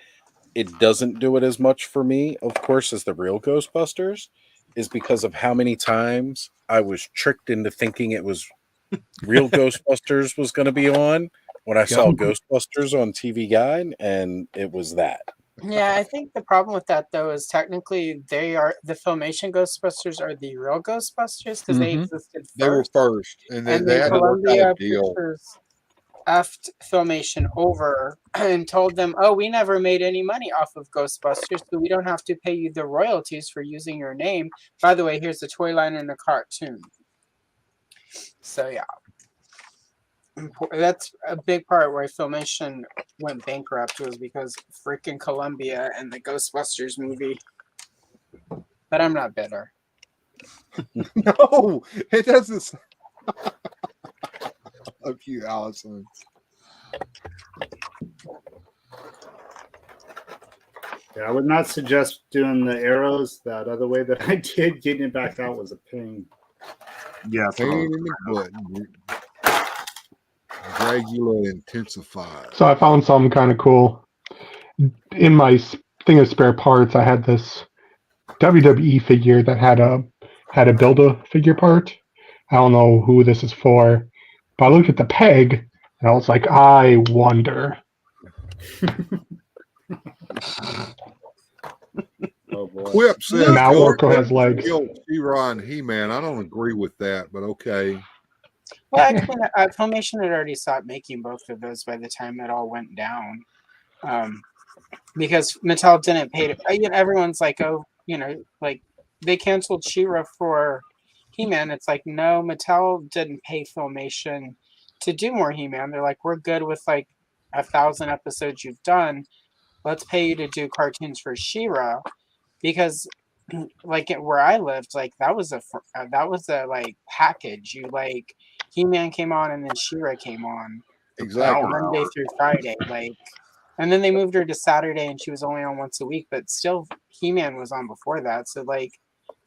it doesn't do it as much for me, of course, as the real Ghostbusters, is because of how many times I was tricked into thinking it was real Ghostbusters was going to be on when I saw Ghostbusters on TV Guide, and it was that. Yeah, I think the problem with that though is technically the Filmation Ghostbusters are the real Ghostbusters because they existed first. They were first, and And they then had to work out Columbia a deal. Pictures effed Filmation over and told them, "Oh, we never made any money off of Ghostbusters, so we don't have to pay you the royalties for using your name. By the way, here's the toy line and a cartoon." So yeah. That's a big part where Filmation went bankrupt was because freaking Columbia and the Ghostbusters movie. But I'm not bitter. No, it doesn't. Love you, Allison. Yeah, I would not suggest doing the arrows that other way that I did. Getting it back out was a pain. Yeah, Pain in the butt. Dragula intensified. So I found something kind of cool. In my thing of spare parts, I had this WWE figure that had a Build-A-Figure part. I don't know who this is for, but I looked at the peg and I was like, I wonder. Oh boy. Whip says Now Orko has legs. She-Ra and He-Man. I don't agree with that, but okay. Well, actually, Filmation had already stopped making both of those by the time it all went down, because Mattel didn't pay to. Everyone's like, oh, like they canceled She-Ra for He-Man. It's like, no, Mattel didn't pay Filmation to do more He-Man. They're like, we're good with like 1,000 episodes you've done. Let's pay you to do cartoons for She-Ra, because like where I lived, like that was a like package. You like He-Man came on and then She-Ra came on. Exactly. Like, Monday through Friday, like, and then they moved her to Saturday and she was only on once a week, but still He-Man was on before that. So like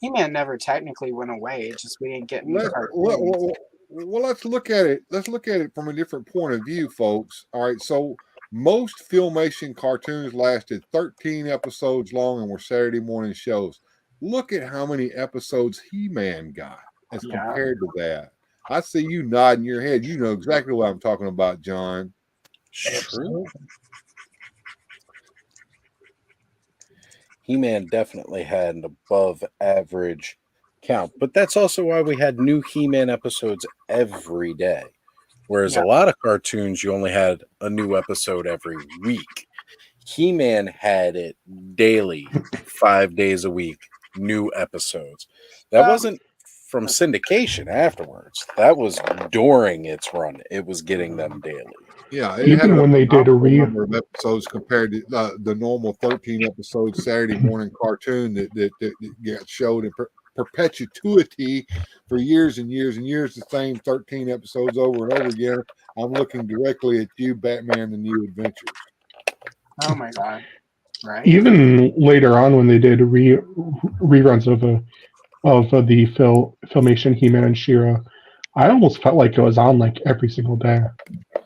He-Man never technically went away. It's just we didn't get any cartoons. Well, let's look at it. Let's look at it from a different point of view, folks. All right, so most Filmation cartoons lasted 13 episodes long and were Saturday morning shows. Look at how many episodes He-Man got as compared to that. I see you nodding your head. You know exactly what I'm talking about, John. True. He-Man definitely had an above average count, but that's also why we had new He-Man episodes every day. Whereas a lot of cartoons, you only had a new episode every week. He-Man had it daily, 5 days a week, new episodes. That wasn't from syndication afterwards. That was during its run. It was getting them daily. Yeah, it Even had when they did a number of episodes compared to the normal 13 episode Saturday morning cartoon that got showed in perpetuity for years and years and years, the same 13 episodes over and over again. I'm looking directly at you, Batman: The New Adventures. Oh my god! Right. Even later on, when they did reruns of the Filmation He-Man and She-Ra, I almost felt like it was on like every single day.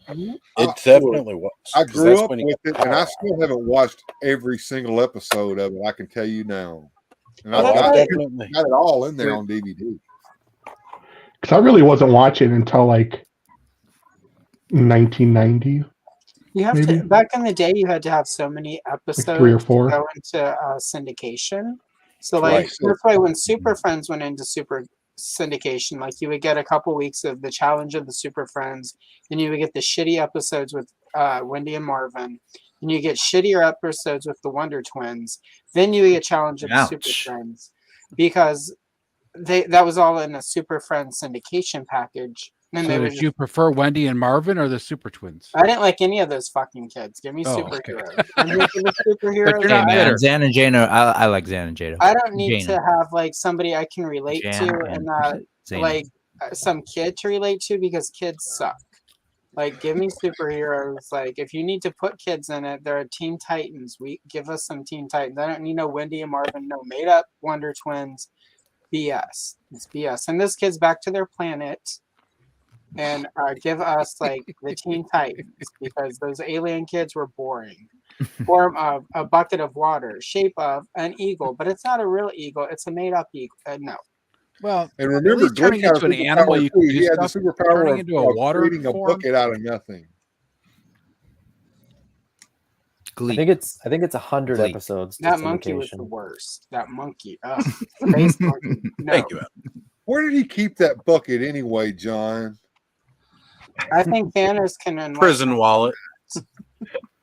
It definitely was. I grew up with it, and I still haven't watched every single episode of it. I can tell you now, and I've got it all in there on DVD. Because I really wasn't watching until like 1990. You have maybe? to back in the day. You had to have so many episodes Like 3 or 4. to go into syndication. So like that's why when Super Friends went into super syndication, like you would get a couple weeks of the Challenge of the Super Friends, then you would get the shitty episodes with Wendy and Marvin, and you get shittier episodes with the Wonder Twins, then you would get Challenge of the Super Friends, because that was all in a Super Friends syndication package. And so did you prefer Wendy and Marvin or the Super Twins? I didn't like any of those fucking kids. Give me superheroes. I'm making the superheroes. But you're not bitter. Zan and Jano, I like Zan and Jado. I don't need to have like somebody I can relate to and like some kid to relate to, because kids suck. Like, give me superheroes. Like, if you need to put kids in it, there are Teen Titans. We give us some Teen Titans. I don't need no Wendy and Marvin, no made up Wonder Twins. BS. It's BS. And this kid's back to their planet. And give us like the Teen Titans, because those alien kids were boring. Form of a bucket of water, shape of an eagle, but it's not a real eagle; it's a made-up eagle. No. Well, and remember, turning into an animal, you can he had the superpower into a water creating a form? bucket out of nothing. I think it's 100 episodes. That monkey was the worst. That monkey. Space monkey. No. Thank you. Where did he keep that bucket anyway, John? I think Thanos can prison wallet.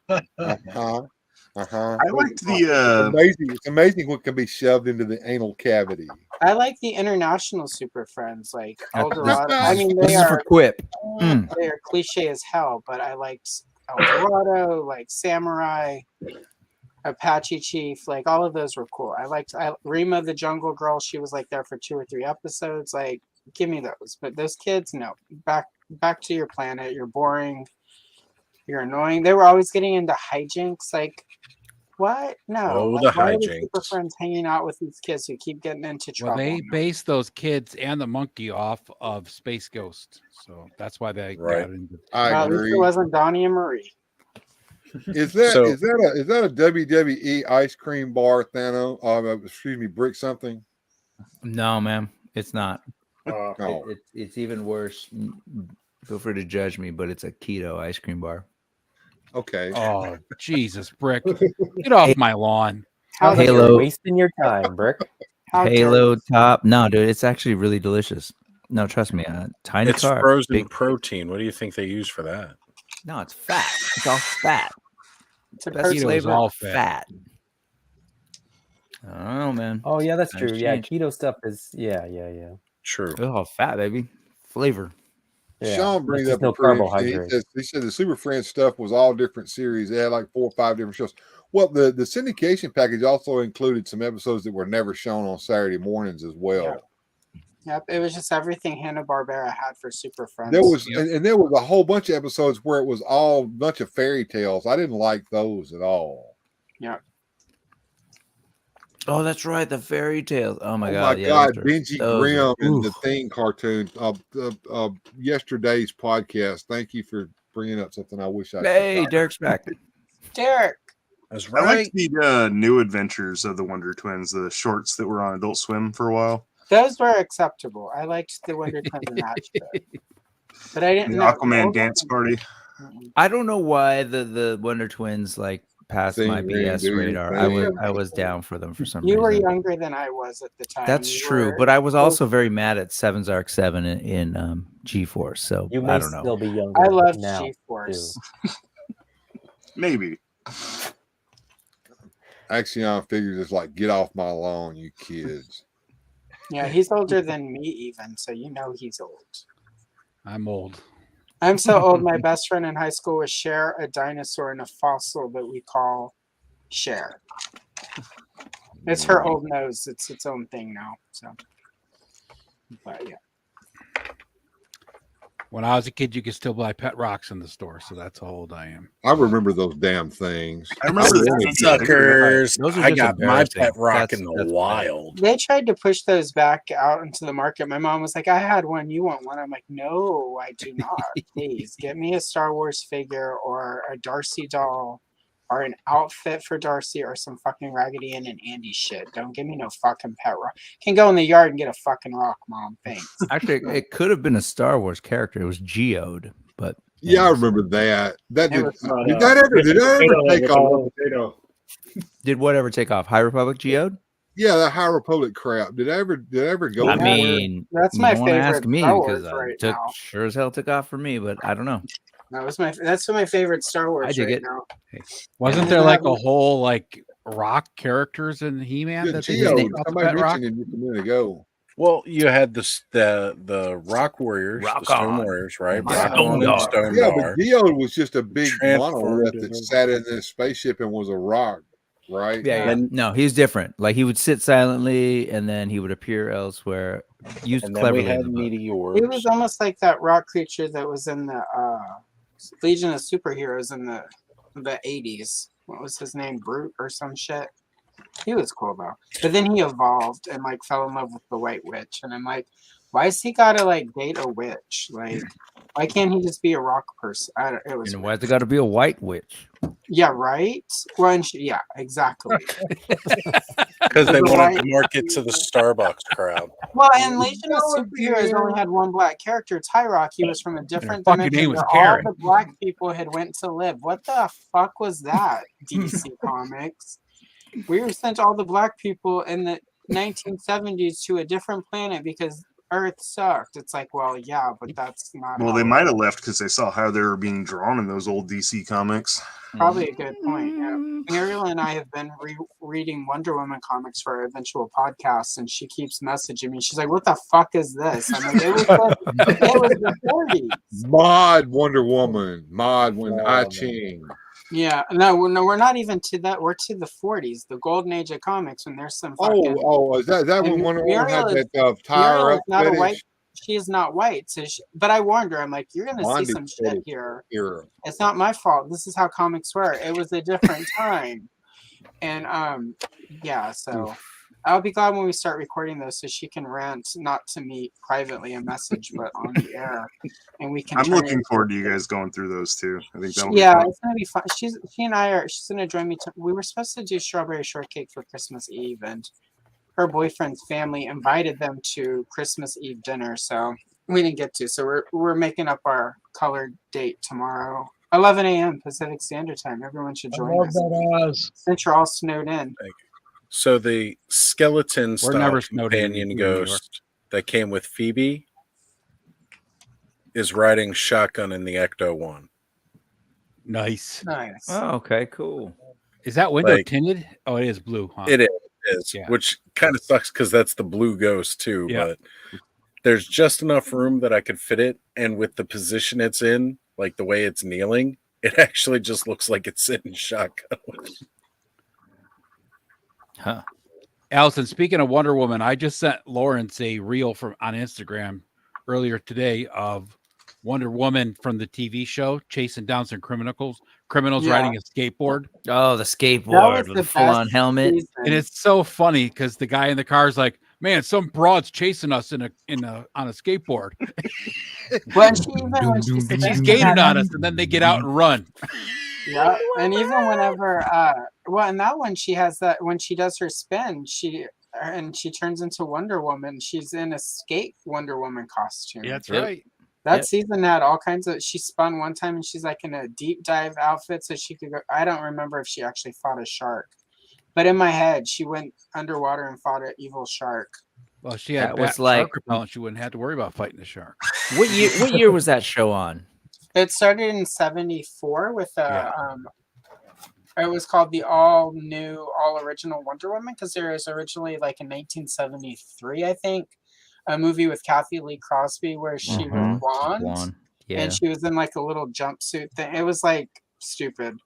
I liked the it's amazing what can be shoved into the anal cavity. I like the international Super Friends, like Eldorado. I mean, this is for Quip. They are cliche as hell, but I liked Eldorado, like Samurai, Apache Chief, like all of those were cool. I liked Rima the Jungle Girl. She was like there for 2 or 3 episodes. Like, give me those. But those kids, no. Back to your planet. You're boring. You're annoying. They were always getting into hijinks. Like, what? No. Oh, like, the why are the hijinks. Super Friends hanging out with these kids who keep getting into trouble? Well, they based those kids and the monkey off of Space Ghost, so that's why they got into. I At least it wasn't Donnie and Marie. Is that a WWE ice cream bar, Thanos? Excuse me, brick something? No, man, it's not. No. It's even worse. Feel free to judge me, but it's a keto ice cream bar. Okay. Oh, Jesus, Brick. Get off my lawn. You're wasting your time, Brick. Halo top. No, dude, it's actually really delicious. No, trust me. Tiny It's carb. frozen protein. What do you think they use for that? No, it's fat. It's all fat. Best Keto is flavor, all fat. I don't know, man. Oh yeah, that's Times true. Yeah, change. keto stuff is yeah. True. It's all fat, baby. Flavor. Yeah, Sean brings up no a pretty carbohydrate. he said the Super Friends stuff was all different series. They had like 4 or 5 different shows. Well, the syndication package also included some episodes that were never shown on Saturday mornings as well. Yep, it was just everything Hanna-Barbera had for Super Friends. There was and there was a whole bunch of episodes where it was all a bunch of fairy tales. I didn't like those at all. Yeah. Oh, that's right. The fairy tales. Oh my Oh god. my Yeah, God, those Benji are Grimm and the oof. Thing cartoon. Yesterday's podcast. Thank you for bringing up something I wish I. Hey, Derek's back. Derek. That's I liked the New Adventures of the Wonder Twins, the shorts that were on Adult Swim for a while. Those were acceptable. I liked the Wonder Twins in that shit. But I didn't The know. Aquaman dance party. I don't know why the Wonder Twins like passed my BS radar. I was down for them for some You were reason. younger than I was at the time. That's You true, were- but I was also very mad at Seven's Arc 7 in G-Force. So You I may don't know. still be younger. I loved now, G-Force. Maybe. Axion figures is like, get off my lawn, you kids. Yeah, he's older than me even, so you know he's old. I'm old. I'm so old. My best friend in high school was Cher, a dinosaur, and a fossil that we call Cher. It's her old nose. It's its own thing now. So, but yeah. When I was a kid, you could still buy pet rocks in the store, so that's how old I am. I remember those damn things. I remember suckers. Those are I just got my embarrassing. pet rock That's in the wild. They tried to push those back out into the market. My mom was like, I had one. You want one? I'm like, no, I do not. Please get me a Star Wars figure or a Darcy doll or an outfit for Darcy or some fucking Raggedy Ann and Andy shit. Don't give me no fucking pet rock. Can go in the yard and get a fucking rock, Mom. Thanks. Actually, it could have been a Star Wars character. It was Geode, but Yeah, I remember that. That It did. was Did that ever take off? did whatever take off? High Republic Geode? Yeah, that High Republic crap. Did it ever go? I anywhere? mean, That's you my don't wanna favorite ask me Star because Wars I right took now. sure as hell took off for me, but I don't know. That's my favorite Star Wars I dig right it. now. Wasn't And there then like I- a whole like rock characters in He-Man Yeah, that they Geode. did off the Somebody pet rock? mentioned it just a minute ago. Well, you had the Rock Warriors, Rock the Stone on. Warriors, right? And Rock Stone on and Dog. Stone Yeah, Dog. but Geode was just a big Transformed monolith that into- sat in this spaceship and was a rock, right? Yeah. No, he's different. Like he would sit silently and then he would appear elsewhere. Used And then we cleverly. had in the book. meteors. It was almost like that rock creature that was in the Legion of Superheroes in the 80s. What was his name? Brute or some shit? He was cool though. But then he evolved and like fell in love with the White Witch. And I'm like, why has he gotta like date a witch? Like, why can't he just be a rock person? It was And why's it got to be a white witch? yeah, right. Well, and yeah, exactly. Because they wanted to market to the Starbucks crowd. Well, and Legion of Superheroes only had one black character, Tyrock. He was from a different fucking dimension name was where all Karen. the black people had went to live. What the fuck was that, DC Comics? We were sent all the black people in the 1970s to a different planet because Earth sucked. It's like, well, yeah, but that's not. Well, how they it- might have left because they saw how they were being drawn in those old DC comics. Probably a good point. Yeah. Muriel and I have been reading Wonder Woman comics for our eventual podcast, and she keeps messaging me. She's like, "What the fuck is this?" I'm like, "It was the 40s." Mod Wonder Woman. Mod when I Ching. Yeah, no, we're not even to that. We're to the 40s, the golden age of comics, when there's some fucking. Is that when And Wonder Woman Muriel had is- that tire Muriel up is not a fetish? white. She is not white. So but I warned her. I'm like, you're gonna see Bondage some shit fetish here. era. It's not my fault. This is how comics were. It was a different time, and yeah. So I'll be glad when we start recording those, so she can rant, not to me privately a message, but on the air, and we can. I'm looking forward to you guys going through those too. I think that'll yeah, be fun. it's gonna be fun. She's gonna join me. We were supposed to do strawberry shortcake for Christmas Eve, and her boyfriend's family invited them to Christmas Eve dinner, so we didn't get to. So we're making up our colored date tomorrow, 11 a.m. Pacific Standard Time. Everyone should join us. Since you're all snowed in. So the skeleton We're style never snowed in companion New York. ghost that came with Phoebe is riding shotgun in the Ecto one. Nice. Oh, okay, cool. Is that window tinted? Oh, it is blue, huh? It is, Yeah. which kind of sucks because that's the blue ghost too. Yeah. But there's just enough room that I could fit it, and with the position it's in, like the way it's kneeling, it actually just looks like it's sitting shotgun. Huh. Allison, speaking of Wonder Woman, I just sent Lawrence a reel on Instagram earlier today of Wonder Woman from the TV show chasing down some criminals riding a skateboard. Oh, the skateboard with the full-on helmet. And it's so funny because the guy in the car is like, "Man, some broad's chasing us on a skateboard." And she's gaining on us, and then they get out and run. Yeah, and even whenever, in that one she has that when she does her spin, she turns into Wonder Woman. She's in a skate Wonder Woman costume. Yeah, that's right. That season had all kinds of. She spun one time and she's like in a deep dive outfit, so she could go. I don't remember if she actually fought a shark, but in my head, she went underwater and fought an evil shark. Well, she had shark repellent. She wouldn't have to worry about fighting the shark. What year was that show on? It started in '74 with it was called the all original Wonder Woman because there was originally like in 1973, I think, a movie with Kathy Lee Crosby where she was blonde. Yeah. And she was in like a little jumpsuit thing. It was like stupid.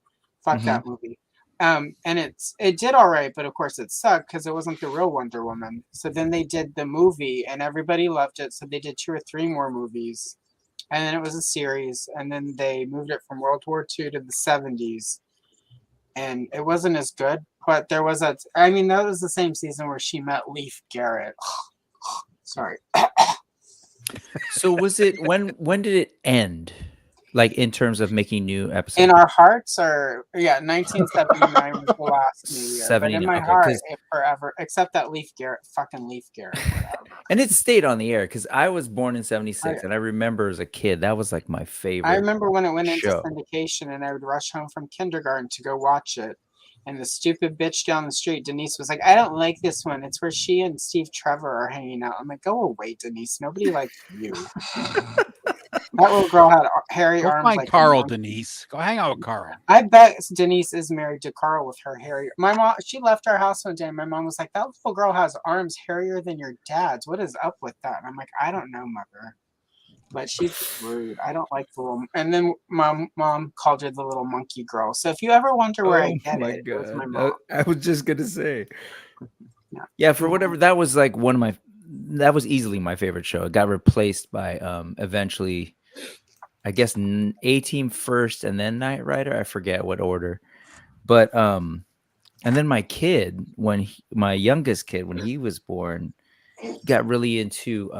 Fuck that movie. And it did all right, but of course it sucked because it wasn't the real Wonder Woman. So then they did the movie and everybody loved it. So they did 2 or 3 more movies. And then it was a series. And then they moved it from World War II to the 70s. And it wasn't as good. But there was that was the same season where she met Leif Garrett. Sorry. So was it when did it end? Like in terms of making new episodes? In our hearts, 1979 was the last New Year. But in my heart, it forever, except that Leif Garrett, whatever. And it stayed on the air because I was born in '76, and I remember as a kid that was like my favorite. I remember when it went into show. syndication, and I would rush home from kindergarten to go watch it. And the stupid bitch down the street, Denise, was like, "I don't like this one. It's where she and Steve Trevor are hanging out." I'm like, "Go away, Denise. Nobody likes you." That little girl had hairy arms. Find like Carl, Denise. Go hang out with Carl. I bet Denise is married to Carl with her hairy. My mom, she left our house one day, and my mom was like, "That little girl has arms hairier than your dad's. What is up with that?" And I'm like, "I don't know, mother." But she's rude. I don't like the little. And then mom called her the little monkey girl. So if you ever wonder where I get it, it was my mom. I was just gonna say. Yeah, for whatever that was like that was easily my favorite show. It got replaced by eventually, I guess A-Team first and then Knight Rider. I forget what order, but and then my youngest kid when he was born got really into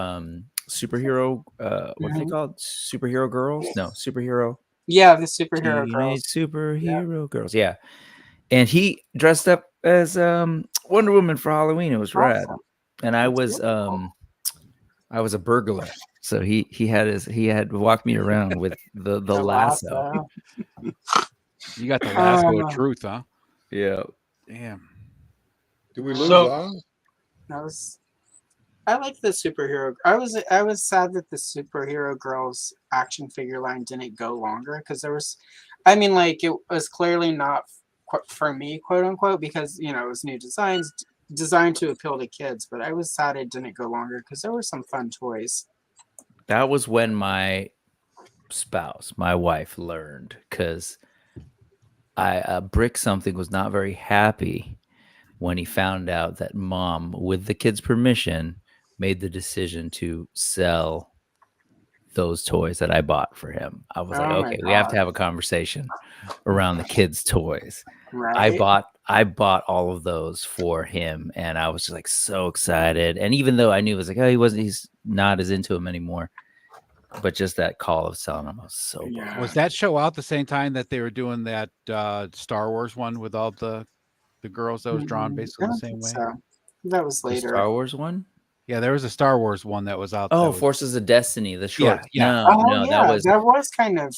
superhero what are they called? Superhero girls? No, superhero. Yeah, the superhero girls. Superhero girls. Yeah. And he dressed up as Wonder Woman for Halloween. It was rad. And I was a burglar. So he had walked me around with the lasso. You got the lasso of truth, huh? Yeah. Damn. Did we lose Oz? I like the superhero. I was sad that the superhero girls action figure line didn't go longer because there was, it was clearly not for me, quote unquote, because it was new designs designed to appeal to kids. But I was sad it didn't go longer because there were some fun toys. That was when my wife, learned because Brick something was not very happy when he found out that Mom, with the kids' permission, made the decision to sell those toys that I bought for him. I was like, okay, we have to have a conversation around the kids' toys. Right. I bought all of those for him, and I was just like so excited. And even though I knew it was like, oh, he's not as into him anymore, but just that call of selling him, I was so bummed. Was that show out the same time that they were doing that Star Wars one with all the girls that was drawn basically the same way? So. That was later. The Star Wars one? Yeah, there was a Star Wars one that was out. Oh, Forces of Destiny, the short. Yeah. No, that was kind of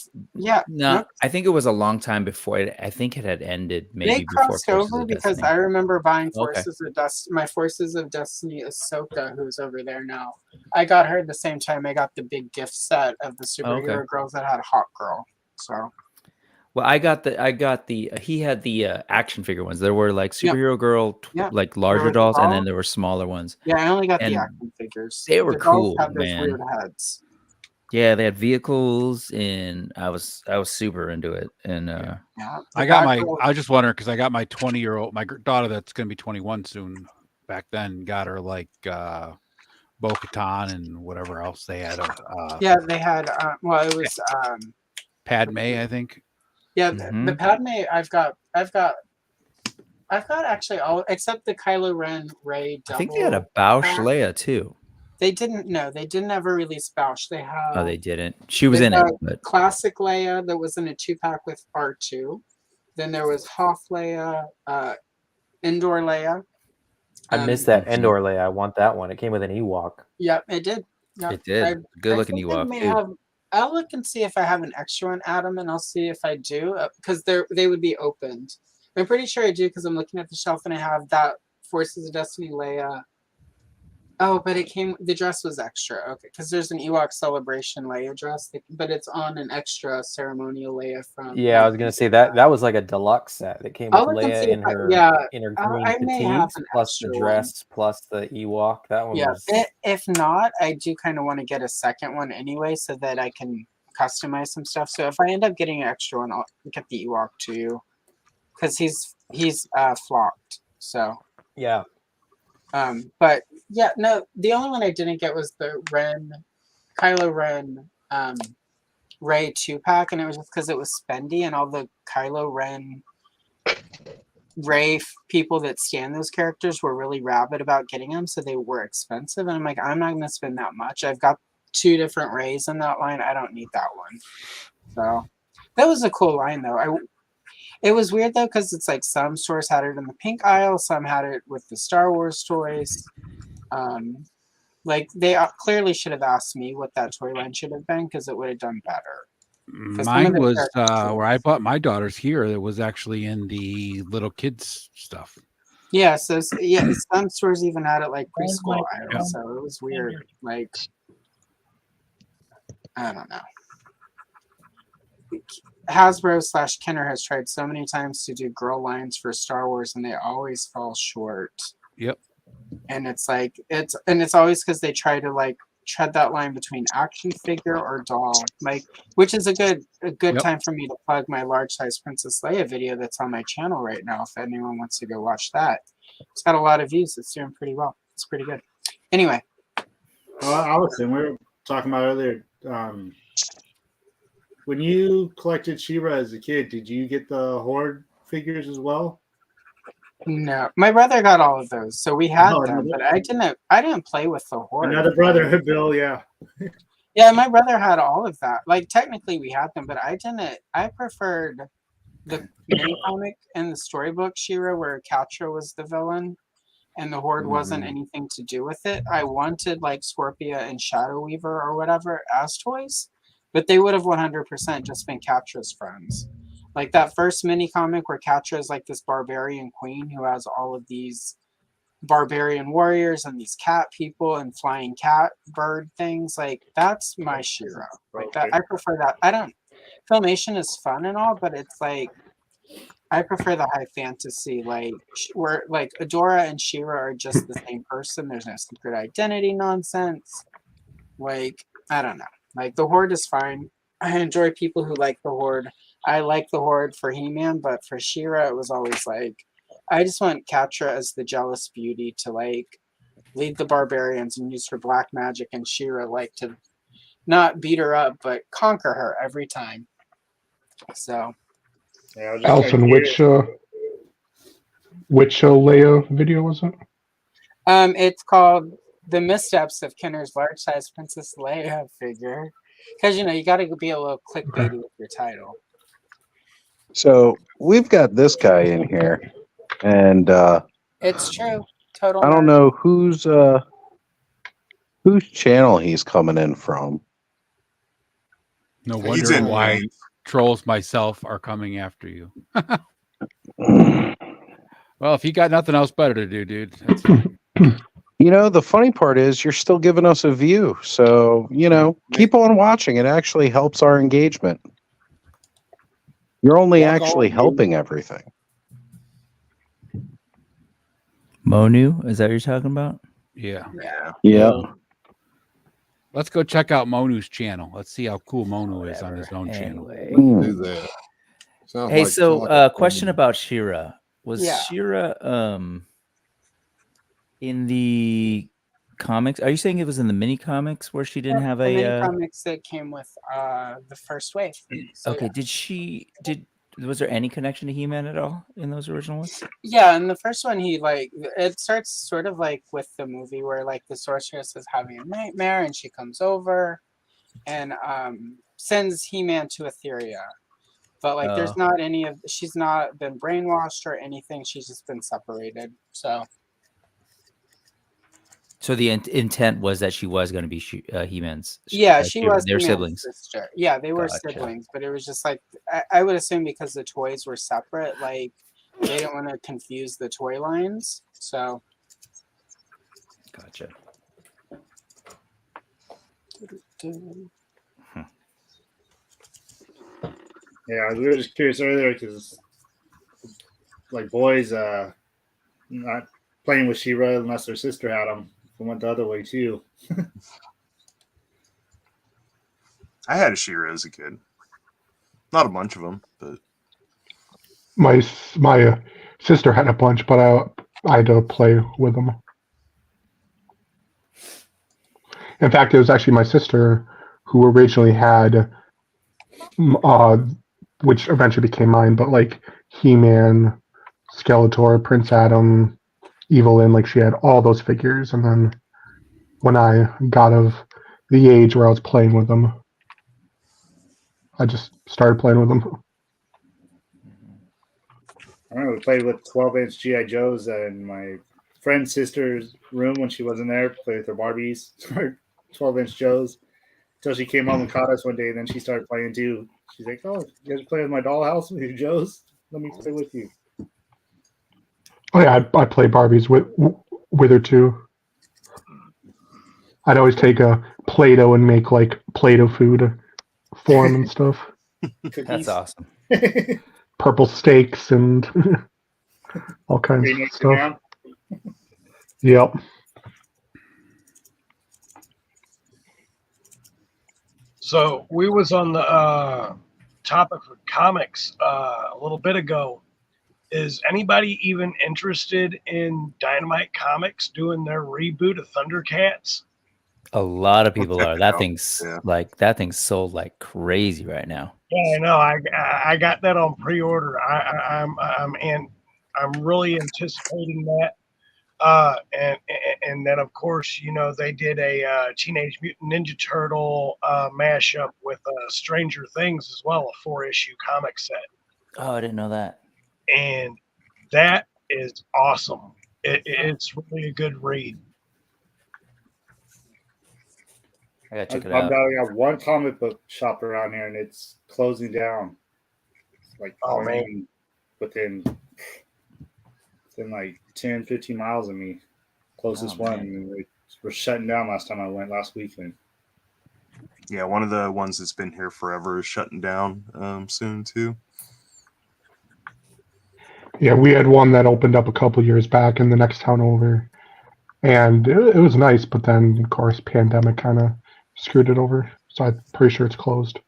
No, I think it was a long time before it. I think it had ended maybe they before crossed Forces over of because Destiny. I remember buying Okay. my Forces of Destiny Ahsoka, who's over there now. I got her at the same time I got the big gift set of the superhero girls that had Hawk Girl. So. Well, I got the he had the action figure ones. There were like superhero girl, like larger dolls, and then there were smaller ones. Yeah, I only got the action figures. They were cool, have those man. weird heads. Yeah, they had vehicles, and I was super into it. And I was just wondering because I got my 20-year-old, my daughter that's going to be 21 soon. Back then, got her like Bo-Katan and whatever else they had. Yeah, they had. Well, it was Padme, I think. Yeah, the Padme I've got actually all except the Kylo Ren Rey double. I think they had a Bausch Leia too. They didn't ever release Bausch. They have. Oh, they didn't. She was in it, but classic Leia that was in a 2-pack with R2. Then there was Hoth Leia, Endor Leia. I missed that Endor Leia. I want that one. It came with an Ewok. Yep, it did. Yep. It did. Good looking Ewok too. I'll look and see if I have an extra one, Adam, and I'll see if I do because they would be opened. I'm pretty sure I do because I'm looking at the shelf and I have that Forces of Destiny Leia. Oh, but the dress was extra. Okay, because there's an Ewok Celebration Leia dress, but it's on an extra ceremonial Leia from. Yeah, I was gonna say that was like a deluxe set that came with Leia in her green fatigues plus the dress plus the Ewok. That one was. If not, I do kind of want to get a second one anyway, so that I can customize some stuff. So if I end up getting an extra one, I'll get the Ewok too, because he's flocked. So yeah. But yeah, no, the only one I didn't get was the Kylo Ren Rey 2-pack, and it was just because it was spendy, and all the Kylo Ren Rey people that stand those characters were really rabid about getting them, so they were expensive. And I'm like, I'm not going to spend that much. I've got 2 different Reys in that line. I don't need that one. So that was a cool line, though. It was weird though because it's like some stores had it in the pink aisle, some had it with the Star Wars toys. Like they clearly should have asked me what that toy line should have been because it would have done better. Mine was where I bought my daughter's here. It was actually in the little kids stuff. Yeah, so some stores even had it like preschool aisle, so it was weird. Like I don't know. Hasbro / Kenner has tried so many times to do girl lines for Star Wars, and they always fall short. Yep. And it's like it's always because they try to like tread that line between action figure or doll, like which is a good time for me to plug my large size Princess Leia video that's on my channel right now. If anyone wants to go watch that, it's got a lot of views. It's doing pretty well. It's pretty good. Anyway, Allison, we were talking about earlier. When you collected She-Ra as a kid, did you get the Horde figures as well? No, my brother got all of those, so we had them, but I didn't play with the Horde. Another brother, Bill, yeah. Yeah, my brother had all of that. Like technically we had them, but I didn't. I preferred the mini comic and the storybook She-Ra where Catra was the villain and the Horde wasn't anything to do with it. I wanted like Scorpia and Shadow Weaver or whatever as toys, but they would have 100% just been Catra's friends. Like that first mini comic where Catra is like this barbarian queen who has all of these barbarian warriors and these cat people and flying cat bird things. Like that's my She-Ra. Like that, I prefer that. Filmation is fun and all, but it's like I prefer the high fantasy, like where like Adora and She-Ra are just the same person. There's no secret identity nonsense. Like I don't know. Like the Horde is fine. I enjoy people who like the Horde. I like the Horde for He-Man, but for She-Ra, it was always like, I just want Catra as the jealous beauty to like lead the barbarians and use her black magic, and She-Ra like to not beat her up, but conquer her every time. So, Allison, which Which Leia video was it? It's called "The Missteps of Kenner's Large-Size Princess Leia Figure," because you got to be a little clickbaity with your title. So we've got this guy in here, and It's true. Total. I don't know whose channel he's coming in from. No wonder why trolls myself are coming after you. Well, if you got nothing else better to do, dude, that's fine. The funny part is you're still giving us a view. So, keep on watching. It actually helps our engagement. You're only actually helping everything. Monu, is that what you're talking about? Yeah. Yeah. Let's go check out Monu's channel. Let's see how cool Monu is on his own channel. Do that. Hey, so question about She-Ra. Was She-Ra in the comics? Are you saying it was in the mini comics where she didn't have the mini a comics that came with the first wave? So, okay, was there any connection to He-Man at all in those original ones? Yeah, in the first one, it starts sort of like with the movie where like the sorceress is having a nightmare and she comes over and sends He-Man to Etheria. But like, there's not she's not been brainwashed or anything. She's just been separated. So the intent was that she was going to be He-Man's. Yeah, she was their He-Man's siblings. sister. Yeah, they were siblings, but it was just like I would assume because the toys were separate, like they didn't want to confuse the toy lines. So Gotcha. Yeah, we were just curious earlier because, like, boys not playing with She-Ra unless their sister had them. It went the other way too. I had a She-Ra as a kid. Not a bunch of them, but My sister had a bunch, but I had to play with them. In fact, it was actually my sister who originally had, which eventually became mine, but like He-Man, Skeletor, Prince Adam, Evelyn, like she had all those figures, and then when I got of the age where I was playing with them, I just started playing with them. I remember we played with 12-inch G.I. Joes in my friend's sister's room when she wasn't there, played with her Barbies, 12-inch Joes, until she came home and caught us one day, and then she started playing too. She's like, "Oh, you guys play with my dollhouse with your Joes? Let me play with you." Oh yeah, I play Barbies with her too. I'd always take a Play-Doh and make like Play-Doh food for them and stuff. That's awesome. Purple steaks and all kinds of stuff. Yep. So we was on the topic of comics a little bit ago. Is anybody even interested in Dynamite Comics doing their reboot of Thundercats? A lot of people are. That thing's sold like crazy right now. Yeah, I know. I got that on pre-order. I'm really anticipating that. And then of course, they did a Teenage Mutant Ninja Turtle mashup with Stranger Things as well, a 4-issue comic set. Oh, I didn't know that. And that is awesome. It's really a good read. I gotta check it out. out. I got one comic book shop around here, and it's closing down. It's like within like 10, 15 miles of me. Closest one. And we're shutting down last time I went last weekend. Yeah, one of the ones that's been here forever is shutting down soon too. Yeah, we had one that opened up a couple years back in the next town over, and it was nice. But then, of course, pandemic kind of screwed it over. So I'm pretty sure it's closed.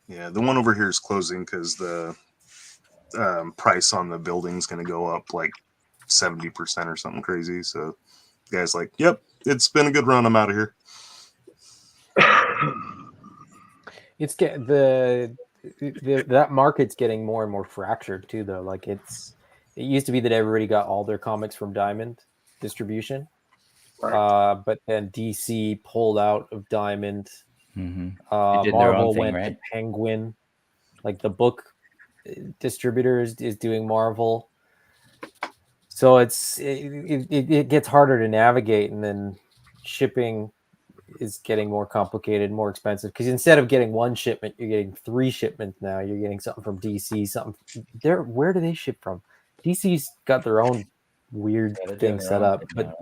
Yeah, the one over here is closing because the price on the building's going to go up like 70% or something crazy. So the guy's like, "Yep, it's been a good run. I'm out of here." It's that market's getting more and more fractured too, though. Like it's it used to be that everybody got all their comics from Diamond distribution. But then DC pulled out of Diamond. Marvel went to Penguin. Like the book distributor is doing Marvel. So it gets harder to navigate, and then shipping is getting more complicated, more expensive, because instead of getting one shipment, you're getting 3 shipments now. You're getting something from DC, something there. Where do they ship from? DC's got their own weird thing set up, but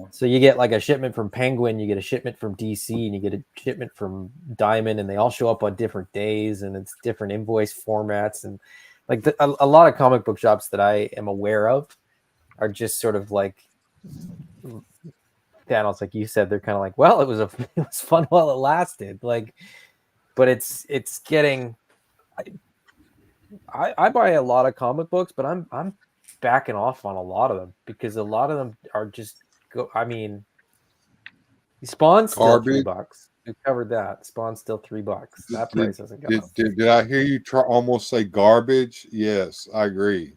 so you get like a shipment from Penguin, you get a shipment from DC, and you get a shipment from Diamond, and they all show up on different days, and it's different invoice formats, and like a lot of comic book shops that I am aware of are just sort of like, Thanos, like you said, they're kind of like, well, it was fun while it lasted. Like, but it's getting. I buy a lot of comic books, but I'm backing off on a lot of them because a lot of them are just I mean, Spawn's still $3. We covered that. Spawn's still $3. That price hasn't gone up. Did I hear you almost say garbage? Yes, I agree.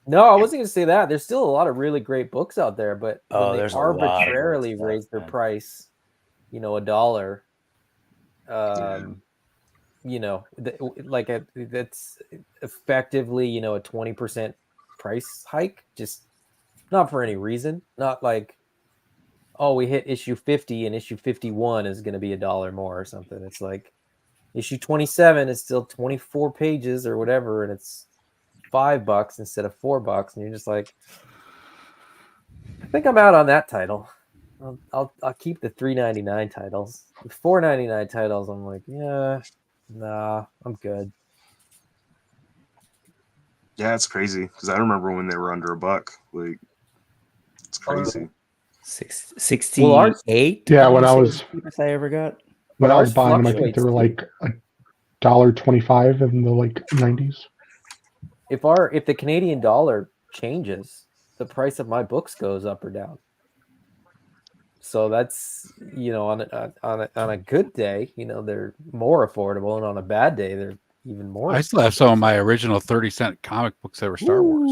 No, I wasn't going to say that. There's still a lot of really great books out there, but when they there's arbitrarily raise their price, $1, that's effectively, a 20% price hike, just not for any reason. Not like, oh, we hit issue 50 and issue 51 is going to be $1 more or something. It's like issue 27 is still 24 pages or whatever, and it's $5 instead of $4, and you're just like, I think I'm out on that title. I'll keep the $3.99 titles. The $4.99 titles, I'm like, yeah, nah, I'm good. Yeah, it's crazy because I remember when they were under $1. Like, it's crazy. 68. Yeah, when I was cheapest I ever got. When I was buying them, I think they were like $1.25 in the like 90s. If the Canadian dollar changes, the price of my books goes up or down. So that's on a good day, they're more affordable, and on a bad day, they're even more. I still have some of my original 30-cent comic books that were Star Wars.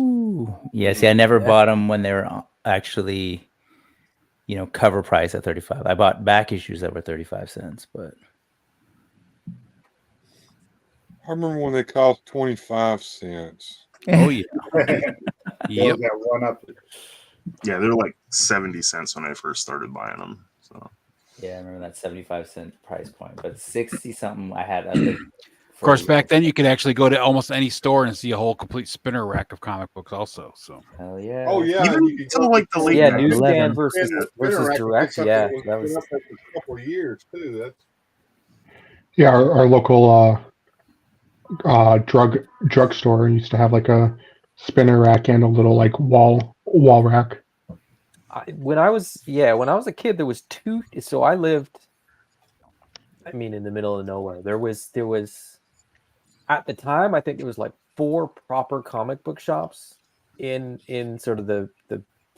Yeah, see, I never bought them when they were actually, cover price at 35. I bought back issues that were 35 cents, but. I remember when they cost 25 cents. Oh yeah. Yep. That one up. Yeah, they're like 70 cents when I first started buying them. So yeah, I remember that 75-cent price point, but 60 something I had. Of course, back then you could actually go to almost any store and see a whole complete spinner rack of comic books. Also, so hell yeah. Oh yeah, even until like the late newsstand versus direct. Yeah, that was up there for a couple of years too. That's our local drugstore used to have like a spinner rack and a little like wall rack. When I was a kid, there was 2. So I lived, in the middle of nowhere. There was at the time, I think there was like 4 proper comic book shops in sort of the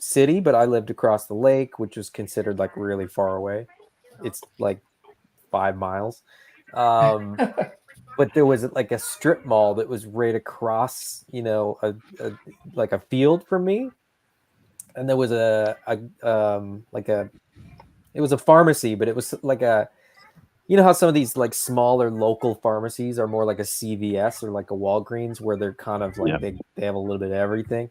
city, but I lived across the lake, which was considered like really far away. It's like 5 miles. But there was like a strip mall that was right across, like a field from me. And there was it was a pharmacy, but it was like how some of these like smaller local pharmacies are more like a CVS or like a Walgreens, where they're kind of like they have a little bit of everything.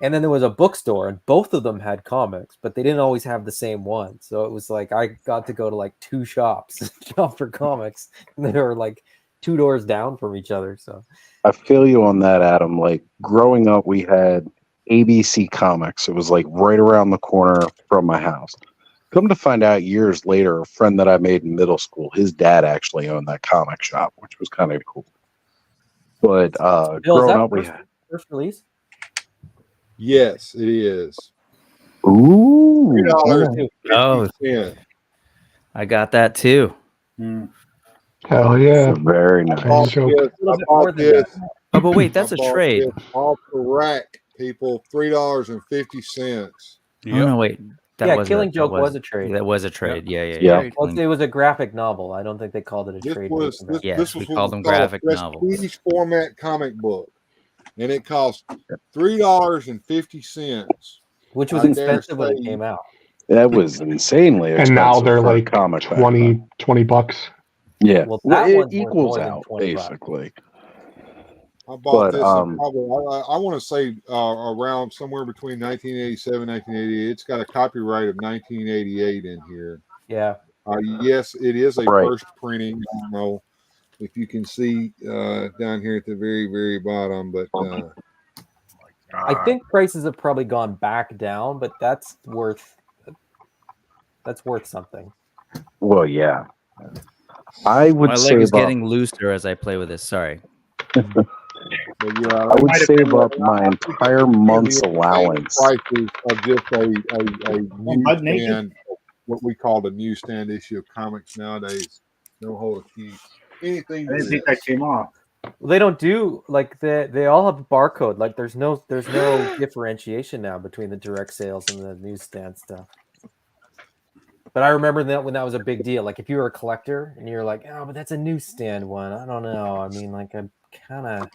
And then there was a bookstore, and both of them had comics, but they didn't always have the same one. So it was like I got to go to like 2 shops shop for comics, and they were like 2 doors down from each other. So I feel you on that, Adam. Like growing up, we had ABC Comics. It was like right around the corner from my house. Come to find out years later, a friend that I made in middle school, his dad actually owned that comic shop, which was kind of cool. But growing up, we had first release. Yes, it is. Ooh. Oh, I got that too. Hell yeah. Very nice. Oh, but wait, that's a trade. Off the rack, people. $3.50. Oh no, wait. Killing Joke was a trade. That was a trade. Yeah. Well, it was a graphic novel. I don't think they called it a trade. We called them graphic novels. Prestige format comic book. and it cost $3.50, which was expensive when it came out. That was insanely expensive. And now they're for a like comic 20 bucks. Yeah, Well, well, that it one's worth equals more than out 20 bucks. basically. I bought But, this in probably, I want to say around somewhere between 1987 and 1988. It's got a copyright of 1988 in here. Yeah. Yes, it is a Right. first printing. I don't know if you can see down here at the very, very bottom, but I think prices have probably gone back down, but that's worth something. Well, yeah, I would My leg save is up. getting looser as I play with this. Sorry. But yeah, I would save up my entire month's allowance. Prices of just a newsstand, what we call the newsstand issue of comics nowadays. No hold a key. Anything. I didn't think that came off. Well, they don't do like they all have a barcode. Like there's no differentiation now between the direct sales and the newsstand stuff. But I remember that when that was a big deal. Like if you were a collector and you're like, oh, but that's a newsstand one. I don't know. I mean, like I'm kind of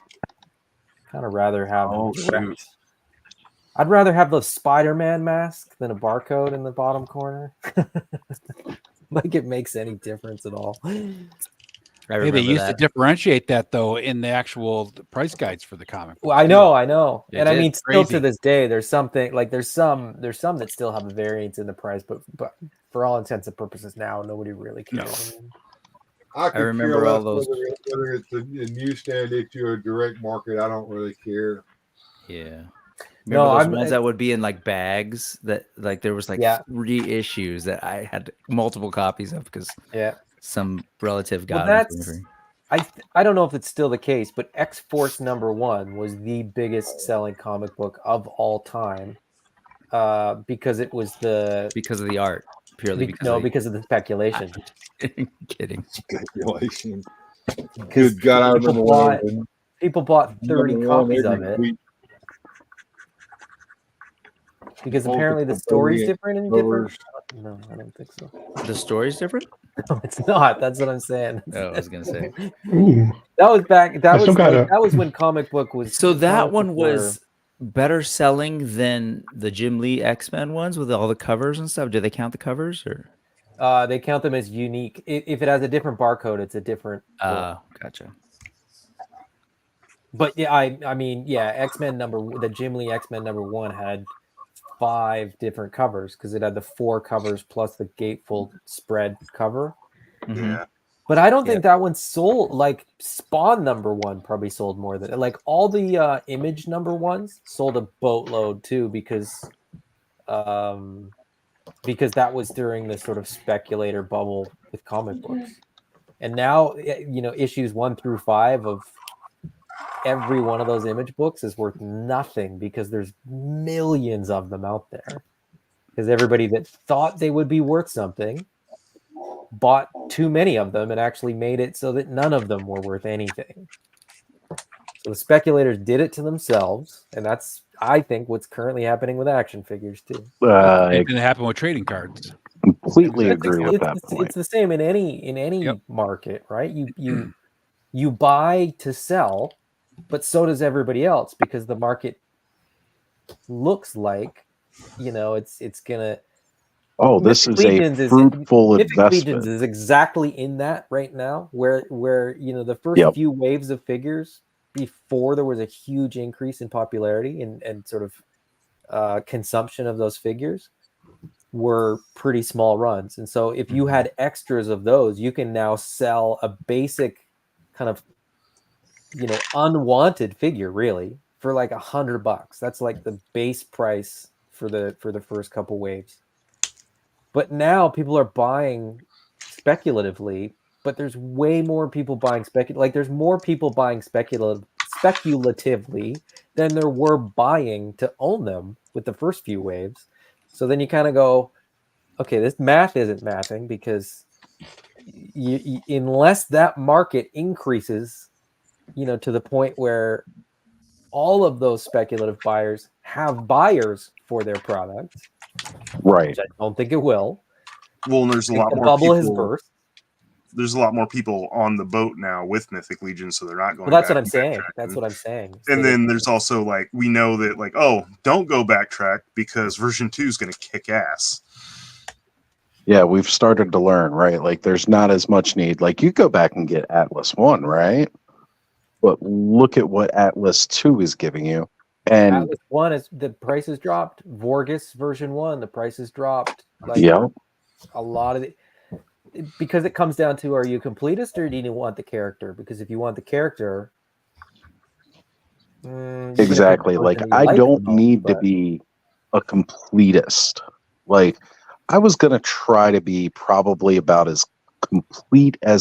rather have direct. I'd rather have the Spider-Man mask than a barcode in the bottom corner. Like it makes any difference at all. Hey, they used to differentiate that though in the actual price guides for the comic. Well, I know, They and I did. mean, still to Crazy. this day, there's something like there's some that still have a variance in the price, but for all intents and purposes, now nobody really cares. I could remember care all less those- whether it's a newsstand issue or direct market. I don't really care. Yeah. No, Remember those I'm- ones that would be in like bags that like there was like Yeah. 3 issues that I had multiple copies of because some relative got Well, them for me that's free. I don't know if it's still the case, but X-Force #1 was the biggest selling comic book of all time because it was because of the art, purely because of the speculation. Kidding. Speculation. Because Good God, I remember people bought 30 number one copies of every it week. because Multiple apparently the story's 30 different in covers. different. No, I don't think so. The story's different? No, it's not. That's what I'm saying. Oh, I was gonna say. Ooh. That was back. I still got a- That was when comic book was. So that comic one books were- was better selling than the Jim Lee X-Men ones with all the covers and stuff. Do they count the covers or? They count them as unique. If it has a different barcode, it's a different. Gotcha. But yeah, I mean, yeah, the Jim Lee X-Men #1 had 5 different covers because it had the 4 covers plus the gatefold spread cover. Yeah. But I don't think that one sold. Like Spawn #1 probably sold more than like all the Image #1s sold a boatload too because that was during the sort of speculator bubble with comic books. And now, issues 1 through 5 of every one of those Image books is worth nothing because there's millions of them out there. Because everybody that thought they would be worth something bought too many of them and actually made it so that none of them were worth anything. So the speculators did it to themselves, and that's, I think, what's currently happening with action figures too. It's going to happen with trading cards. Completely agree with that point. It's the same in any market, right? You buy to sell, but so does everybody else because the market looks like, it's gonna. Oh, this is a fruitful Mythic Legions investment. is exactly in that right now, where the first few waves of figures before there was a huge increase in popularity and sort of consumption of those figures were pretty small runs. And so if you had extras of those, you can now sell a basic kind of unwanted figure really for like $100. That's like the base price for the first couple waves. But now people are buying speculatively, but there's way more people buying there's more people buying speculatively than there were buying to own them with the first few waves. So then you kind of go, okay, this math isn't mathing because unless that market increases, to the point where all of those speculative buyers have buyers for their product, right? Which I don't think it will. Well, and there's a lot the more bubble has people. burst. there's a lot more people on the boat now with Mythic Legion, so they're not going. Well, that's back what I'm saying. That's what I'm saying. And then there's also like, we know that like, oh, don't go backtrack because version 2 is going to kick ass. Yeah, we've started to learn, right? Like, there's not as much need. Like, you go back and get Atlas 1, right? But look at what Atlas 2 is giving you. And Atlas 1 is the price has dropped. Vorgus version 1, the price has dropped. Like, a lot of it, because it comes down to, are you a completist or do you want the character? Because if you want the character, exactly, like, I don't need to be a completist. Like, I was going to try to be probably about as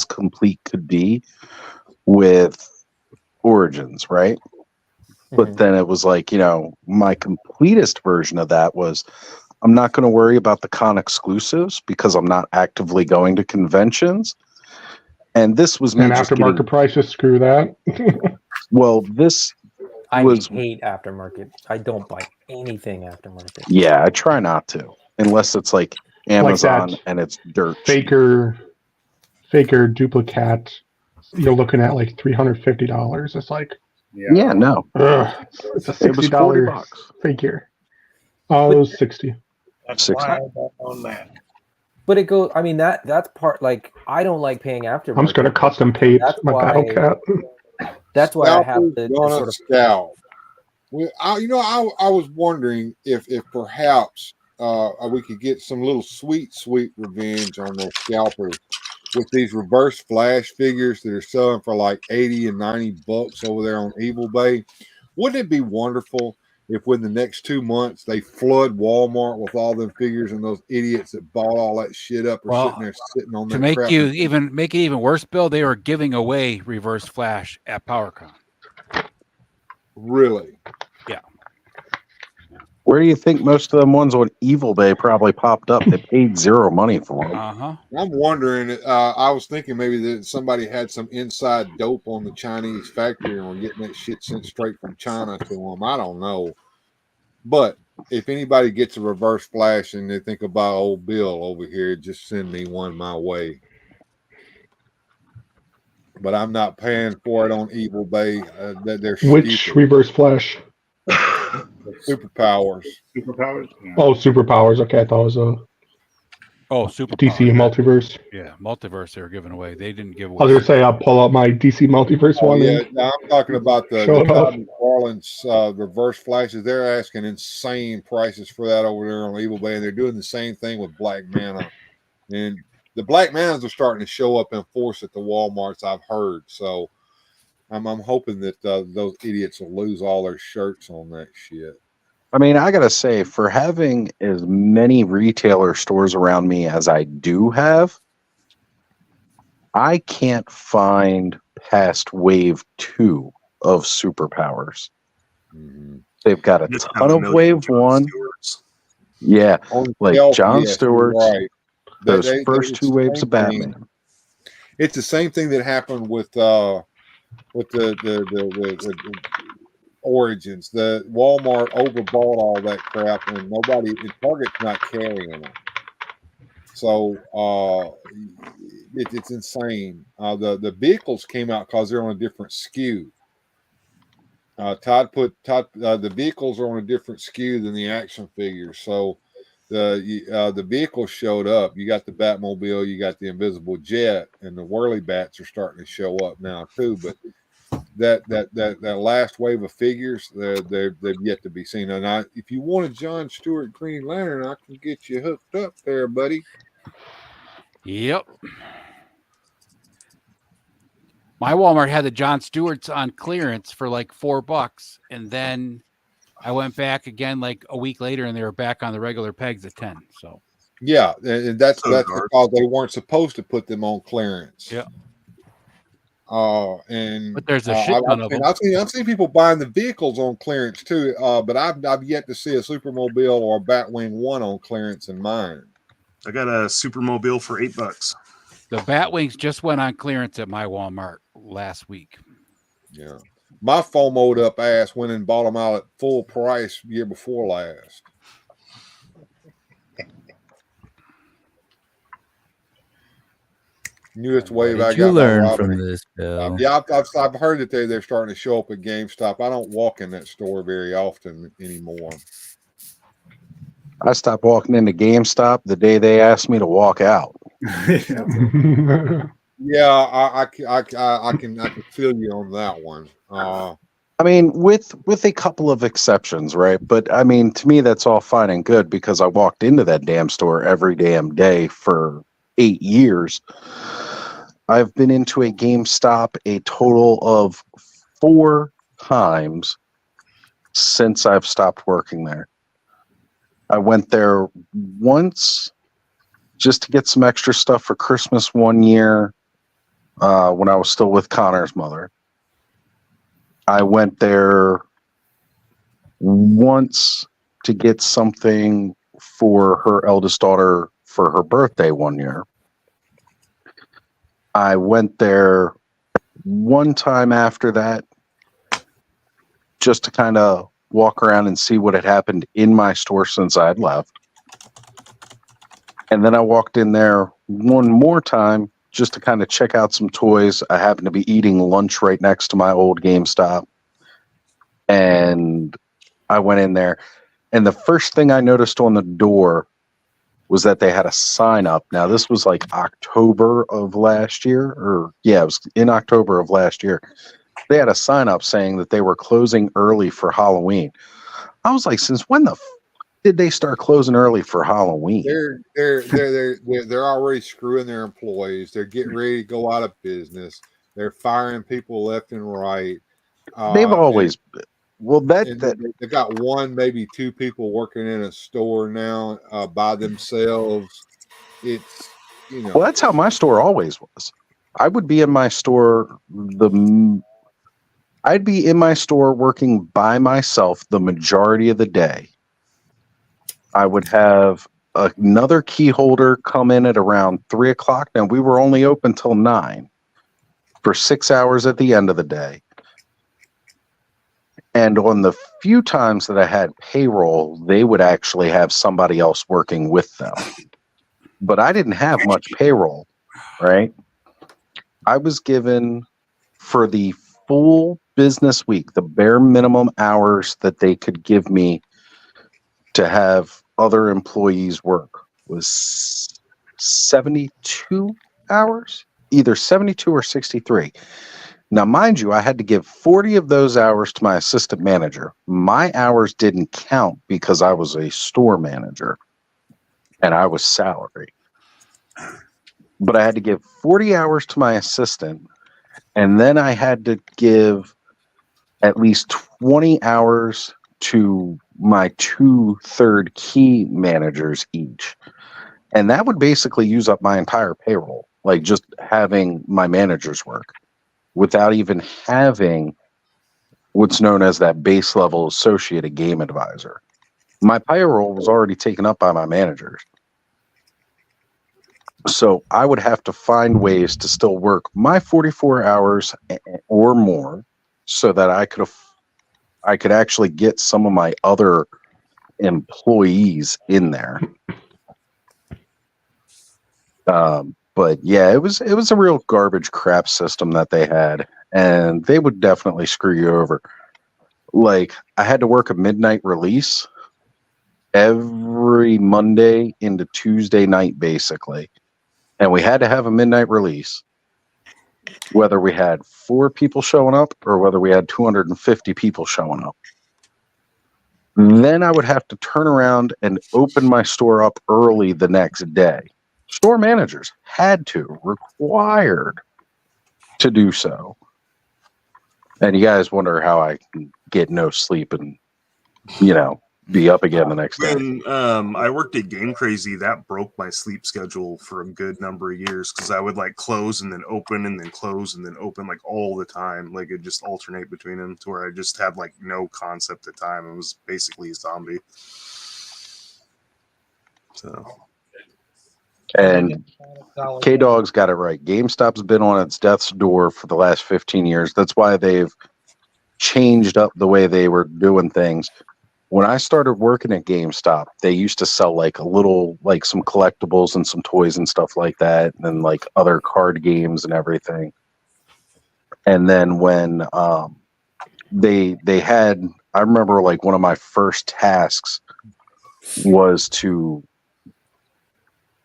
complete could be with Origins, right? But then it was like, you know, my completest version of that was, I'm not going to worry about the con exclusives because I'm not actively going to conventions. And this was me and just aftermarket prices, screw that. Well, this I was hate aftermarket. I don't buy anything aftermarket. Yeah, I try not to, unless it's like Amazon that and it's dirt. faker duplicate. You're looking at like $350. It's like, yeah, no, it's a $60 figure. Oh, it was 60. That's why I don't own that. But it goes. I mean, that's part. Like, I don't like paying aftermarket. I'm just gonna custom paint my battle cat. That's why I have the Scalpers sort of scalp. Well, I was wondering if perhaps we could get some little sweet revenge on those scalpers with these reverse flash figures that are selling for like $80 and $90 over there on Evil Bay. Wouldn't it be wonderful if within the next 2 months they flood Walmart with all them figures and those idiots that bought all that shit up are sitting on to that make crap? make it even worse, Bill, they were giving away reverse flash at PowerCon. Really? Yeah. Where do you think most of them ones on Evil Bay probably popped up? They paid zero money for them. I'm wondering. I was thinking maybe that somebody had some inside dope on the Chinese factory and were getting that shit sent straight from China to them. I don't know. But if anybody gets a reverse flash and they think about old Bill over here, just send me one my way. But I'm not paying for it on Evil Bay. They're Which stupid. reverse flash? Superpowers. Superpowers. Yeah. Oh, superpowers. Okay, I thought it was super DC multiverse. Yeah, multiverse they were giving away. They didn't give I away. was gonna say I'll pull out my DC multiverse one. Yeah, And now I'm talking about the show it off. Todd McFarlane's reverse flashes. They're asking insane prices for that over there on Evil Bay, and they're doing the same thing with Black Mana. And the Black Manas are starting to show up in force at the Walmarts, I've heard. So I'm hoping that those idiots will lose all their shirts on that shit. I mean, I gotta say, for having as many retailer stores around me as I do have, I can't find past wave 2 of superpowers. They've got a ton of wave 1. Yeah, like John Stewart's. Right. Those first 2 waves of Batman. It's the same thing that happened with the Origins. The Walmart overbought all that crap, and Target's not carrying them. So it's insane. The vehicles came out because they're on a different SKU. The vehicles are on a different SKU than the action figures. So the vehicles showed up. You got the Batmobile, you got the Invisible Jet, and the Whirly Bats are starting to show up now too. But that last wave of figures, they've yet to be seen. And if you want a John Stewart Green Lantern, I can get you hooked up there, buddy. Yep. My Walmart had the John Stewart's on clearance for like $4, and then I went back again like a week later, and they were back on the regular pegs at 10. So yeah, and that's because they weren't supposed to put them on clearance. Yeah. But there's a shit ton of them. I've seen people buying the vehicles on clearance too. But I've yet to see a Supermobile or a Batwing 1 on clearance in mine. I got a Supermobile for $8. The Batwings just went on clearance at my Walmart last week. Yeah. My FOMO'd up ass went and bought them out at full price year before last. Newest wave What I did you got my learn robbery. from this, Bill? Yeah, I've heard that they're starting to show up at GameStop. I don't walk in that store very often anymore. I stopped walking into GameStop the day they asked me to walk out. Yeah, I can feel you on that one. I mean, with a couple of exceptions, right? But I mean, to me, that's all fine and good because I walked into that damn store every damn day for 8 years. I've been into a GameStop a total of 4 times since I've stopped working there. I went there once just to get some extra stuff for Christmas one year when I was still with Connor's mother. I went there once to get something for her eldest daughter for her birthday one year. I went there one time after that just to kind of walk around and see what had happened in my store since I had left. And then I walked in there one more time just to kind of check out some toys. I happened to be eating lunch right next to my old GameStop. And I went in there. And the first thing I noticed on the door was that they had a sign up. Now, this was like October of last year. It was in October of last year. They had a sign up saying that they were closing early for Halloween. I was like, since when the did they start closing early for Halloween? They're already screwing their employees. They're getting ready to go out of business. They're firing people left and right. They've always they've got 1, maybe 2 people working in a store now by themselves. It's Well, that's how my store always was. I would be in my store I'd be in my store working by myself the majority of the day. I would have another key holder come in at around 3 o'clock. Now, we were only open till 9 for 6 hours at the end of the day. And on the few times that I had payroll, they would actually have somebody else working with them. But I didn't have much payroll, right? I was given for the full business week, the bare minimum hours that they could give me to have other employees work was 72 hours, either 72 or 63. Now, mind you, I had to give 40 of those hours to my assistant manager. My hours didn't count because I was a store manager and I was salary. But I had to give 40 hours to my assistant, and then I had to give at least 20 hours to my 2 third key managers each. And that would basically use up my entire payroll, like just having my managers work without even having what's known as that base level associated game advisor. My payroll was already taken up by my managers. So I would have to find ways to still work my 44 hours or more so that I could actually get some of my other employees in there. But yeah, it was a real garbage crap system that they had, and they would definitely screw you over. Like, I had to work a midnight release every Monday into Tuesday night, basically. And we had to have a midnight release, whether we had 4 people showing up or whether we had 250 people showing up. Then I would have to turn around and open my store up early the next day. Store managers had to, required to do so. And you guys wonder how I can get no sleep and, be up again the next day. When I worked at Game Crazy, that broke my sleep schedule for a good number of years because I would like close and then open and then close and then open like all the time. Like it just alternate between them to where I just had like no concept of time. It was basically a zombie. So. And K-Dog's got it right. GameStop's been on its death's door for the last 15 years. That's why they've changed up the way they were doing things. when I started working at GameStop, they used to sell like some collectibles and some toys and stuff like that, and then like other card games and everything. And then when they had, I remember like one of my first tasks was to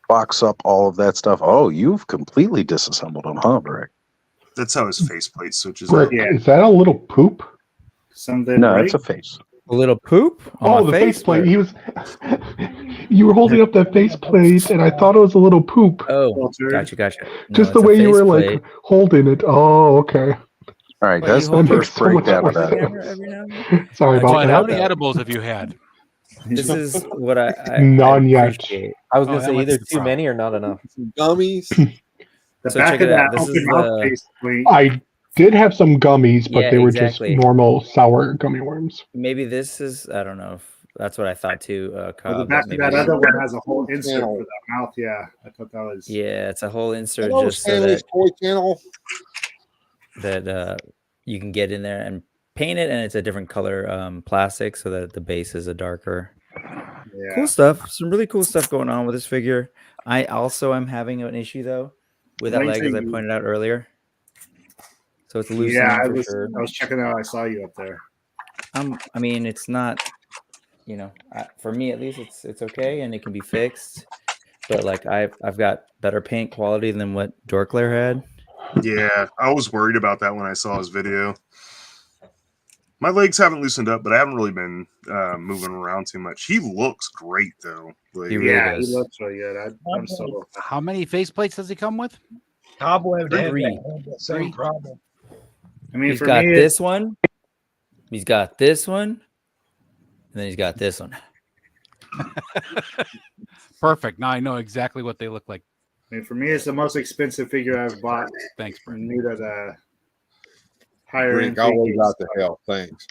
box up all of that stuff. Oh, you've completely disassembled them, huh, Brick? That's how his faceplate switches Brick, out. is that a little poop? Something. No, right? it's a face. A little poop? Oh, the faceplate. He was. You were holding up that faceplate, and I thought it was a little poop. Oh, gotcha. No, Just the it's a way you were faceplate. like holding it. Oh, okay. All right, Well, that's you the hold your first breakdown of camera that. every now and then. Sorry about But how that. many edibles have you had? This is what I None yet. appreciate. I was Oh, gonna that say must either be the too problem. many or not enough. Gummies. The So back check of it out. that This is open mouth the faceplate. I did have some gummies, but Yeah, they were exactly. just normal sour gummy worms. maybe this is, I don't know if that's what I thought too, Well, the Kyle, back but of maybe that other one has a whole insert Channel. for that mouth. Yeah, I thought that was. yeah, it's a whole insert Hello, just so Stanley's Toy Channel. that you can get in there and paint it, and it's a different color plastic so that the base is a darker. Yeah. Cool stuff. Some really cool stuff going on with this figure. I also am having an issue though with that Wait leg, till as I you- pointed out earlier. So it's Yeah, loosening I for was. sure. I was checking out. I saw you up there. I mean, it's not, for me at least, it's okay and it can be fixed. But like I've got better paint quality than what Dorkler had. Yeah, I was worried about that when I saw his video. My legs haven't loosened up, but I haven't really been moving around too much. He looks great though. Like, He really does. He looks really good. I'm so. How many faceplates does he come with? Cobweb had Three. the same problem. I mean, He's for got me, this one. He's got this one. And then he's got this one. Perfect. Now I know exactly what they look like. I mean, for me, it's the most expensive figure I've bought. Thanks, Brent. New to the higher end. Drink always figures. out to hell. Thanks.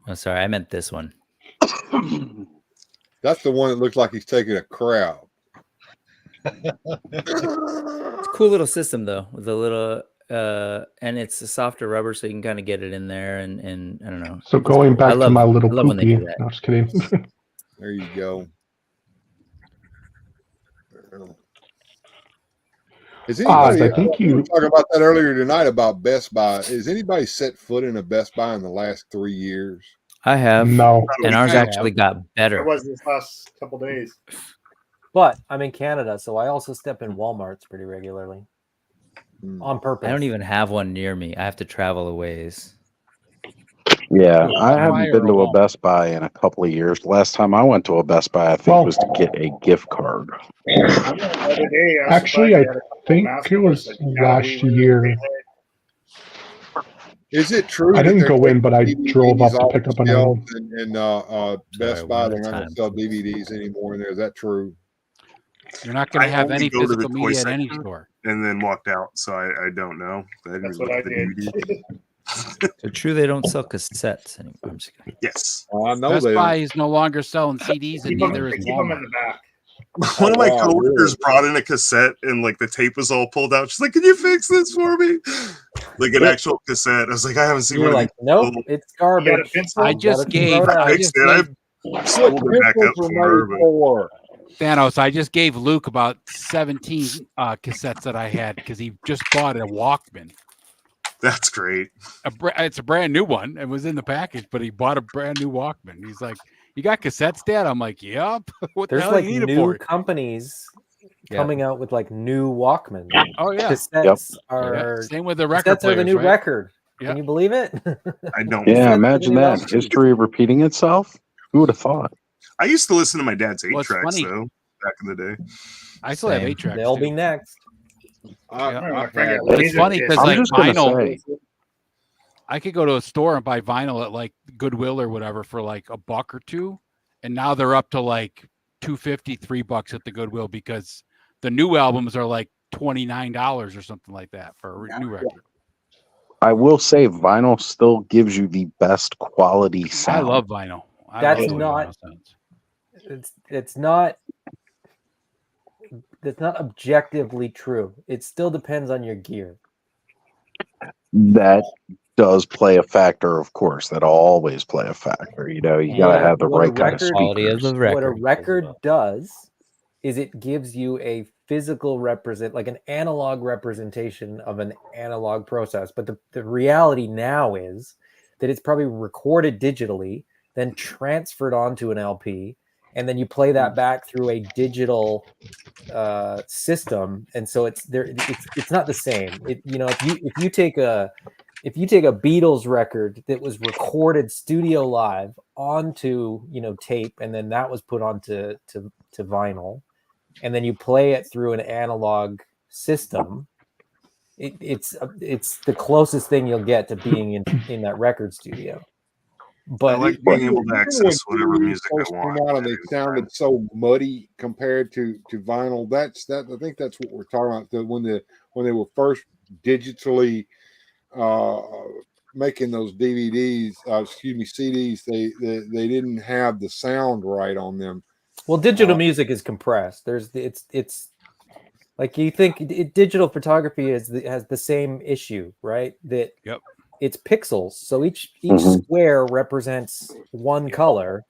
Oh, sorry, I meant this one. That's the one that looks like he's taking a crowd. It's a cool little system though, with a little and it's a softer rubber, so you can kind of get it in there, and I don't know. So going back to my little I love when they poopy. do that. No, just kidding. There you go. Is Oz, anybody? I think we were you. talking about that earlier tonight about Best Buy. Is anybody set foot in a Best Buy in the last 3 years? I have. No. And ours actually got I better. was this last couple days. But I'm in Canada, so I also step in Walmarts pretty regularly on purpose. I don't even have one near me. I have to travel a ways. Yeah, I Buy haven't or been a to a Walmart? Best Buy in a couple of years. Last time I went to a Best Buy, I think, was to get a gift card. The other day, I was Actually, I surprised they had a couple think masks it on was that last Cali were year. big. Is it true? I that didn't they're go in, but I taking drove up DVDs to off pick the up an shelves item. and Best Sorry, Buy, one they're at a not going time, to sell please. DVDs anymore in there. Is that true? You're not going I to have only any go to the physical toy media at any section store. and then walked out, so I don't know. I didn't That's look what I at the did. DVD. So true, they don't sell cassettes anymore. I'm just kidding. Yes. I know Best they Buy don't. is no longer selling CDs, and neither is Keep them in Walmart. the back. One of my wow, coworkers really? brought in a cassette and like the tape was all pulled out. She's like, "Can you fix this for me?" Like an actual cassette. I was like, "I haven't seen You're one like, of these." nope, Oh, it's You got a garbage. pencil? I You just gotta gave. throw it out. I fixed it. I sold it back up Pencils for are her, made but for. Thanos, I just gave Luke about 17 cassettes that I had because he just bought a Walkman. that's great. It's a brand new one. It was in the package, but he bought a brand new Walkman. He's like, "You got cassettes, Dad?" I'm like, "Yep." What the There's hell like you need it new for? companies Yeah. coming out with like new Walkman. Oh yeah. Cassettes Yeah. are Same with the record cassettes are the players, new right? record. Yeah. Can you believe it? I don't. Yeah, Cassettes are the imagine new that. LP. History repeating itself. Who would have thought? I used to listen to my dad's 8 Well, it's tracks funny. though, back in the day. I still have Same. 8 tracks. They'll too. be next. Yeah. But It's funny because I'm like just gonna vinyl, say, I could go to a store and buy vinyl at like Goodwill or whatever for like $1 or $2, and now they're up to like $2.50, $3 at the Goodwill because the new albums are like $29 or something like that for a new record. I will say, vinyl still gives you the best quality sound. I love vinyl. That's love the way not- vinyl sounds. It's not objectively true. It still depends on your gear. That does play a factor, of course. That'll always play a factor. You know, you got to have the right kind of speakers. What a record does is it gives you a physical like an analog representation of an analog process. But the reality now is that it's probably recorded digitally, then transferred onto an LP, and then you play that back through a digital system, and so it's not the same. If you take a Beatles record that was recorded studio live onto tape, and then that was put onto to vinyl, and then you play it through an analog system, it's the closest thing you'll get to being in that record studio. But I like being able to access whatever music I want. Out and they sounded so muddy compared to vinyl. I think that's what we're talking about. When they were first digitally making those DVDs, CDs, they didn't have the sound right on them. Well, digital music is compressed. It's like you think digital photography has the same issue, right? That it's pixels, so each square represents one color.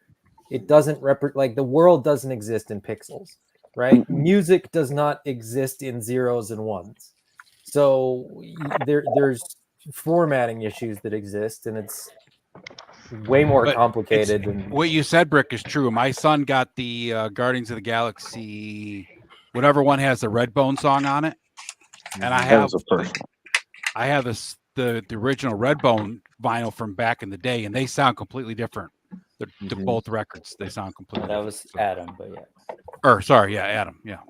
It doesn't like the world doesn't exist in pixels, right? Music does not exist in zeros and ones, so there's formatting issues that exist, and it's way more complicated than what you said. Brick is true. My son got the Guardians of the Galaxy, whatever one has the Redbone song on it, and I have the original Redbone vinyl from back in the day, and they sound completely different. The both records, they sound completely that different. was Adam, but yeah. Or sorry, yeah, Adam, yeah.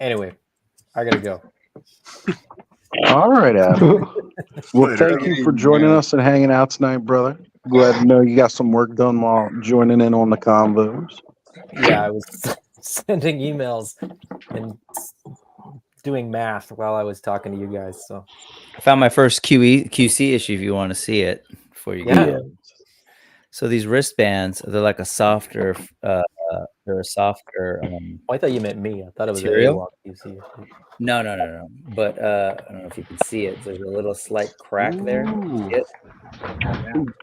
Anyway, I gotta go. All right, Adam. Well, thank you for joining us and hanging out tonight, brother. Glad to know you got some work done while joining in on the convos. Yeah, I was sending emails and doing math while I was talking to you guys. So I found my first QC issue. If you want to see it before you go. So these wristbands, they're like a softer. They're a softer. I thought you meant me. I thought it was material. a QC issue. No. But I don't know if you can see it. There's a little slight crack there. See it?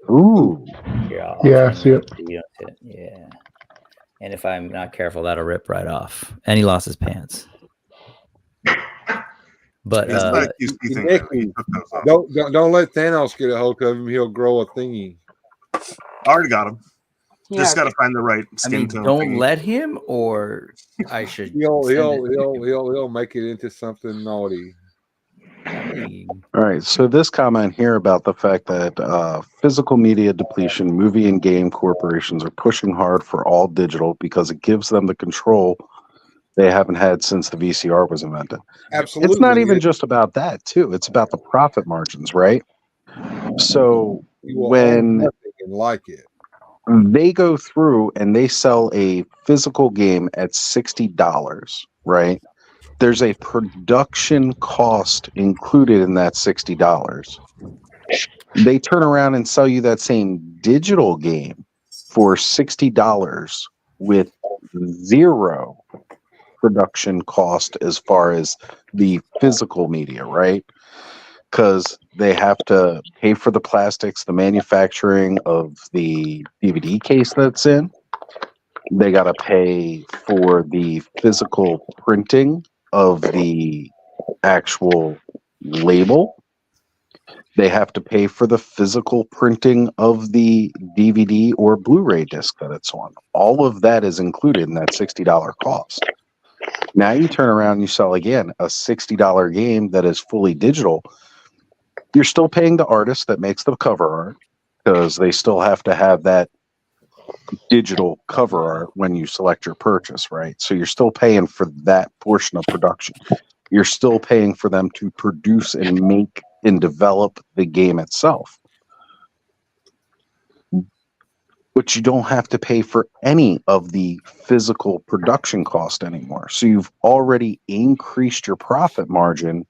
Ooh. Here, Yeah, see it. Yeah. And if I'm not careful, that'll rip right off. And he lost his pants. But don't let Thanos get a hold of him. He'll grow a thingy. I already got him. Just got to find the right skin tone. Don't let him, or I should. He'll make it into something naughty. All right, so this comment here about the fact that physical media depletion, movie and game corporations are pushing hard for all digital because it gives them the control they haven't had since the VCR was invented. Absolutely. It's not even just about that, too. It's about the profit margins, right? So when like it, they go through and they sell a physical game at $60, right? There's a production cost included in that $60. They turn around and sell you that same digital game for $60 with zero production cost as far as the physical media, right? Because they have to pay for the plastics, the manufacturing of the DVD case that's in. They got to pay for the physical printing of the actual label. They have to pay for the physical printing of the DVD or Blu-ray disc that it's on. All of that is included in that $60 cost. Now you turn around and you sell again a $60 game that is fully digital. You're still paying the artist that makes the cover art because they still have to have that digital cover art when you select your purchase, right? So you're still paying for that portion of production. You're still paying for them to produce and make and develop the game itself. But you don't have to pay for any of the physical production cost anymore. So you've already increased your profit margin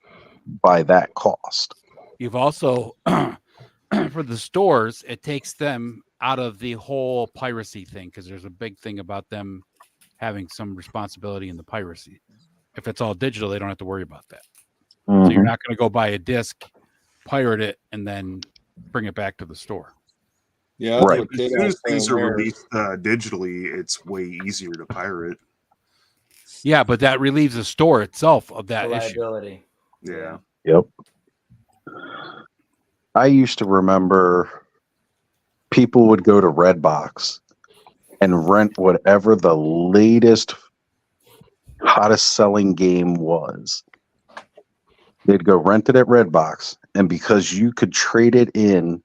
by that cost. You've also, for the stores, it takes them out of the whole piracy thing because there's a big thing about them having some responsibility in the piracy. if it's all digital, they don't have to worry about that. Mm-hmm. So you're not going to go buy a disc, pirate it, and then bring it back to the store. Yeah, that's what As Kate soon was as things saying are there. released digitally, it's way easier to pirate. Yeah, but that relieves the store itself of that The issue. liability. Yeah. Yep. I used to remember people would go to Redbox and rent whatever the latest, hottest selling game was. They'd go rent it at Redbox, and because you could trade it in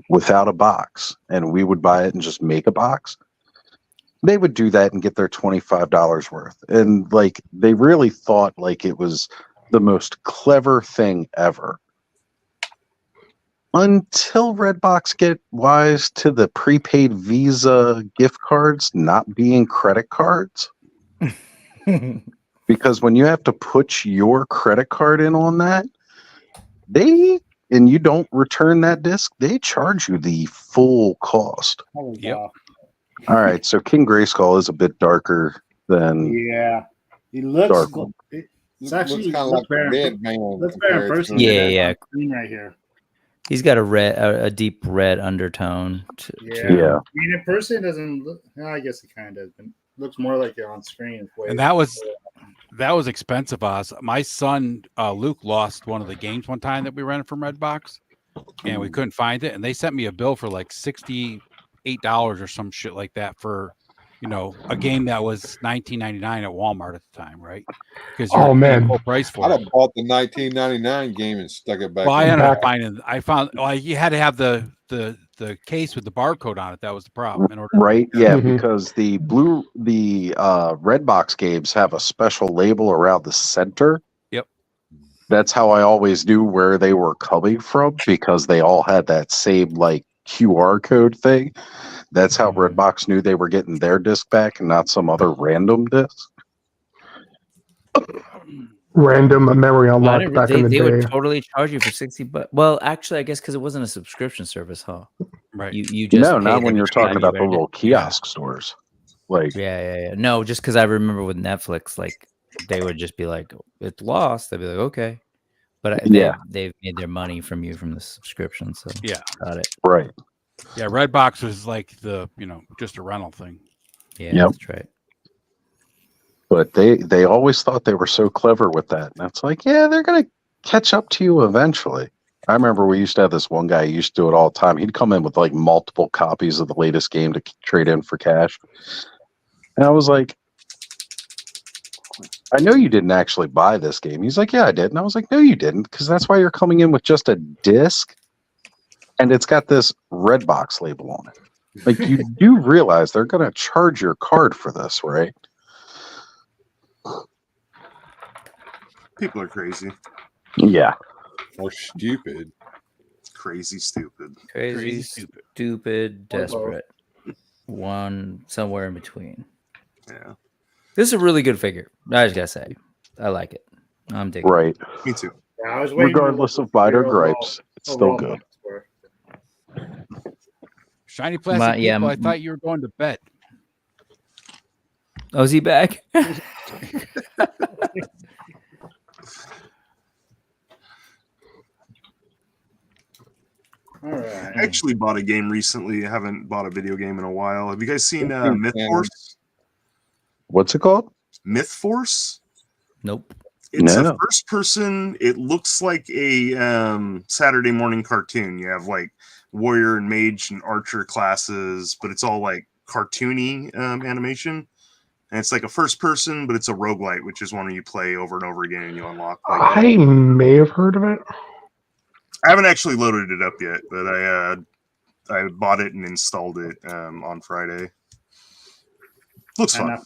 without a box, and we would buy it and just make a box, they would do that and get their $25 worth. And like they really thought like it was the most clever thing ever. Until Redbox get wise to the prepaid Visa gift cards not being credit cards. Because when you have to put your credit card in on that, and you don't return that disc, they charge you the full cost. Yep. All right, so King Grayskull is a bit darker than Yeah, he looks. Dark. It's actually looks kind of like a dead man. Looks better in person. Yeah. Right here. He's got a deep red undertone. Yeah. I mean, in person it doesn't look. I guess it kind of does, but it looks more like it on screen. And that was expensive. My son Luke lost one of the games one time that we rented from Redbox, and we couldn't find it. And they sent me a bill for like $68 or some shit like that for, a game that was $19.99 at Walmart at the time, right? Because you're paying full price for I'd it. have bought the 1999 game and stuck it back. Well, I in. ended up finding. You had to have the case with the barcode on it. That was the problem. In order, right? Yeah, because the Redbox games have a special label around the center. Yep. That's how I always knew where they were coming from, because they all had that same like QR code thing. That's how Redbox knew they were getting their disc back and not some other random disc. Random memory unlocked back in the they day. would totally charge you for $60. Well, actually, I guess because it wasn't a subscription service, huh? Right. You just No, paid not when every you're talking time about you the rented little it. kiosk stores. Like, Yeah. No, just because I remember with Netflix, like they would just be like, "It's lost." They'd be like, "Okay," but they've made their money from you from the subscription. So yeah, got it. Right. Yeah, Redbox was like the just a rental thing. Yeah, Yep. that's right. But they always thought they were so clever with that. And it's like, yeah, they're going to catch up to you eventually. I remember we used to have this one guy who used to do it all the time. He'd come in with like multiple copies of the latest game to trade in for cash. And I was like, I know you didn't actually buy this game. He's like, yeah, I did. And I was like, no, you didn't, because that's why you're coming in with just a disc. And it's got this Redbox label on it. Like, you do realize they're going to charge your card for this, right? People are crazy. Yeah. Or stupid. Crazy stupid. Crazy stupid, desperate. One somewhere in between. Yeah. This is a really good figure. I just gotta say, I like it. I'm digging. Right. Me too. Yeah, I was waiting Regardless of bite or gripes, it's still good. Shiny plastic people, I thought you were going to bed. Oh, is he back? All right. I actually bought a game recently. I haven't bought a video game in a while. Have you guys seen Myth Force? What's it called? Myth Force? Nope. It's a first person. It looks like a Saturday morning cartoon. You have like warrior and mage and archer classes, but it's all like cartoony animation. And it's like a first person, but it's a roguelite, which is one where you play over and over again and you unlock. Like, I may have heard of it. I haven't actually loaded it up yet, but I bought it and installed it on Friday. Looks fun.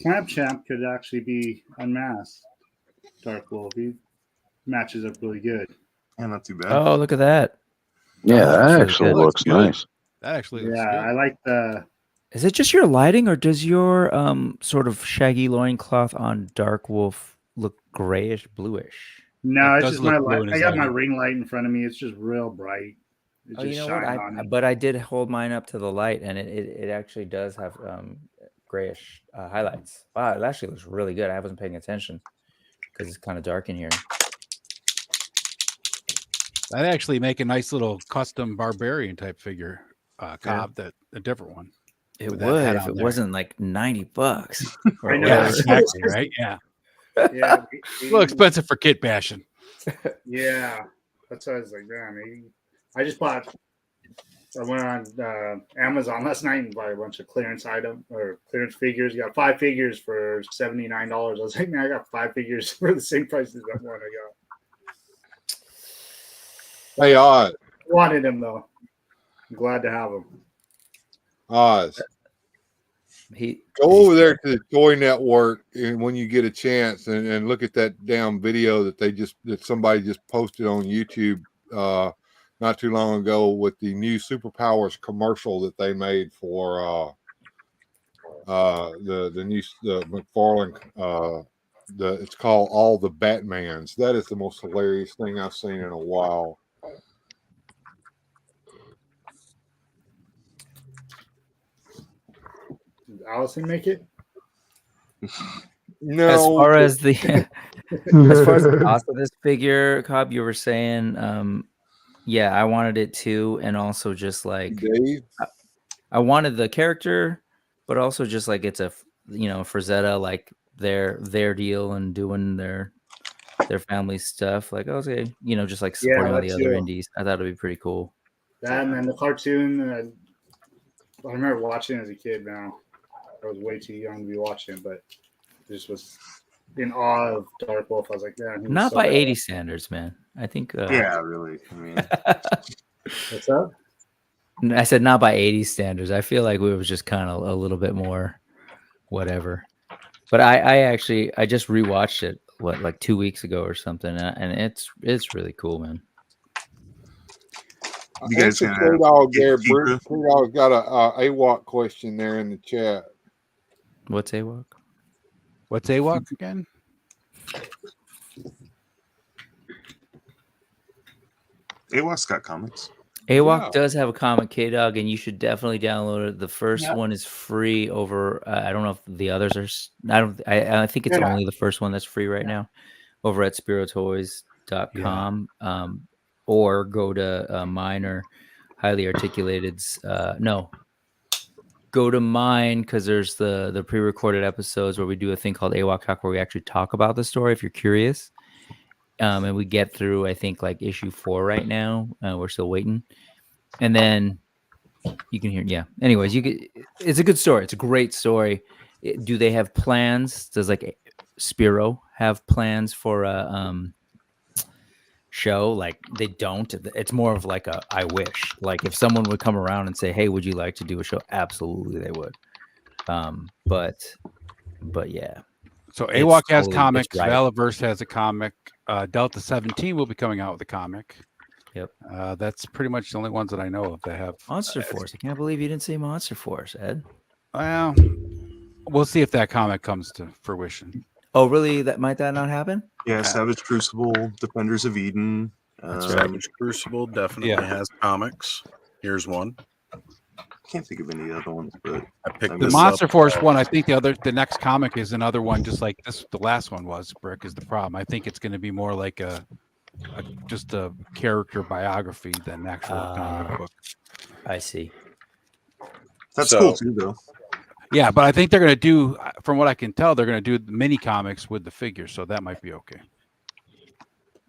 Snapchat could actually be unmasked. Dark Wolf, he matches up really good. Yeah, not too bad. Oh, look at that. Yeah, that really actually good. looks nice. That actually looks Yeah, good. I like the. Is it just your lighting, or does your sort of shaggy loincloth on Dark Wolf look grayish, bluish? No, It it's does just look my blue light. in I his got my lighting. ring light in front of me. It's just real bright. It Oh, just you know what? shines on it. But I did hold mine up to the light, and it actually does have grayish highlights. Wow, it actually looks really good. I wasn't paying attention because it's kind of dark in here. I'd actually make a nice little custom barbarian type figure, Cobb. That a different one. It with that would head if on it there. wasn't like $90 or I know. Yeah, whatever. exactly. Right. Yeah. Yeah. A little expensive for kit bashing. Yeah. That's why I was like, man, I just bought. I went on Amazon last night and bought a bunch of clearance figures. You got 5 figures for $79. I was like, man, I got 5 figures for the same price as that one I got. Hey, Oz. Wanted him though. I'm glad to have him. Oz. Go over there to the Toy Network and when you get a chance and look at that damn video that somebody just posted on YouTube not too long ago with the new Superpowers commercial that they made for the McFarlane it's called All the Batmans. That is the most hilarious thing I've seen in a while. Did Allison make it? No. As far as the as far as the cost of this figure, Cobb, you were saying, yeah, I wanted it too, and also just like I wanted the character, but also just like it's a Frazetta, like their deal and doing their family stuff. Like okay, just like supporting all the other indies. I thought it'd be pretty cool. That and then the cartoon. I remember watching it as a kid. Now I was way too young to be watching it, but just was in awe of Dark Wolf. I was like, yeah, Not by 80 standards, man. I think. Yeah, really. I mean, what's up? I said not by 80 standards. I feel like we was just kind of a little bit more, whatever. But I just rewatched it like 2 weeks ago or something, and it's really cool, man. You guys K-Dog there. K-Dog's got a AWOC question there in the chat. What's AWOC? What's AWOC again? AWOC's got comics. AWOC does have a comic, K-Dog, and you should definitely download it. The first one is free over. I don't know if the others are. I think it's only the first one that's free right now, over at spirotoys.com, or go to mine or Highly Articulated's. No, go to mine because there's the pre-recorded episodes where we do a thing called AWOC Talk where we actually talk about the story if you're curious. And we get through, I think, like issue 4 right now. We're still waiting. And then you can hear, anyways, it's a good story. It's a great story. Do they have plans? Does like Spiro have plans for a show? Like they don't. It's more of like a I wish. Like if someone would come around and say, hey, would you like to do a show? Absolutely they would. But yeah. So AWOC has comics. Valaverse has a comic. Delta 17 will be coming out with a comic. Yep. That's pretty much the only ones that I know of that have Monster Force. I can't believe you didn't say Monster Force, Ed. Well, we'll see if that comic comes to fruition. Oh, really? Might that not happen? Yeah, Savage Crucible, Defenders of Eden. Savage Crucible definitely has comics. Here's one. Can't think of any other ones, but I picked the Monster Force one. I think the next comic is another one, just like this. The last one was. Brick is the problem. I think it's going to be more like just a character biography than actual comic book. I see. That's cool too, though. Yeah, but I think they're going to do, from what I can tell, they're going to do mini comics with the figures, so that might be okay.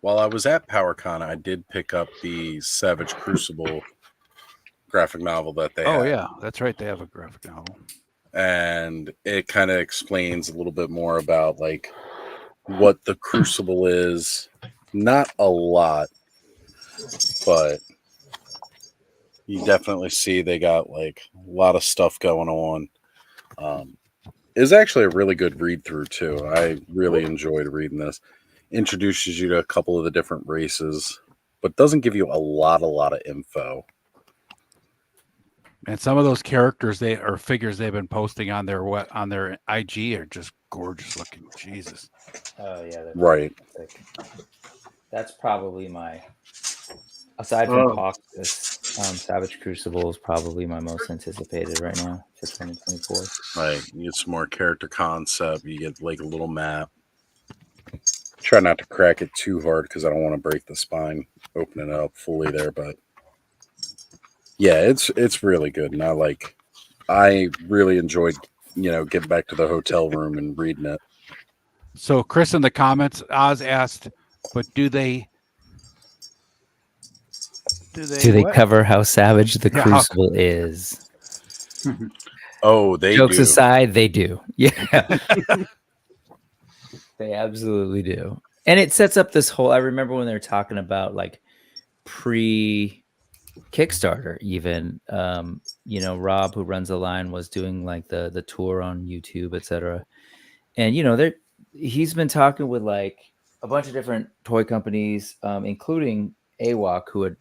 While I was at PowerCon, I did pick up the Savage Crucible graphic novel that they have. Yeah, that's right. They have a graphic novel. And it kind of explains a little bit more about like what the Crucible is. Not a lot, but you definitely see they got like a lot of stuff going on. It's actually a really good read through too. I really enjoyed reading this. Introduces you to a couple of the different races, but doesn't give you a lot of info. And some of those characters figures they've been posting on their IG are just gorgeous looking. Jesus. Oh yeah. Right. That's probably my Aside from Caucasus, Savage Crucible is probably my most anticipated right now for 2024. Right, you get some more character concept. You get like a little map. Try not to crack it too hard because I don't want to break the spine opening it up fully there. But yeah, it's really good, and I really enjoyed getting back to the hotel room and reading it. So Chris in the comments, Oz asked, but do they cover how savage the Crucible is? Oh, they Jokes do. aside, they do. Yeah. They absolutely do. And it sets up this whole, I remember when they were talking about like pre-Kickstarter even, Rob, who runs the line, was doing like the tour on YouTube, etc. And, he's been talking with like a bunch of different toy companies, including AWOC, who had,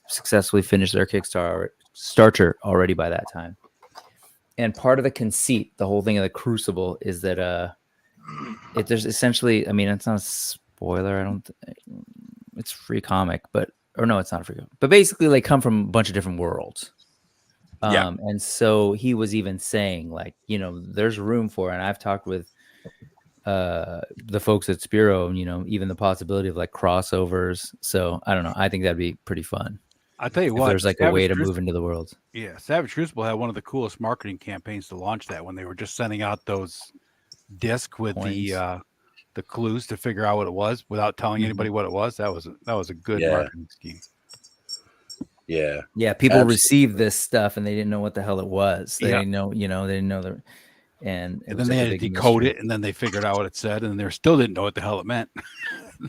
successfully finished their Kickstarter already by that time. And part of the conceit, the whole thing of the Crucible, is that there's essentially, I mean, it's not a spoiler. It's free comic, or no, it's not a free comic. But basically, they come from a bunch of different worlds. And so he was even saying, like, there's room for it. And I've talked with the folks at Spiro, even the possibility of like crossovers. So I don't know. I think that'd be pretty fun. I'll tell you if what, there's like Savage a way to Crucible, move into the world. Yeah, Savage Crucible had one of the coolest marketing campaigns to launch that, when they were just sending out those disc with the clues to figure out what it was without telling anybody what it was. That was a good marketing scheme. Yeah. Yeah, people received this stuff and they didn't know what the hell it was. They didn't know, they didn't know the and then they had to decode it, and then they figured out what it said, and they still didn't know what the hell it meant.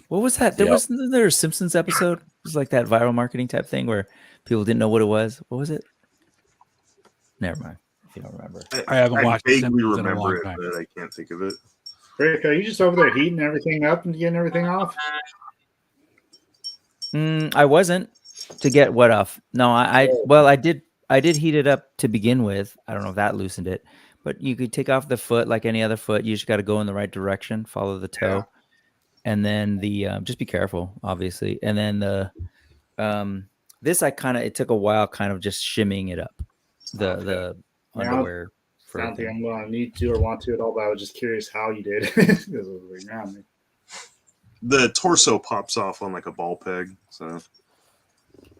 What was that? Wasn't there a Simpsons episode? It was like that viral marketing type thing where people didn't know what it was. What was it? Never mind. If you don't remember, I haven't watched. I vaguely remember it, but I can't think of it. Rick, are you just over there heating everything up and getting everything off? I wasn't to get what off. No, I did heat it up to begin with. I don't know if that loosened it, but you could take off the foot like any other foot. You just got to go in the right direction, follow the toe, and then just be careful, obviously. And then this it took a while, kind of just shimmying it up, the underwear. I don't think I'm going to need to or want to at all, but I was just curious how you did. The torso pops off on like a ball peg, so.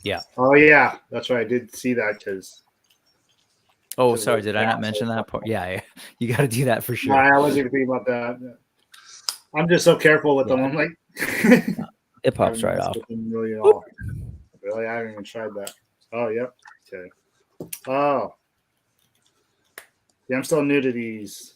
Yeah. Oh yeah, that's right. I did see that because. Oh, sorry. Did I not mention that part? Yeah, you got to do that for sure. No, I wasn't even thinking about that. I'm just so careful with them. I'm like, it pops right off. Really, I haven't even tried that. Oh, yep. Okay. Oh, yeah. I'm still new to these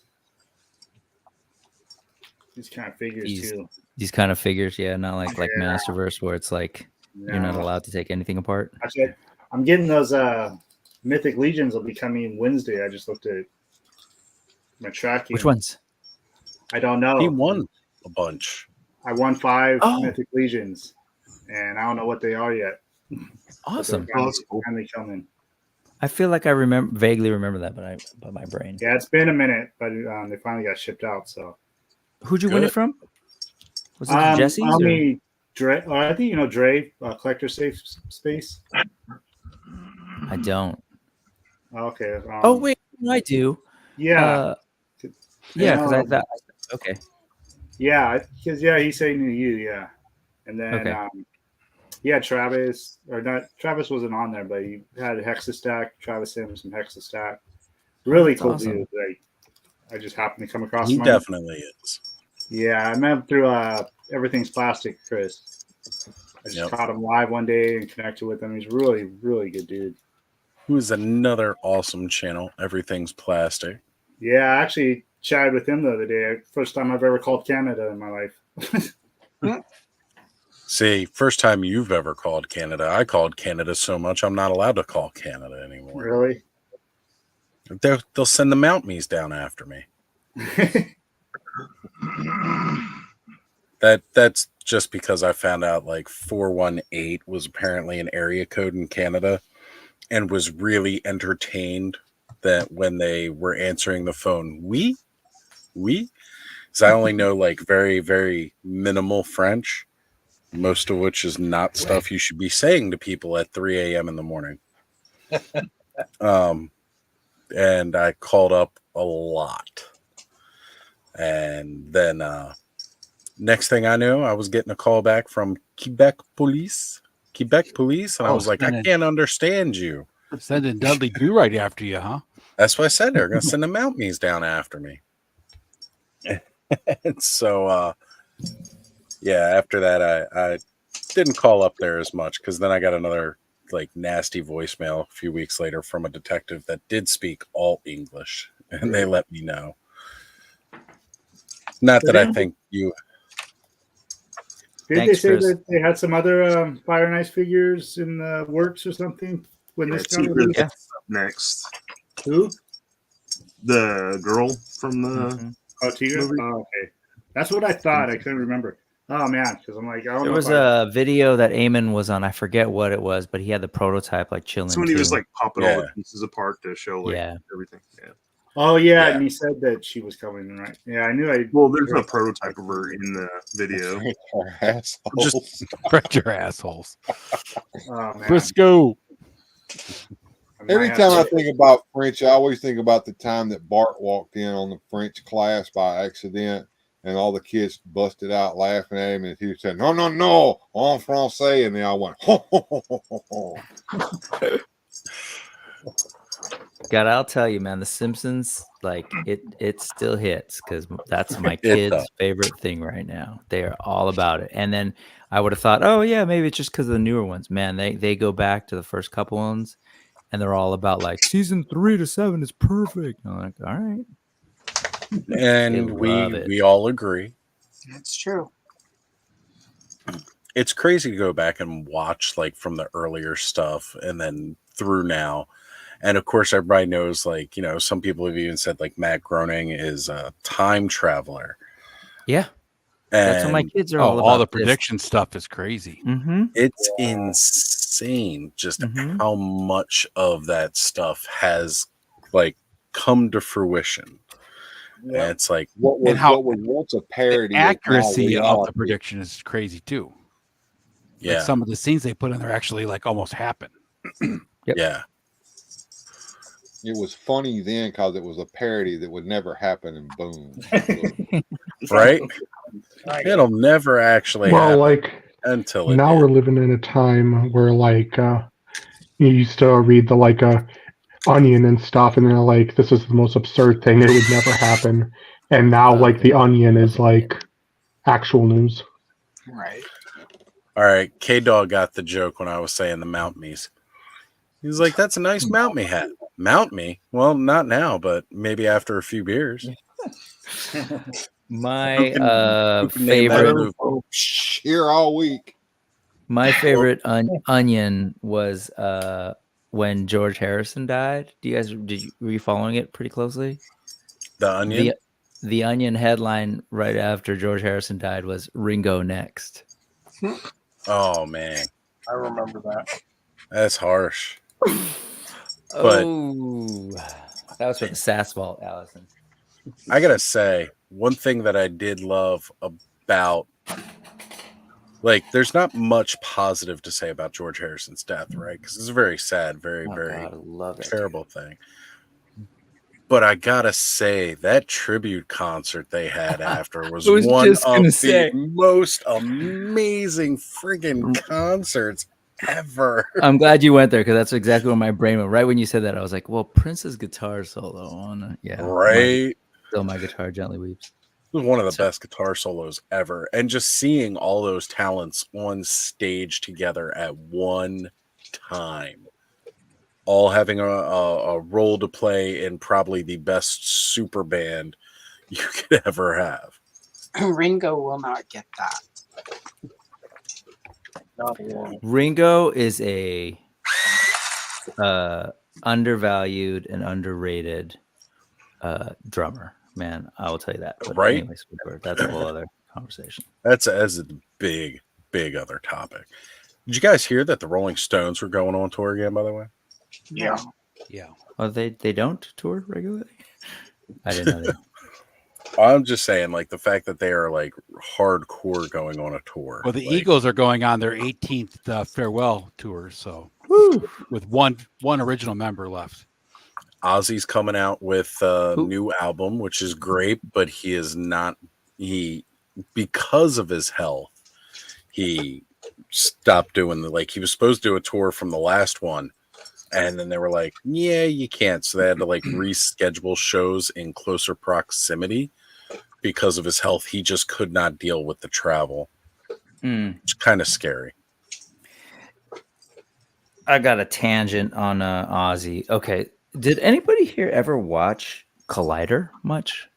kind of figures too. These kind of figures, yeah, not like Masterverse where it's like you're not allowed to take anything apart. Actually, I'm getting those Mythic Legions will be coming Wednesday. I just looked at my tracking. Which ones? I don't know. He won a bunch. I won 5 Mythic Legions, and I don't know what they are yet. Awesome. Finally coming. I feel like I vaguely remember that, but my brain. Yeah, it's been a minute, but they finally got shipped out. So, who'd you win it from? Was it Jesse's? Dre. I think you know Dre, Collector Safe Space. I don't. Okay. Oh wait, I do. Yeah. Because I thought. Okay. Yeah, because he's saying to you, yeah, and then Travis wasn't on there, but he had a Hexastack. Travis sent him some Hexastack. Really cool dude. Like, I just happened to come across him. He definitely is. Yeah, I met him through Everything's Plastic, Chris. I just caught him live one day and connected with him. He's really, really good dude. Who's another awesome channel, Everything's Plastic. Yeah, I actually chatted with him the other day. First time I've ever called Canada in my life. See, first time you've ever called Canada. I called Canada so much I'm not allowed to call Canada anymore. Really? They'll send the Mountmies down after me. That's just because I found out like 418 was apparently an area code in Canada, and was really entertained that when they were answering the phone, oui, because I only know like very, very minimal French, most of which is not stuff you should be saying to people at 3 a.m. in the morning. And I called up a lot. And then next thing I knew, I was getting a call back from Quebec police. And I was like, I can't understand you. Sending Dudley Do right after you, huh? That's what I said. They're going to send the Mounties down after me. And so, after that, I didn't call up there as much because then I got another like nasty voicemail a few weeks later from a detective that did speak all English, and they let me know. Not that I think you. Did they say that they had some other Fire and Ice figures in the works or something when this got released? Up next. Who? The girl from the Tigra? movie. Oh, okay. That's what I thought. I couldn't remember. Oh man, because I'm like, I don't There know. was a video that Eamon was on. I forget what it was, but he had the prototype like chilling. So when he was like popping all the pieces apart to show like everything. Yeah. Oh yeah, and he said that she was coming, right? Yeah, I knew. Well, there's no prototype of her in the video. Just spread your assholes. Oh, man. Briscoe. Every time I think about French, I always think about the time that Bart walked in on the French class by accident, and all the kids busted out laughing at him, and he said, "No, no, no, en français," and they all went, "Ho, ho, ho, ho, ho, ho." God, I'll tell you, man, The Simpsons, like it still hits because that's my kids' favorite thing right now. They are all about it. And then I would have thought, oh yeah, maybe it's just because of the newer ones. Man, they go back to the first couple ones, and they're all about like season 3 to 7 is perfect. And I'm like, all right. And we all agree. That's true. It's crazy to go back and watch like from the earlier stuff and then through now. And of course, everybody knows, like, you know, some people have even said like Matt Groening is a time traveler. Yeah. And that's what my kids are all about. All the prediction stuff is crazy. Mm-hmm. It's insane just how much of that stuff has like come to fruition. Yeah. And it's like what was once a parody, the accuracy is now of the reality. prediction is crazy too. Yeah. Like some of the scenes they put in there actually like almost happen. Yeah. It was funny then because it was a parody that would never happen, and boom. Right? It'll never actually happen like until it now did. we're living in a time where like you used to read the like Onion and stuff, and they're like, this is the most absurd thing, it would never happen. And now like the Onion is like actual news. Right. All right, K-Dog got the joke when I was saying the Mount Me's. He was like, that's a nice Mount Me hat. Mount Me? Well, not now, but maybe after a few beers. My favorite here all week. My favorite Onion was when George Harrison died. Were you following it pretty closely? The Onion? The Onion headline right after George Harrison died was Ringo next. Oh man. I remember that. That's harsh. But that was for the Sass vault, Allison. I gotta say, one thing that I did love about, like, there's not much positive to say about George Harrison's death, right? Because it's a very sad, very terrible thing. But I gotta say, that tribute concert they had after was one of the most amazing friggin' concerts ever. I'm glad you went there because that's exactly where my brain went. Right when you said that, I was like, well, Prince's guitar solo. Right. Still my guitar gently weeps. It was one of the best guitar solos ever. And just seeing all those talents on stage together at one time, all having a role to play in probably the best super band you could ever have. Ringo will not get that. Ringo is a undervalued and underrated drummer. Man, I will tell you that. But right? Anyways, whatever. That's a whole other conversation. That's a big other topic. Did you guys hear that the Rolling Stones were going on tour again, by the way? Yeah. Yeah. Oh, they don't tour regularly? I didn't know that. I'm just saying, like the fact that they are like hardcore going on a tour. Well, the like, Eagles are going on their 18th farewell tour, so with one original member left. Ozzy's coming out with a new album, which is great, but he is not. Because of his health, he stopped doing he was supposed to do a tour from the last one, and then they were like, "Yeah, you can't." So they had to like reschedule shows in closer proximity because of his health. He just could not deal with the travel. It's kind of scary. I got a tangent on Ozzy. Okay, did anybody here ever watch Collider much?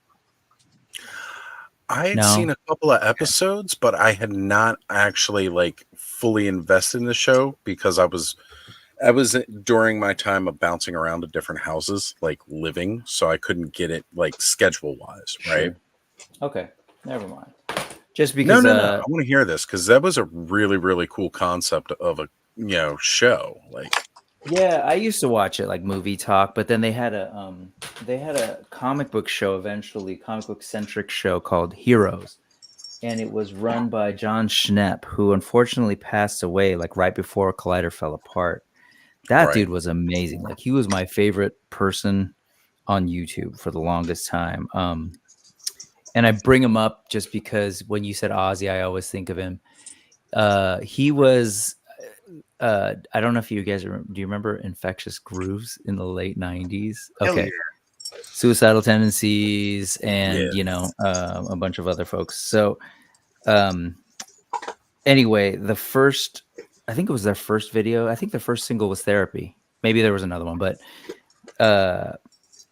I had seen a couple of episodes, but I had not actually like fully invested in the show because I was during my time of bouncing around to different houses, like living, so I couldn't get it like schedule wise, right? Okay, never mind. Just because no, I want to hear this because that was a really, really cool concept of a show. Like, yeah, I used to watch it like Movie Talk, but then they had a comic book show eventually, comic book centric show called Heroes, and it was run by John Schnepp, who unfortunately passed away like right before Collider fell apart. That dude was amazing. Like he was my favorite person on YouTube for the longest time. And I bring him up just because when you said Ozzy, I always think of him. He was. I don't know if you guys do you remember Infectious Grooves in the late 90s? Okay. Yeah. Suicidal Tendencies and a bunch of other folks. So anyway, I think it was their first video. I think their first single was Therapy. Maybe there was another one, but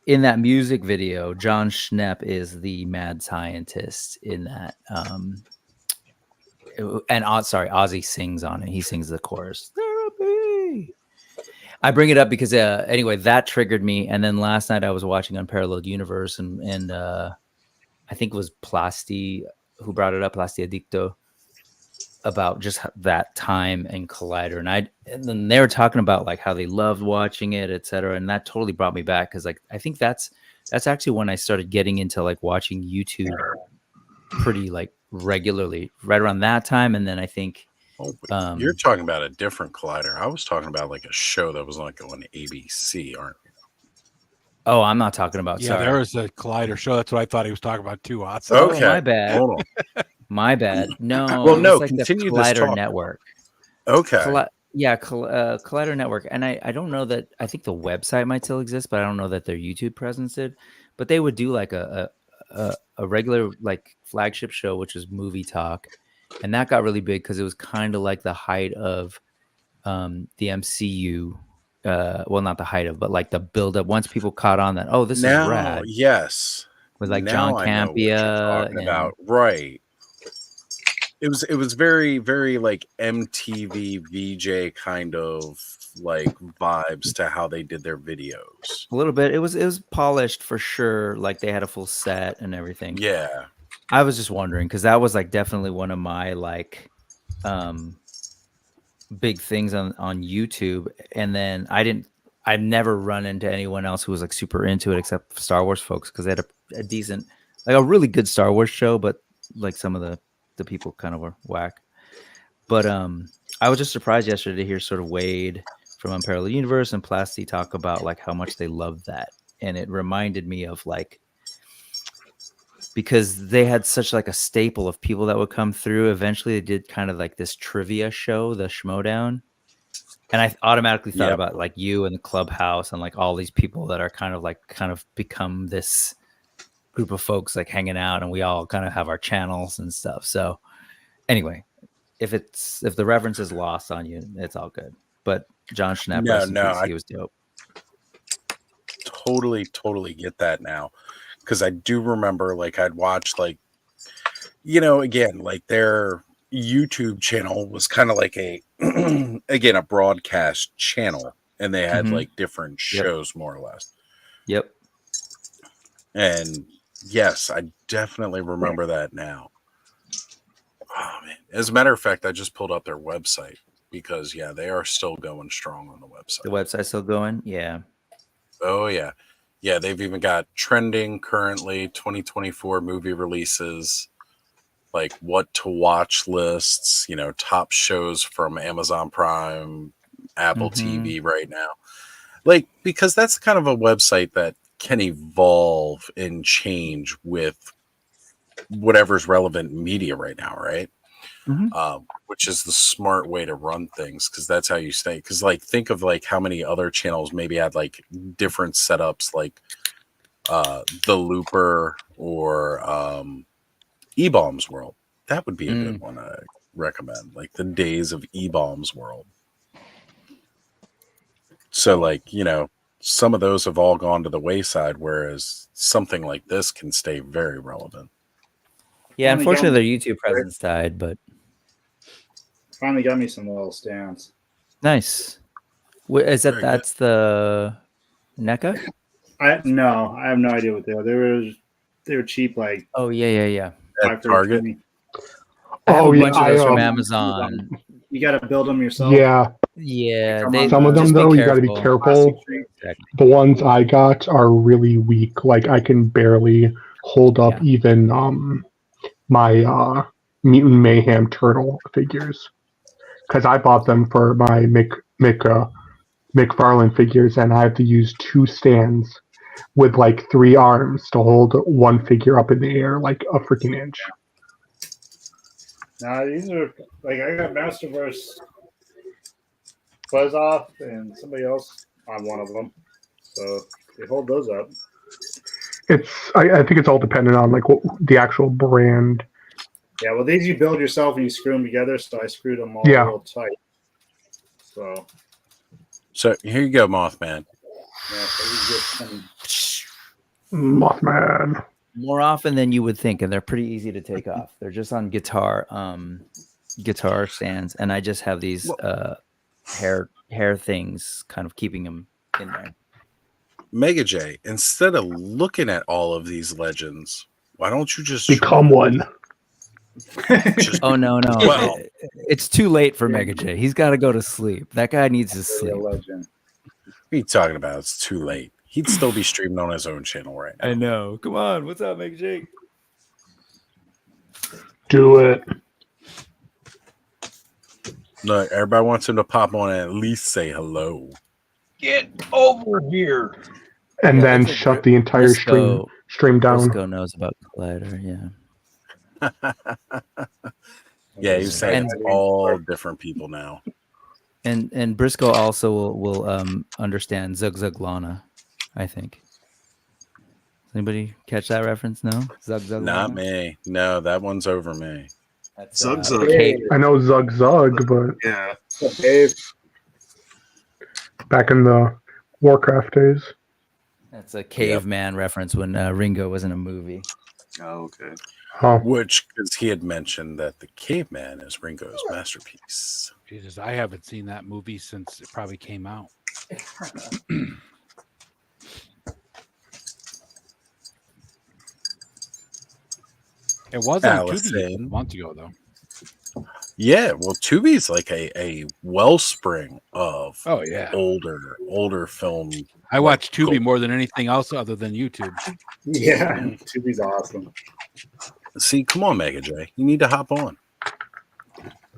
in that music video, John Schnepp is the mad scientist in that. Ozzy sings on it. He sings the chorus. Therapy. I bring it up because anyway, that triggered me. And then last night I was watching Unparalleled Universe, and I think it was Plasti who brought it up, Plasti Adicto, about just that time and Collider. And then they were talking about like how they loved watching it, etc. And that totally brought me back because like I think that's actually when I started getting into like watching YouTube pretty like regularly right around that time. And then I think you're talking about a different Collider. I was talking about like a show that was like on ABC, aren't you? Oh, I'm not talking about. Yeah, there was a Collider show. That's what I thought he was talking about too. Awesome. Okay, my bad. Hold on. My bad. No, well, no, like continue the this Collider talk. Network. Okay. Collider Network, and I don't know that. I think the website might still exist, but I don't know that their YouTube presence did. But they would do like a regular like flagship show, which was Movie Talk, and that got really big because it was kind of like the height of the MCU. Well, not the height of, but like the build up. Once people caught on that, oh, this is rad. Yes, with like now John Campea about right. It was very, very like MTV VJ kind of like vibes to how they did their videos. A little bit. It was polished for sure. Like they had a full set and everything. Yeah. I was just wondering because that was like definitely one of my like big things on YouTube. And then I've never run into anyone else who was like super into it except Star Wars folks because they had a decent, like a really good Star Wars show, but like some of the people kind of were whack. But I was just surprised yesterday to hear sort of Wade from Unparalleled Universe and Plasti talk about like how much they loved that. And it reminded me of like, because they had such like a staple of people that would come through. Eventually they did kind of like this trivia show, the Schmodown. And I automatically thought about like you and the Clubhouse and like all these people that are kind of become this group of folks like hanging out, and we all kind of have our channels and stuff. So anyway, if the reference is lost on you, it's all good. But John Schnepp, he was dope. Totally get that now. Because I do remember like I'd watch like, again, like their YouTube channel was kind of like a broadcast channel, and they had like different shows more or less. Yep. And yes, I definitely remember that now. Oh man. As a matter of fact, I just pulled up their website because they are still going strong on the website. The website's still going? Yeah. Oh yeah. Yeah, they've even got trending currently 2024 movie releases, like what to watch lists, top shows from Amazon Prime, Apple TV right now. Like, because that's kind of a website that can evolve and change with whatever's relevant media right now, right? Which is the smart way to run things, because that's how you stay. Because like, think of like how many other channels maybe had like different setups, like The Looper or E-Bombs World. That would be a good one I recommend. Like the days of E-Bombs World. So like, some of those have all gone to the wayside, whereas something like this can stay very relevant. Yeah, unfortunately, their YouTube presence died, but finally got me some little stands. nice. Is that that's the NECA? I have no idea what they are. They were cheap, like yeah. At Target. I have a bunch of those from Amazon. You got to build them yourself. Yeah. Some of them though, you got to be careful. The ones I got are really weak. Like I can barely hold up even my Mutant Mayhem turtle figures, because I bought them for my McFarlane figures, and I have to use 2 stands with like 3 arms to hold one figure up in the air like a freaking inch. Nah, these are like, I got Masterverse Buzz Off and somebody else on one of them, so they hold those up. I think it's all dependent on like what the actual brand. Yeah, well, these you build yourself and you screw them together, so I screwed them all real tight. So here you go, Mothman. Yeah, so you get some Mothman. More often than you would think, and they're pretty easy to take off. They're just on guitar stands, and I just have these hair things kind of keeping them in there. Mega J, instead of looking at all of these legends, why don't you just become one? Oh no! Well, it's too late for Mega J. He's got to go to sleep. That guy needs to sleep. What are you talking about? It's too late. He'd still be streaming on his own channel right now. I know. Come on, what's up, Mega J? Do it. Look, everybody wants him to pop on and at least say hello. Get over here. And then shut the entire stream down. Briscoe knows about Collider, yeah. Yeah, he's saying it's all different people now. And Briscoe also will understand Zug Zug Lana, I think. Anybody catch that reference? No? Zug Zug Not Lana? me. No, that one's over me. That's, Zug Zug. I know Zug Zug, but Yeah. back in the Warcraft days. That's a caveman reference when Ringo was in a movie. Oh, okay. Which, because he had mentioned that the caveman is Ringo's masterpiece. Jesus, I haven't seen that movie since it probably came out. It was on Tubi a month ago, though. Yeah, well, Tubi's like a wellspring of older film. I watch Tubi more than anything else other than YouTube. Yeah, Tubi's awesome. See, come on, Mega J. You need to hop on.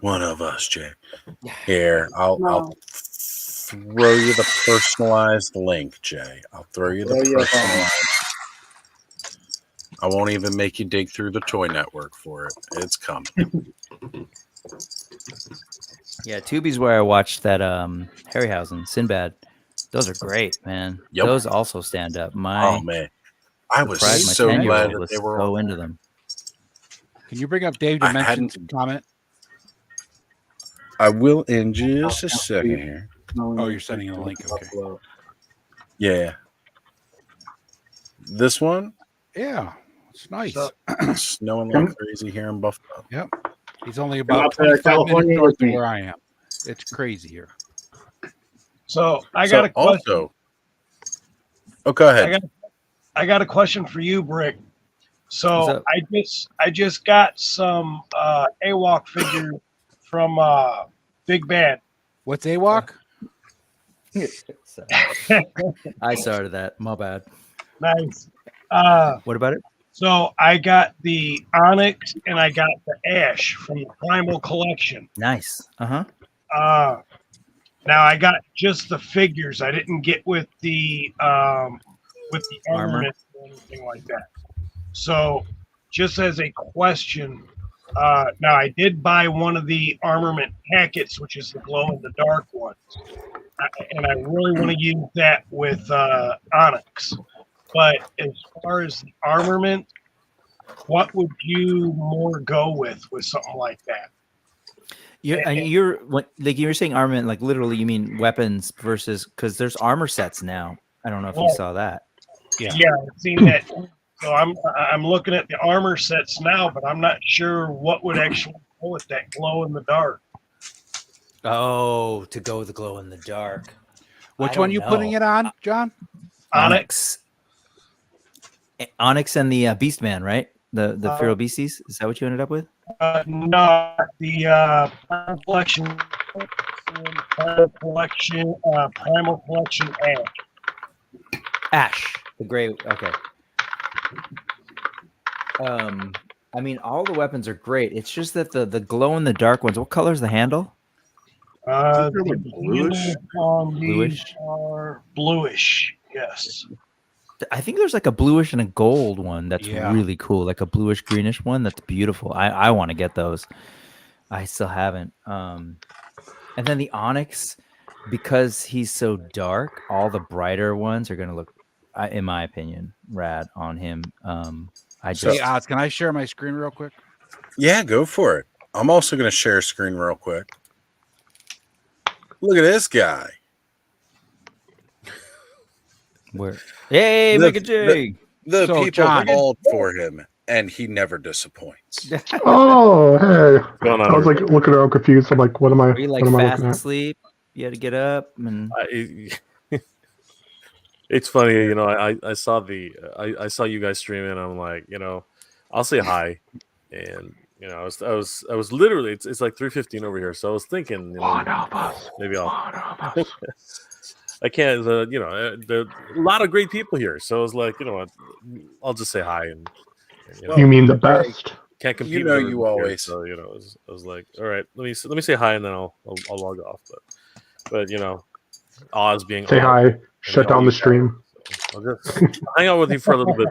One of us, Jay. Here, I'll throw you the personalized link, Jay. I'll throw you the personalized. I won't even make you dig through the toy network for it. It's coming. Yeah, Tubi's where I watched that Harryhausen, Sinbad. Those are great, man. Yep. Those also stand up. Oh man, I was so glad that they were so into them. Can you bring up Dave Dimension's comment? I will in just a second here. Oh, you're sending a link. Okay. Yeah. This one? Yeah, it's nice. It's snowing like crazy here in Buffalo. Yep. He's only about 25 minutes north of where I am. It's crazy here. So I got a question. Also, go ahead. I got a question for you, Brick. So I just got some AWOC figure from Big Bad. What's AWOC? I started that. My bad. Nice. What about it? So I got the Onyx and I got the Ash from the Primal Collection. Nice. Now I got just the figures. I didn't get with the armament or anything like that. So just as a question, now I did buy one of the armament packets, which is the glow in the dark one, and I really want to use that with Onyx. But as far as the armament, what would you more go with something like that? You're like you were saying armament, like literally you mean weapons versus, because there's armor sets now. I don't know if you saw that. Yeah, I've seen that. So I'm looking at the armor sets now, but I'm not sure what would actually go with that glow in the dark. Oh, to go with the glow in the dark. Which one you putting it on, John? Onyx. Onyx and the Beastman, right? The Feral Beasties. Is that what you ended up with? No, the Primal Collection Ash. Ash, the gray. Okay. I mean, all the weapons are great. It's just that the glow in the dark ones. What color is the handle? The bluish? on these Bluish? are bluish. Yes. I think there's like a bluish and a gold one that's Yeah. really cool, like a bluish greenish one that's beautiful. I want to get those. I still haven't. And then the Onyx, because he's so dark, all the brighter ones are gonna look, in my opinion, rad on him. Hey, Oz, can I share my screen real quick? Yeah, go for it. I'm also going to share a screen real quick. Look at this guy. Where? Hey, Mega J. The So, people John- called for him, and he never disappoints. Oh, hey. Going on I was like looking around confused. I'm like, what am I? Were you like what am I fast looking at? asleep? You had to get up and. It's funny, you know. I saw I saw you guys streaming. And I'm like, you know, I'll say hi, and you know, I was literally it's like 3:15 over here, so I was thinking, you know, maybe I'll. I can't, you know, there are a lot of great people here, so I was like, you know what, I'll just say hi and you know, You mean the best? can't compete. You know, with you everybody here, always. so you know, I was like, all right, let me say hi and then I'll log off. But you know, Oz being Say Oz, hi. and Shut all down you the stream. I'll just hang out with you for a little bit.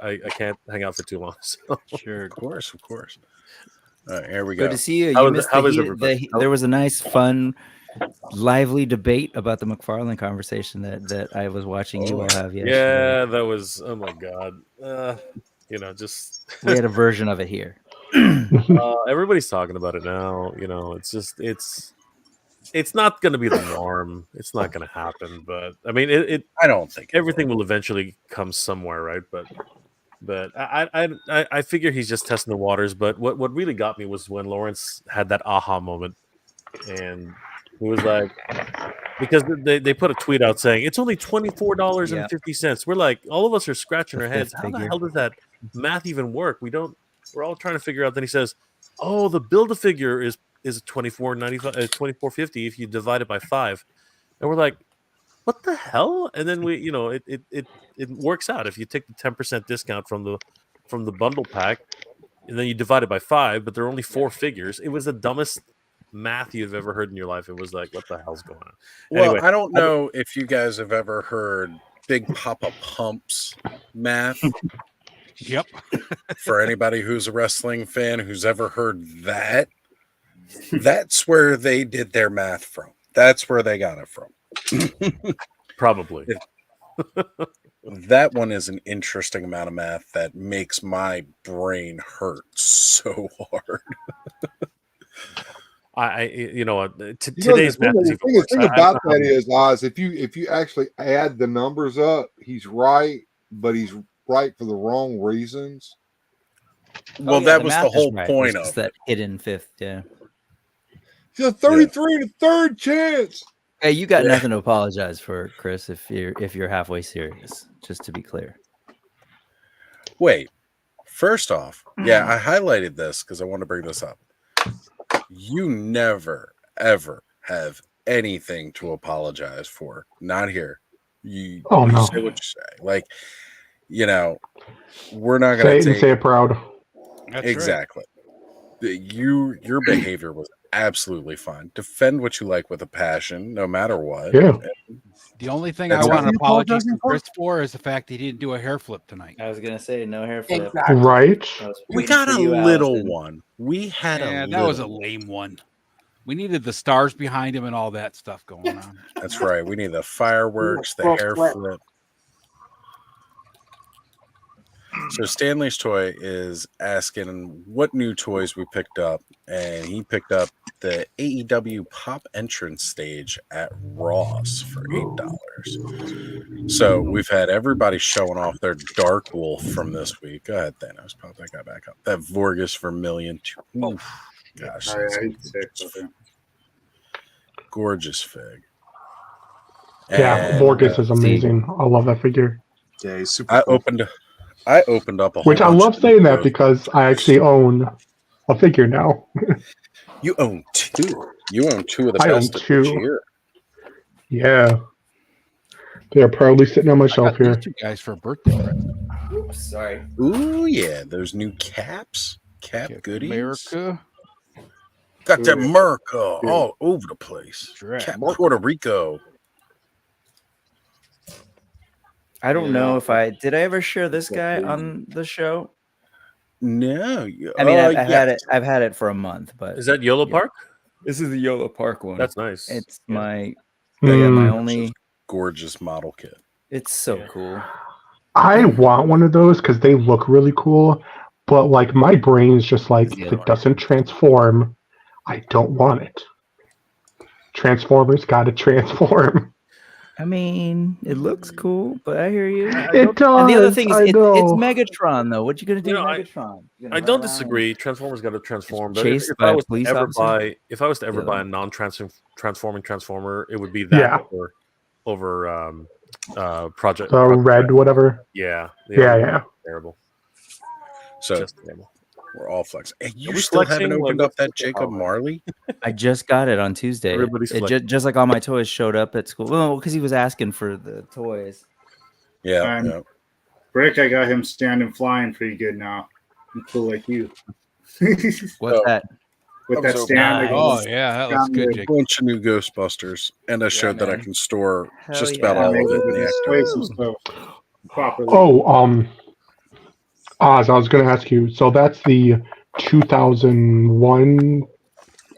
I can't hang out for too long. So. Sure, of course. All right, here we Good go. to see you. How You is- missed how the is heat- everybody? There was a nice, fun, lively debate about the McFarlane conversation that I was watching you all have yesterday. Yeah, that was, oh my god. You know, just We had a version of it here. everybody's talking about it now. You know, it's just it's not going to be the norm. It's not going to happen. But I mean, I don't think everything will eventually come somewhere, right? But I figure he's just testing the waters. But what really got me was when Lawrence had that aha moment, and he was like, because they put a tweet out saying it's only $24.50. We're like, all of us are scratching The our heads. fifth How the figure. hell does that math even work? We're all trying to figure out. Then he says, oh, the Build-A-Figure is $24.50 if you divide it by 5. And we're like, what the hell? And then we, you know, it works out if you take the 10% discount from the bundle pack, and then you divide it by 5. But there are only 4 figures. It was the dumbest math you've ever heard in your life. It was like, what the hell's going on? Well, Anyway, I don't know if you guys have ever heard Big Papa Pump's math. Yep. For anybody who's a wrestling fan who's ever heard that, that's where they did their math from. That's where they got it from. Probably. That one is an interesting amount of math that makes my brain hurt so hard. You know, today's math is even worse. The thing about that is, Oz, if you actually add the numbers up, he's right, but he's right for the wrong reasons. Well, that was the whole point It's of that hidden fifth. Yeah. He's a 33 and a third chance. Hey, you got nothing to apologize for, Chris. If you're halfway serious, just to be clear. Wait, first off, yeah, I highlighted this because I want to bring this up. You never, ever have anything to apologize for. Not here. You no. say what you say. Like, you know, we're not going to say it proud. That's exactly. Right. Your behavior was absolutely fine. Defend what you like with a passion, no matter what. Yeah. The only thing I want to apologize to Chris for is the fact he didn't do a hair flip tonight. I was gonna say no hair flip. Exactly. Right. We got a little one. We had that was a lame one. We needed the stars behind him and all that stuff going on. That's right. We need the fireworks, the hair flip. So Stanley's Toy is asking what new toys we picked up, and he picked up the AEW Pop Entrance stage at Ross for $8. So we've had everybody showing off their Dark Wolf from this week. Go ahead, Thanos. Pop that guy back up. That Vorgus Vermilion. Oh, gosh. Gorgeous fig. Yeah, Vorgus is amazing. I love that figure. Yeah, he's super cool. I opened up a whole Which I love saying that because I actually own a figure now. You own two. You own two of the I own best of two. this year. Yeah. They're proudly sitting on my shelf here. These two guys for a birthday present. Oops, sorry. Ooh, yeah. Those new caps. Cap goodies. America. Got that America all over the place. Cap Puerto Rico. I don't know if did I ever share this guy on the show? No. I mean, I've had it. I've had it for a month, but Is that YOLO Park? This is the YOLO Park one. That's nice. It's my my only gorgeous model kit. It's so cool. I want one of those because they look really cool, but like my brain's just like if it doesn't transform, I don't want it. Transformers got to transform. I mean, it looks cool, but I hear you. It does. And the other thing is, it's know. Megatron, though. What you gonna do with Megatron? I don't disagree. Transformers got to transform, but Chased if by I a was police to ever officer? if I was to ever buy a non-transforming Transformer, it would be that over Project. The red, whatever. Yeah. Yeah. Terrible. So just terrible. We're all flexing. And you Are we still flexing? haven't opened Like, up that Jacob Marley? I just got it on Tuesday. Everybody's flexing. Just like all my toys showed up at school. Well, because he was asking for the toys. Yeah. Rick, I got him standing flying pretty good now. I'm cool like you. What's that? With that stand. That looks good, A Jake. bunch of new Ghostbusters, and I showed that I can store just about yeah. all of it in the Display some Ecto. stuff properly. Oh, Oz, I was going to ask you. So that's the 2001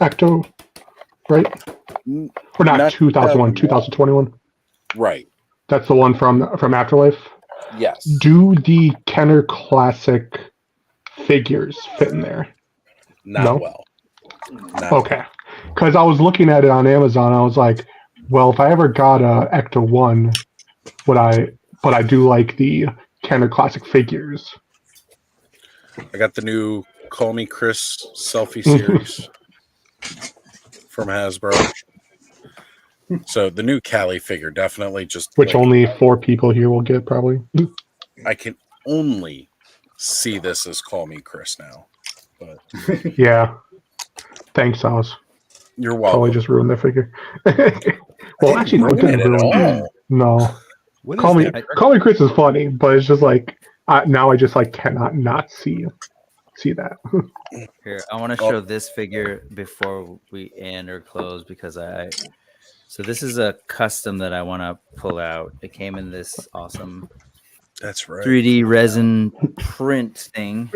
Ecto, right? Or not 2001, 2021. Right. That's the one from Afterlife. Yes. Do the Kenner Classic figures fit in there? Not well. Okay. Because I was looking at it on Amazon. I was like, well, if I ever got a Ecto 1, would I? But I do like the Kenner Classic figures. I got the new Call Me Chris selfie series from Hasbro. So the new Cali figure definitely just Which only 4 people here will get, probably. I can only see this as Call Me Chris now. But Yeah. Thanks, Oz. You're welcome. Totally just ruined the figure. Well, actually, no, it ruin didn't it at ruin it. all. No. What Call is me Chris is funny, but it's just like now I just like cannot not see that. Here, I want to show this figure before we end or close because so this is a custom that I want to pull out. It came in this awesome That's right 3D resin print thing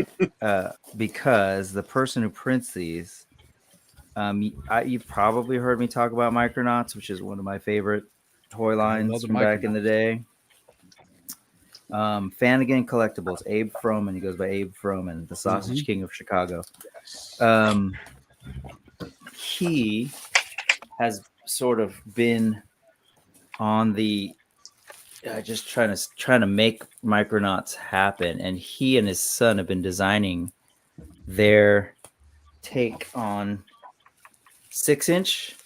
because the person who prints these, you've probably heard me talk about Micronauts, which is one of my favorite toy lines from back in the day. Fanigan Collectibles, Abe Froman. He goes by Abe Froman, the Sausage King of Chicago. He has sort of been on the just trying to make Micronauts happen, and he and his son have been designing their take on 6-inch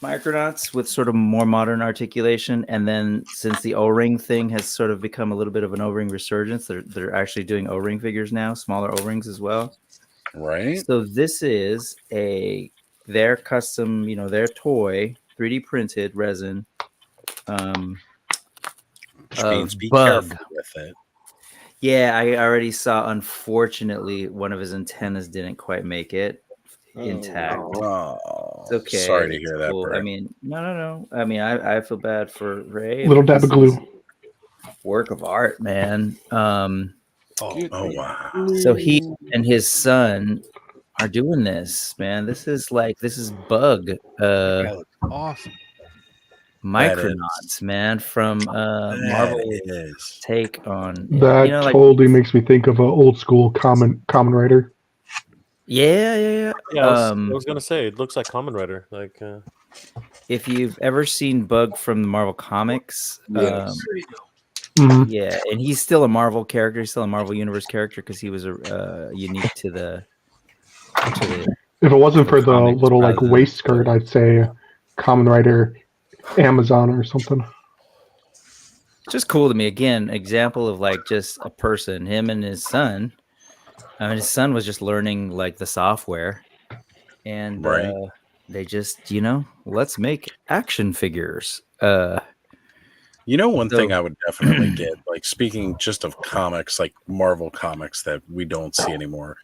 Micronauts with sort of more modern articulation. And then since the O-ring thing has sort of become a little bit of an O-ring resurgence, they're actually doing O-ring figures now, smaller O-rings as well. Right. So this is their custom, their toy, 3D printed resin, Which means be Bug. careful with it. Yeah, I already saw. Unfortunately, one of his antennas didn't quite make it intact. Oh, It's okay. sorry to It's hear that, cool. bro. I mean, no. I mean, I feel bad for Ray. Little dab of glue. Work of art, man. Oh wow. So he and his son are doing this, man. This is Bug. That looks awesome. Micronauts, man, from Marvel take on That totally makes me think of an old school common writer. Yeah. Yeah, I was gonna say it looks like Kamen Rider. Like, if you've ever seen Bug from the Marvel comics, Yes. yeah, and he's still a Marvel character. He's still a Marvel Universe character because he was unique to the. If it wasn't for the little like waist skirt, I'd say common writer, Amazon or something. Just cool to me. Again, example of like just a person, him and his son. I mean, his son was just learning like the software, and they just, let's make action figures. One thing I would definitely get, like speaking just of comics, like Marvel comics that we don't see anymore,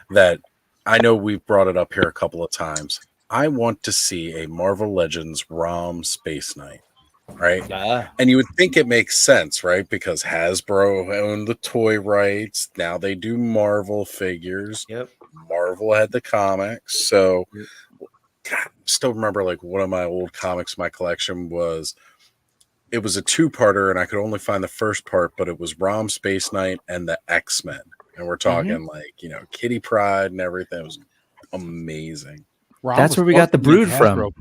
that I know we've brought it up here a couple of times. I want to see a Marvel Legends ROM Space Knight, right? And you would think it makes sense, right? Because Hasbro owned the toy rights. Now they do Marvel figures. Yep. Marvel had the comics. So, God, I still remember like one of my old comics in my collection was, it was a two-parter and I could only find the first part, but it was ROM Space Knight and the X-Men. And we're talking like, Kitty Pryde and everything. It was amazing. That's where we got the Brood from.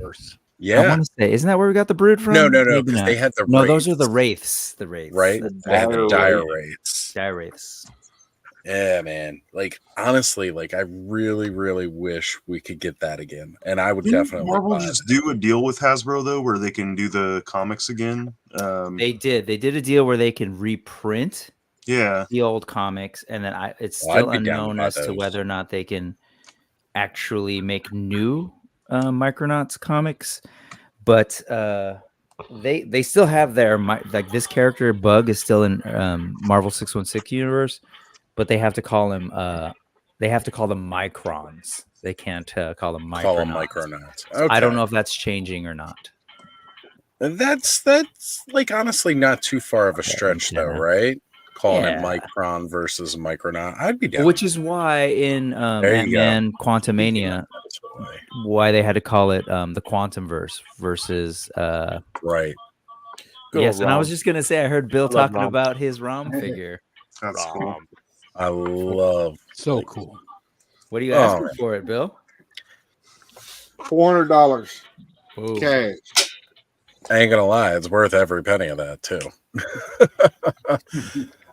Yeah. I want to say, isn't that where we got the Brood from? No, Maybe because not. they had the No, Wraiths. those are the Wraiths. The Wraiths. Right? They had the Dire Wraiths. Dire Wraiths. Yeah, man. Like, honestly, like, I really, really wish we could get that again. And I would definitely Marvel buy just do a deal with Hasbro, though, where they can do the comics again. They did a deal where they can reprint the old comics, and then it's still unknown as to whether or not they can actually make new Micronauts comics, but they still have their like this character Bug is still in Marvel 616 universe, but they have to call him Microns. They can't call them Micronauts. Okay. I don't know if that's changing or not. And that's like honestly not too far of a stretch though, right? Calling it Micron versus Micronaut. I'd be down. Which is why in Ant-Man Quantumania, why they had to call it the Quantumverse versus right. Yes, and I was just gonna say I heard Bill talking about his ROM figure. That's cool. I love cool. What are you asking for it, Bill? $400 cash. I ain't gonna lie, it's worth every penny of that too.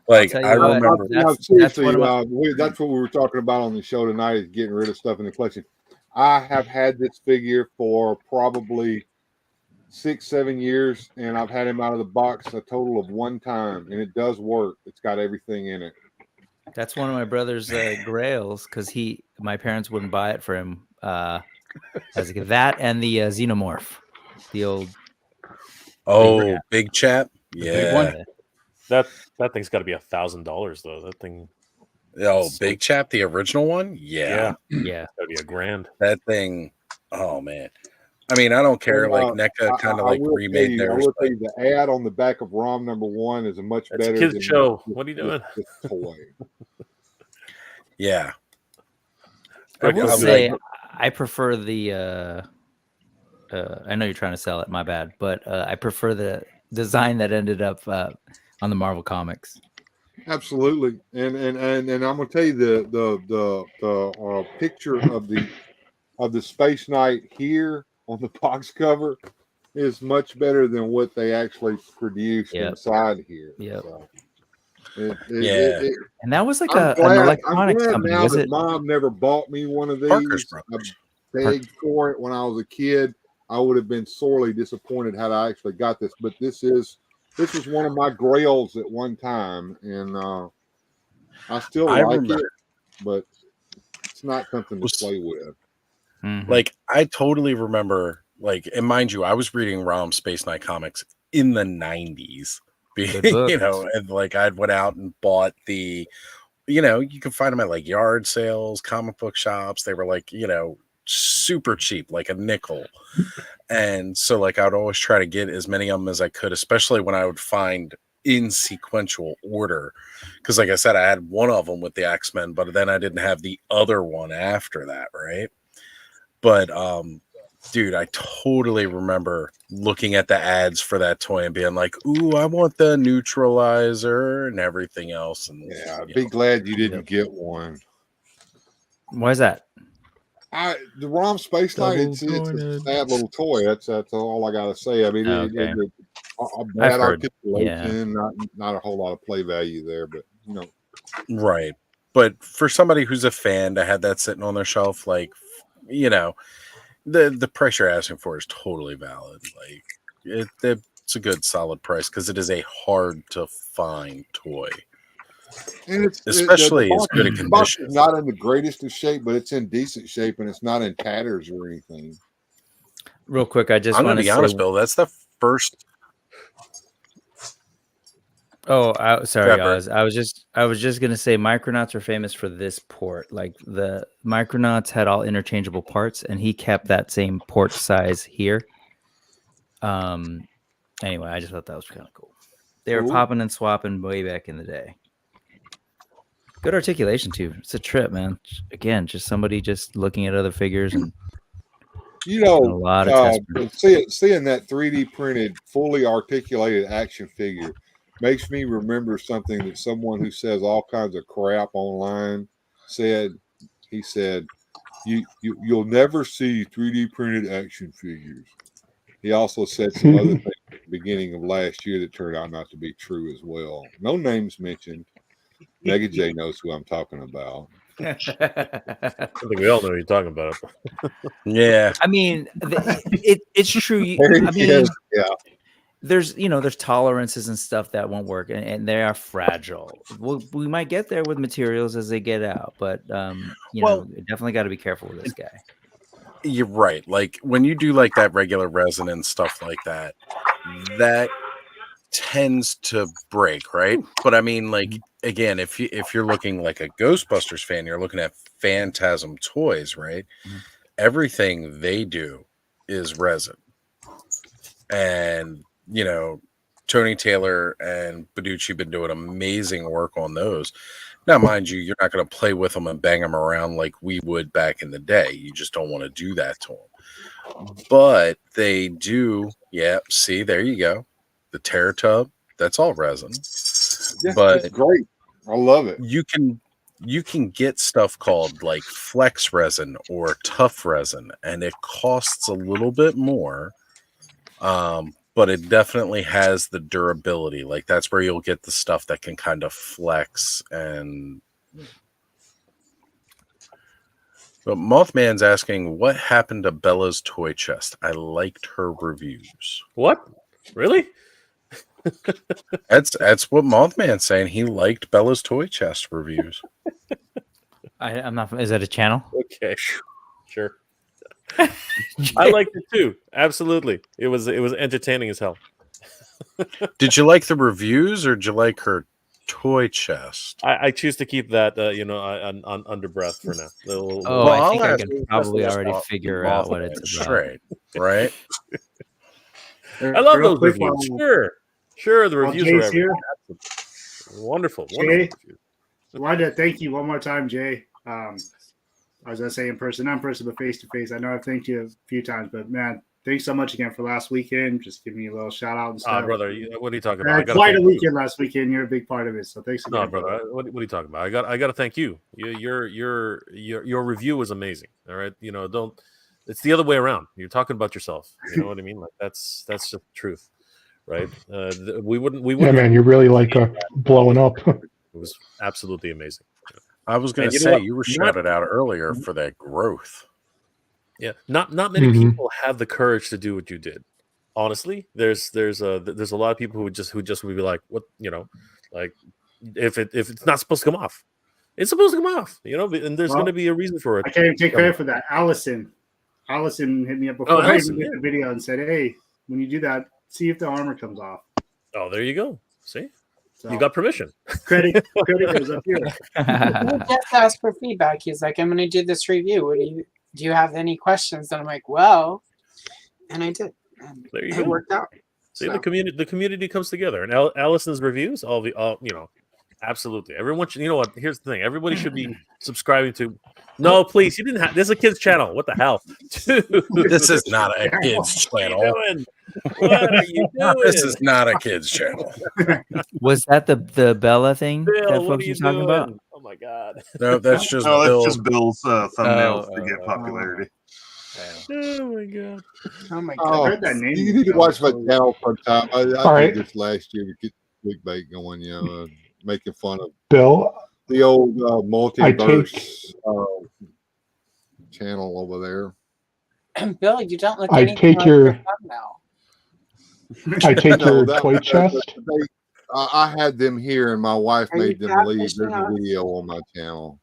Like I remember, seriously, that's what we were talking about on the show tonight, is getting rid of stuff in the collection. I have had this figure for probably 6-7 years, and I've had him out of the box a total of one time, and it does work. It's got everything in it. That's one of my brother's grails because my parents wouldn't buy it for him. As that and the Xenomorph, the old. Oh, big chap. Yeah. That thing's got to be $1,000 though. That thing. Oh, Big Chap, the original one. Yeah. That'd be $1,000. That thing. Oh man. I mean, I don't care. Like NECA kind of like remade theirs. I will tell you, the ad on the back of ROM #1 is a much better. It's a kid's show. What are you doing? Toy. Yeah. I will say I prefer the. I know you're trying to sell it. My bad, but I prefer the design that ended up on the Marvel comics. Absolutely, and I'm gonna tell you the picture of the Space Knight here on the box cover is much better than what they actually produced inside here. Yeah. So, and that was like an I'm electronics glad company. now Was that it? Mom never bought me one of these. Parker's I Brothers. begged for it when I was a kid. I would have been sorely disappointed had I actually got this, but this was one of my grails at one time, and I still like it, but it's not something to play with. Like I totally remember, like, and mind you, I was reading ROM Space Knight comics in the 90s. You know, and like I'd went out and bought the, you know, you can find them at like yard sales, comic book shops. They were like, you know, super cheap, like a nickel. And so like I'd always try to get as many of them as I could, especially when I would find in sequential order. Because like I said, I had one of them with the X-Men, but then I didn't have the other one after that, right? But dude, I totally remember looking at the ads for that toy and being like, ooh, I want the neutralizer and everything else. And yeah, I'd be glad you didn't get one. Why is that? The ROM Space Knight, it's a sad little toy. That's all I gotta say. I mean, Okay. a bad heard, articulation, not a whole lot of play value there, but you know. Right. But for somebody who's a fan to have that sitting on their shelf, like, you know, the price you're asking for is totally valid. Like it's a good solid price because it is a hard to find toy. And especially the as good a the box condition. is not in the greatest of shape, but it's in decent shape and it's not in tatters or anything. Real quick, I'm gonna be honest, Bill. That's the first. Oh, sorry, Pepper. guys. I was just gonna say Micronauts are famous for this port. Like the Micronauts had all interchangeable parts, and he kept that same port size here. Anyway, I just thought that was kind of cool. They were popping and swapping way back in the day. Good articulation too. It's a trip, man. Again, just somebody just looking at other figures and you know, a lot of seeing that 3D printed, fully articulated action figure makes me remember something that someone who says all kinds of crap online said. He said, "You'll never see 3D printed action figures." He also said some other things at the beginning of last year that turned out not to be true as well. No names mentioned. Mega J knows who I'm talking about. I think we all know who you're talking about. Yeah. I mean, it's true. I mean, yeah. There's tolerances and stuff that won't work, and they are fragile. We might get there with materials as they get out, but you definitely got to be careful with this guy. You're right. Like when you do like that regular resin and stuff like that, that tends to break, right? But I mean, like again, if you're looking like a Ghostbusters fan, you're looking at Phantasm Toys, right? Everything they do is resin, and you know, Tony Taylor and Beducci been doing amazing work on those. Now, mind you, you're not going to play with them and bang them around like we would back in the day. You just don't want to do that to them. But they do. Yeah. See, there you go. The Terror Tub. That's all resin. Yeah, but it's great. I love it. You can get stuff called like flex resin or tough resin, and it costs a little bit more. But it definitely has the durability. Like that's where you'll get the stuff that can kind of flex. And but Mothman's asking, what happened to Bella's toy chest? I liked her reviews. What? Really? That's what Mothman's saying. He liked Bella's toy chest reviews. I'm not. Is that a channel? Okay, sure. I liked it too. Absolutely, it was entertaining as hell. Did you like the reviews or did you like her toy chest? I choose to keep that, on under breath for now. I think I can probably already figure out what it's about. Straight, right? I love those reviews. Sure. The reviews are here. Wonderful. Jay, I wanted to thank you one more time, Jay. As I say in person, not in person, but face to face. I know I've thanked you a few times, but man, thanks so much again for last weekend. Just give me a little shout out and stuff. Brother, what are you talking about? Quite a weekend last weekend. You're a big part of it, so thanks again. No, brother, what are you talking about? I got to thank you. Your review was amazing. All right, don't. It's the other way around. You're talking about yourself. You know what I mean? Like that's just the truth, right? We wouldn't. Yeah, man, you really like blowing up. It was absolutely amazing. I was going to say you were shouted out earlier for that growth. Yeah, not many people have the courage to do what you did. Honestly, there's a lot of people who just would be like, what, like if it's not supposed to come off, it's supposed to come off, and there's going to be a reason for it. I can't even take credit for that. Allison hit me up before I even did the video and said, "Hey, when you do that, see if the armor comes off." Oh, there you go. See, So, you got permission. Credit goes up here. Jeff asked for feedback. He's like, "I'm going to do this review. Do you have any questions?" And I'm like, "Well," and I did. And There you it go. worked out. See, So. the community comes together, and Allison's reviews, all absolutely. Everyone should. You know what? Here's the thing. Everybody should be subscribing to. No, please. You didn't have. This is a kids channel. What the hell, dude? This is not a kids channel. What are you doing? What are you doing? This is not a kids channel. Was that the Bella thing Bill, that what folks are you were talking doing? about? Oh my god. No, that's just Bill's thumbnail to get popularity. Oh my god. Oh my Oh, god. heard that name you need to watch my channel sometime. I All right. did this last year to get clickbait going, making fun of Bill, the old multiverse channel over there. Bill, you don't look I anything take like your- your thumbnail. I take No, your that- toy that- chest. I had them here, and my wife Are you made them leave. catfishing There's a us? video on my channel.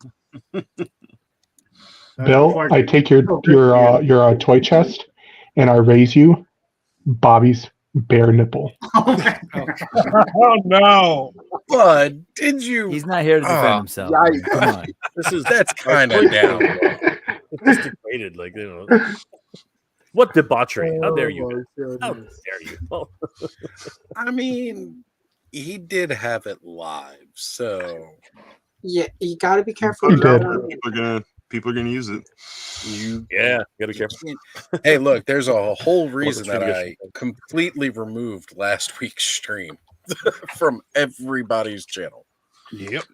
Bill, I take your toy chest, and I raise you Bobby's bare nipple. Oh no! Bud, did you? He's not here to defend himself. Come on. That's kind of down. It's degraded, what debauchery? How dare you? How dare you? I mean, he did have it live, so Yeah, you got to be careful. He did. People are gonna use it. Gotta be careful. Hey, look, there's a whole reason trying that to get I completely removed last week's stream from everybody's channel. Yep.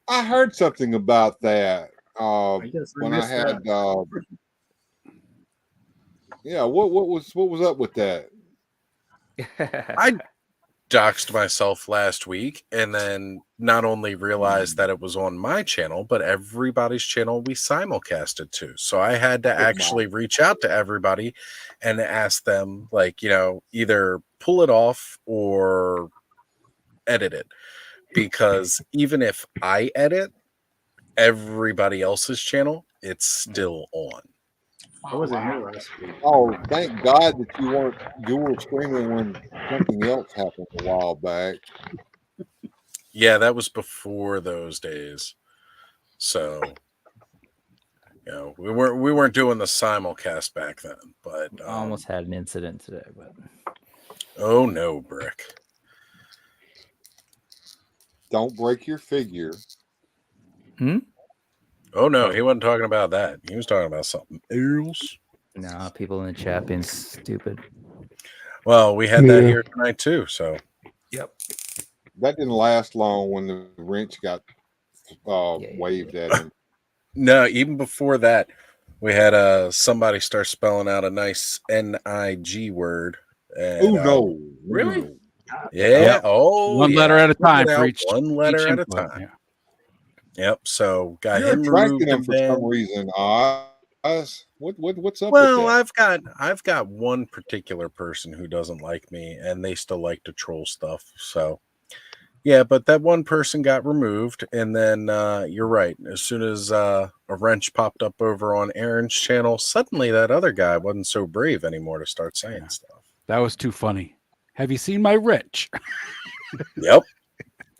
I heard something about that guess we when I missed had. that. What was up with that? I doxed myself last week and then not only realized that it was on my channel, but everybody's channel we simulcasted to. So I had to actually reach out to everybody and ask them, either pull it off or edit it. Because even if I edit everybody else's channel, it's still on. I wasn't here last week. Oh, thank God that you were streaming when something else happened a while back. Yeah, that was before those days. So, we weren't doing the simulcast back then, but I almost had an incident today, but oh no, Brick. Don't break your figure. Oh no, he wasn't talking about that. He was talking about something else. no, people in the chat being stupid. Well, we had that here tonight too. So, yep. That didn't last long when the wrench got waved at him. No, even before that, we had somebody start spelling out a nice NIG word. And, no! Really? Yeah. Yep. Oh, one letter at a time for each. One letter each at a input, time. yeah. Yep. So got You're him attracting removed him and for some banned. reason. What's up Well, with that? I've got one particular person who doesn't like me, and they still like to troll stuff. So, yeah, but that one person got removed, and then you're right. As soon as a wrench popped up over on Aaron's channel, suddenly that other guy wasn't so brave anymore to start saying stuff. That was too funny. Have you seen my wrench? Yep.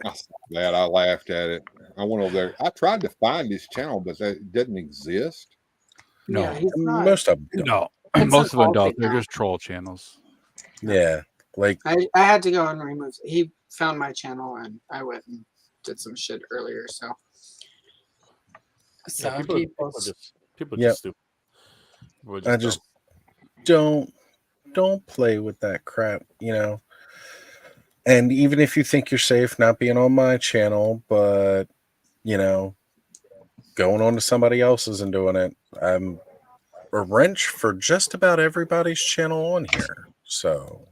I saw that. I laughed at it. I went over there. I tried to find his channel, but it doesn't exist. No, Yeah, he's not. Most of them don't. no. It's Most of them an don't. alt They're account. just troll channels. Yeah. Like, I had to go and remove. He found my channel, and I went and did some shit earlier. So Yeah, people are just Yep. stupid. People are I dumb. just don't play with that crap, And even if you think you're safe not being on my channel, but going on to somebody else's and doing it, I'm a wrench for just about everybody's channel on here. So,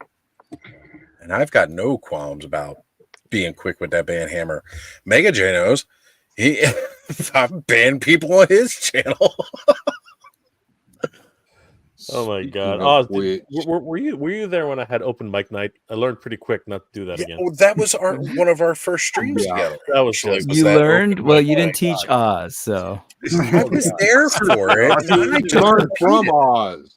and I've got no qualms about being quick with that ban hammer. Mega J knows I've banned people on his channel. Oh my god! Speaking of Were you there when I had open mic night? I learned pretty quick not to do that again. Well, that was one of our first streams together. That was actually, good. was You that learned? open Well, mic you night. didn't teach Oz, so. I was there for it. and I just Learn from repeated. Oz.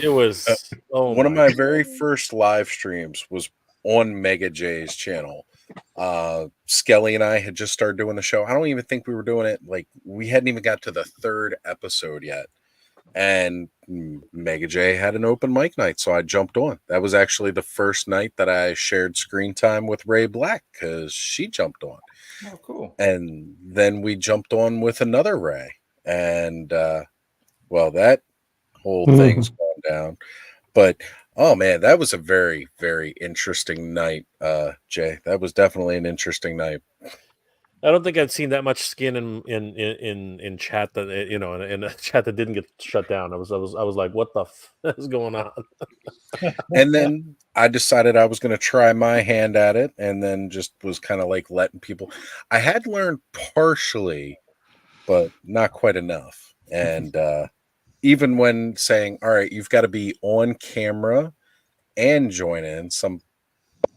It was one of my very first live streams was on Mega J's channel. Skelly and I had just started doing the show. I don't even think we were doing it. Like, we hadn't even got to the 3rd episode yet. And Mega J had an open mic night, so I jumped on. That was actually the first night that I shared screen time with Ray Black, because she jumped on. Oh, cool. And then we jumped on with another Ray. And, well, that whole thing's gone down. But, oh, man, that was a very, very interesting night, Jay. That was definitely an interesting night. I don't think I've seen that much skin in chat that in a chat that didn't get shut down. I was like, what the f is going on? And then I decided I was going to try my hand at it, and then just was kind of like letting people. I had learned partially, but not quite enough. And even when saying, "All right, you've got to be on camera and join in," some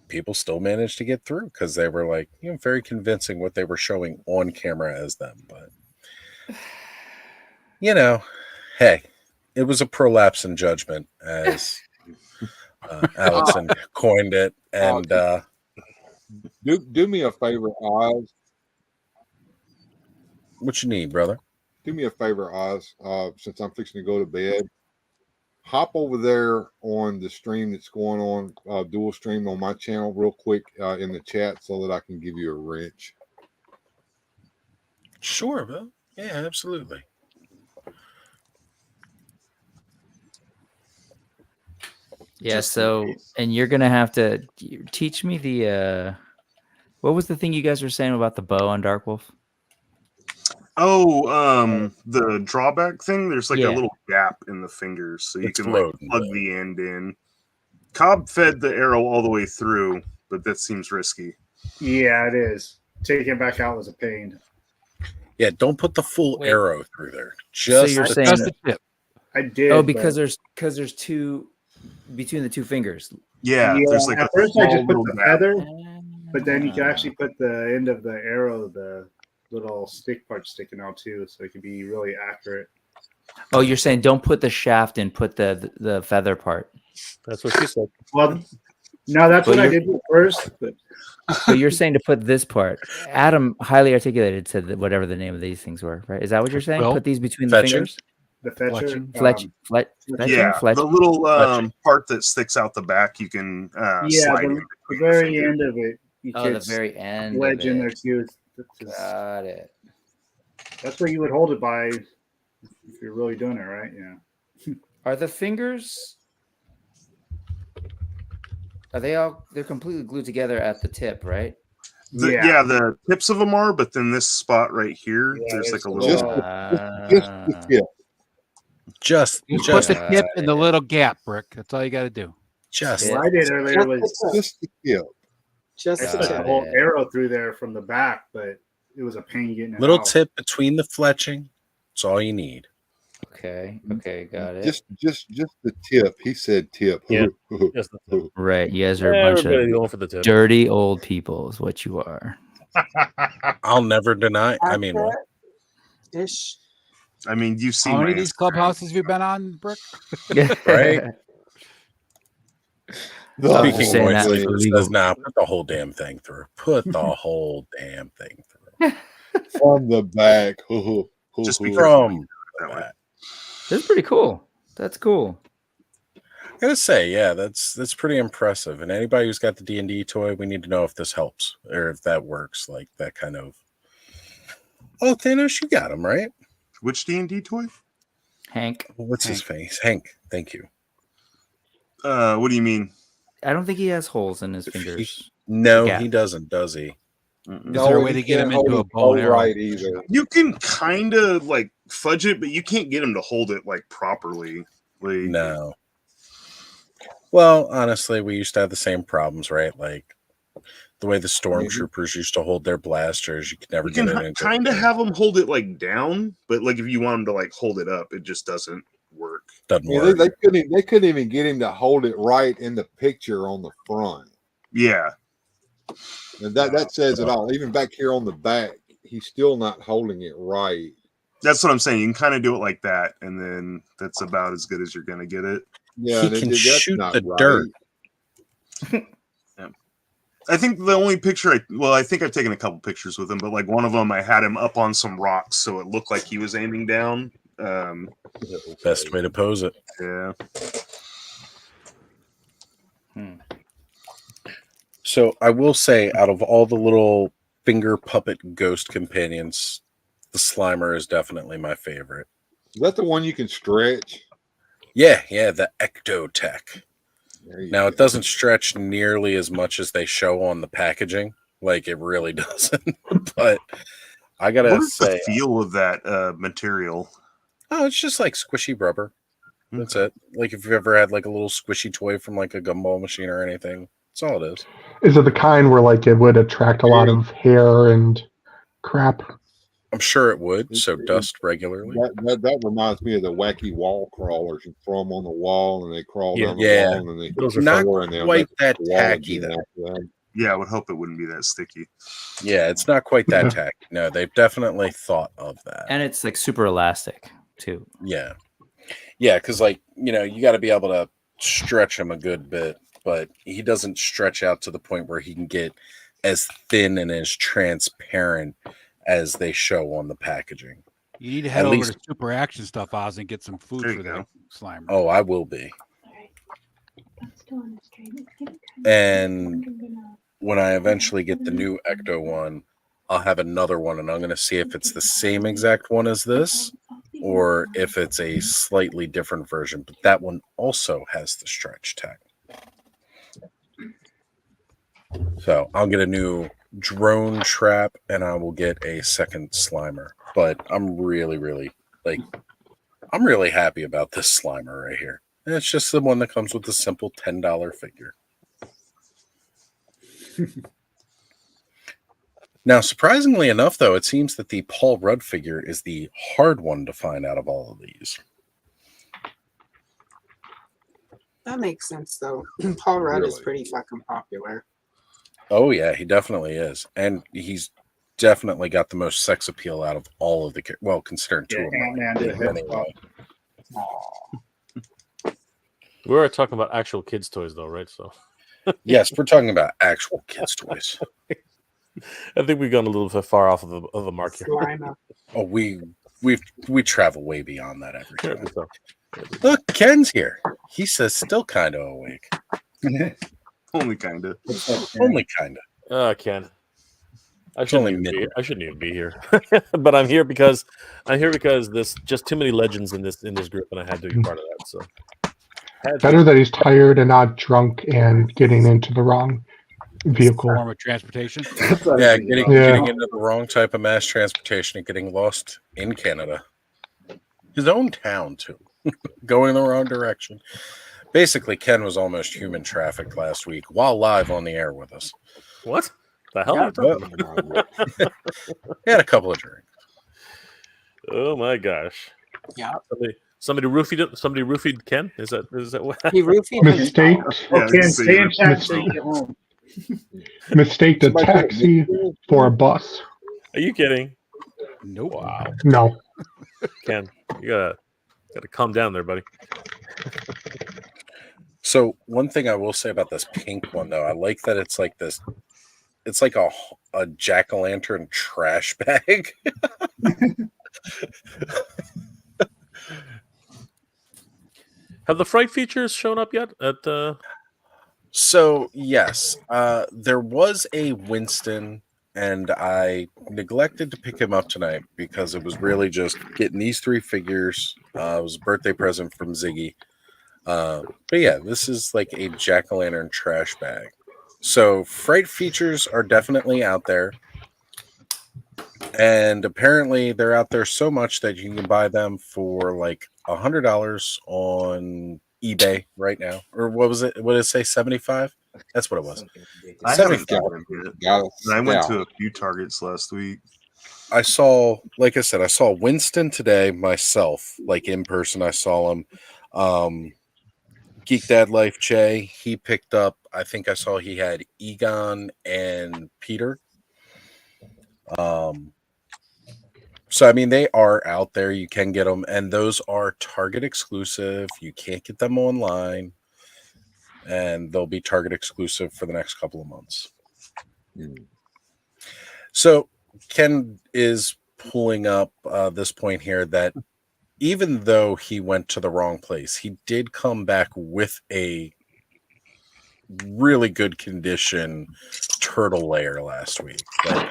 people still managed to get through because they were like, very convincing what they were showing on camera as them. But hey, it was a prolapse in judgment, as Allison coined it. And do me a favor, Oz. What you need, brother? Do me a favor, Oz. Since I'm fixing to go to bed, hop over there on the stream that's going on, dual stream on my channel real quick in the chat so that I can give you a wrench. Sure, Bill. Yeah, absolutely. Yeah, so, and you're going to have to teach me the, what was the thing you guys were saying about the bow on Dark Wolf? Oh, the drawback thing, there's like a little gap in the fingers, so you can like plug the end in. Cobb fed the arrow all the way through, but that seems risky. Yeah, it is. Taking it back out was a pain. Yeah, don't put the full arrow through there. Just so you're the saying tip. I did. Oh, because there's two between the two fingers. Yeah, there's like at first I just put the feather, but then you can actually put the end of the arrow, the little stick part sticking out too, so it can be really accurate. Oh, you're saying don't put the shaft in, put the feather part. That's what she said. Well, no, that's what I did first. But you're saying to put this part. Adam highly articulated said that whatever the name of these things were, right? Is that what you're saying? Put these between the fingers. The fetcher. The little part that sticks out the back, you can slide in. The very end of it. The very end. Wedge in there too. Got it. That's where you would hold it by if you're really doing it right. Yeah. Are the fingers? Are they all? They're completely glued together at the tip, right? The tips of them are, but then this spot right here, there's like a little. Just put the tip in the little gap, Brick. That's all you got to do. What I did earlier was just the tip. I put the whole arrow through there from the back, but it was a pain getting it little out. tip between the fletching. That's all you need. Okay, got it. Just the tip. He said tip. Yeah. Right, you guys are a bunch of dirty old people, is what you are. I'll never deny. I mean, what? Ish. I mean, you've seen how many of these clubhouses have you been on, Brick? Right. Speaking of which, says, nah, put the whole damn thing through. Put the whole damn thing through. From the back. Just from the back. That's pretty cool. That's cool. I gotta say, yeah, that's pretty impressive. And anybody who's got the D&D toy, we need to know if this helps or if that works. Like that kind of. Oh, Thanos, you got him right. Which D&D toy? Hank. What's his face? Hank. Thank you. What do you mean? I don't think he has holes in his fingers. He doesn't, does he? Is there a way to get him into a bow and arrow? Right either. You can kind of like fudge it, but you can't get him to hold it like properly. No. Well, honestly, we used to have the same problems, right? Like the way the stormtroopers used to hold their blasters, you could never get it into. Kind of have them hold it like down, but like if you want them to like hold it up, it just doesn't work. Doesn't work. They couldn't even get him to hold it right in the picture on the front. Yeah. And that says it all. Even back here on the back, he's still not holding it right. That's what I'm saying. You can kind of do it like that, and then that's about as good as you're going to get it. Yeah, he can shoot the dirt. Yeah. I think the only picture I think I've taken a couple pictures with him, but like one of them I had him up on some rocks so it looked like he was aiming down. Best way to pose it. Yeah. So I will say, out of all the little finger puppet ghost companions, the Slimer is definitely my favorite. Is that the one you can stretch? Yeah, the Ectotech. Now, it doesn't stretch nearly as much as they show on the packaging. Like, it really doesn't. But I gotta what is say, the feel of that material? Oh, it's just like squishy rubber. That's it. Like if you've ever had like a little squishy toy from like a gumball machine or anything, that's all it is. Is it the kind where like it would attract a lot of hair and crap? I'm sure it would. So dust regularly. That reminds me of the wacky wall crawlers. You throw them on the wall and they crawl down the Yeah. wall and they Those are not quite that tacky though. Yeah, I would hope it wouldn't be that sticky. Yeah, it's not quite that tacky. No, they've definitely thought of that. And it's like super elastic too. Yeah. Yeah, because like, you know, you got to be able to stretch him a good bit, but he doesn't stretch out to the point where he can get as thin and as transparent as they show on the packaging. You need to head over to Super Action Stuff, Oz, and get some food for that Slimer. Oh, I will be. And when I eventually get the new Ecto one, I'll have another one, and I'm going to see if it's the same exact one as this, or if it's a slightly different version. But that one also has the stretch tech. So I'll get a new drone trap, and I will get a second Slimer. But I'm really happy about this Slimer right here. And it's just the one that comes with the simple $10 figure. Now, surprisingly enough, though, it seems that the Paul Rudd figure is the hard one to find out of all of these. That makes sense, though. Paul Rudd is pretty fucking popular. Oh, yeah, he definitely is. And he's definitely got the most sex appeal out of all of the... Well, considering two of them. Anyway. We were talking about actual kids' toys, though, right? So, yes, we're talking about actual kids' toys. I think we've gone a little bit far off of the mark here. Oh, we travel way beyond that every time. Look, Ken's here. He says still kind of awake. Only kind of. Only kind of. Ken. I shouldn't even be here, but I'm here because there's just too many legends in this group, and I had to be part of that. So better that he's tired and not drunk and getting into the wrong vehicle. Form of transportation. Yeah, getting into the wrong type of mass transportation and getting lost in Canada. His own town too. Going in the wrong direction. Basically, Ken was almost human trafficked last week while live on the air with us. What the hell are you talking about? He had a couple of drinks. Oh my gosh! Yeah. Somebody roofied Ken. Is that what? He roofied Mistake. Ken, stay in chat so you get home. Mistake the taxi for a bus. Are you kidding? Nope. Wow. No. Ken, you gotta calm down there, buddy. So one thing I will say about this pink one, though, I like that it's like this. It's like a jack-o'-lantern trash bag. Have the fright features shown up yet? So yes, there was a Winston, and I neglected to pick him up tonight because it was really just getting these three figures. It was a birthday present from Ziggy. But yeah, this is like a jack-o'-lantern trash bag. So fright features are definitely out there. And apparently they're out there so much that you can buy them for like $100 on eBay right now. Or what was it? What did it say? 75? That's what it was. I haven't got them yet. I went to a few Targets last week. I saw, like I said, I saw Winston today myself, like in person. I saw him. Geek Dad Life Jay, he picked up, I think I saw he had Egon and Peter. So I mean, they are out there. You can get them, and those are Target exclusive. You can't get them online, and they'll be Target exclusive for the next couple of months. So Ken is pulling up this point here that even though he went to the wrong place, he did come back with a really good condition turtle layer last week. Like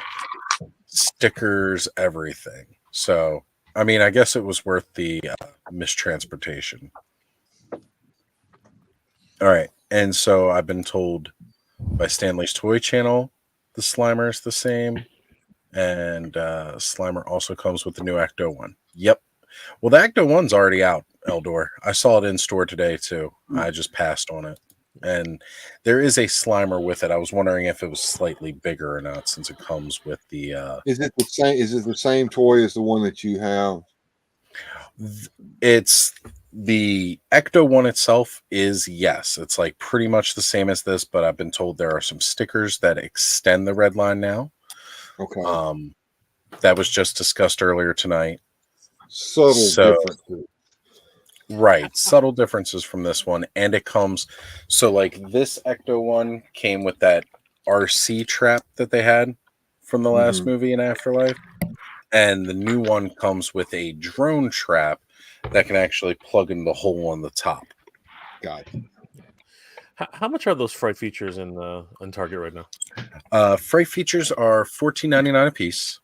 stickers, everything. So, I mean, I guess it was worth the mistransportation. All right. And so I've been told by Stanley's Toy Channel, the Slimer is the same. And Slimer also comes with the new Ecto one. Yep. Well, the Ecto one's already out, Eldor. I saw it in store today, too. I just passed on it. And there is a Slimer with it. I was wondering if it was slightly bigger or not, since it comes with the... Is it the same? Is it the same toy as the one that you have? It's the Ecto one itself is, yes. It's like pretty much the same as this, but I've been told there are some stickers that extend the red line now. Okay. That was just discussed earlier tonight. Subtle differences. Right. Subtle differences from this one. And it comes, so like this Ecto one came with that RC trap that they had from the last movie in Afterlife. And the new one comes with a drone trap that can actually plug in the hole on the top. Got it. How much are those fright features in Target right now? Fright features are $14.99 a piece.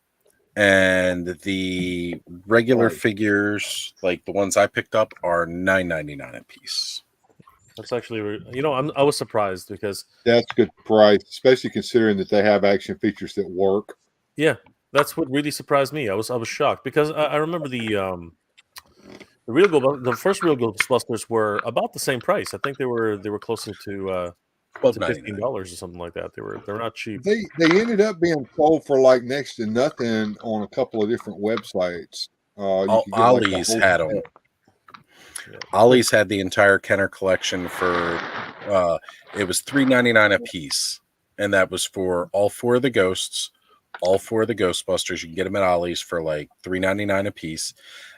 And the regular figures, like the ones I picked up, are $9.99 a piece. That's actually, I was surprised because that's a good price, especially considering that they have action features that work. Yeah, that's what really surprised me. I was shocked because I remember the first real Ghostbusters were about the same price. I think they were closer to $15 or something like that. They're not cheap. They ended up being sold for like next to nothing on a couple of different websites. Ollie's had them. Yeah. Ollie's had the entire Kenner collection for it was $3.99 a piece, and that was for all four of the ghosts, all four of the Ghostbusters. You can get them at Ollie's for like $3.99 a piece.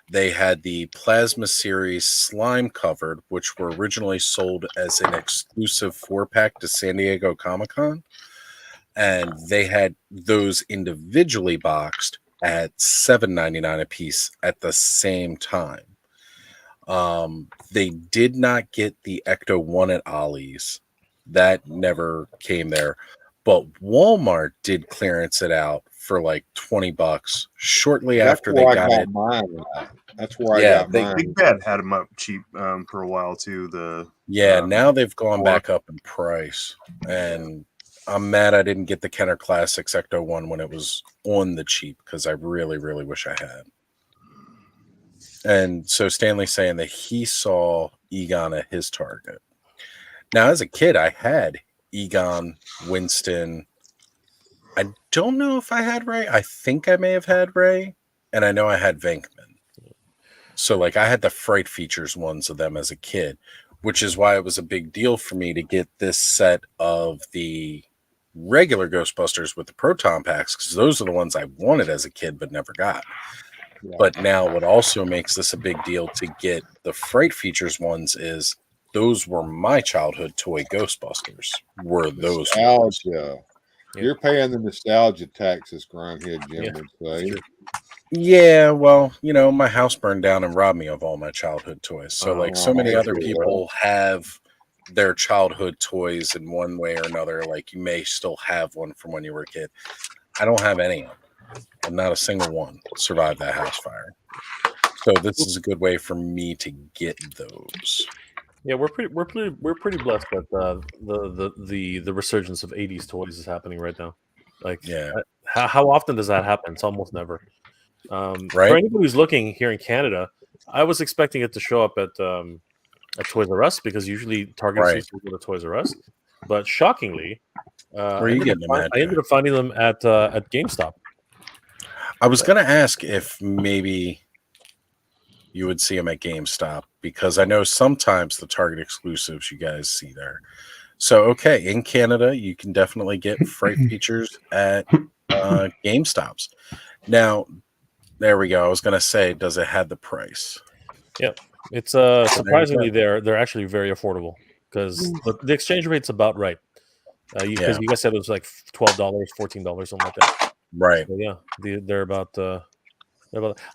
They had the Plasma Series slime covered, which were originally sold as an exclusive 4-pack to San Diego Comic-Con. And they had those individually boxed at $7.99 a piece at the same time. They did not get the Ecto 1 at Ollie's. That never came there. But Walmart did clearance it out for like $20 shortly after they got it. Mine. That's where I got mine. Big Bad had them up cheap for a while too. Now they've gone back up in price, and I'm mad I didn't get the Kenner Classics Ecto 1 when it was on the cheap because I really, really wish I had. And so Stanley's saying that he saw Egon at his Target. Now, as a kid, I had Egon, Winston. I don't know if I had Ray. I think I may have had Ray, and I know I had Venkman. So, like, I had the Fright Features ones of them as a kid, which is why it was a big deal for me to get this set of the regular Ghostbusters with the Proton Packs, because those are the ones I wanted as a kid but never got. Yeah. But now what also makes this a big deal to get the Fright Features ones is those were my childhood toy Ghostbusters. Were those nostalgia? You're paying the nostalgia taxes, Grindhead Jim would say. Yeah, well, my house burned down and robbed me of all my childhood toys. So, so many other people have their childhood toys in one way or another. Like, you may still have one from when you were a kid. I don't have any of them. And not a single one survived that house fire. So this is a good way for me to get those. Yeah, we're pretty blessed that the resurgence of 80s toys is happening right now. Like, how often does that happen? It's almost never. Right. For anybody who's looking here in Canada, I was expecting it to show up at Toys R Us because usually Target is go to Toys R Us. But shockingly, I ended up finding them at GameStop. I was going to ask if maybe you would see them at GameStop, because I know sometimes the Target exclusives you guys see there. So, okay, in Canada, you can definitely get Fright Features at GameStops. Now, there we go. I was going to say, does it have the price? Yep. It's surprisingly they're actually very affordable because the exchange rate's about right. Because you guys said it was like $12, $14, something like that. Right. So, yeah, they're about.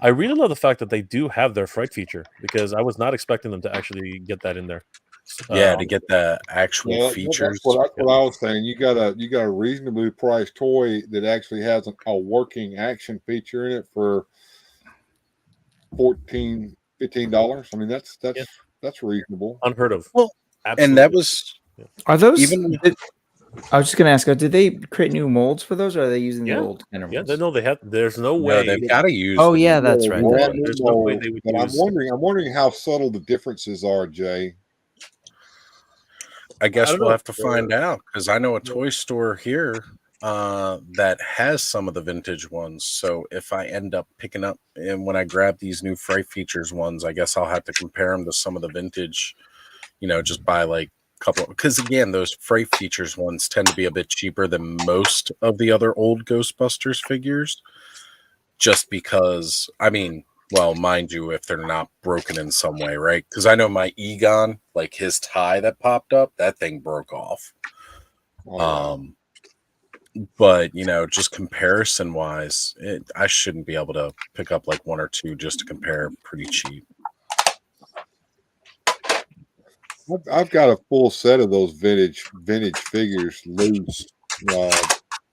I really love the fact that they do have their fright feature, because I was not expecting them to actually get that in there. To get the actual features. That's what I was saying. You got a reasonably priced toy that actually has a working action feature in it for $14, $15. I mean, that's reasonable. Unheard of. Well, absolutely. And that was Are those even. I was just gonna ask, did they create new molds for those, or are they using the old kind of molds? They have. There's no way. They've got to use. Oh yeah, that's right. There's no way they would But use. I'm wondering how subtle the differences are, Jay. I guess don't we'll know. have to find out, because I know a toy store here that has some of the vintage ones. So if I end up picking up, and when I grab these new Fright Features ones, I guess I'll have to compare them to some of the vintage. Just buy like a couple, because again, those Fright Features ones tend to be a bit cheaper than most of the other old Ghostbusters figures. Just because, well, mind you, if they're not broken in some way, right? Because I know my Egon, like his tie that popped up, that thing broke off. But just comparison wise, I shouldn't be able to pick up like one or two just to compare pretty cheap. I've got a full set of those vintage figures loose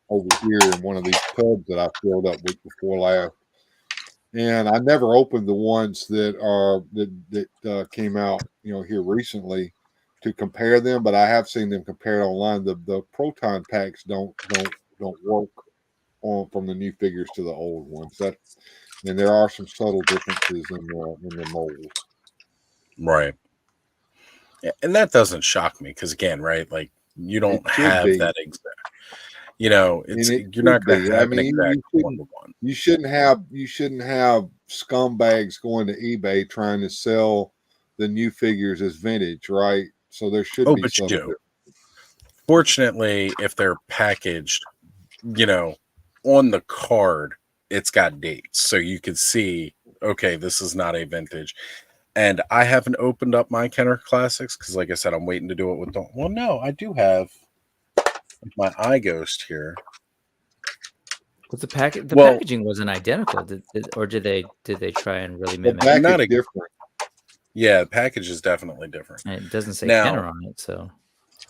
over here in one of these tubs that I filled up week before last. And I never opened the ones that came out, here recently to compare them, but I have seen them compared online. The proton packs don't work from the new figures to the old ones. And there are some subtle differences in the mold. Right. And that doesn't shock me, because again, right, like you don't have that exact. You're not going to have an exact one-to-one. You shouldn't have scumbags going to eBay trying to sell the new figures as vintage, right? So there should be but you some. do. Fortunately, if they're packaged, on the card, it's got dates, so you can see, okay, this is not a vintage. And I haven't opened up my Kenner Classics because, like I said, I'm waiting to do it with the. Well, no, I do have my iGhost here. But the packaging wasn't identical, did they try and really mimic? Not different. Yeah, the package is definitely different. And it doesn't say Kenner on it, so.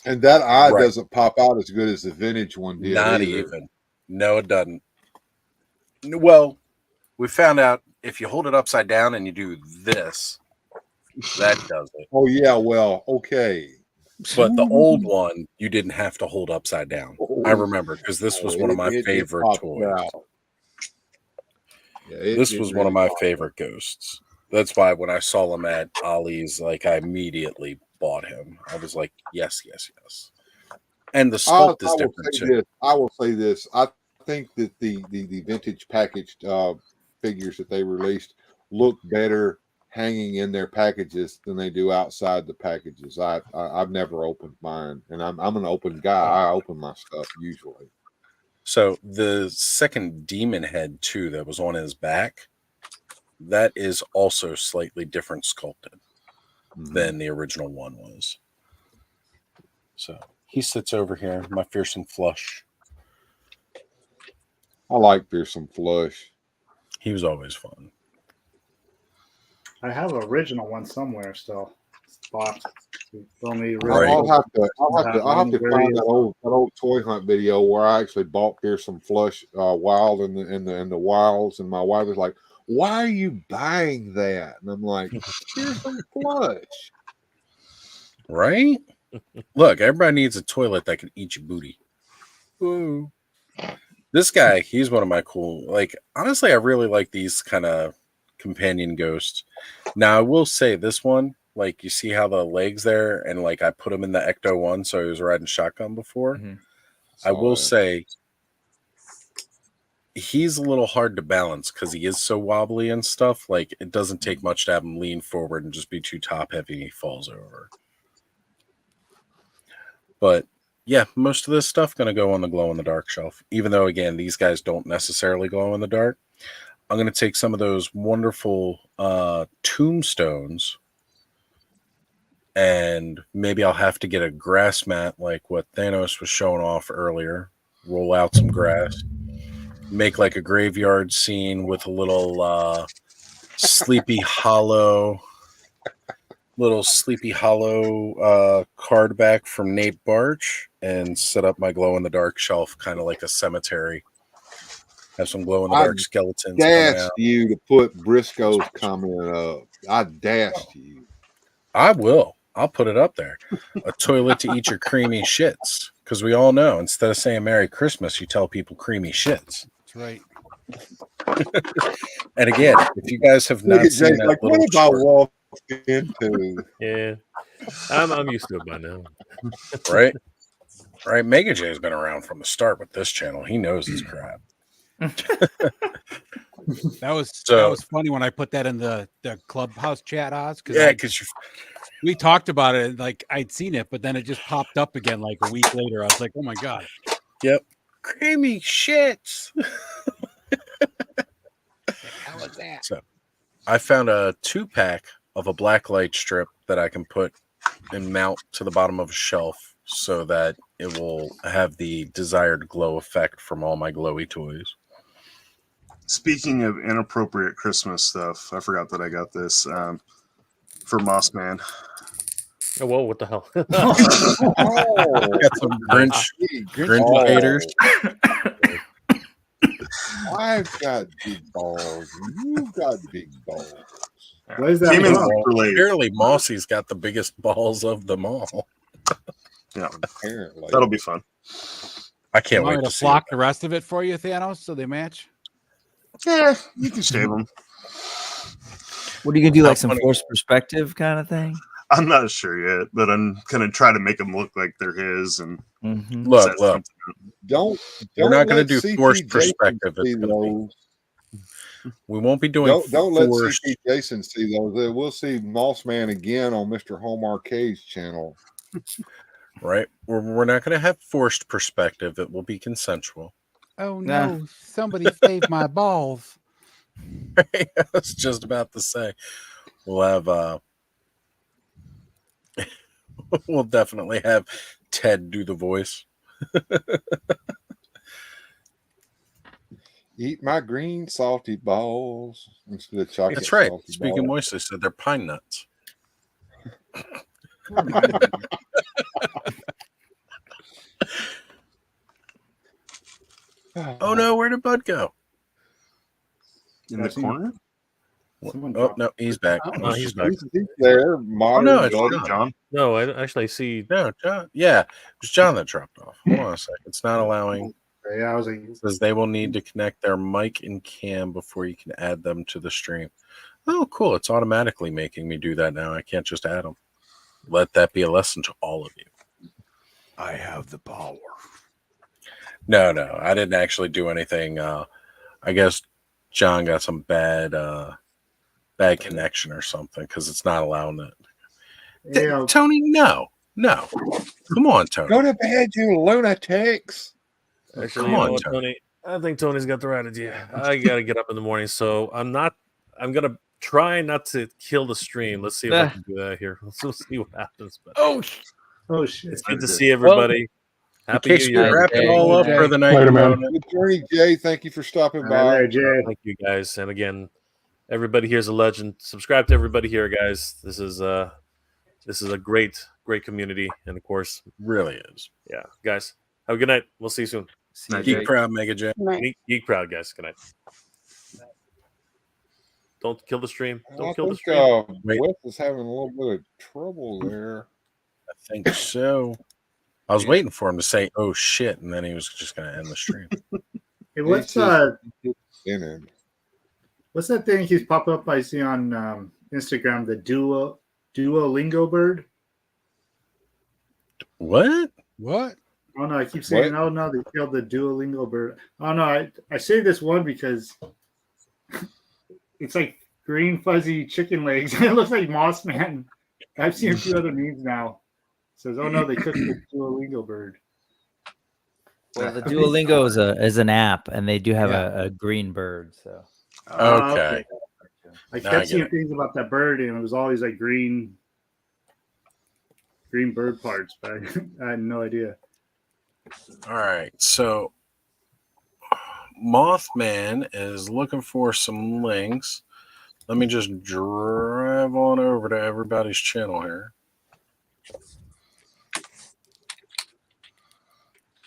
And that eye doesn't pop out as good as the vintage one did. Not either. even. No, it doesn't. Well, we found out if you hold it upside down and you do this, that does it. Oh yeah, well, okay. But the old one, you didn't have to hold upside down. I remember, because this was one of my favorite toys. This was one of my favorite ghosts. That's why when I saw him at Ollie's, like I immediately bought him. I was like, yes, yes, yes. And the sculpt is different too. I will say this. I think that the vintage packaged figures that they released look better hanging in their packages than they do outside the packages. I've never opened mine, and I'm an open guy. I open my stuff usually. So the second demon head too that was on his back, that is also slightly different sculpted than the original one was. So he sits over here, my Fearsome Flush. I like Fearsome Flush. He was always fun. I have an original one somewhere still. I'll have to find that old toy hunt video where I actually bought Fearsome Flush wild in the wilds, and my wife was like, "Why are you buying that?" And I'm like, "Fearsome Flush." Right? Look, everybody needs a toilet that can eat your booty. Ooh. This guy, he's one of my cool. Like, honestly, I really like these kind of companion ghosts. Now, I will say this one, like, you see how the legs there, and like I put him in the Ecto one, so he was riding shotgun before. I will say he's a little hard to balance because he is so wobbly and stuff. Like, it doesn't take much to have him lean forward and just be too top heavy and he falls over. But yeah, most of this stuff going to go on the glow in the dark shelf, even though, again, these guys don't necessarily glow in the dark. I'm going to take some of those wonderful tombstones and maybe I'll have to get a grass mat like what Thanos was showing off earlier. Roll out some grass, make like a graveyard scene with a little Sleepy Hollow card back from Nate Barch, and set up my glow-in-the-dark shelf, kind of like a cemetery. Have some glow-in-the-dark skeletons coming dashed out. you to put Briscoe's comment up. I dashed you. I will. I'll put it up there. A toilet to eat your creamy shits. Because we all know, instead of saying Merry Christmas, you tell people creamy shits. That's right. And again, if you guys have not seen that like, little what about short, walking into? Yeah, I'm used to it by now. Right? Right? Mega J's been around from the start with this channel. He knows his crap. That was funny when I put that in the Clubhouse chat, Oz. Because we talked about it, like I'd seen it, but then it just popped up again like a week later. I was like, oh my god. Yep. Creamy shits. How was that? So I found a 2-pack of a black light strip that I can put and mount to the bottom of a shelf so that it will have the desired glow effect from all my glowy toys. Speaking of inappropriate Christmas stuff, I forgot that I got this for Moss Man. Oh, whoa, what the hell? Got some Grinch haters. I've got big balls. You've got big balls. What is that? Apparently, Mossy's got the biggest balls of them all. Yeah, apparently that'll be fun. I can't Want wait me to to see flock the rest of it for you, Thanos, so they match. Yeah, you can shave them. What are you gonna do? Like some forced perspective kind of thing? I'm not sure yet, but I'm gonna try to make them look like they're his. And Look, don't we're not going let to do CP forced Jason perspective. see It's gonna be, those. we won't be doing Don't let forced. CP Jason see those. We'll see Moss Man again on Mr. Home Arcade's channel. Right? We're not going to have forced perspective. It will be consensual. Oh no! Somebody saved my balls. I was just about to say, we'll have we'll definitely have Ted do the voice. Eat my green salty balls instead of chocolate. That's right. Salty Speaking balls. moistly, said they're pine nuts. Oh no, where did Bud go? In the corner? Oh no, he's back. Oh, he's back. He's there. Oh Modern no, it's buddy. John. No, I actually see. No, John. Yeah, it was John that dropped off. Hold on a second. It's not allowing. Yeah, I was like, It says they will need to connect their mic and cam before you can add them to the stream. Oh, cool. It's automatically making me do that now. I can't just add them. Let that be a lesson to all of you. I have the power. No, I didn't actually do anything. I guess John got some bad connection or something because it's not allowing it. Yeah. Tony, no. Come on, Tony. Go to bed, you lunatics. Actually, Come you know on, what, Tony. Tony. I think Tony's got the right idea. I gotta get up in the morning, so I'm gonna try not to kill the stream. Let's see if I can do that here. Let's see what happens. But oh shit! it's good to see everybody. Happy in New case we Year. wrap it all up for the night. Later, man. Good journey, Jay. Thank you for stopping by. Jay. Thank you guys, and again, everybody here's a legend. Subscribe to everybody here, guys. This is a great community, and of course, Really is. yeah, guys. Have a good night. We'll see you soon. Geek proud, Mega J. Geek proud, guys. Good night. Don't kill the stream. Don't I kill the think stream. Wes is having a little bit of trouble there. I think so. I was waiting for him to say, "Oh shit," and then he was just going to end the stream. Hey, what's that thing keeps popping up I see on Instagram? The Duolingo bird. What? Oh no, I keep saying, oh no, they killed the Duolingo bird. Oh no, I say this one because it's like green fuzzy chicken legs. It looks like Moss Man. I've seen a few other memes now. It says, oh no, they cooked the Duolingo bird. Well, the Duolingo is an app, and they do have a green bird. So Okay. I kept seeing things about that bird, and it was always like green. green bird parts, but I had no idea. All right, so Mothman is looking for some links. Let me just drive on over to everybody's channel here.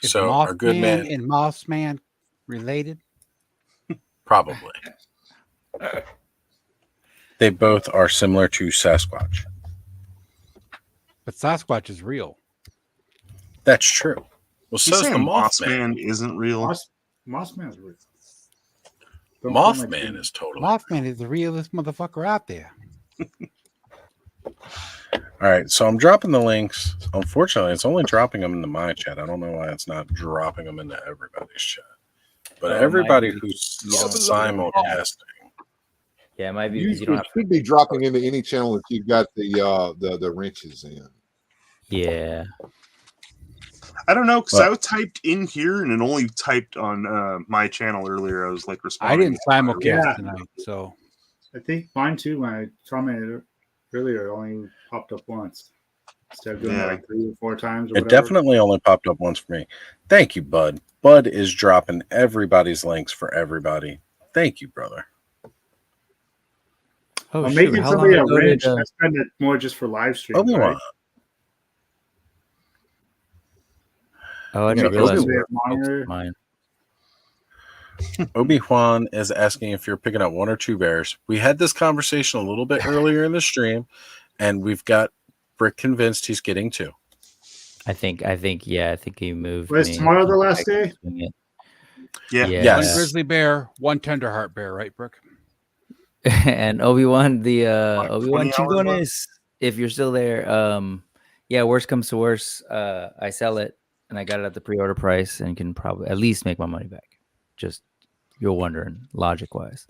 Is So our good man and Mothman related? Probably. They both are similar to Sasquatch. But Sasquatch is real. That's true. Well, so's the Mothman isn't real. Mothman's real. Mothman is totally. Mothman is the realest motherfucker out there. All right, so I'm dropping the links. Unfortunately, it's only dropping them into my chat. I don't know why it's not dropping them into everybody's chat. But everybody who's simulcasting. Yeah, it might be You because you don't have. should be dropping into any channel that you've got the wrenches in. Yeah. I don't know, because I typed in here and it only typed on my channel earlier. I was like responding. I didn't simulcast tonight, so I think mine too. When I commented earlier, it only popped up once instead of doing it like 3 or 4 times. Or It whatever. definitely only popped up once for me. Thank you, Bud. Bud is dropping everybody's links for everybody. Thank you, brother. Oh, I'm shoot. making How somebody long a ago wrench. did, That's kind of more just for live stream. Obi-Wan. Right? Oh, I didn't realize we were mine. Obi-Wan is asking if you're picking up 1 or 2 bears. We had this conversation a little bit earlier in the stream, and we've got Brick convinced he's getting 2. I think he moved. Was tomorrow the last day? Yeah. Yes. 1 grizzly bear, 1 tenderheart bear, right, Brooke? And Obi-Wan, the Obi-Wan 20 hours Chingones, if you're still there, yeah, worst comes to worst, I sell it and I got it at the pre-order price and can probably at least make my money back. Just you're wondering, logic wise.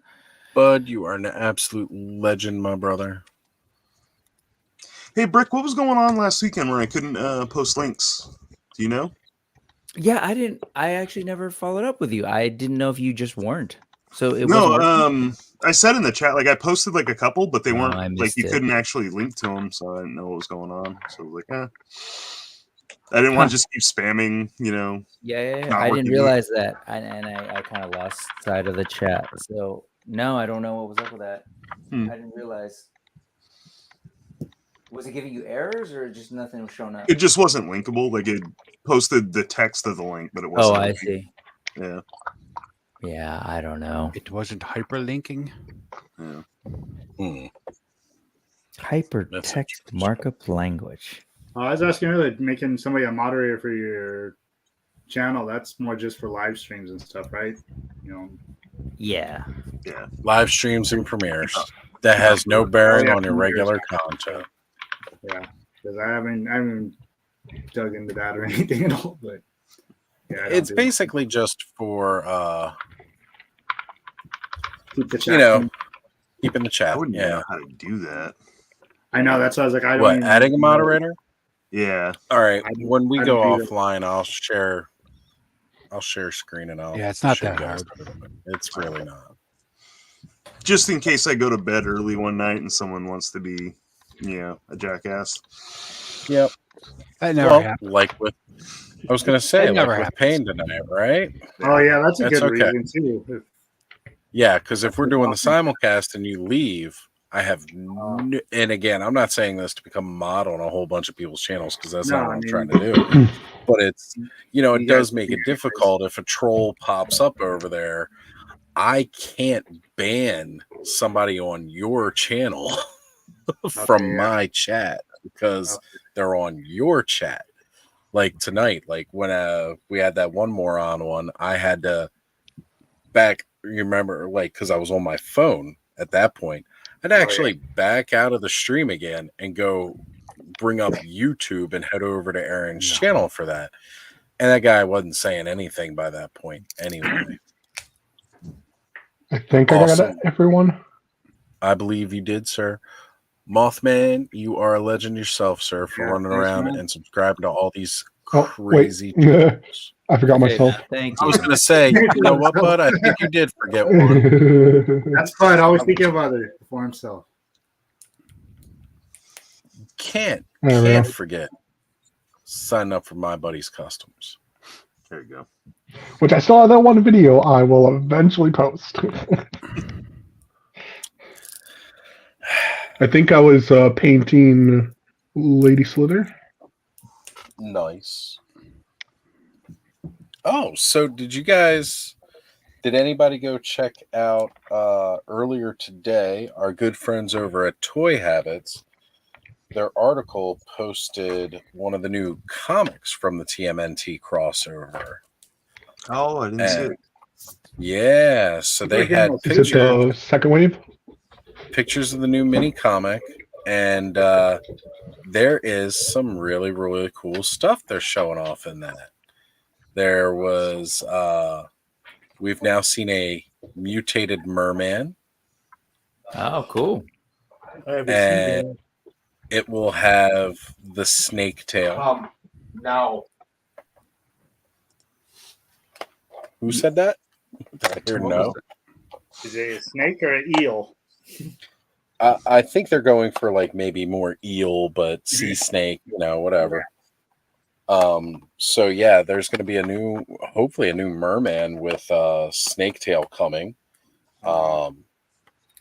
Bud, you are an absolute legend, my brother. Hey, Brick, what was going on last weekend where I couldn't post links? Do you know? Yeah, I actually never followed up with you. I didn't know if you just weren't. So it wasn't I said in the chat, like I posted like a couple, but they I weren't like missed you it. couldn't actually link to them, so I didn't know what was going on. So I was like, I didn't want to just keep spamming, Yeah. not I didn't working. realize that, I kind of lost sight of the chat. So no, I don't know what was up with that. I didn't realize. Was it giving you errors or just nothing was showing up? It just wasn't linkable. Like it posted the text of the link, but it wasn't. Oh, I linking. see. Yeah. Yeah, I don't know. It wasn't hyperlinking. Yeah. Hypertext markup language. I was asking earlier, making somebody a moderator for your channel. That's more just for live streams and stuff, right? Yeah. Yeah. Live streams and premieres. That has no bearing on your regular content. Yeah, because I haven't dug into that or anything at all. But yeah, It's basically just for keep the chat. Keeping the chat. I wouldn't know how to do that. I know that's why I was like, I don't. What, even adding a know. moderator? Yeah. All right. I When we don't go do that. offline, I'll share screen and I'll. Yeah, it's not show that you guys. hard. It's really not. Just in case I go to bed early one night and someone wants to be, a jackass. Yep. That never happened. Like with, I was gonna say, That never like with Pain tonight, right? Oh yeah, that's a good okay. reason too. Yeah, because if we're doing the simulcast and you leave, I have, and again, I'm not saying this to become a mod on a whole bunch of people's channels because that's not what I'm trying to do. But it's, it does make it difficult if a troll pops up over there. I can't ban somebody on your channel from my chat because they're on your chat. Like tonight, like when we had that one moron one, I had to you remember, like, because I was on my phone at that point, I'd actually back out of the stream again and go bring up YouTube and head over to Aaron's channel for that. And that guy wasn't saying anything by that point anyway. I think I got it, everyone. I believe you did, sir. Mothman, you are a legend yourself, sir, for running around and subscribing to all these crazy Wait. I forgot myself. Thank I was going to say, you know what, bud? I think you did forget one. That's fine. Always thinking about it for himself. Can't There we go. forget. sign up for My Buddy's Customs. There you go. Which I saw that one video I will eventually post. I think I was painting Lady Slither. Nice. Oh, so did anybody go check out earlier today, our good friends over at Toy Habits? Their article posted one of the new comics from the TMNT crossover. Oh, I didn't see it. Yeah, so they had Is it the second wave? Pictures of the new mini comic, and there is some really, really cool stuff they're showing off in that. There was, we've now seen a mutated merman. Oh, cool. And it will have the snake tail. No. Who said that? Did I hear no? Is it a snake or an eel? I think they're going for like maybe more eel, but sea snake, whatever. So yeah, there's going to be hopefully a new merman with snake tail coming.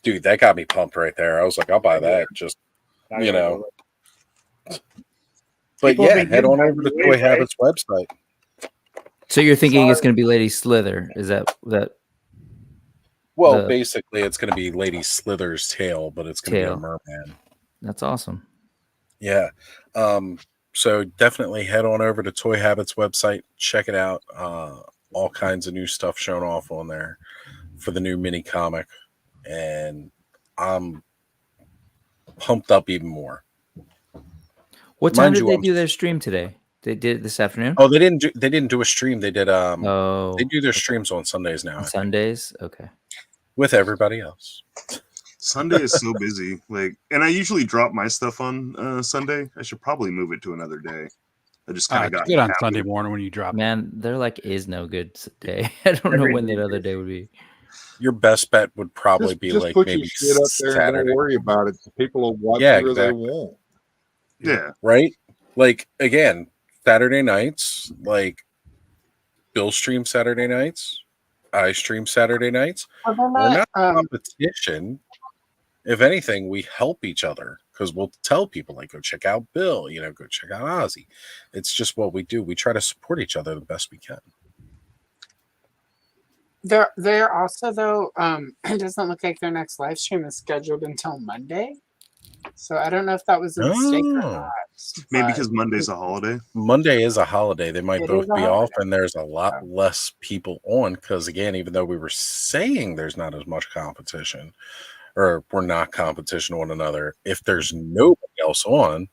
Dude, that got me pumped right there. I was like, I'll buy that. Just, But yeah, head on over to Toy Habits website. So you're thinking it's going to be Lady Slither? Is that? Well, basically, it's going to be Lady Slither's tail, but it's going to be a merman. That's awesome. Yeah. So definitely head on over to Toy Habits website. Check it out. All kinds of new stuff shown off on there for the new mini comic. And I'm pumped up even more. What time did they do their stream today? They did it this afternoon? Oh, they didn't do a stream. They did they do their streams on Sundays now. On Sundays? Okay. With everybody else. Sunday is so busy. And I usually drop my stuff on Sunday. I should probably move it to another day. I just kind of got good on Sunday morning when you drop. Man, there is no good day. I don't know when that other day would be. Your best bet would probably be just like put maybe your shit up there Saturday. and don't worry about it. People will watch whatever they want. Yeah. Right? Like, again, Saturday nights, like Bill stream Saturday nights, I stream Saturday nights. Well, We're not competition. If anything, we help each other because we'll tell people, like, go check out Bill, go check out Ozzy. It's just what we do. We try to support each other the best we can. They're also, though, it doesn't look like their next live stream is scheduled until Monday. So I don't know if that was a mistake or not. Maybe because Monday's a holiday. Monday is a holiday. They might It both is a be holiday. off, and there's a lot less people on because, again, even though we were saying there's not as much competition, or we're not competition one another, if there's nobody else on,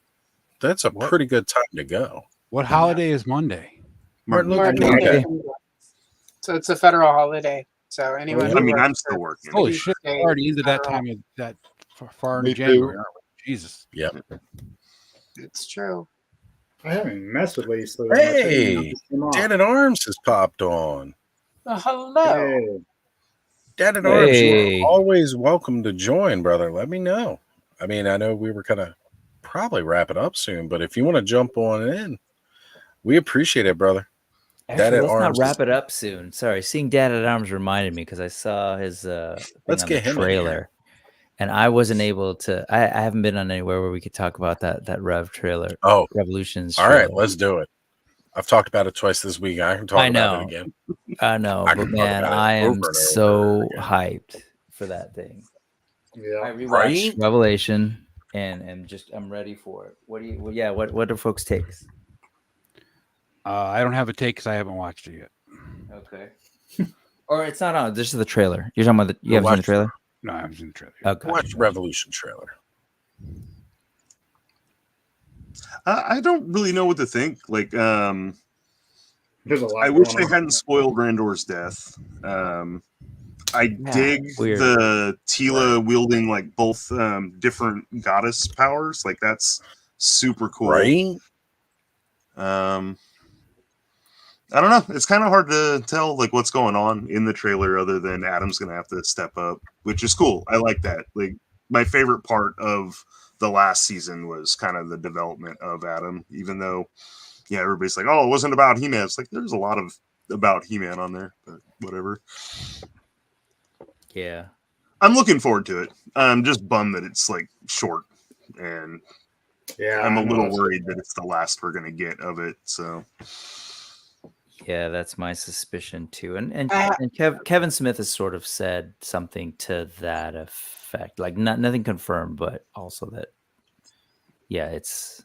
that's a pretty good time to go. What holiday is Monday? Martin Luther Martin King Day. Luther King Day. So it's a federal holiday. So anyone. I mean, who I'm works still for working. Holy Tuesday, shit! We're already into that federal. time of that far Me into too. January, aren't we? Jesus. Yep. It's true. I haven't messed with Lady Slither. Hey, Dad at Arms has popped on. Oh, hello. Dad at Arms, you're always welcome to join, brother. Let me know. I mean, I know we were going to probably wrap it up soon, but if you want to jump on in, we appreciate it, brother. Actually, let's not wrap it up soon. Sorry, seeing Dad at Arms reminded me because I saw his Let's get him in trailer, here. and I wasn't able to. I haven't been on anywhere where we could talk about that Rev trailer. Oh, Revolutions. All right, trailer. let's do it. I've talked about it twice this week. I can talk about it again. I know, I but can talk man, about it I am over and so hyped for that thing. Yeah, I rewatched Right? Revelation, and I'm ready for it. What do you? Well, yeah, what are folks' takes? I don't have a take because I haven't watched it yet. Okay. Or it's not on. This is the trailer. You're talking about you haven't seen the trailer? No, I haven't seen the trailer. Okay. Watch the Revolution trailer. I don't really know what to think. There's a lot. I wish going they on. hadn't spoiled Randor's death. I dig weird. the Tila wielding like both different goddess powers. Like that's super cool. Right? I don't know. It's kind of hard to tell like what's going on in the trailer other than Adam's gonna have to step up, which is cool. I like that. Like my favorite part of the last season was kind of the development of Adam, even though yeah, everybody's like, oh, it wasn't about He-Man. It's like there's a lot of about He-Man on there, but whatever. Yeah. I'm looking forward to it. I'm just bummed that it's like short, and yeah, I'm a little worried that it's the last we're gonna get of it. So yeah, that's my suspicion too. And Kevin Smith has sort of said something to that effect, like nothing confirmed, but also that yeah, it's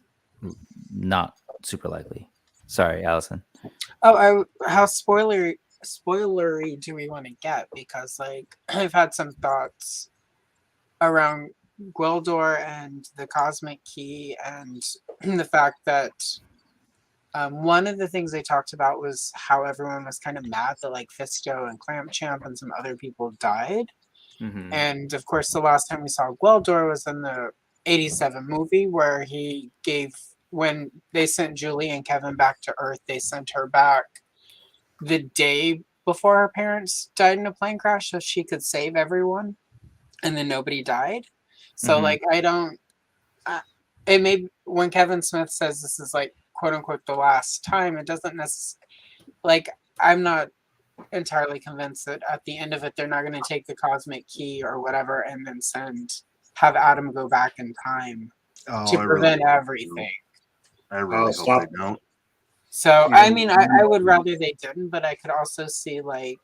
not super likely. Sorry, Allison. Oh, how spoilery do we want to get? Because like I've had some thoughts around Gweldor and the Cosmic Key, and the fact that one of the things they talked about was how everyone was kind of mad that like Fisto and Clampchamp and some other people died. Mm-hmm. And of course, the last time we saw Gweldor was in the '87 movie where he gave, when they sent Julie and Kevin back to Earth, they sent her back the day before her parents died in a plane crash so she could save everyone, and then nobody died. So Mhm. like I don't it may, when Kevin Smith says this is like quote unquote the last time, it doesn't necessarily, like I'm not entirely convinced that at the end of it they're not going to take the cosmic key or whatever and then have Adam go back in time to prevent everything. I really hope they don't. So I mean I would rather they didn't, but I could also see like.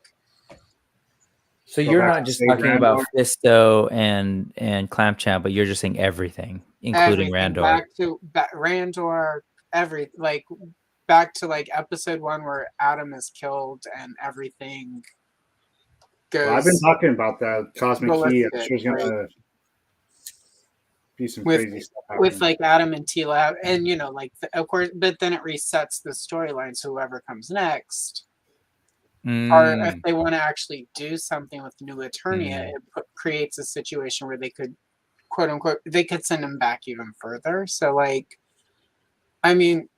So you're not just talking about Fisto and Clampchamp, but you're just saying everything, including Everything, Randor. back to Randor, back to like episode 1 where Adam is killed and everything goes. Well, I've been talking about that Cosmic Key. I'm sure it's gonna be some crazy stuff happening. With like Adam and Tila, and you know, like of course, but then it resets the storyline. So whoever comes next, or if they want to actually do something with New Eternia, it creates a situation where they could, quote unquote, they could send him back even further. So like, I mean,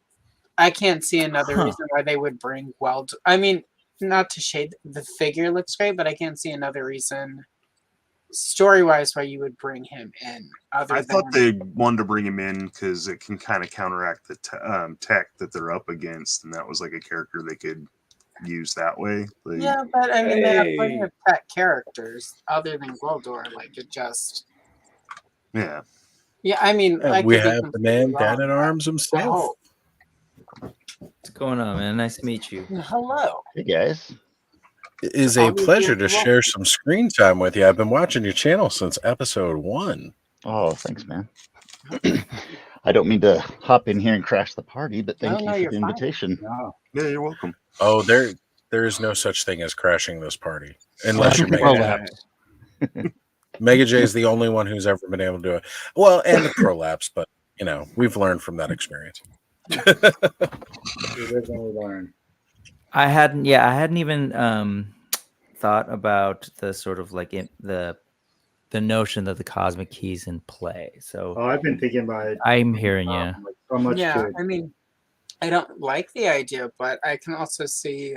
I can't see another reason why they would bring Weld. I mean, not to shade, the figure looks great, but I can't see another reason story-wise why you would bring him in. I thought they wanted to bring him in because it can kind of counteract the tech that they're up against, and that was like a character they could use that way. Like, yeah, but I mean, they have plenty of tech characters other than Gweldor. Like it just. Yeah. Yeah, I mean, and we have the man Dan at Arms himself. What's going on, man? Nice to meet you. Hello. Hey guys. It is a pleasure to share some screen time with you. I've been watching your channel since episode 1. Oh, thanks, man. I don't mean to hop in here and crash the party, but thank you for the invitation. Yeah, you're welcome. Oh, there is no such thing as crashing this party unless you're Prolapse. Mega J is the only one who's ever been able to do it. Well, and the Prolapse, but you know, we've learned from that experience. I hadn't even thought about the sort of like the notion that the cosmic key's in play. So I've been thinking about it. I'm hearing you. Like so much. Yeah, I mean, I don't like the idea, but I can also see,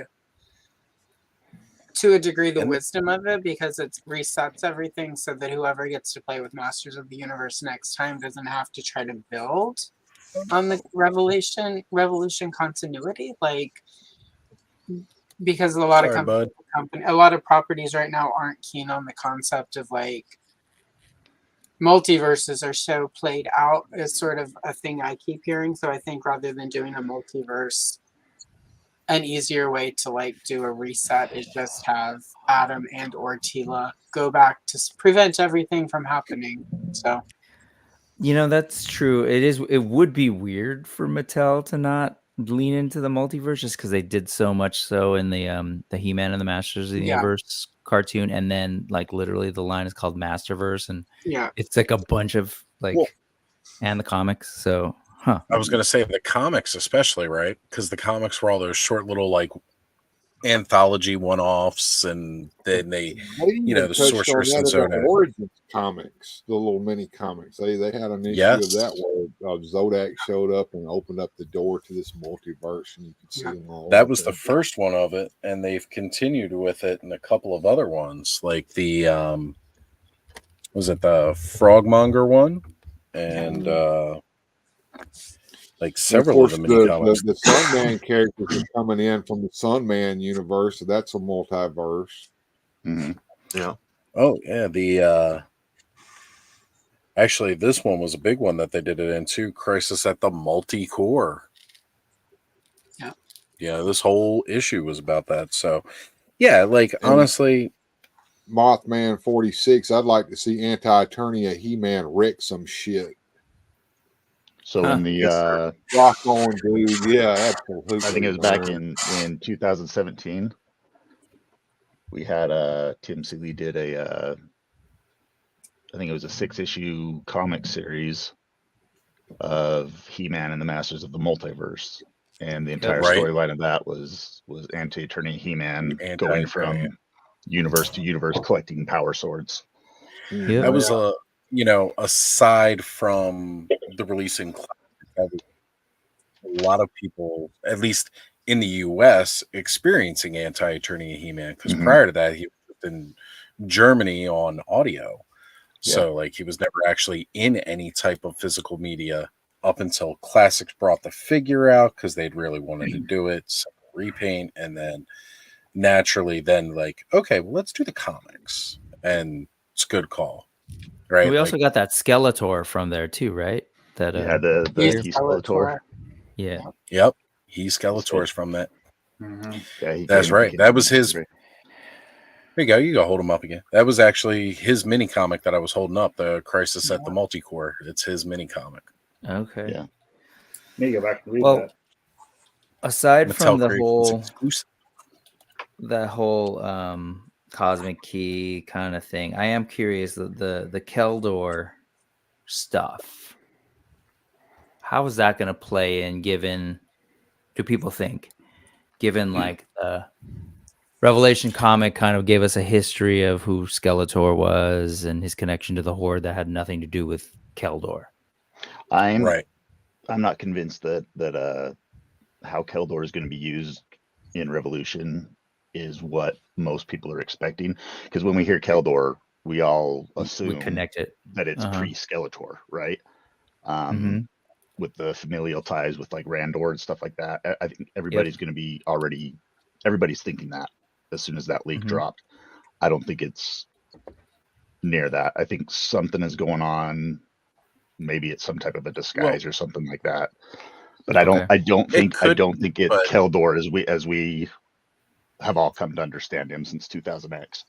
to a degree, the wisdom of it because it resets everything so that whoever gets to play with Masters of the Universe next time doesn't have to try to build on the Revolution continuity, like because a lot of properties right now aren't keen on the concept of like multiverses are so played out is sort of a thing I keep hearing. So I think rather than doing a multiverse, an easier way to like do a reset is just have Adam and or Tila go back to prevent everything from happening. So. You know, that's true. It would be weird for Mattel to not lean into the multiverse just because they did so much so in the He-Man and the Masters of the Universe cartoon, and then like literally the line is called Masterverse, and it's like a bunch of like and the comics. So I was gonna say the comics especially, right? Because the comics were all those short little like anthology one-offs, and then they the Sorceress and Zodak Origins comics, the little mini comics. They had an issue of that where Zodak showed up and opened up the door to this multiverse, and you could see them all. That was the first one of it, and they've continued with it in a couple of other ones, like the was it the Frogmonger one, and like And of several course, of the mini the comics. Sunman characters are coming in from the Sunman universe, so that's a multiverse. Yeah. Oh yeah, the actually this one was a big one that they did it into Crisis at the Multi-Core. Yeah. Yeah, this whole issue was about that. So yeah, like honestly, Mothman 46. I'd like to see Anti-Eternia He-Man wreck some shit. So in the rock on, dude. Yeah, absolutely. I think it was back man. in 2017. We had Tim Seeley did a I think it was a 6-issue comic series of He-Man and the Masters of the Multiverse, and the entire storyline of that was Anti-Eternia He-Man going from universe to universe collecting power swords. that was a aside from the releasing classic, a lot of people, at least in the US, experiencing Anti-Eternia He-Man, because prior to that he was in Germany on audio. So like he was never actually in any type of physical media up until Classics brought the figure out because they'd really wanted to do it, so repaint, and then naturally then like, okay, well let's do the comics. And it's a good call. Right. And we also got that Skeletor from there too, right? That Yeah, the Skeletor. Yeah. Yep. He Skeletor's from that. Yeah, That's right. That was his. There you go. You go hold him up again. That was actually his mini comic that I was holding up, the Crisis at the Multi-Core. It's his mini comic. Okay. Yeah. Need to go back and read Well, that. aside from the Creations whole cosmic key kind of thing, I am curious the Keldor stuff. How is that going to play in? Given, do people think, given like the Revelation comic kind of gave us a history of who Skeletor was and his connection to the Horde that had nothing to do with Keldor. I'm not convinced that how Keldor is going to be used in Revolution is what most people are expecting. Because when we hear Keldor, we all assume we connect it that it's pre-Skeletor, right? With the familial ties with like Randor and stuff like that. I think everybody's going to be everybody's thinking that as soon as that leak dropped. I don't think it's near that. I think something is going on. Maybe it's some type of a disguise or something like that. But I don't think it's Keldor as we have all come to understand him since 2000X.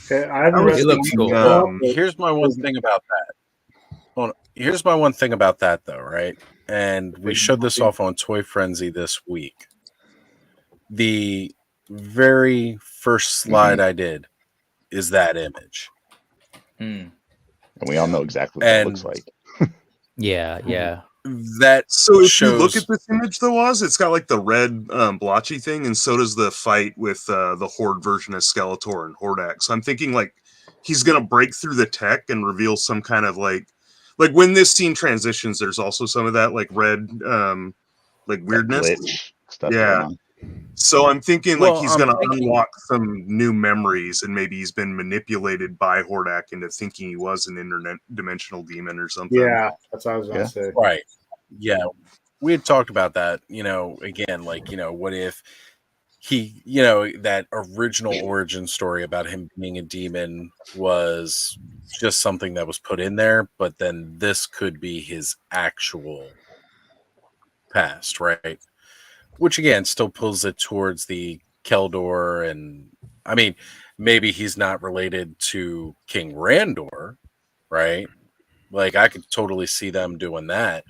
Okay, I haven't read Here's my one thing about that. Well, here's my one thing about that, though, right? And we showed this off on Toy Frenzy this week. The very first slide I did is that image. And we all know exactly what it looks like. Yeah. That so if shows... you look at this image though, Oz, it's got like the red blotchy thing, and so does the fight with the Horde version of Skeletor and Hordak. So I'm thinking like he's gonna break through the tech and reveal some kind of like when this scene transitions, there's also some of that like red like weirdness stuff going on. So I'm thinking like he's gonna unlock some new memories, and maybe he's been manipulated by Hordak into thinking he was an interdimensional demon or something. Yeah, that's what I was gonna say. Right. Yeah. We had talked about that, again, like, what if he, that original origin story about him being a demon was just something that was put in there, but then this could be his actual past, right? Which again still pulls it towards the Keldor, and I mean, maybe he's not related to King Randor, right? Like I could totally see them doing that,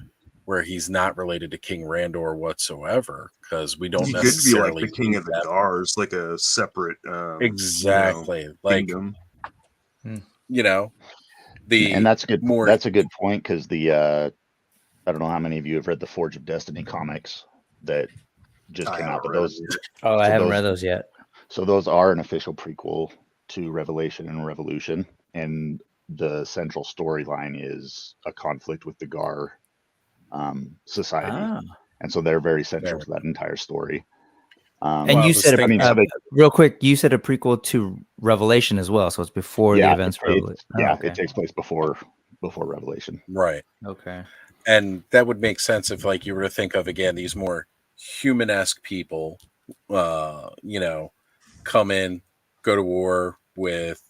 where he's not related to King Randor whatsoever, because we don't he necessarily could be like the King of the Gars, like a separate exactly kingdom. And that's good. That's a good point, because the I don't know how many of you have read the Forge of Destiny comics that just came out, but those I haven't read those yet. So those are an official prequel to Revelation and Revolution, and the central storyline is a conflict with the Gar society, and so they're very central to that entire story. And you said, real quick, you said a prequel to Revelation as well, so it's before the events. It takes place before Revelation. Right. Okay. And that would make sense if, like, you were to think of again these more human-esque people, you know, come in, go to war with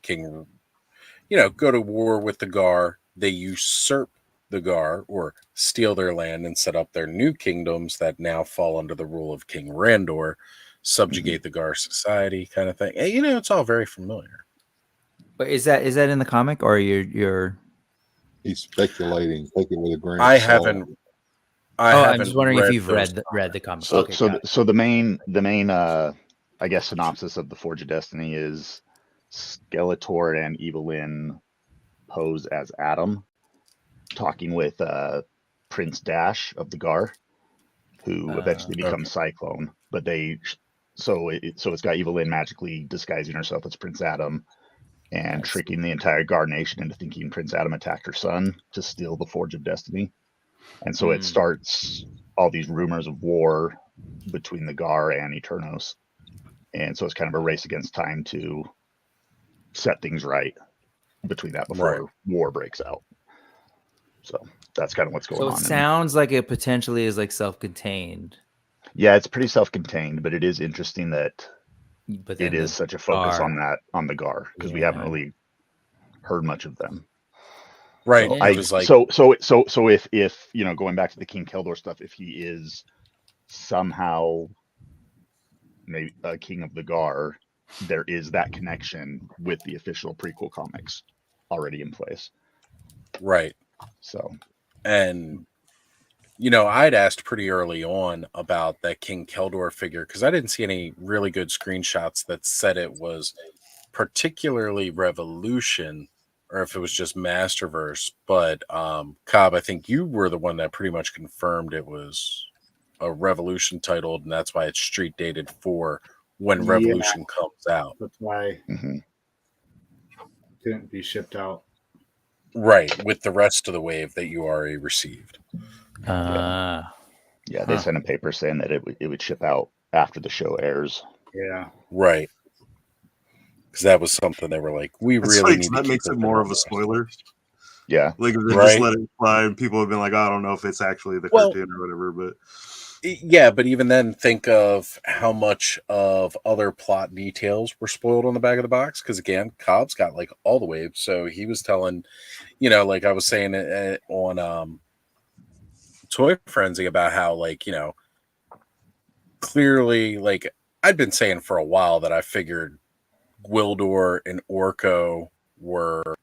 King, you know, go to war with the Gar. They usurp the Gar or steal their land and set up their new kingdoms that now fall under the rule of King Randor, subjugate the Gar society, kind of thing. And, you know, it's all very familiar. But is that in the comic, or you're? He's speculating. Take it with a grain I of salt. haven't. I'm just wondering if you've read the comic. So, Okay, got it. so the main I guess synopsis of the Forge of Destiny is Skeletor and Evelyn pose as Adam, talking with Prince Dash of the Gar, who eventually becomes Cyclone. But so it's got Evelyn magically disguising herself as Prince Adam and tricking the entire Gar nation into thinking Prince Adam attacked her son to steal the Forge of Destiny. And so it starts all these rumors of war between the Gar and Eternos. And so it's kind of a race against time to set things right between that before war breaks out. So that's kind of what's going on. So it sounds like it potentially is like self-contained. Yeah, it's pretty self-contained, but it is interesting that it is such a focus on the Gar, because we haven't really heard much of them. Right. So if you know, going back to the King Keldor stuff, if he is somehow maybe a king of the Gar, there is that connection with the official prequel comics already in place. Right. So, and you know, I'd asked pretty early on about that King Keldor figure because I didn't see any really good screenshots that said it was particularly Revolution or if it was just Masterverse. But Cobb, I think you were the one that pretty much confirmed it was a Revolution titled, and that's why it's street dated for when Revolution comes out. That's why it couldn't be shipped out. Right, with the rest of the wave that you already received. Yeah, they sent a paper saying that it would ship out after the show airs. Yeah. Right. Because that was something they were like, we It's really like, need that to makes keep it more of a spoiler. Yeah. Like if they just let it fly, people have been like, I don't know if it's actually the cartoon or whatever, but yeah, but even then, think of how much of other plot details were spoiled on the back of the box. Because again, Cobb's got like all the waves, so he was telling, you know, like I was saying on Toy Frenzy about how, like, you know, clearly, like I'd been saying for a while that I figured Gwildor and Orko were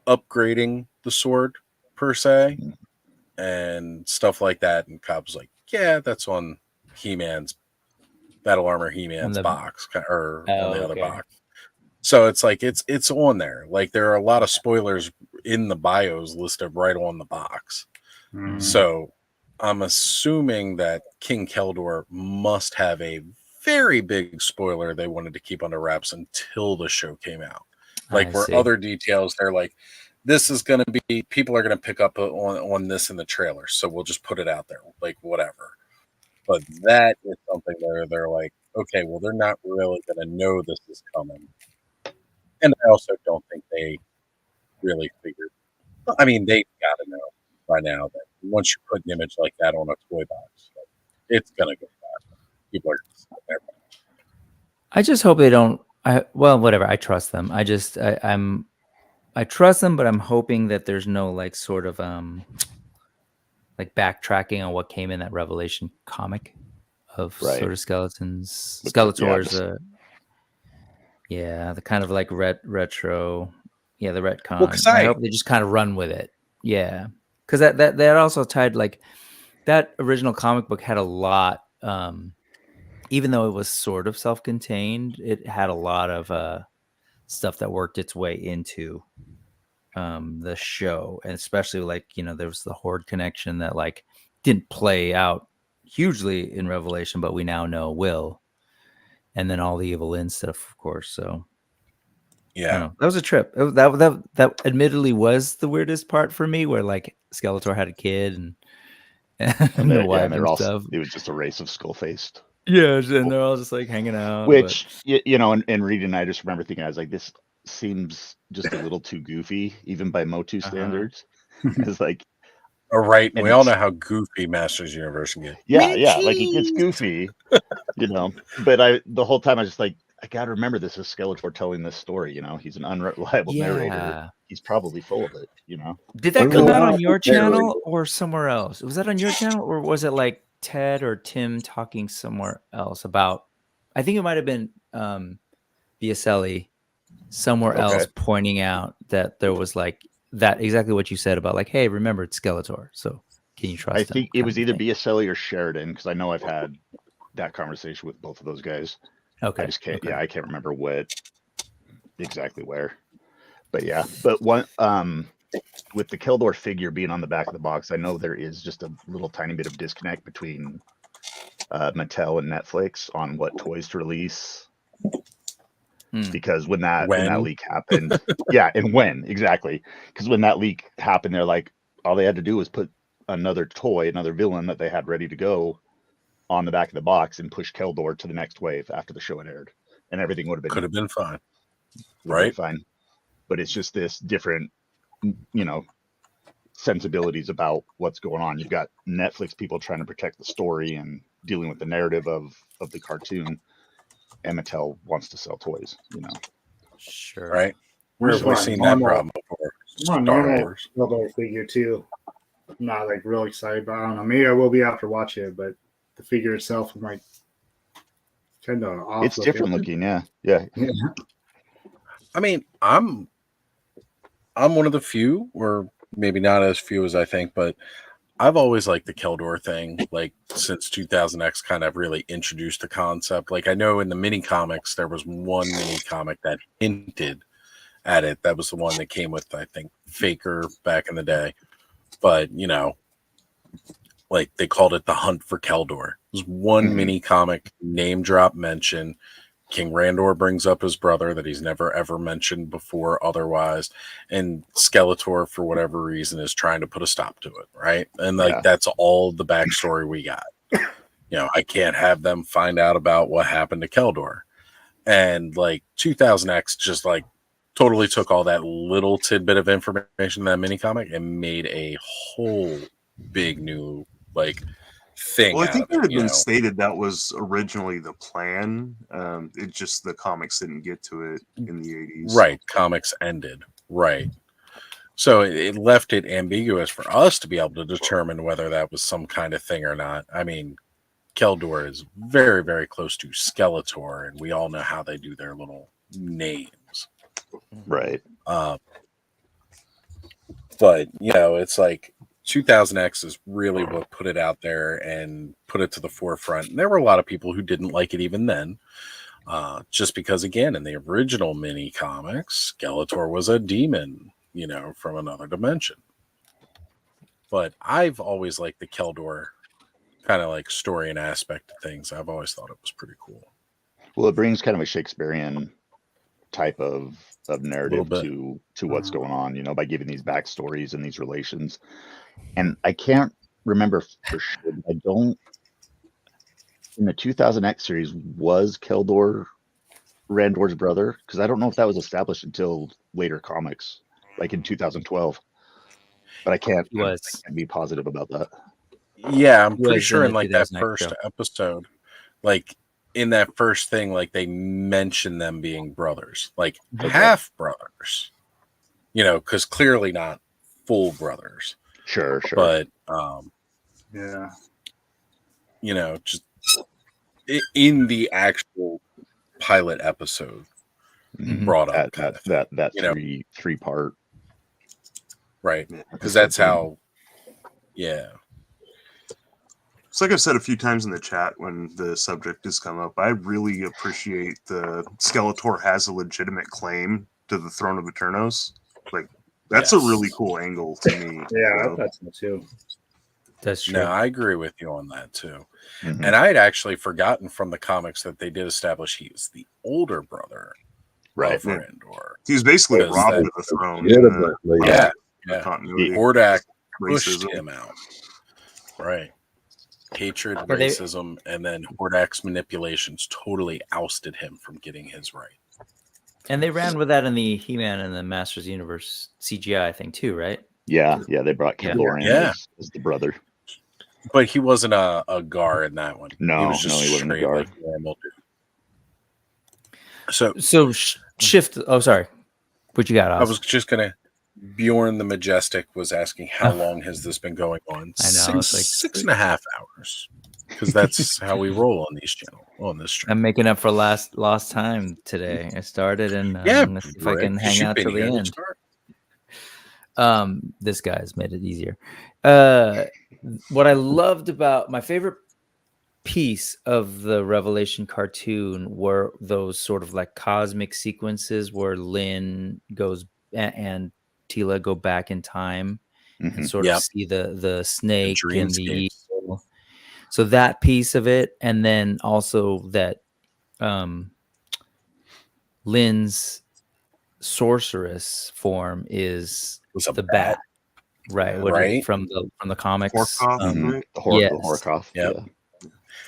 upgrading the sword per se and stuff like that. And Cobb was like, yeah, that's on He-Man's Battle Armor He-Man's box or on the other box. So it's like it's on there. Like there are a lot of spoilers in the bios listed right on the box. So I'm assuming that King Keldor must have a very big spoiler they wanted to keep under wraps until the show came out. Like where other details, they're like, this is going to be, people are going to pick up on this in the trailer. So we'll just put it out there, like whatever. But that is something where they're like, okay, well, they're not really going to know this is coming. And I also don't think they really figured, I mean, they've got to know by now that once you put an image like that on a toy box, it's going to go fast. People are going to sit there. I just hope they don't. Well, whatever. I trust them. I trust them, but I'm hoping that there's no like sort of like backtracking on what came in that Revelation comic of sort of skeletons. Skeletor's the kind of like retro. Yeah, the retcon. Well, I hope they just kind of run with it. Yeah. Because that also tied, like, that original comic book had a lot, even though it was sort of self-contained, it had a lot of stuff that worked its way into the show. And especially, like, you know, there was the Horde connection that, like, didn't play out hugely in Revelation, but we now know will. And then all the Evil In stuff, of course, so... Yeah, that was a trip. That admittedly was the weirdest part for me, where like Skeletor had a kid and the wife and stuff. It was just a race of skull-faced. Yeah, and they're all just like hanging out. Which you know, and Reed and I just remember thinking, I was like, this seems just a little too goofy, even by Motu standards. It's like, All right. And We all know how goofy Masters Universe can get. yeah, like it gets goofy, But the whole time I was just like, I gotta remember this is Skeletor telling this story. He's an unreliable narrator. He's probably full of it. Did that come out on your channel or somewhere else? Was that on your channel or was it like Ted or Tim talking somewhere else about? I think it might have been Biaselli somewhere else pointing out that there was like that exactly what you said about like, hey, remember it's Skeletor, so can you trust him? I think it was either Biaselli or Sheridan because I know I've had that conversation with both of those guys. Okay. I just can't. Yeah, I can't remember exactly where. But yeah, but one with the Keldor figure being on the back of the box, I know there is just a little tiny bit of disconnect between Mattel and Netflix on what toys to release. Because when that leak happened, and when exactly? Because when that leak happened, they're like, all they had to do was put another toy, another villain that they had ready to go on the back of the box and push Keldor to the next wave after the show had aired, and everything could have been fine, right? Fine, but it's just this different, sensibilities about what's going on. You've got Netflix people trying to protect the story and dealing with the narrative of the cartoon. And Mattel wants to sell toys, Sure. Right. Where have we seen that problem before? I'm on normal Keldor figure too. I'm not like real excited, but I don't know. Maybe I will be after watching it, but the figure itself, I'm like kind of off. It's different looking, yeah. I mean, I'm one of the few, or maybe not as few as I think, but I've always liked the Keldor thing, like since 2000X kind of really introduced the concept. Like I know in the mini comics, there was one mini comic that hinted at it. That was the one that came with, I think, Faker back in the day. But, like they called it The Hunt for Keldor. It was one mini comic name drop mention. King Randor brings up his brother that he's never ever mentioned before otherwise, and Skeletor for whatever reason is trying to put a stop to it, right? And like that's all the backstory we got. I can't have them find out about what happened to Keldor. And like 2000X just like totally took all that little tidbit of information in that mini comic and made a whole big new like thing. Well, I think it had been stated that was originally the plan. It just the comics didn't get to it in the 80s. Right. Comics ended. Right. So it left it ambiguous for us to be able to determine whether that was some kind of thing or not. I mean, Keldor is very, very close to Skeletor, and we all know how they do their little names. Right. But, it's like 2000X is really what put it out there and put it to the forefront. And there were a lot of people who didn't like it even then. Just because, again, in the original mini comics, Skeletor was a demon, from another dimension. But I've always liked the Keldor kind of like story and aspect of things. I've always thought it was pretty cool. Well, it brings kind of a Shakespearean type of narrative to what's going on, by giving these backstories and these relations. And I can't remember for sure. I don't. In the 2000X series, was Keldor Randor's brother? Because I don't know if that was established until later comics, like in 2012. But I can't be positive about that. Yeah, I'm pretty sure in like that first episode, like in that first thing, like they mention them being brothers, like half brothers, because clearly not full brothers. Sure. But just in the actual pilot episode, brought up that three part, right? Because that's how, So like I've said a few times in the chat when the subject has come up, I really appreciate the Skeletor has a legitimate claim to the throne of Eternos. Like that's a really cool angle to me. Yeah, that's so too. That's true. No, I agree with you on that too. And I had actually forgotten from the comics that they did establish he was the older brother of Randor. He was basically robbed of the throne. Hordak pushed him out. Right. Hatred, racism, and then Hordak's manipulations totally ousted him from getting his right. And they ran with that in the He-Man and the Masters Universe CGI thing too, right? Yeah, they brought Kendor in as the brother. But he wasn't a Gar in that one. No, he was just he wasn't a straight Gar. like normal dude. So shift. Oh, sorry. What you got, Oz? I was just gonna. Bjorn the Majestic was asking how long has this been going on? I know, it's like 6.5 hours, because that's how we roll on these channel on this stream. I'm making up for lost time today. I started and let's see if I can hang out till the end. This guy's made it easier. What I loved about my favorite piece of the Revelation cartoon were those sort of like cosmic sequences where Lynn goes and Tila go back in time and sort of see the snake and the eagle. So that piece of it, and then also that Lynn's sorceress form was the bat, right? Right. From the comics. The Horkoth. Yep. Yeah.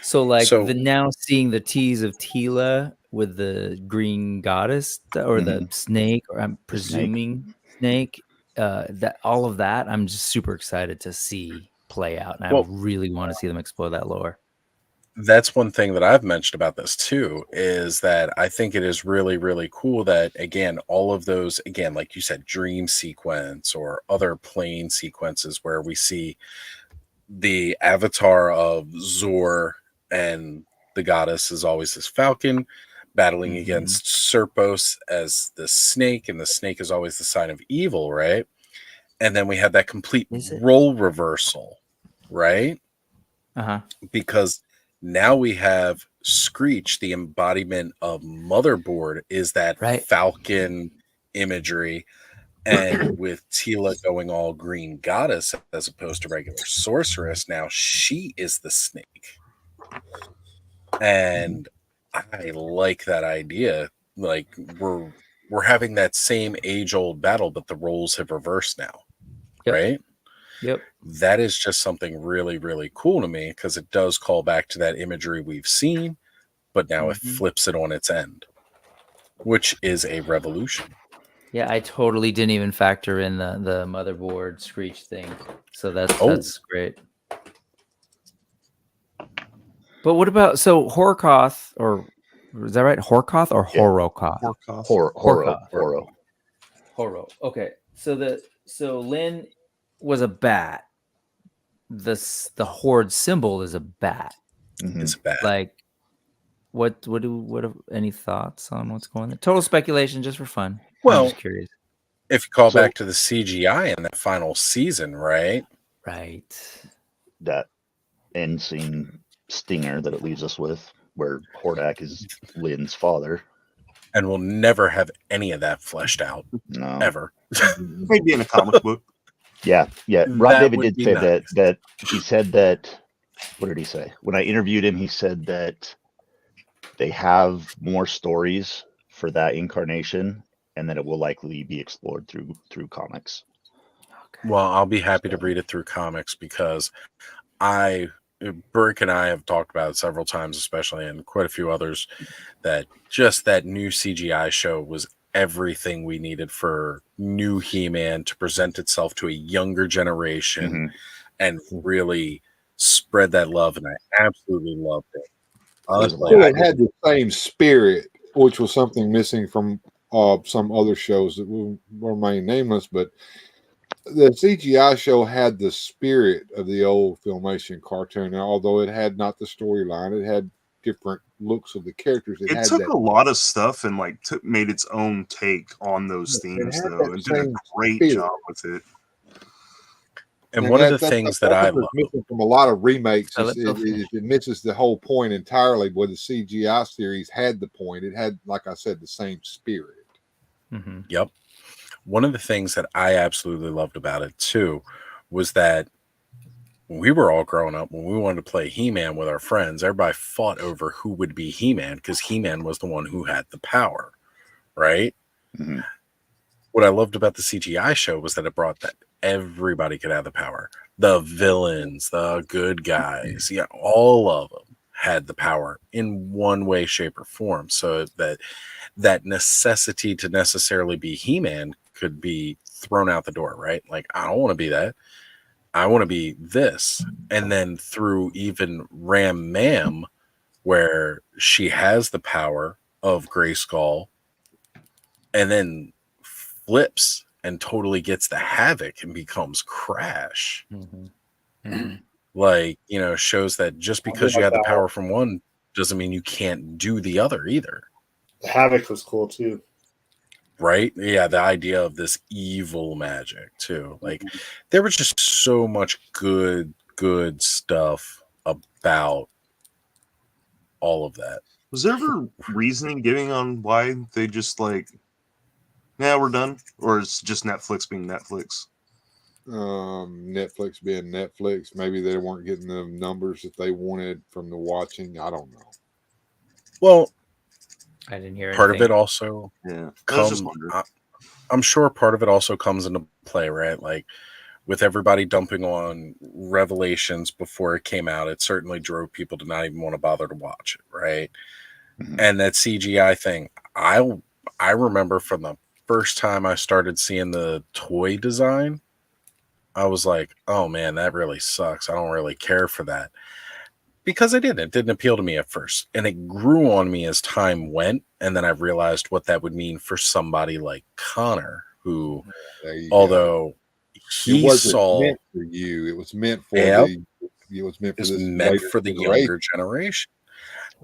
So now seeing the tease of Tila with the green goddess or the snake, or I'm presuming snake, that all of that I'm just super excited to see play out, and I really want to see them explore that lore. That's one thing that I've mentioned about this too, is that I think it is really, really cool that, again, all of those, again, like you said, dream sequence or other plane sequences where we see the avatar of Zor, and the goddess is always this falcon battling against Serpos as the snake, and the snake is always the sign of evil, right? And then we have that complete role reversal, right? Because now we have Screech, the embodiment of Motherboard, is that falcon imagery, and with Tila going all green goddess as opposed to regular sorceress, now she is the snake. And I like that idea. Like we're having that same age-old battle, but the roles have reversed now. Right? Yep. That is just something really, really cool to me, because it does call back to that imagery we've seen, but now it flips it on its end, which is a revolution. Yeah, I totally didn't even factor in the Motherboard Screech thing. So that's great. But what about Horkoth, or is that right? Horkoth or Horokoth? Horo. Okay. So Lynn was a bat. The Horde symbol is a bat. It's a bat. Like what any thoughts on what's going on? Total speculation, just for fun. Well, I'm just curious. If you call back to the CGI in that final season, right? Right. That end scene stinger that it leaves us with, where Hordak is Lynn's father. And we'll never have any of that fleshed out. No. Ever. Maybe in a comic book. Yeah. Rob David did say that he said that, what did he say? When I interviewed him, he said that they have more stories for that incarnation, and that it will likely be explored through comics. Well, I'll be happy to read it through comics, because Burke and I have talked about it several times, especially, and quite a few others, that just that new CGI show was everything we needed for new He-Man to present itself to a younger generation and really spread that love, and I absolutely loved it. Honestly, it had the same spirit, which was something missing from some other shows that will remain nameless, but the CGI show had the spirit of the old Filmation cartoon. Although it had not the storyline, it had different looks of the characters. It took a lot of stuff and made its own take on those themes, though, and did a great job with it. And one of the things that I love missing from a lot of remakes is it misses the whole point entirely. Where the CGI series had the point, it had, like I said, the same spirit. Yep. One of the things that I absolutely loved about it too was that we were all growing up, when we wanted to play He-Man with our friends, everybody fought over who would be He-Man, because He-Man was the one who had the power, right? What I loved about the CGI show was that it brought that everybody could have the power. The villains, the good guys, all of them had the power in one way, shape, or form. So that necessity to necessarily be He-Man could be thrown out the door, right? Like, I don't want to be that. I want to be this. And then through even Ram Mam, where she has the power of Grayskull and then flips and totally gets the havoc and becomes Crash. Like, you know, shows that just because you have the power from one doesn't mean you can't do the other either. The Havoc was cool too. Right? Yeah, the idea of this evil magic too. Like, there was just so much good stuff about all of that. Was there ever reasoning giving on why they just like, yeah, we're done? Or is just Netflix being Netflix? Netflix being Netflix. Maybe they weren't getting the numbers that they wanted from the watching. I don't know. Well, I didn't hear part anything. of it also I'm sure part of it also comes into play, right? Like, with everybody dumping on Revelations before it came out, it certainly drove people to not even want to bother to watch it, right? And that CGI thing, I remember from the first time I started seeing the toy design, I was like, oh man, that really sucks. I don't really care for that. Because it didn't appeal to me at first. And it grew on me as time went. And then I realized what that would mean for somebody like Connor, who, although he saw meant for you, it was meant for it was meant for this meant for the younger generation.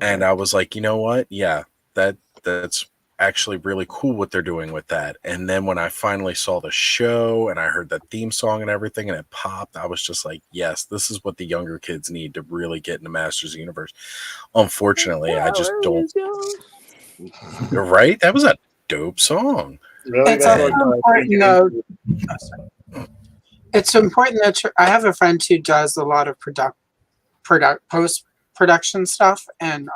And I was like, you know what? Yeah, that's actually really cool what they're doing with that. And then when I finally saw the show and I heard the theme song and everything and it popped, I was just like, yes, this is what the younger kids need to really get into Masters of the Universe. Unfortunately, I just don't. Right? That was a dope song. Really? It's also important though. It's important that I have a friend who does a lot of post production stuff, and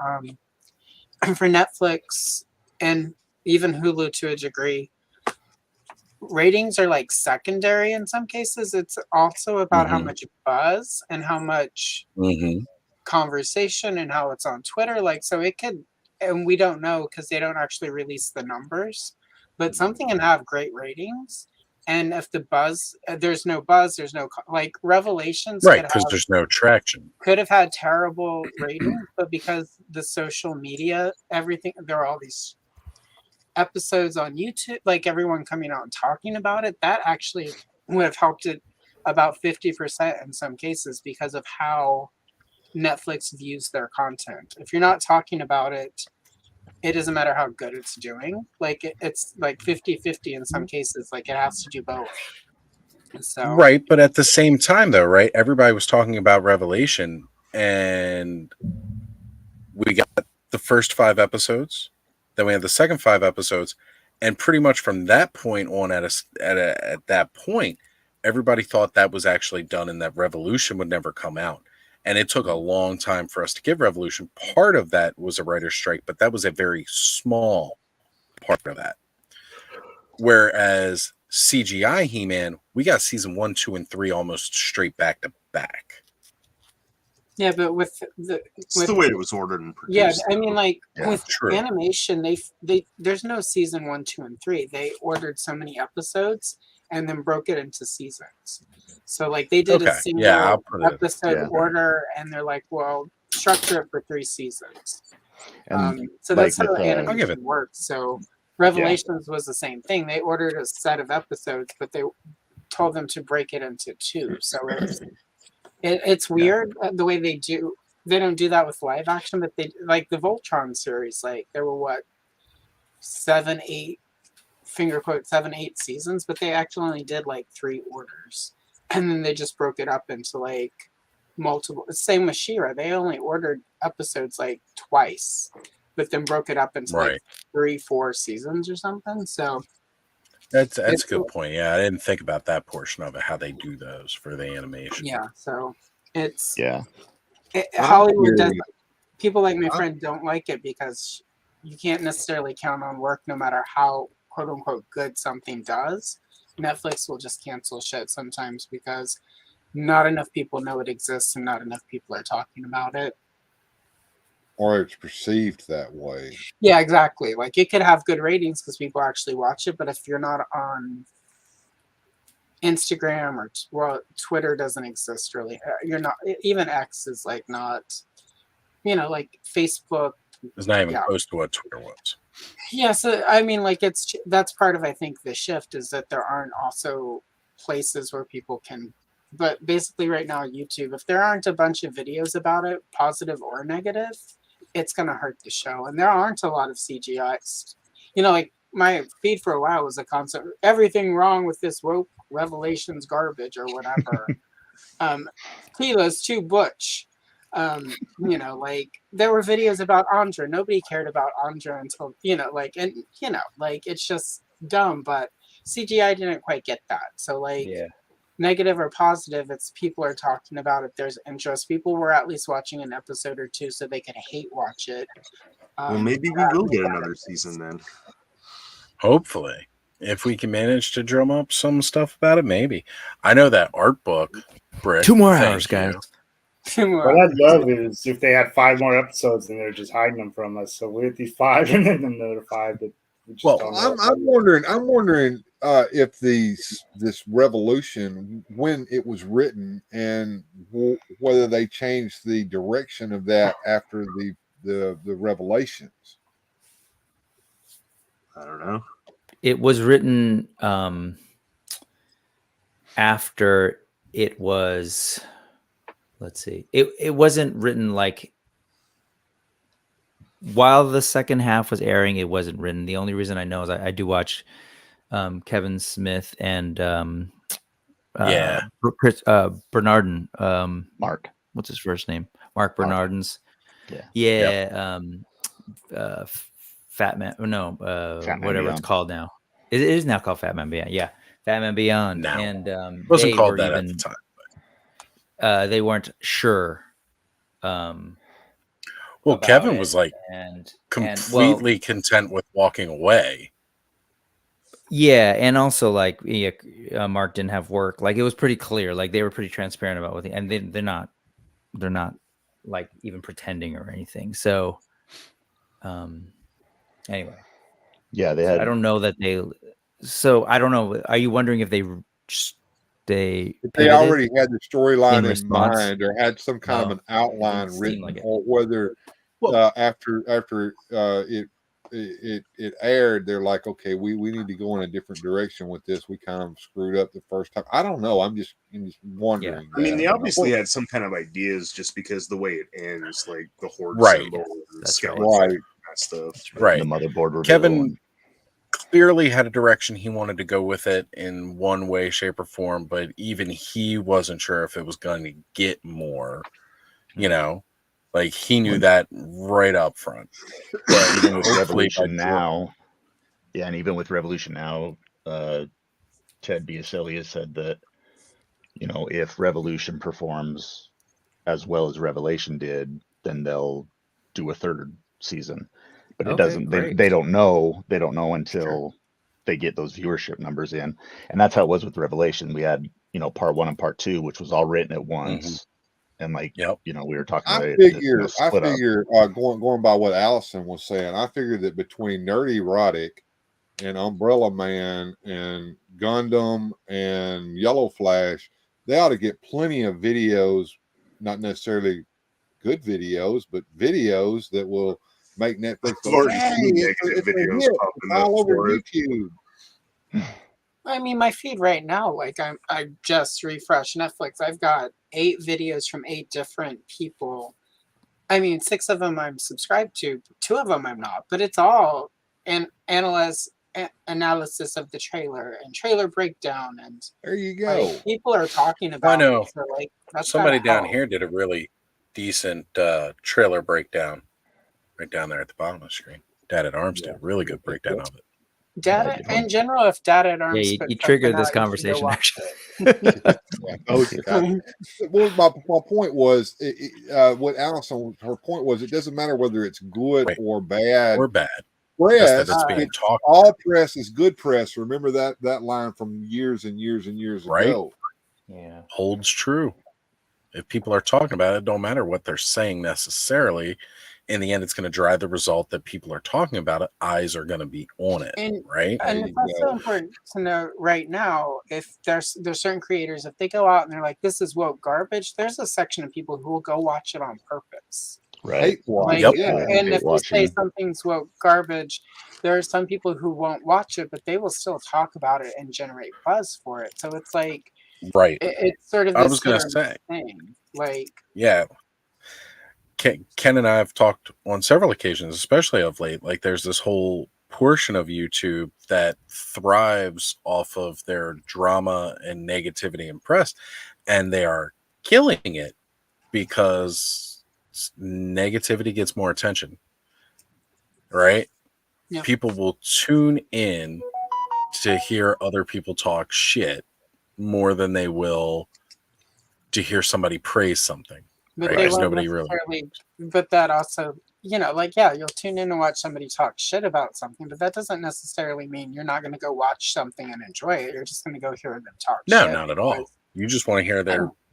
for Netflix and even Hulu to a degree, ratings are like secondary in some cases. It's also about how much buzz and how much conversation and how it's on Twitter. Like, so it could, and we don't know because they don't actually release the numbers, but something can have great ratings. And if the buzz, there's no buzz, there's no, like, Revelations. Right, because there's no traction. Could have had terrible ratings, but because the social media, everything, there are all these episodes on YouTube, like everyone coming out and talking about it, that actually would have helped it about 50% in some cases because of how Netflix views their content. If you're not talking about it, it doesn't matter how good it's doing. Like, it's like 50-50 in some cases. Like, it has to do both. So Right, but at the same time though, right, everybody was talking about Revelation and we got the first 5 episodes, then we had the second 5 episodes, and pretty much from that point on at that point, everybody thought that was actually done and that Revolution would never come out. And it took a long time for us to give Revolution. Part of that was a writer's strike, but that was a very small part of that. Whereas CGI He-Man, we got season 1, 2, and 3 almost straight back to back. yeah, but with It's the way it was ordered and produced. Yeah, I mean, like, with true. animation, they there's no season 1, 2, and 3. They ordered so many episodes and then broke it into seasons. So, like, they did a single episode order, and they're like, well, structure it for 3 seasons. So that's how animation works. So Revelations was the same thing. They ordered a set of episodes, but they told them to break it into 2. So it's weird the way they do. They don't do that with live action, but they, like the Voltron series, like there were 7, 8 seasons, but they actually only did like 3 orders, and then they just broke it up into like multiple. Same with She-Ra, they only ordered episodes like twice, but then broke it up into like 3-4 seasons or something. So that's a good point. Yeah, I didn't think about that portion of it, how they do those for the animation. Yeah, so it's Hollywood does. People like my friend don't like it because you can't necessarily count on work no matter how quote unquote good something does. Netflix will just cancel shit sometimes because not enough people know it exists and not enough people are talking about it. Or it's perceived that way. Yeah, exactly. Like, it could have good ratings because people actually watch it, but if you're not on Instagram or Twitter doesn't exist really. You're not, even X is like not, like Facebook. It's not even close to what Twitter was. Yeah, so I mean, like that's part of, I think, the shift is that there aren't also places where people can. But basically, right now, YouTube, if there aren't a bunch of videos about it, positive or negative, it's gonna hurt the show. And there aren't a lot of CGIs. Like my feed for a while was a concept, everything wrong with this woke Revelations garbage or whatever. Kila's too butch. Like there were videos about Andra. Nobody cared about Andra until, it's just dumb, but CGI didn't quite get that. So like negative or positive, it's people are talking about it. There's interest. People were at least watching an episode or two so they could hate watch it. Well, maybe we will get another season then. Hopefully. If we can manage to drum up some stuff about it, maybe. I know that art book, Britt. 2 more hours, guys. What I'd love is if they had 5 more episodes and they're just hiding them from us. So we have these 5 and then another 5 that we just don't know. I'm wondering if this revolution, when it was written, and whether they changed the direction of that after the revelations. I don't know. It was written after it was. Let's see. It wasn't written like while the second half was airing. It wasn't written. The only reason I know is I do watch Kevin Smith and Chris Bernardin. Mark. What's his first name? Mark Bernardin's. Yeah. Fat Man. No, Fat Man whatever Beyond. it's called now. It is now called Fat Man Beyond. Yeah, Fat Man Beyond. No. And It wasn't called that at the time. They weren't sure. Well, Kevin was like completely content with walking away. Yeah, and also like Mark didn't have work. Like it was pretty clear. Like they were pretty transparent about what and they're not like even pretending or anything. So, anyway, yeah, they had. I don't know that they. So I don't know. Are you wondering if they already had the storyline in response? mind or had some kind of an outline written, like or whether after it aired, they're like, okay, we need to go in a different direction with this. We kind of screwed up the first time. I don't know. I'm just wondering. I mean, they obviously had some kind of ideas just because the way it ends, like the horde symbol, and skeleton, that stuff. Right. The motherboard reveal. Kevin clearly had a direction he wanted to go with it in one way, shape, or form, but even he wasn't sure if it was going to get more, like he knew that right up front. But even with Revolution Now, and even with Revolution Now, Ted Biasillia said that, if Revolution performs as well as Revelation did, then they'll do a third season. But it doesn't. They don't know. They don't know until they get those viewership numbers in, and that's how it was with Revelation. We had part 1 and part 2, which was all written at once, and we were talking about I figure going by what Allison was saying, I figured that between Nerd Erotic and Umbrella Man and Gundam and Yellow Flash, they ought to get plenty of videos, not necessarily good videos, but videos that will make Netflix go, hey, it's all over YouTube. I mean, my feed right now, like I just refreshed Netflix. I've got 8 videos from 8 different people. I mean, 6 of them I'm subscribed to, 2 of them I'm not, but it's all an analysis of the trailer and trailer breakdown. And there you go. Like, people are talking about I know. it, so like that's Somebody down help. here did a really decent trailer breakdown right down there at the bottom of the screen. Dad at Arms did a really good breakdown of it. Data in general, if Data at Arms, you triggered this conversation. Actually, well, my point was, what Allison, her point was, it doesn't matter whether it's good or bad. Press, all press is good press. Remember that line from years and years and years ago. Yeah, holds true. If people are talking about it, it don't matter what they're saying necessarily. in the end, it's going to drive the result that people are talking about it. Eyes are going to be on it, right? And it's also important to know right now, if there's certain creators, if they go out and they're like, this is woke garbage, there's a section of people who will go watch it on purpose. Right. Like, Yep. and if you say something's woke garbage, there are some people who won't watch it, but they will still talk about it and generate buzz for it. So it's like, right. It's sort of I this was going to say, thing. Like, yeah. Ken and I have talked on several occasions, especially of late. Like, there's this whole portion of YouTube that thrives off of their drama and negativity and press, and they are killing it because negativity gets more attention, right? Yeah. People will tune in to hear other people talk shit more than they will to hear somebody praise something. But right? they Because won't nobody really. necessarily. But that also, like, yeah, you'll tune in and watch somebody talk shit about something, but that doesn't necessarily mean you're not going to go watch something and enjoy it. You're just going to go hear them talk No, shit. not at all. You just want to hear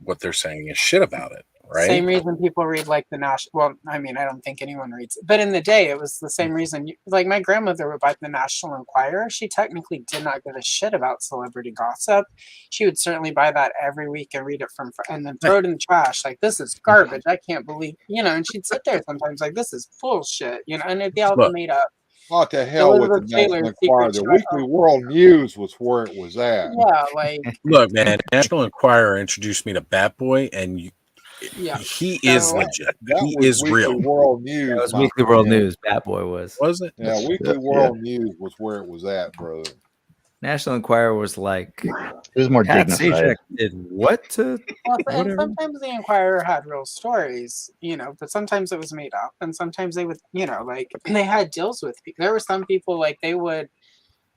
what they're saying is shit about it, right? Same reason people read like the national. Well, I mean, I don't think anyone reads it, but in the day, it was the same reason. Like my grandmother would buy the National Enquirer. She technically did not give a shit about celebrity gossip. She would certainly buy that every week and read it and then throw it in the trash. Like, this is garbage. I can't believe, and she'd sit there sometimes like, this is bullshit, and it'd be all made up. What the hell with the National Enquirer? The Weekly World News was where it was at. Yeah, like, look, man, National Enquirer introduced me to Bat Boy, and he is legit. He is Weekly real. World News. That was Weekly World News. Bat Boy was. Was it? Yeah, Weekly World News was where it was at, brother. National Enquirer was like, it was more Pat dignified. Sajak did what to and sometimes the Enquirer had real stories, but sometimes it was made up, and sometimes they would, like, they had deals with people. There were some people, like, they would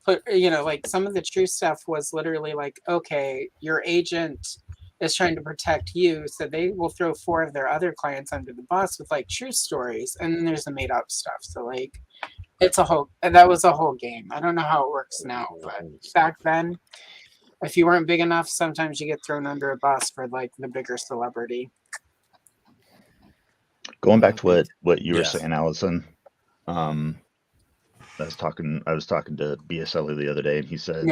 put, like, some of the true stuff was literally like, okay, your agent is trying to protect you, so they will throw 4 of their other clients under the bus with like true stories, and then there's the made up stuff. So like, that was a whole game. I don't know how it works now, but back then, if you weren't big enough, sometimes you get thrown under a bus for like the bigger celebrity. Going back to what you were saying, Allison, I was talking to BSL the other day, and he said,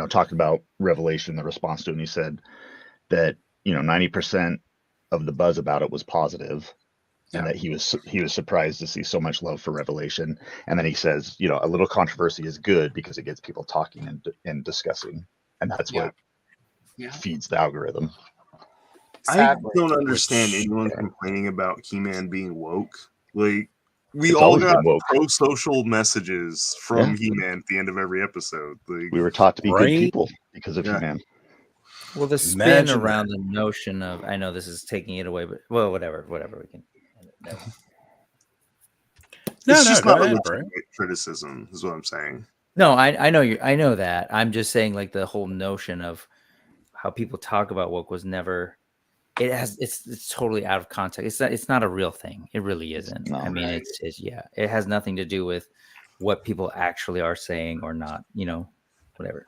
talking about Revelation, the response to it, and he said that 90% of the buzz about it was positive, and that he was surprised to see so much love for Revelation. And then he says, a little controversy is good because it gets people talking and discussing, and that's what feeds the algorithm. I don't understand anyone complaining about He-Man being woke. Like, we all got pro-social messages from He-Man at the end of every episode. Like, we were taught to be good people because of He-Man. Well, the spin around the notion of, I know this is taking it away, but whatever we can. It's just not a legitimate criticism, is what I'm saying. No, I know that. I'm just saying, like, the whole notion of how people talk about woke was never. It's totally out of context. It's not a real thing. It really isn't. I mean, it has nothing to do with what people actually are saying or not. Whatever.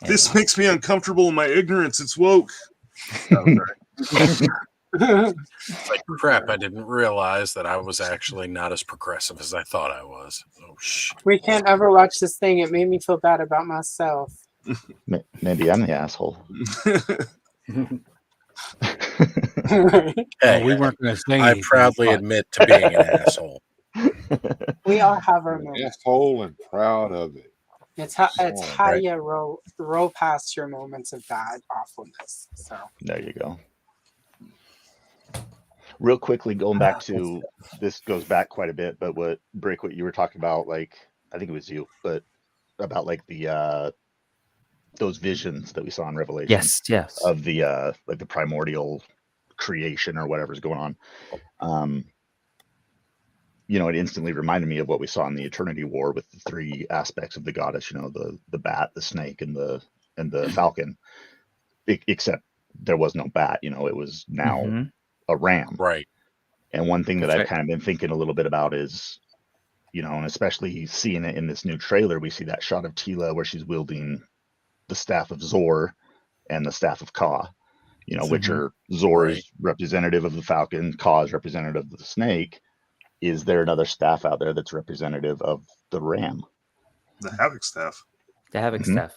This makes me uncomfortable in my ignorance. It's woke. Like, crap, I didn't realize that I was actually not as progressive as I thought I was. Oh, shit. We can't ever watch this thing. It made me feel bad about myself. Maybe I'm the asshole. Hey, we weren't going to say I proudly admit to being an asshole. We all have our moments. Asshole and proud of it. It's how you roll past your moments of bad awfulness. So there you go. Real quickly, going back to this goes back quite a bit, but what you were talking about, like, I think it was you, but about like the those visions that we saw in Revelation. Yes. Of the like the primordial creation or whatever's going on. It instantly reminded me of what we saw in the Eternity War with the 3 aspects of the goddess, the bat, the snake, and the falcon. Except there was no bat, it was now a ram. Right. And one thing that I've kind of been thinking a little bit about is, and especially seeing it in this new trailer, we see that shot of Tila where she's wielding the staff of Zor and the staff of Ka, which are Zor is representative of the falcon, Ka is representative of the snake. is there another staff out there that's representative of the Ram? The Havoc staff. The Havoc staff.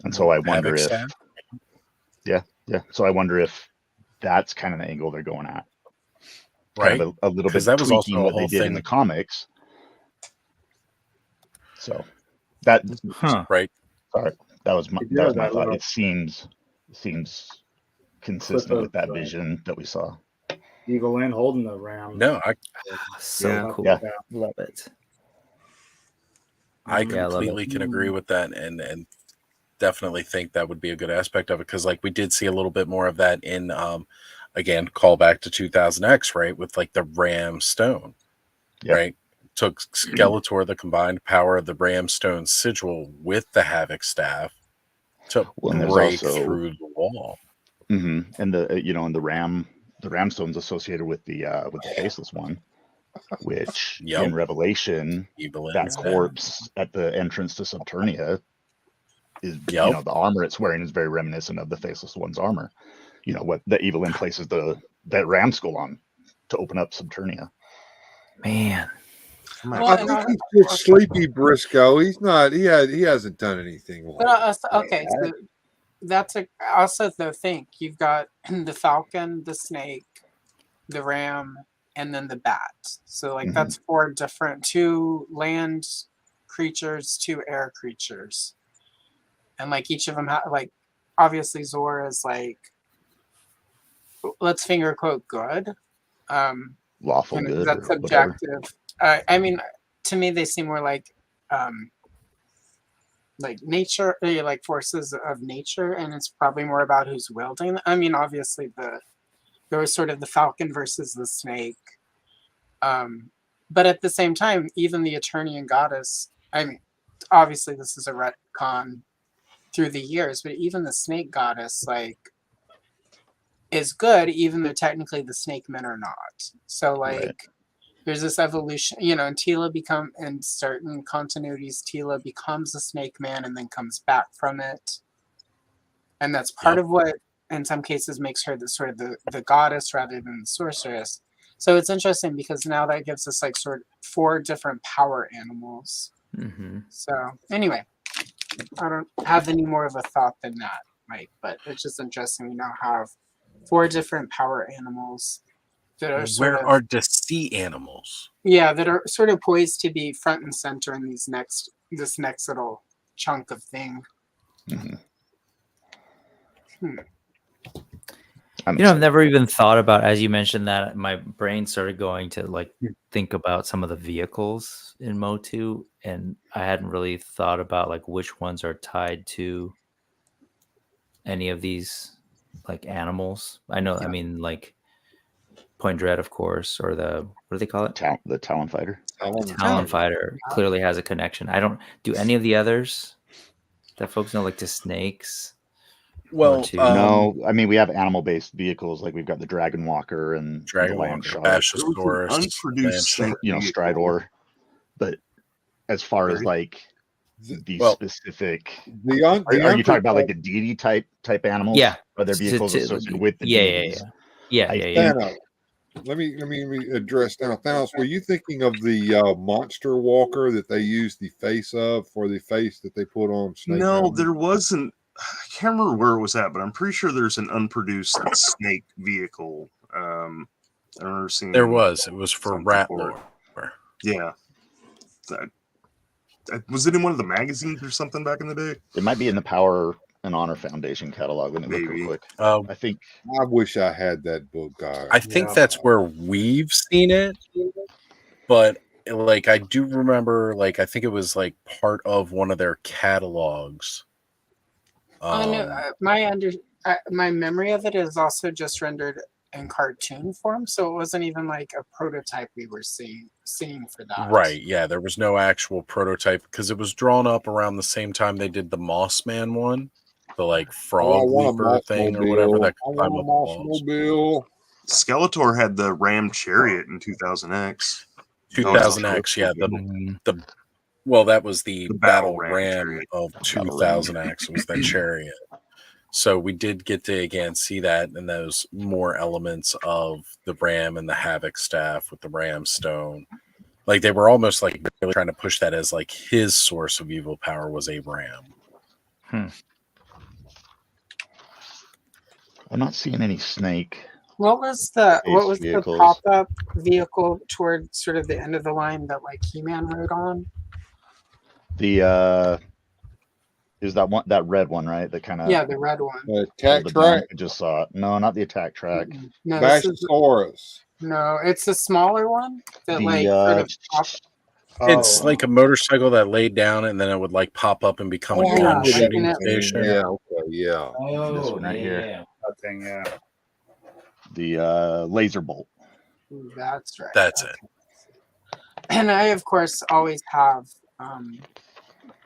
And so I wonder Havoc if, staff? yeah. So I wonder if that's kind of the angle they're going at. Right. Kind of a little bit that was tweaking also a what they whole did in thing. the comics. So that, right. Sorry, that was my thought. It seems consistent with that vision that we saw. Evil Lynn holding the Ram. No, so cool. Yeah. Love it. I Yeah, I love completely it. can agree with that, and definitely think that would be a good aspect of it, because like we did see a little bit more of that in again, call back to 2000X, right, with like the Ram Stone. Yep. Right, took Skeletor, the combined power of the Ram Stone sigil with the Havoc staff to break through the wall. And the Ram Stone's associated with the Faceless One, which in Revelation, that corpse at the entrance to Subternia is, the armor it's wearing is very reminiscent of the Faceless One's armor. You know what the Evil Lynn places that Ram skull on to open up Subternia. Man, I think he's just sleepy, Briscoe. He's not. He hasn't done anything. But okay, so that's also the thing. You've got the Falcon, the Snake, the Ram, and then the Bat. So like that's 4 different, 2 land creatures, 2 air creatures, and like each of them like obviously Zor is like, let's finger quote good. Lawful good. That's subjective. I mean, to me, they seem more like nature, like forces of nature, and it's probably more about who's wielding them. I mean, obviously, there was sort of the Falcon versus the Snake, but at the same time, even the Eternian Goddess. I mean, obviously, this is a retcon through the years, but even the Snake Goddess, like, is good, even though technically the Snake Men are not. So, like, there's this evolution, and Tila in certain continuities, Tila becomes a Snake Man and then comes back from it. And that's part of what, in some cases, makes her the goddess rather than the sorceress. So it's interesting because now that gives us like sort of 4 different power animals. So anyway, I don't have any more of a thought than that, Mike, but it's just interesting we now have 4 different power animals that are are the sea animals? Yeah, that are sort of poised to be front and center in this next little chunk of thing. I've never even thought about, as you mentioned that, my brain started going to like think about some of the vehicles in Motu, and I hadn't really thought about like which ones are tied to any of these like animals. I know, I mean, like Point Dread, of course, or what do they call it? The Talon Fighter. Talon Fighter clearly has a connection. I don't do any of the others that folks know, like the snakes. Well, no, I mean we have animal-based vehicles, like we've got the Dragon Walker and the Land Shark, unproduced, Stridor. But as far as like the specific, are you talking about like the deity type animals? Yeah, are there vehicles associated with the deities? Yeah. Let me address now. Thanos, were you thinking of the monster walker that they used the face of for the face that they put on Snake? No, there wasn't. I can't remember where it was at, but I'm pretty sure there's an unproduced snake vehicle. I remember seeing. There was. It was for Rattler. Yeah. Was it in one of the magazines or something back in the day? It might be in the Power and Honor Foundation catalog. Let me look real quick. I wish I had that book, guys. I think that's where we've seen it, but like I do remember, like I think it was like part of one of their catalogs. My memory of it is also just rendered in cartoon form, so it wasn't even like a prototype we were seeing for that. Right, yeah, there was no actual prototype because it was drawn up around the same time they did the Moss Man one, the like frog leaper thing or whatever that could climb up walls. Skeletor had the Ram Chariot in 2000X. 2000X, yeah, that was the battle ram of 2000X. Was that chariot? So we did get to again see that and those more elements of the Ram and the Havoc staff with the Ram Stone. Like they were almost like really trying to push that as like his source of evil power was a Ram. I'm not seeing any snake. What was the vehicles. pop-up vehicle toward sort of the end of the line that like He-Man rode on? The is that one, that red one, right? That kind of the red one. The attack track. I just saw it. No, not the attack track. No, Bassosaurus. No, it's a smaller one that The, sort of pop. It's like a motorcycle that laid down and then it would like pop up and become a gun shooting station. Yeah, okay, yeah. This one right here. That thing, yeah. The laser bolt. That's right. That's it. And I, of course, always have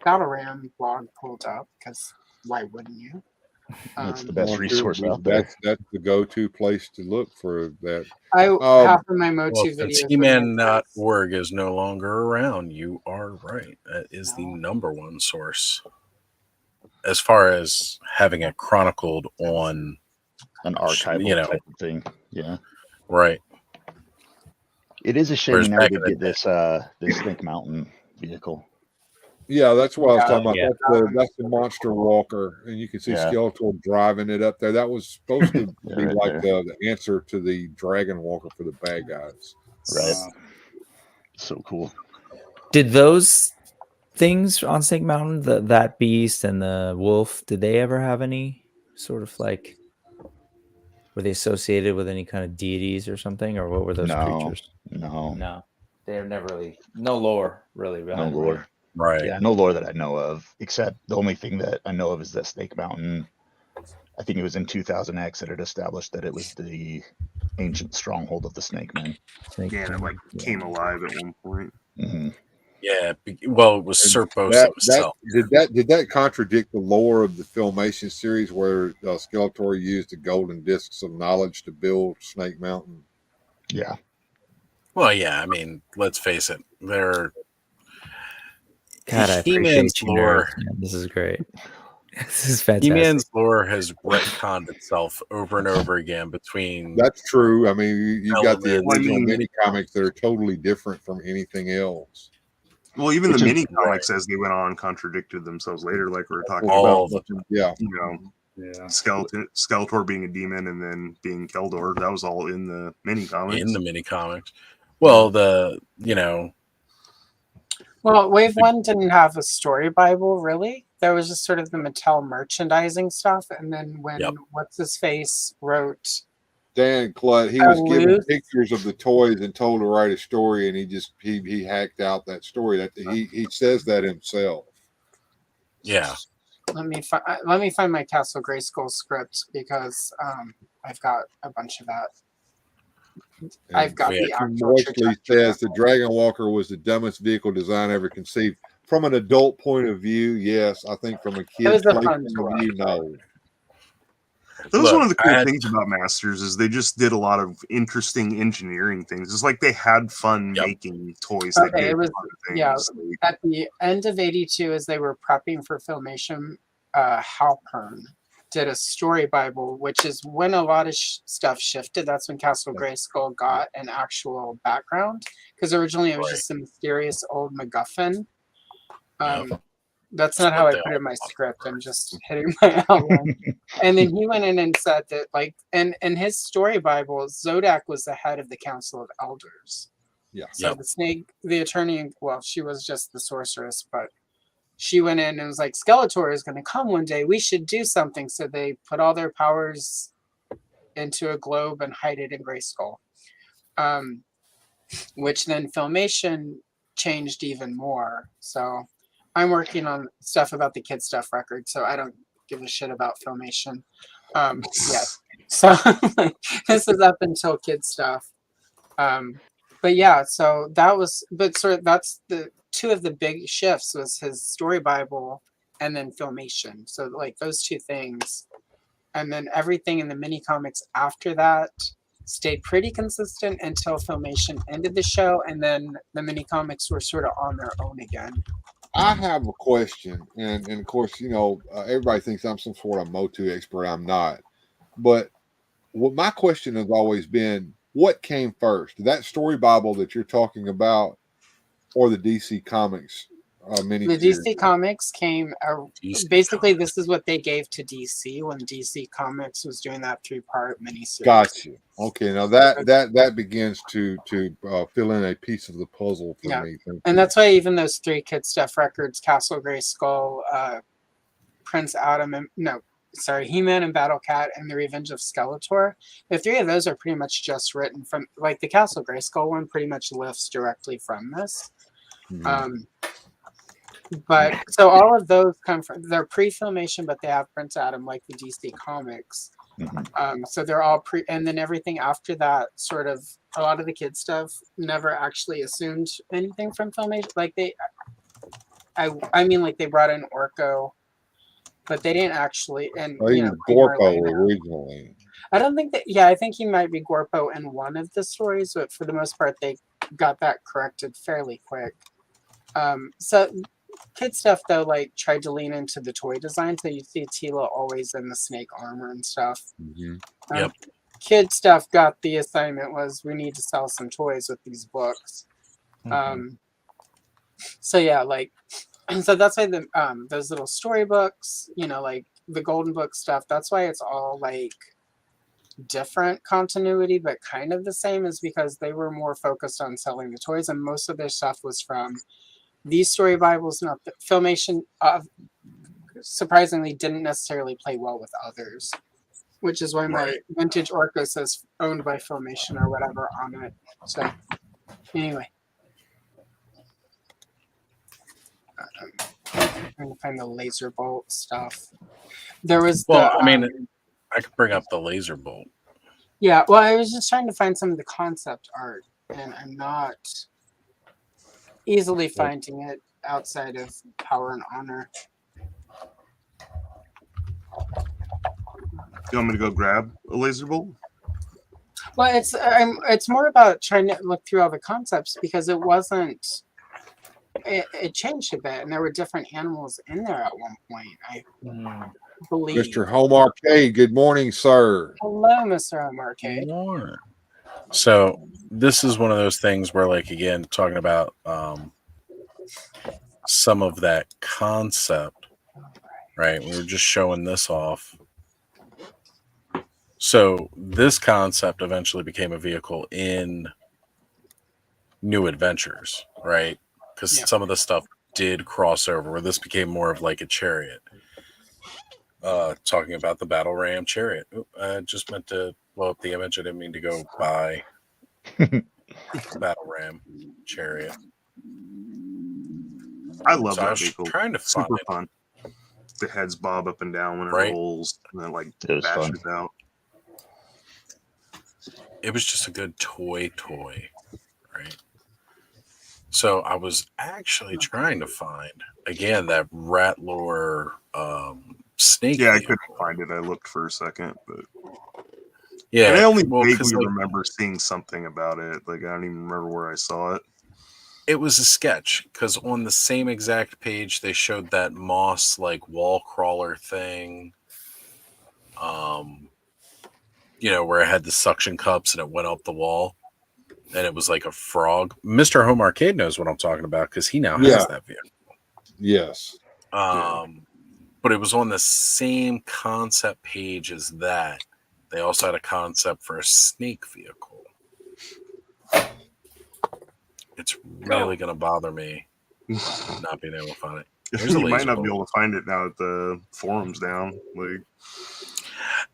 Battle Ram blog pulled up because why wouldn't you? It's the best resource out there. That's the go-to place to look for that. Half of my Motu Well, videos. He-Man.org is no longer around. You are right. That is the number one source as far as having it chronicled on an archival type of thing. Yeah, right. It is a shame Whereas we never back did in the get this Snake Mountain vehicle. Yeah, that's what I was talking about. Yeah. That's the Monster Walker, and you can see Yeah. Skeletor driving it up there. That was supposed to be right like the answer to the Dragon Walker for the bad guys. Right. So cool. Did those things on Snake Mountain, that beast and the wolf, did they ever have any sort of like, were they associated with any kind of deities or something, or what were those creatures? No. They're never really, no lore really. No lore. Right. Yeah, no lore that I know of, except the only thing that I know of is that Snake Mountain, I think it was in 2000X that it established that it was the ancient stronghold of the Snake Men. Yeah, and it like came alive at one point. Mm-hmm. Yeah, well, it was Serpos himself. Did that contradict the lore of the Filmation series where Skeletor used the golden discs of knowledge to build Snake Mountain? Yeah. Well, yeah. I mean, let's face it. They're God, I He-Man's appreciate you, lore. nerds, man. This is great. This is fantastic. He-Man's lore has retconned itself over and over again between. That's true. I mean, you've got the Elements. original mini comics that are totally different from anything else. Well, even Which the is mini comics as they went on contradicted themselves later, like we were talking All about. Yeah. You know, Skeletor being a demon and then being Keldor. That was all in the mini comics. In the mini comics. Well, Well, Wave 1 didn't have a story Bible, really. There was just sort of the Mattel merchandising stuff. And then when What's-His-Face wrote... Dan Clutt, he was given pictures of the toys and told to write a story, and he hacked out that story. That he says that himself. Yeah. Let me find my Castle Grayskull script because I've got a bunch of that. And I've got the actual Moxley says the Dragon Walker was the dumbest vehicle design ever conceived. From an adult point of view, yes. I think from a kid's point of view, no. That was one of the cool things about Masters is they just did a lot of interesting engineering things. It's like they had fun making toys. That did it was a lot of things. at the end of '82 as they were prepping for Filmation. Halpern did a story Bible, which is when a lot of stuff shifted. That's when Castle Grayskull got an actual background, because originally it was just a mysterious old MacGuffin. That's not how I put it in my script. I'm just hitting my outline. And then he went in and said that, like, and his story Bible, Zodak was the head of the Council of Elders. Yeah. So the snake, the attorney, well, she was just the sorceress, but she went in and was like, Skeletor is going to come one day. We should do something. So they put all their powers into a globe and hide it in Grayskull. Which then Filmation changed even more. So I'm working on stuff about the Kid Stuff record, so I don't give a shit about Filmation yet. So this is up until Kid Stuff. But yeah, so that was, but sort of that's the two of the big shifts was his story Bible and then Filmation. So like those two things. And then everything in the mini comics after that stayed pretty consistent until Filmation ended the show. And then the mini comics were sort of on their own again. I have a question, and of course, everybody thinks I'm some sort of Motu expert. I'm not, but what my question has always been: what came first, that story Bible that you're talking about, or the DC Comics The miniseries? DC Comics came. Basically, this is what they gave to DC when DC Comics was doing that 3-part miniseries. Got you. Okay, now that begins to fill in a piece of the puzzle for me. And that's why even those 3 Kid Stuff records, Castle Grayskull, Prince Adam, He-Man and Battle Cat, and The Revenge of Skeletor. The 3 of those are pretty much just written from, like the Castle Grayskull one pretty much lifts directly from this. But so all of those come from, they're pre-filmation, but they have Prince Adam like the DC Comics. So they're all and then everything after that, sort of a lot of the kid stuff never actually assumed anything from filmation. Like I mean, like they brought in Orko, but they didn't actually. And he was Gorpo originally. I don't think that. Yeah, I think he might be Gorpo in one of the stories, but for the most part, they got that corrected fairly quick. So kid stuff though, like tried to lean into the toy design, so you see Tila always in the snake armor and stuff. Kid stuff got the assignment was we need to sell some toys with these books. So yeah, like, so that's why the those little storybooks, like the Golden Book stuff, that's why it's all like different continuity but kind of the same, is because they were more focused on selling the toys, and most of their stuff was from these story Bibles. Not the Filmation surprisingly didn't necessarily play well with others, which is why my vintage Orco says owned by Filmation or whatever on it. So anyway, I'm trying to find the laser bolt stuff. There was I could bring up the laser bolt. Yeah, well, I was just trying to find some of the concept art, and I'm not easily finding it outside of Power and Honor. You want me to go grab a laser bolt? Well, it's more about trying to look through all the concepts, because it wasn't. It changed a bit, and there were different animals in there at one point. I believe. Mr. Home Arcade, good morning, sir. Hello, Mr. Home Arcade. So this is one of those things where, like, again, talking about some of that concept, right? We were just showing this off. So this concept eventually became a vehicle in New Adventures, right? Because some of the stuff did cross over, where this became more of like a chariot. Talking about the Battle Ram chariot. I just meant to blow up the image. I didn't mean to go by Battle Ram chariot. I love So that I was vehicle. trying to find Super it. fun. The heads bob up and down when it rolls, and then like was bashes fun. out. It was just a good toy, right? So I was actually trying to find, again, that Rattler snake. Yeah, I vehicle. couldn't find it. I looked for a second, but yeah, and I only well, vaguely like, remember seeing something about it. Like I don't even remember where I saw it. It was a sketch, because on the same exact page they showed that moss like wall crawler thing. Where it had the suction cups and it went up the wall, and it was like a frog. Mr. Home Arcade knows what I'm talking about, because he now has that vehicle. Yes. But it was on the same concept page as that. They also had a concept for a snake vehicle. It's really going to bother me not being able to find it. There's a You might laser not bolt. be able to find it now that the forum's down.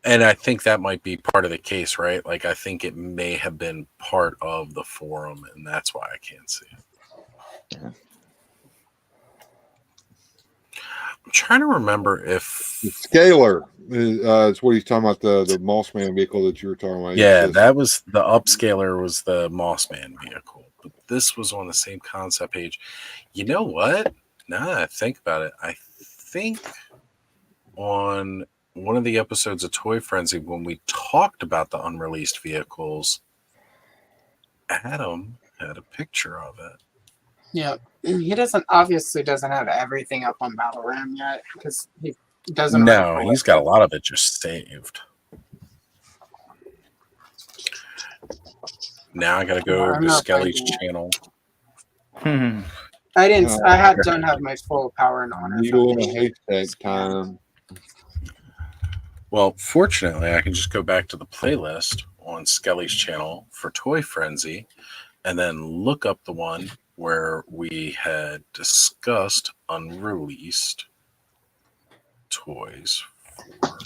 And I think that might be part of the case, right? Like, I think it may have been part of the forum, and that's why I can't see it. Yeah. I'm trying to remember if the Scalar is what he's talking about, the Mossman vehicle that you were talking about. Yeah, that was the upscaler, was the Mossman vehicle. But this was on the same concept page. You know what? Now that I think about it, I think on one of the episodes of Toy Frenzy, when we talked about the unreleased vehicles, Adam had a picture of it. Yeah, he obviously doesn't have everything up on Battleram yet because he doesn't. No, he's got a lot of it just saved. Now I gotta go to Skelly's channel. I don't have my full power and honor. Needle in a haystack time. Well, fortunately, I can just go back to the playlist on Skelly's channel for Toy Frenzy and then look up the one where we had discussed unreleased toys for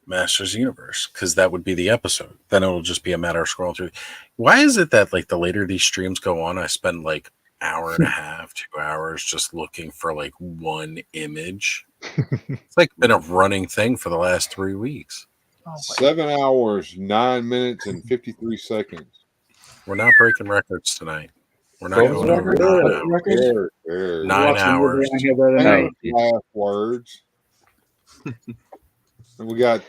Masters Universe, because that would be the episode. Then it'll just be a matter of scrolling through. Why is it that like the later these streams go on, I spend like hour and a half, 2 hours just looking for like one image? It's like been a running thing for the last 3 weeks. 7 hours, 9 minutes, and 53 seconds. We're not breaking records tonight. We're not going over 9 hours. 9 hours. Last words. And we got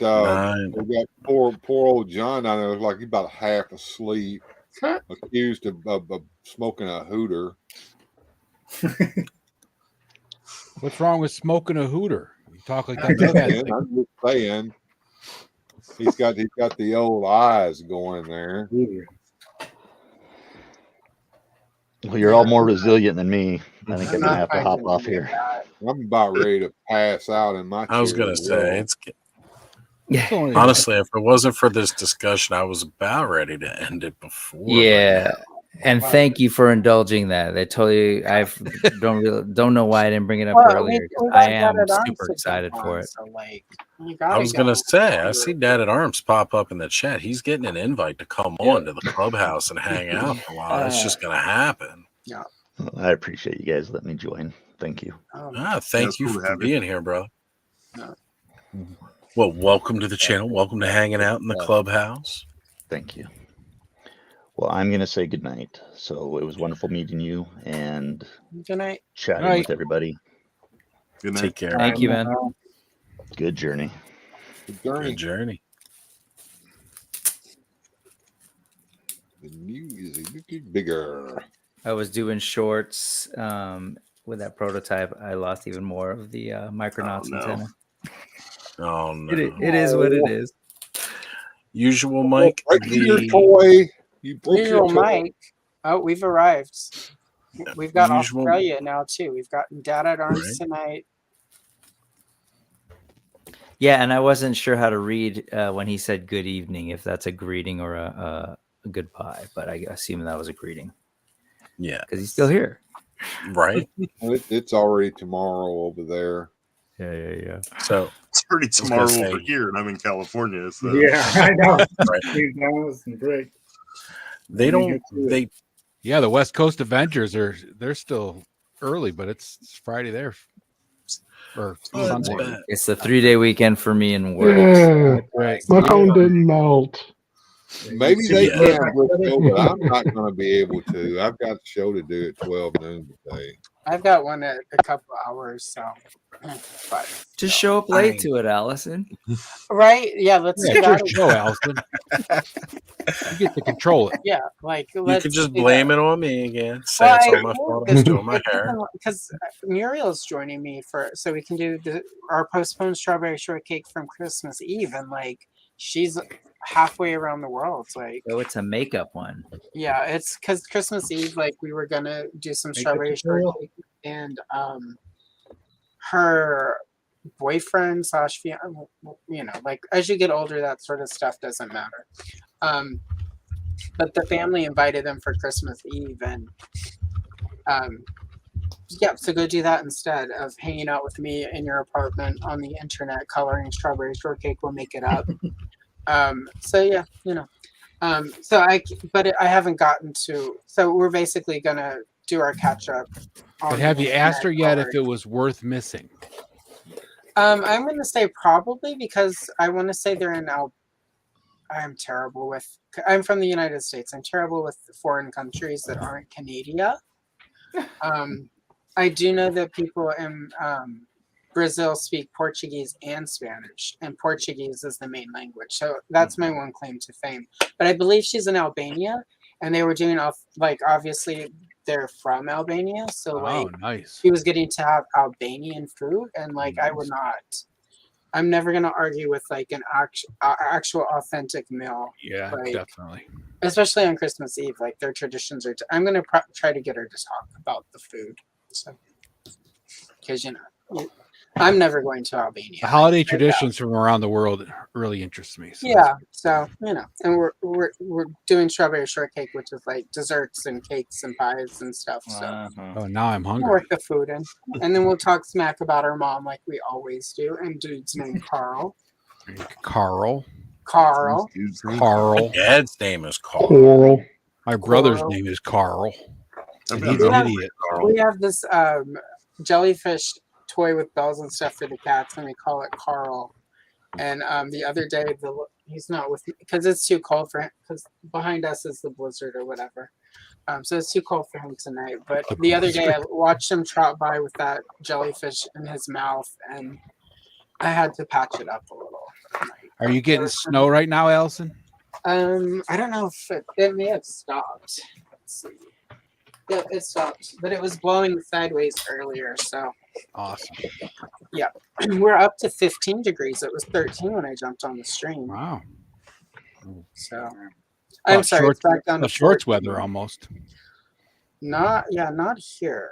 poor old John down there. Looks like he's about half asleep, accused of smoking a hooter. What's wrong with smoking a hooter? You talk like I'm that. just saying. He's got the old eyes going there. Well, you're all more resilient than me. I think I'm gonna have to hop off here. I'm about ready to pass out in my chair. I was gonna say it's. Honestly, if it wasn't for this discussion, I was about ready to end it before. Yeah, and thank you for indulging that. I totally, don't know why I didn't bring it up earlier. I am super excited for it. So like, I was gonna say, I see Dad at Arms pop up in the chat. He's getting an invite to come on to the clubhouse and hang out for a while. It's just gonna happen. Yeah. Well, I appreciate you guys letting me join. Thank you. Thank you for being here, bro. Well, welcome to the channel. Welcome to hanging out in the clubhouse. Thank you. Well, I'm going to say good night. So it was wonderful meeting you and good night. Chatting with everybody. Good night. Take care. Thank you, man. Good journey. Good journey. The news is looking bigger. I was doing shorts with that prototype. I lost even more of the Micronauts antenna. Oh no! It is what it is. Usual Mike. Your toy. You broke Usual your toy. Mike. Oh, we've arrived. We've got Usual- Australia now too. We've gotten Dad at Arms tonight. Yeah, and I wasn't sure how to read when he said good evening, if that's a greeting or a goodbye, but I assume that was a greeting. Yeah. Because he's still here. Right. It's already tomorrow over there. Yeah. So it's already tomorrow over here, and I'm in California. So. Yeah, I know. Right. They don't. They. Yeah, the West Coast Avengers they're still early, but it's Friday there. Or Sunday. It's the 3-day weekend for me in work. Yeah. Right. My phone didn't melt. Maybe they can, but I'm not going to be able to. I've got a show to do at 12 noon today. I've got one at a couple hours, so. But, Just show up late to it, Allison. Right? Yeah, let's do that. Show, Allison. You get to control it. Yeah, like You let's could just do blame that. it on me again. Say it's all my fault. I'm doing my hair. Because Muriel's joining me so we can do our postponed strawberry shortcake from Christmas Eve, and like she's halfway around the world. Like, Oh, it's a makeup one. yeah, it's because Christmas Eve, like we were gonna do some strawberry shortcake, and her boyfriend / you know, like as you get older, that sort of stuff doesn't matter. But the family invited them for Christmas Eve, and yeah, so go do that instead of hanging out with me in your apartment on the internet coloring strawberry shortcake. We'll make it up. So yeah, you know. But I haven't gotten to. So we're basically gonna do our catch up. But have you asked her yet if it was worth missing? I'm going to say probably, because I want to say they're in I'm terrible with. I'm from the United States. I'm terrible with foreign countries that aren't Canada. I do know that people in Brazil speak Portuguese and Spanish, and Portuguese is the main language. So that's my one claim to fame. But I believe she's in Albania, and they were doing obviously they're from Albania, so nice. he was getting to have Albanian food, and I would not. I'm never gonna argue with an actual authentic meal. Yeah, definitely. Especially on Christmas Eve, their traditions are. I'm gonna try to get her to talk about the food, so because I'm never going to Albania. The holiday traditions from around the world really interest me. So yeah, so and we're doing strawberry shortcake, which is desserts and cakes and pies and stuff. So oh, now I'm we'll hungry. work the food in, and then we'll talk smack about our mom like we always do. And dude's name Carl. Carl. My dad's name is Carl. Coral. My brother's name is Carl. And he's an idiot. We have this jellyfish toy with bells and stuff for the cats, and we call it Carl. And the other day, he's not with me because it's too cold for him. Because behind us is the blizzard or whatever, so it's too cold for him tonight. But the other day, I watched him trot by with that jellyfish in his mouth, and I had to patch it up a little. Are you getting snow right now, Allison? I don't know if it may have stopped. Let's see. Yeah, it stopped, but it was blowing sideways earlier, so. Awesome. Yeah, we're up to 15 degrees. It was 13 when I jumped on the stream. Wow. So, I'm sorry, it's back down to shorts 14. weather almost. Not here.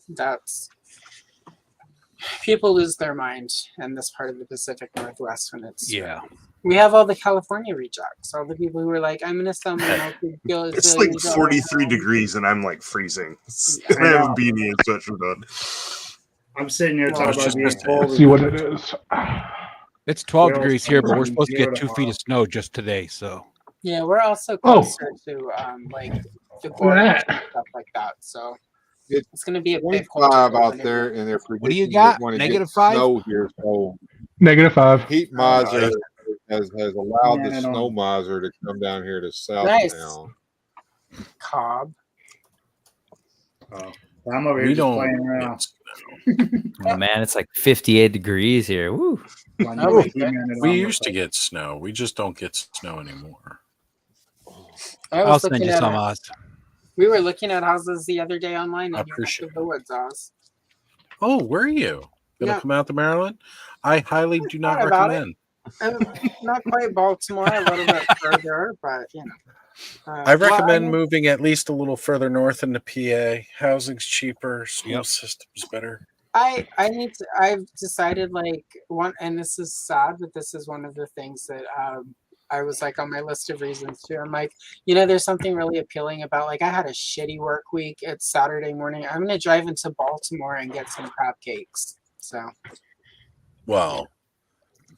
That's people lose their mind in this part of the Pacific Northwest when it's We have all the California rejects, all the people who were like, I'm gonna sell my multi-billion. It's 43 degrees and I'm freezing. And I have a beanie and such done. I'm sitting here talking about being cold. See what it is. It's 12 degrees here, but we're supposed to get 2 feet of snow just today. So yeah, we're also closer to the gorge and stuff like that. So it's going to be a bit colder out there, and they're what do you got? -5? Snow here, so -5. Heat miser has allowed the snow miser to come down here to Southtown. Cobb. Oh, I'm over here just playing around. Oh man, it's 58 degrees here. Woo. We used to get snow. We just don't get snow anymore. I'll send you some, Oz. We were looking at houses the other day online. I appreciate the woods, Oz. Oh, were you gonna come out to Maryland? I highly do not recommend. Not quite Baltimore, a little bit further, but I recommend moving at least a little further north into PA. Housing's cheaper, school system's better. I've decided and this is sad, but this is one of the things that I was on my list of reasons too. I'm there's something really appealing about I had a shitty work week. It's Saturday morning. I'm gonna drive into Baltimore and get some crab cakes. So, well,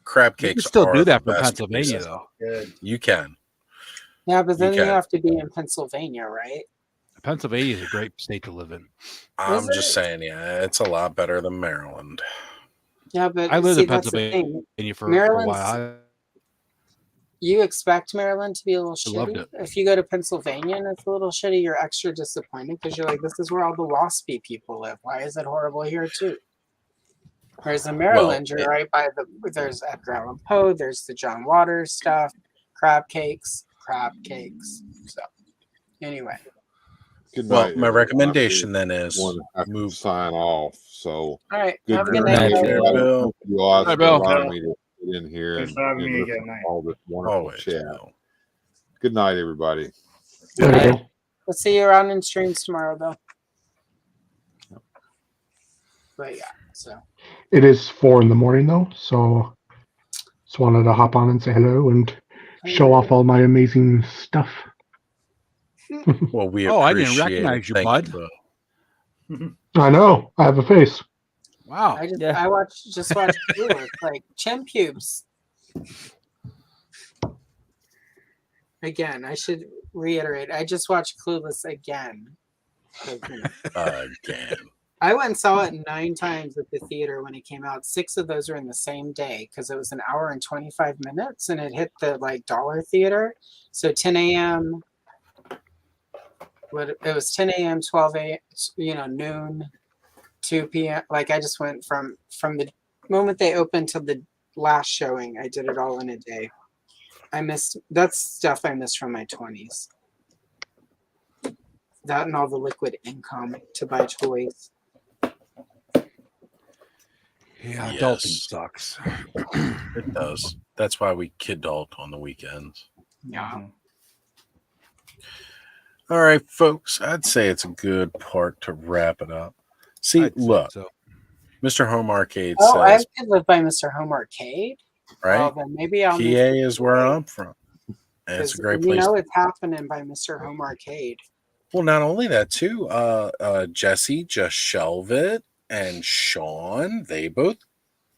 crab cakes. You can still do that for Pennsylvania, though. You can. Yeah, but then you have to be in Pennsylvania, right? Pennsylvania is a great state to live in. I'm just saying, it's a lot better than Maryland. Yeah, but I lived in Pennsylvania for a while. You expect Maryland to be a little shitty. Loved it. If you go to Pennsylvania and it's a little shitty, you're extra disappointed because you're this is where all the waspy people live. Why is it horrible here too? Whereas in Maryland, you're right by there's Edgar Allan Poe, there's the John Waters stuff, crab cakes. So anyway. Good night. Well, my recommendation then is move sign off. So all right, good have a good night, Bill. You all Hi, Bill. allowed me to get in here and listen to all this wonderful chat. Good night, everybody. Good night. We'll see you around in streams tomorrow, though. But yeah, so it is 4 a.m. though, so just wanted to hop on and say hello and show off all my amazing stuff. Well, we I didn't recognize you, bud. I know. I have a face. Wow. I just watched Clueless, chimp pubes. Again, I should reiterate. I just watched Clueless again. Again. I went and saw it 9 times at the theater when it came out. 6 of those were in the same day because it was an hour and 25 minutes, and it hit the dollar theater. So 10 a.m. It was 10 a.m., 12 a.m., noon, 2 p.m. I just went from the moment they opened to the last showing. I did it all in a day. That's stuff I missed from my 20s. That and all the liquid income to buy toys. Yeah, adulting sucks. It does. That's why we kid-adult on the weekends. Yeah. All right, folks. I'd say it's a good part to wrap it up. See, look, Mr. Home Arcade I says, could live by Mr. Home Arcade. right? Well, then maybe I'll PA move to is where I'm from. And it's a great place. It's happening by Mr. Home Arcade. Well, not only that, too. Jesse, Just Shelve It, and Sean,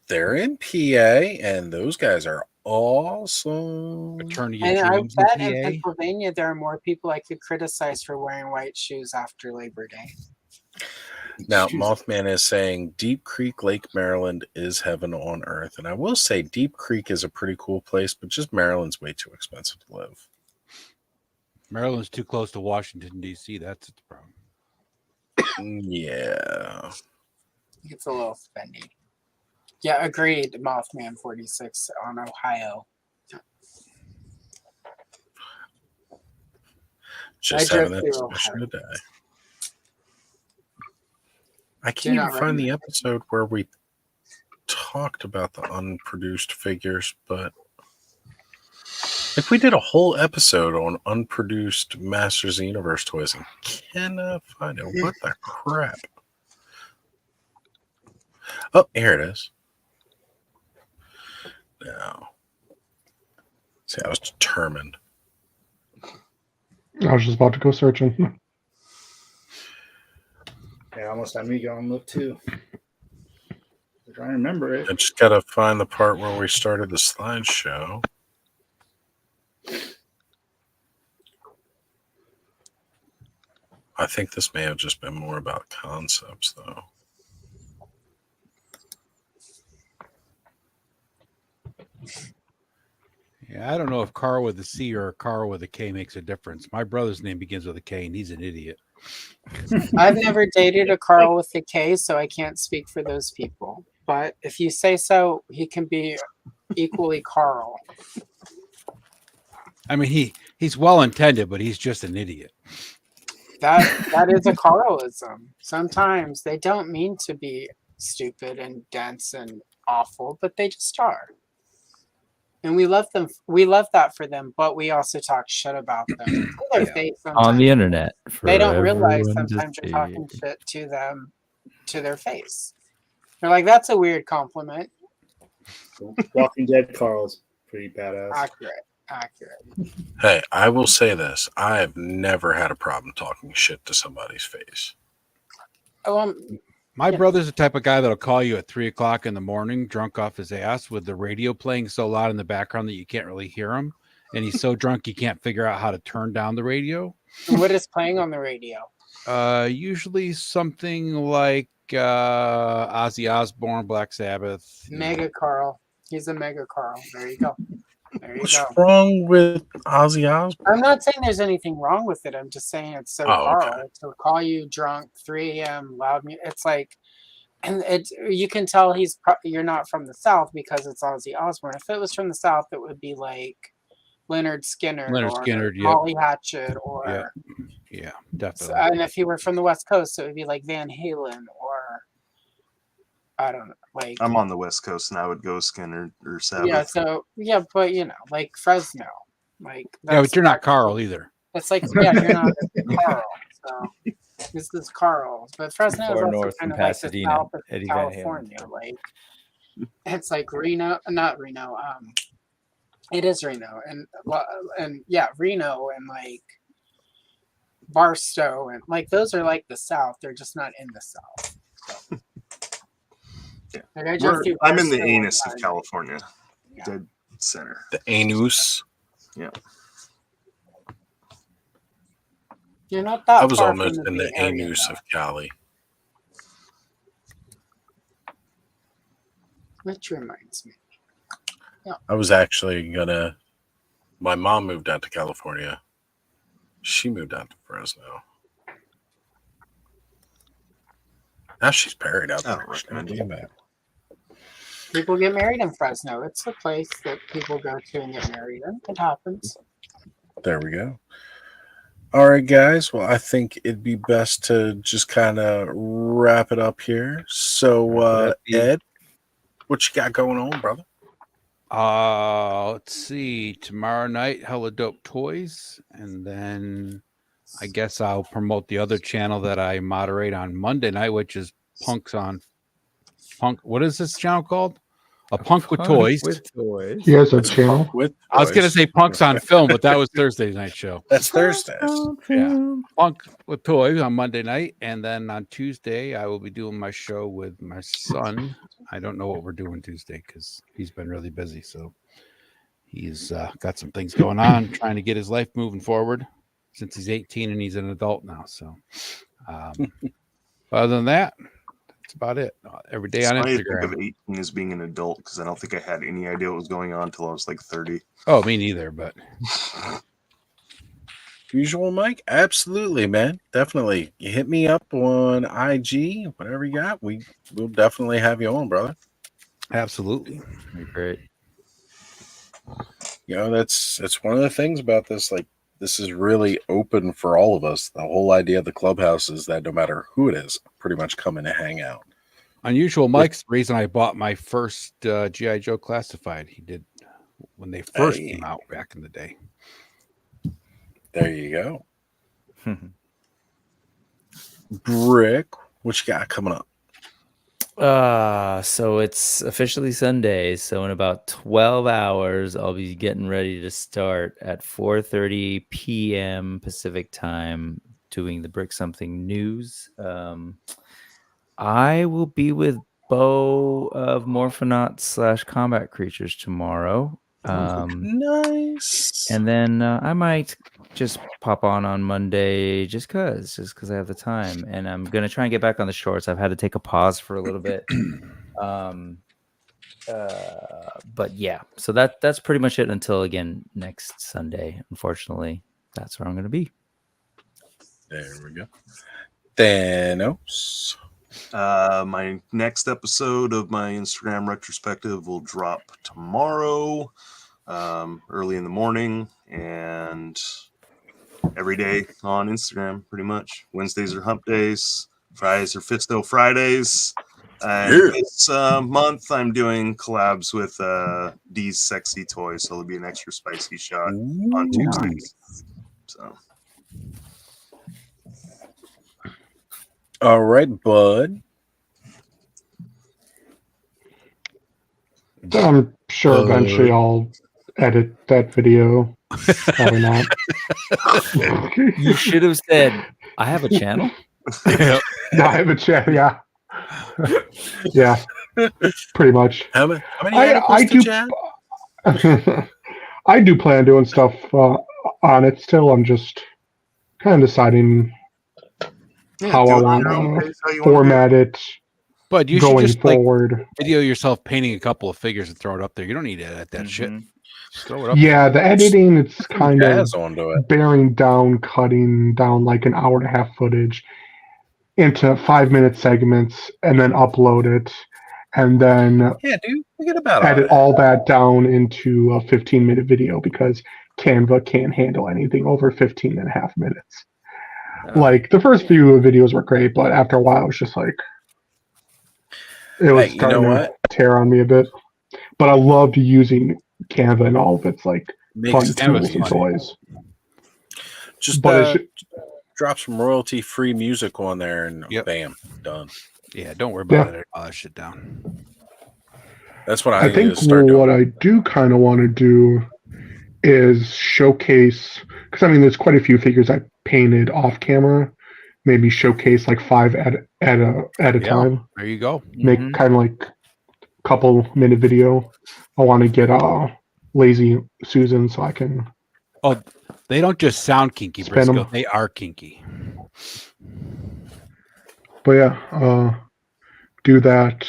they're in PA, and those guys are awesome. Attorney And I bet in Pennsylvania there are more people I could criticize for wearing white shoes after Labor Day. Now, Mothman is saying Deep Creek, Lake Maryland is heaven on earth. And I will say Deep Creek is a pretty cool place, but just Maryland's way too expensive to live. Maryland's too close to Washington, D.C. That's the problem. Yeah. It's a little spendy. Yeah, agreed, Mothman 46 on Ohio. Just having that discussion today. I can't even find the episode where we talked about the unproduced figures, but if we did a whole episode on unproduced Masters of the Universe toys and cannot find it. What the crap? Oh, here it is. Now, see, I was determined. I was just about to go searching. Yeah, almost had me go and look too. I'm trying to remember it. I just got to find the part where we started the slideshow. I think this may have just been more about concepts, though. Yeah, I don't know if Carl with a C or Carl with a K makes a difference. My brother's name begins with a K, and he's an idiot. I've never dated a Carl with a K, so I can't speak for those people. But if you say so, he can be equally Carl. I mean, he's well intended, but he's just an idiot. That is a Carlism. Sometimes they don't mean to be stupid and dense and awful, but they just are. And we love them. We love that for them, but we also talk shit about them to their face sometimes. On the internet. They don't realize everyone to sometimes you're see. talking shit to them, to their face. They're like, "That's a weird compliment." Walking Dead Carl's pretty badass. Accurate. Hey, I will say this. I have never had a problem talking shit to somebody's face. Oh, My brother's the type of guy that'll call you at 3:00 in the morning, drunk off his ass, with the radio playing so loud in the background that you can't really hear him. And he's so drunk he can't figure out how to turn down the radio. And what is playing on the radio? Usually something like Ozzy Osbourne, Black Sabbath. Mega Carl. He's a Mega Carl. There you go. There you What's go. wrong with Ozzy Osbourne? I'm not saying there's anything wrong with it. I'm just saying it's so Carl to call you drunk, 3 a.m. loud music. It's like, and you can tell you're not from the South because it's Ozzy Osbourne. If it was from the South, it would be like Leonard Skinner, Molly Hatchet, or yeah, definitely. And if you were from the West Coast, it would be like Van Halen, or I don't know, like I'm on the West Coast and I would go Skinner or Sabbath. Yeah, so but like Fresno, like but you're not Carl either. It's like you're not Carl. So this is Carl, but Fresno is also north kind from of like the Pasadena, south of Eddie Van Halen. California. Like it's like Reno, not Reno. It is Reno, and yeah, Reno and like Barstow, and like those are like the South. They're just not in the South. So. Yeah. Like I'm in the anus of California, dead center. The anus. Yeah. You're not that. I was far almost from in the area, anus of Cali. Which reminds me. Yeah. I was actually gonna. My mom moved out to California. She moved out to Fresno. Now she's buried out there. People get married in Fresno. It's a place that people go to and get married in. It happens. There we go. All right, guys. Well, I think it'd be best to just kind of wrap it up here. So, Ed, what you got going on, brother? Let's see. Tomorrow night, Hella Dope Toys, and then I guess I'll promote the other channel that I moderate on Monday night, which is Punks on Punk. What is this channel called? A Punk with Toys. He has a channel. I was going to say Punks on Film, but that was Thursday's night show. That's Thursdays. Yeah. Punk with Toys on Monday night. And then on Tuesday, I will be doing my show with my son. I don't know what we're doing Tuesday because he's been really busy. So he's got some things going on, trying to get his life moving forward since he's 18 and he's an adult now. So other than that, that's about it. Every day on I think Instagram. of 18 as being an adult because I don't think I had any idea what was going on until I was like 30. Oh, me neither, but usual, Mike. Absolutely, man. Definitely. You hit me up on IG, whatever you got. We'll definitely have you on, brother. Absolutely. Great. You know, that's one of the things about this. Like, this is really open for all of us. The whole idea of the Clubhouse is that no matter who it is, pretty much come in and hang out. Unusual Mike's the reason I bought my first G.I. Joe Classified. He did when they first came out back in the day. There you go. Brick, what you got coming up? So it's officially Sunday. So in about 12 hours, I'll be getting ready to start at 4:30 p.m. Pacific time doing the Brick Something News. I will be with Bo of Morphonauts / Combat Creatures tomorrow. Nice. And then I might just pop on Monday just because I have the time, and I'm gonna try and get back on the shorts. I've had to take a pause for a little bit. But yeah, so that's pretty much it until again next Sunday. Unfortunately, that's where I'm gonna be. There we go. Thanos. My next episode of my Instagram retrospective will drop tomorrow, early in the morning, and every day on Instagram, pretty much. Wednesdays are hump days, Fridays are Fisto Fridays. And this month I'm doing collabs with D's Sexy Toys, so there'll be an extra spicy shot on Tuesdays. So. All right, bud. I'm sure eventually I'll edit that video. Probably not. You should have said, I have a channel. No, I have a channel. Yeah. Yeah. Pretty much. How many I do. I do plan doing stuff on it still. I'm just kind of deciding how I want to format it. But you going should just forward. Video yourself painting a couple of figures and throw it up there. You don't need to edit that shit. Just throw it up. Yeah, the editing, it's kind of jazz onto it. bearing down, cutting down like an hour and a half footage into 5-minute segments and then upload it and then Yeah, dude. Forget about edit all all that down into a 15-minute video because Canva can't handle anything over 15 and a half minutes. Like, the first few videos were great, but after a while, it was just like, it was Hey, you starting know to what? tear on me a bit. But I loved using Canva and all of its, like, Makes fun Canva's tools and funny. toys. Just But it drop some royalty-free music on there, and bam, done. Yeah, don't worry about it. All that shit down. That's what I I need think to start doing. what I do kind of want to do is showcase, because I mean, there's quite a few figures I painted off camera. Maybe showcase like 5 at a time. There you go. Make kind of like a couple-minute video. I want to get Lazy Susan so I can. Oh, they don't just sound kinky, Spin 'em. Briscoe. They are kinky. But yeah, do that.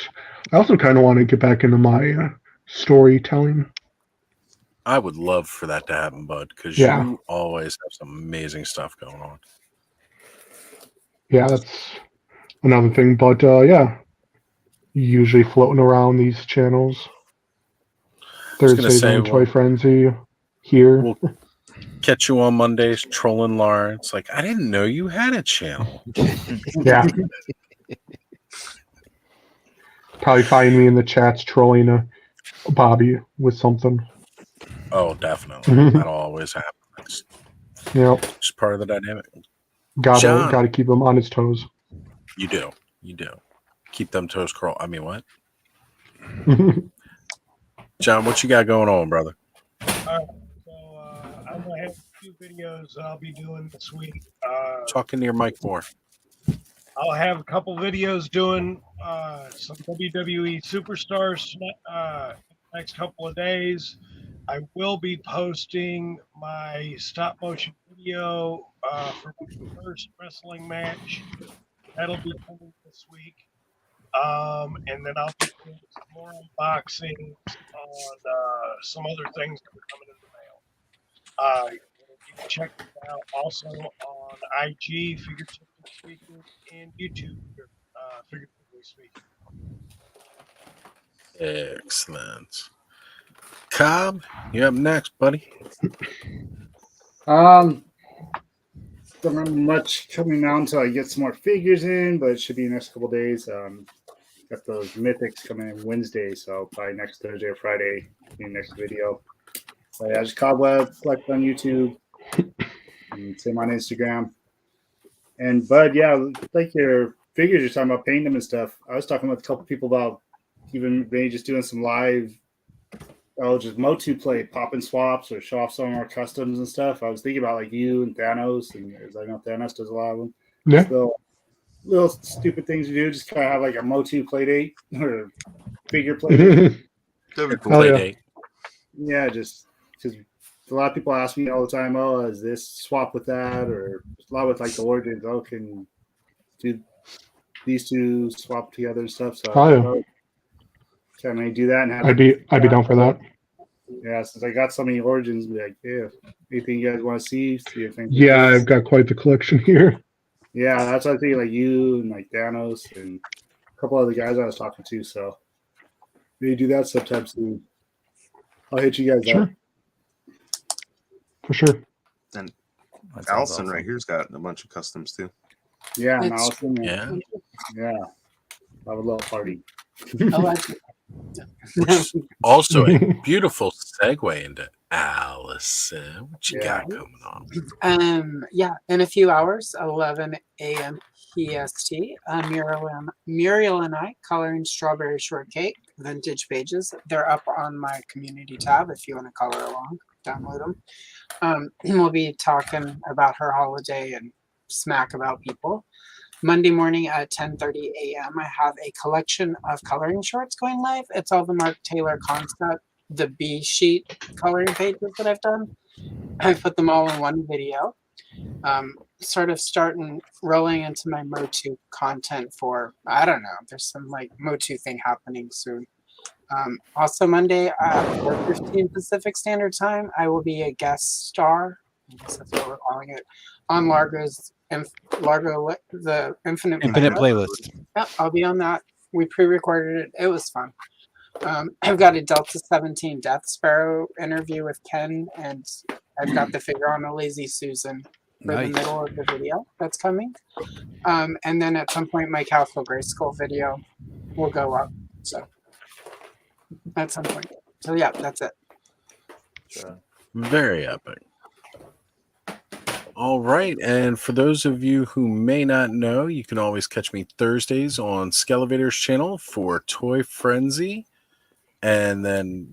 I also kind of want to get back into my storytelling. I would love for that to happen, bud, because Yeah. you always have some amazing stuff going on. Yeah, that's another thing. But yeah, usually floating around these channels. was gonna Thursdays say, on Toy Frenzy here. Catch you on Mondays trolling Lawrence. Like, I didn't know you had a channel. Yeah. Probably find me in the chats trolling Bobby with something. Oh, definitely. That'll always happen. Yeah. It's part of the dynamic. Gotta keep him on his toes. You do. Keep them toes curled. I mean, what? John, what you got going on, brother? I'm gonna have a few videos I'll be doing this week. Talking to your mic more. I'll have a couple videos doing some WWE superstars next couple of days. I will be posting my stop motion video for my first wrestling match. That'll be coming this week. And then I'll be doing some more unboxings on some other things that are coming in the mail. You can check it out also on IG, Figuratively Speaking, and YouTube, Figuratively Speaking. Excellent. Cobb, you up next, buddy? Don't remember much coming out until I get some more figures in, but it should be the next couple days. Got those mythics coming in Wednesday, so probably next Thursday or Friday be the next video. But yeah, just Cobweb, collect on YouTube, and same on Instagram. And Bud, yeah, like your figures you're talking about painting them and stuff. I was talking with a couple people about even maybe just doing some live, just Motu play, pop and swaps or show off some of our customs and stuff. I was thinking about like you and Thanos, and as I know Thanos does a lot of them. Yeah. Little stupid things to do, just kind of have like a Motu play date or figure play date. Play date. Yeah, just because a lot of people ask me all the time, oh, is this swap with that? Or a lot with like the origins, oh, can do these two swap together and stuff. So can I do that and have I'd be down for that. Yeah, since I got so many origins, be like, yeah, anything you guys want to see if Yeah, I've got quite the collection here. Yeah, that's what I think, like you and like Thanos and a couple other guys I was talking to. So maybe do that sometime soon. I'll hit you guys up. For sure. And Allison right here's got a bunch of customs too. Yeah, and It's- Allison. Yeah. Yeah. Have a little party. Also, a beautiful segue into Allison. What you got coming on? Yeah, in a few hours, 11 a.m. PST, Muriel and I coloring strawberry shortcake vintage pages. They're up on my community tab if you want to color along, download them. We'll be talking about her holiday and smack about people. Monday morning at 10:30 a.m. I have a collection of coloring shorts going live. It's all the Mark Taylor concept, the B sheet coloring pages that I've done. I put them all in one video. Sort of starting rolling into my Motu content for, I don't know, there's some like Motu thing happening soon. Also Monday at 4:15 Pacific Standard Time, I will be a guest star, I guess that's what we're calling it, on Largo's the Infinite Playlist. Yep, I'll be on that. We pre-recorded it. It was fun. I've got a Delta 17 Death Sparrow interview with Ken, and I've got the figure on a Lazy Susan for the middle of the video that's coming. And then at some point, my Castle Grayskull video will go up. So at some point. So yeah, that's it. Sure. Very epic. All right. And for those of you who may not know, you can always catch me Thursdays on Skelevator's channel for Toy Frenzy. And then,